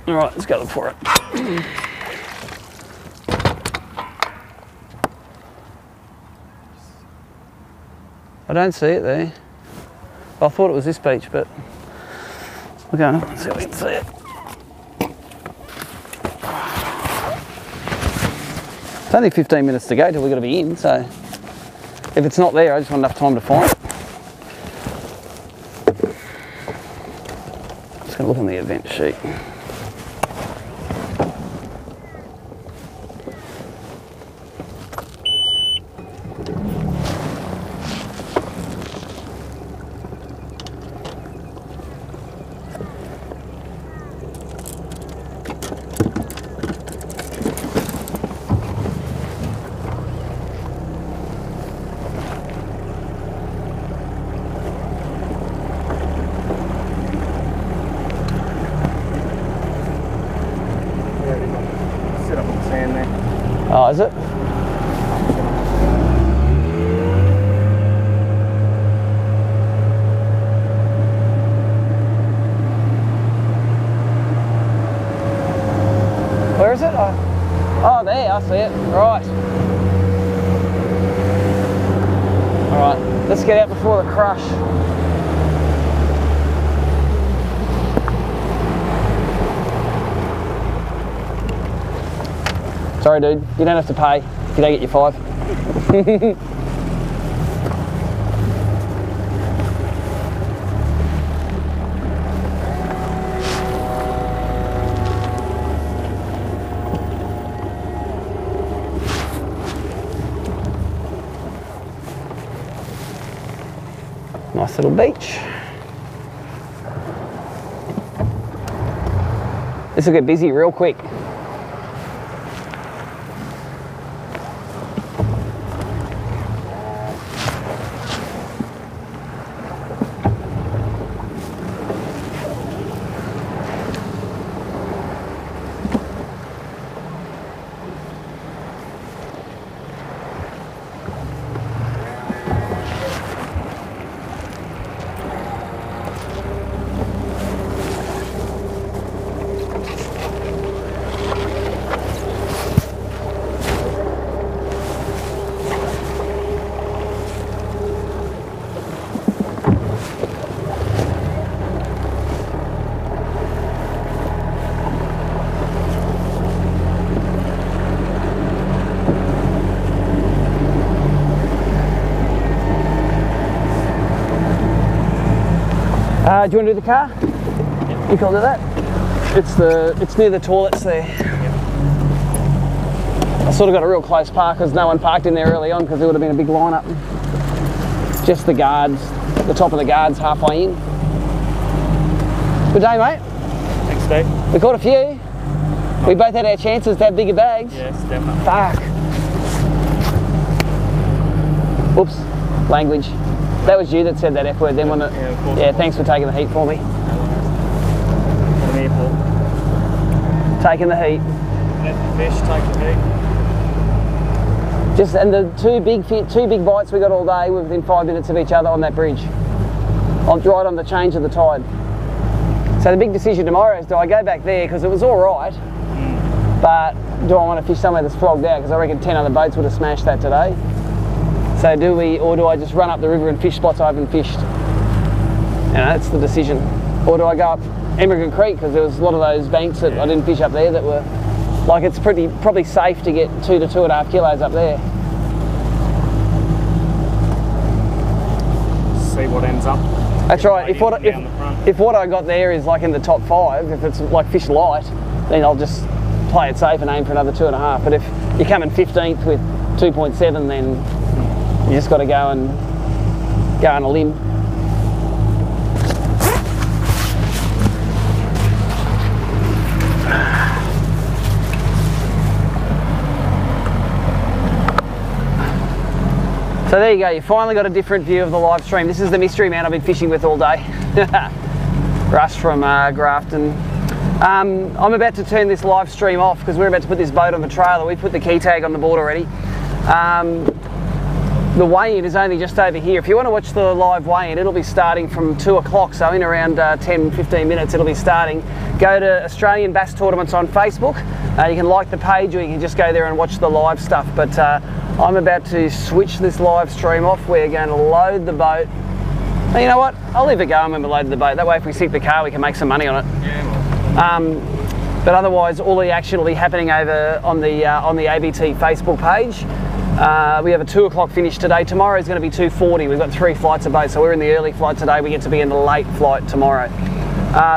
All right, let's go look for it. I don't see it there. I thought it was this beach, but we're going to see if we can see it. It's only 15 minutes to go till we've got to be in, so if it's not there, I just want enough time to find it. Just going to look on the event sheet. Oh, is it? Where is it? Oh, there, I see it. Right. Alright, let's get out before the crush. Sorry dude, you don't have to pay if you don't get your 5. Nice little beach. This will get busy real quick. Do you want to do the car? Yep. You can do that. It's near the toilets there. Yep. I sort of got a real close park because no one parked in there early on because there would have been a big lineup. Just the guards, the top of the guards halfway in. Good day, mate. Thanks, Steve. We caught a few. We both had our chances to have bigger bags. Yes, definitely. Fuck. Whoops. Language. That was you that said that F word then, wasn't it? Yeah, of course. Yeah, thanks for taking the heat for me. What I'm here for. Taking the heat. Let the fish take the heat. Just and the two big bites we got all day were within 5 minutes of each other on that bridge. Right on the change of the tide. So the big decision tomorrow is, do I go back there because it was all right, but do I want to fish somewhere that's flogged out? Because I reckon 10 other boats would have smashed that today. So do we, or do I just run up the river and fish spots I haven't fished? that's the decision. Or do I go up Emigrant Creek, because there was a lot of those banks that I didn't fish up there that were, like, it's probably safe to get 2 to 2.5 kilos up there. See what ends up. That's right. If what I got there is like in the top 5, if it's like fish light, then I'll just play it safe and aim for another 2.5. But if you're coming 15th with 2.7, then you just got to go on a limb. So there you go, you finally got a different view of the live stream. This is the mystery man I've been fishing with all day. Russ from Grafton. I'm about to turn this live stream off because we're about to put this boat on the trailer. We put the key tag on the board already. The weigh-in is only just over here. If you want to watch the live weigh-in, it'll be starting from 2 o'clock, so in around 10-15 minutes it'll be starting. Go to Australian Bass Tournaments on Facebook. You can like the page, or you can just go there and watch the live stuff. But I'm about to switch this live stream off. We're going to load the boat. And you know what? I'll leave it going when we're loading the boat. That way if we sink the car, we can make some money on it. Yeah. But otherwise, all the action will be happening over on the ABT Facebook page. We have a 2 o'clock finish today. Tomorrow is going to be 2:40. We've got 3 flights of boat, so we're in the early flight today. We get to be in the late flight tomorrow.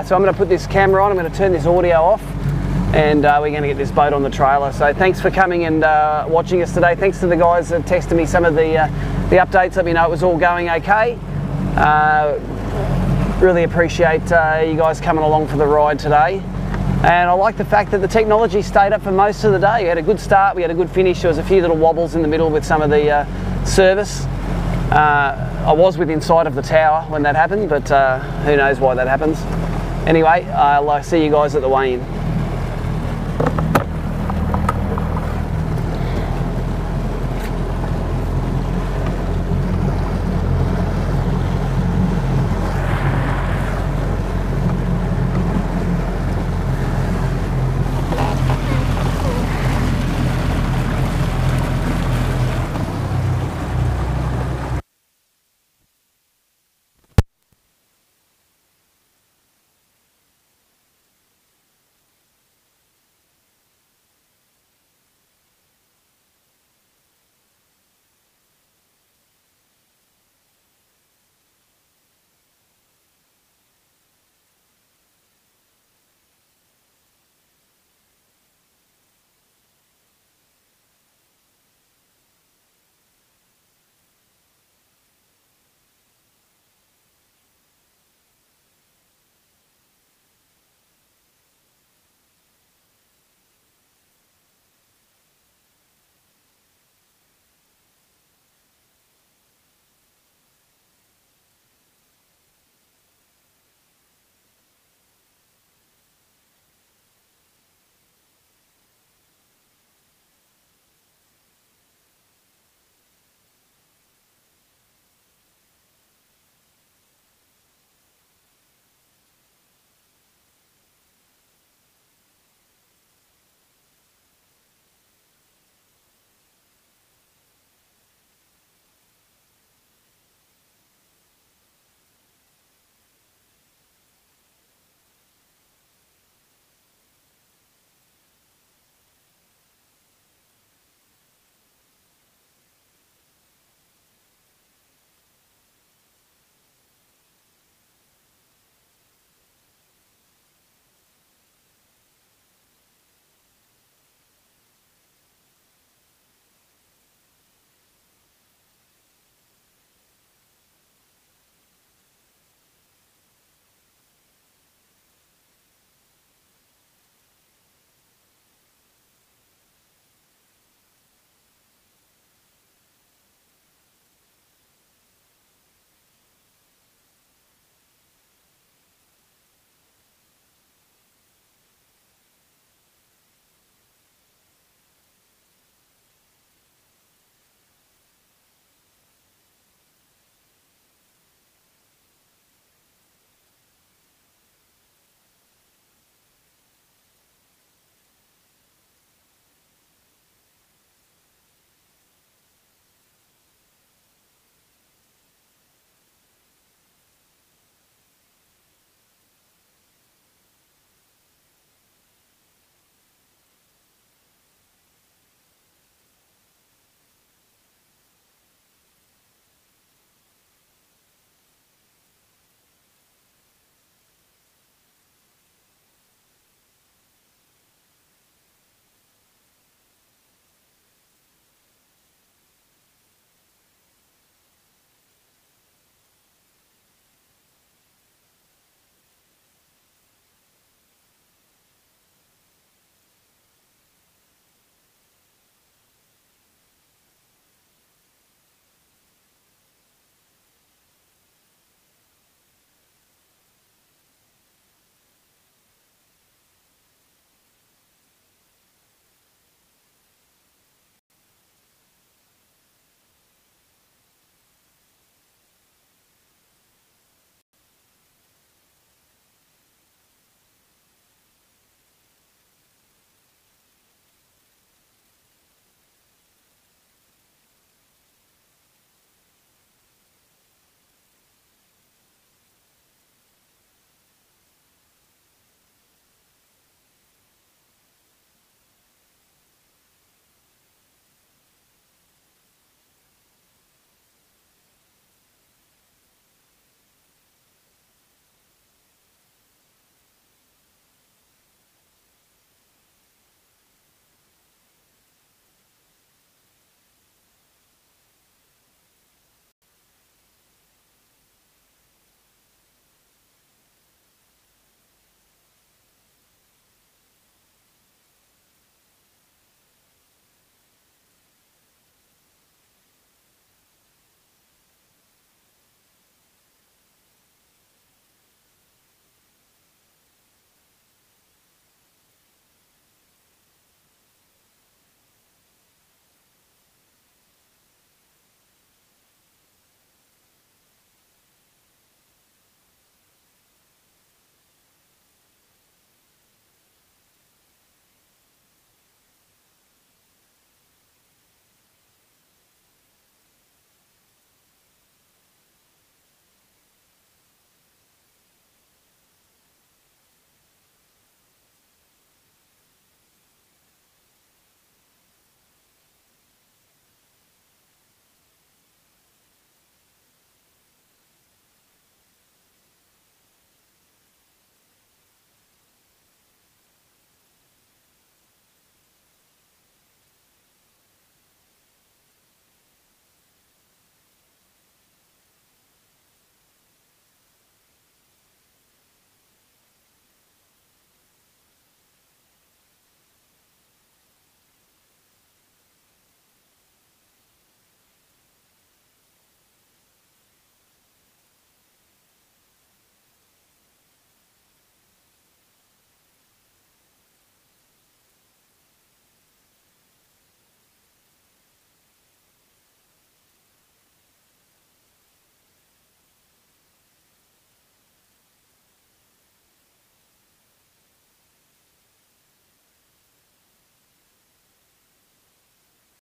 So I'm going to put this camera on. I'm going to turn this audio off, and we're going to get this boat on the trailer. So thanks for coming and watching us today. Thanks to the guys that texted me some of the updates, let me know it was all going okay. Really appreciate you guys coming along for the ride today. And I like the fact that the technology stayed up for most of the day. We had a good start, we had a good finish. There was a few little wobbles in the middle with some of the service. I was within sight of the tower when that happened, but who knows why that happens. Anyway, I'll see you guys at the weigh-in.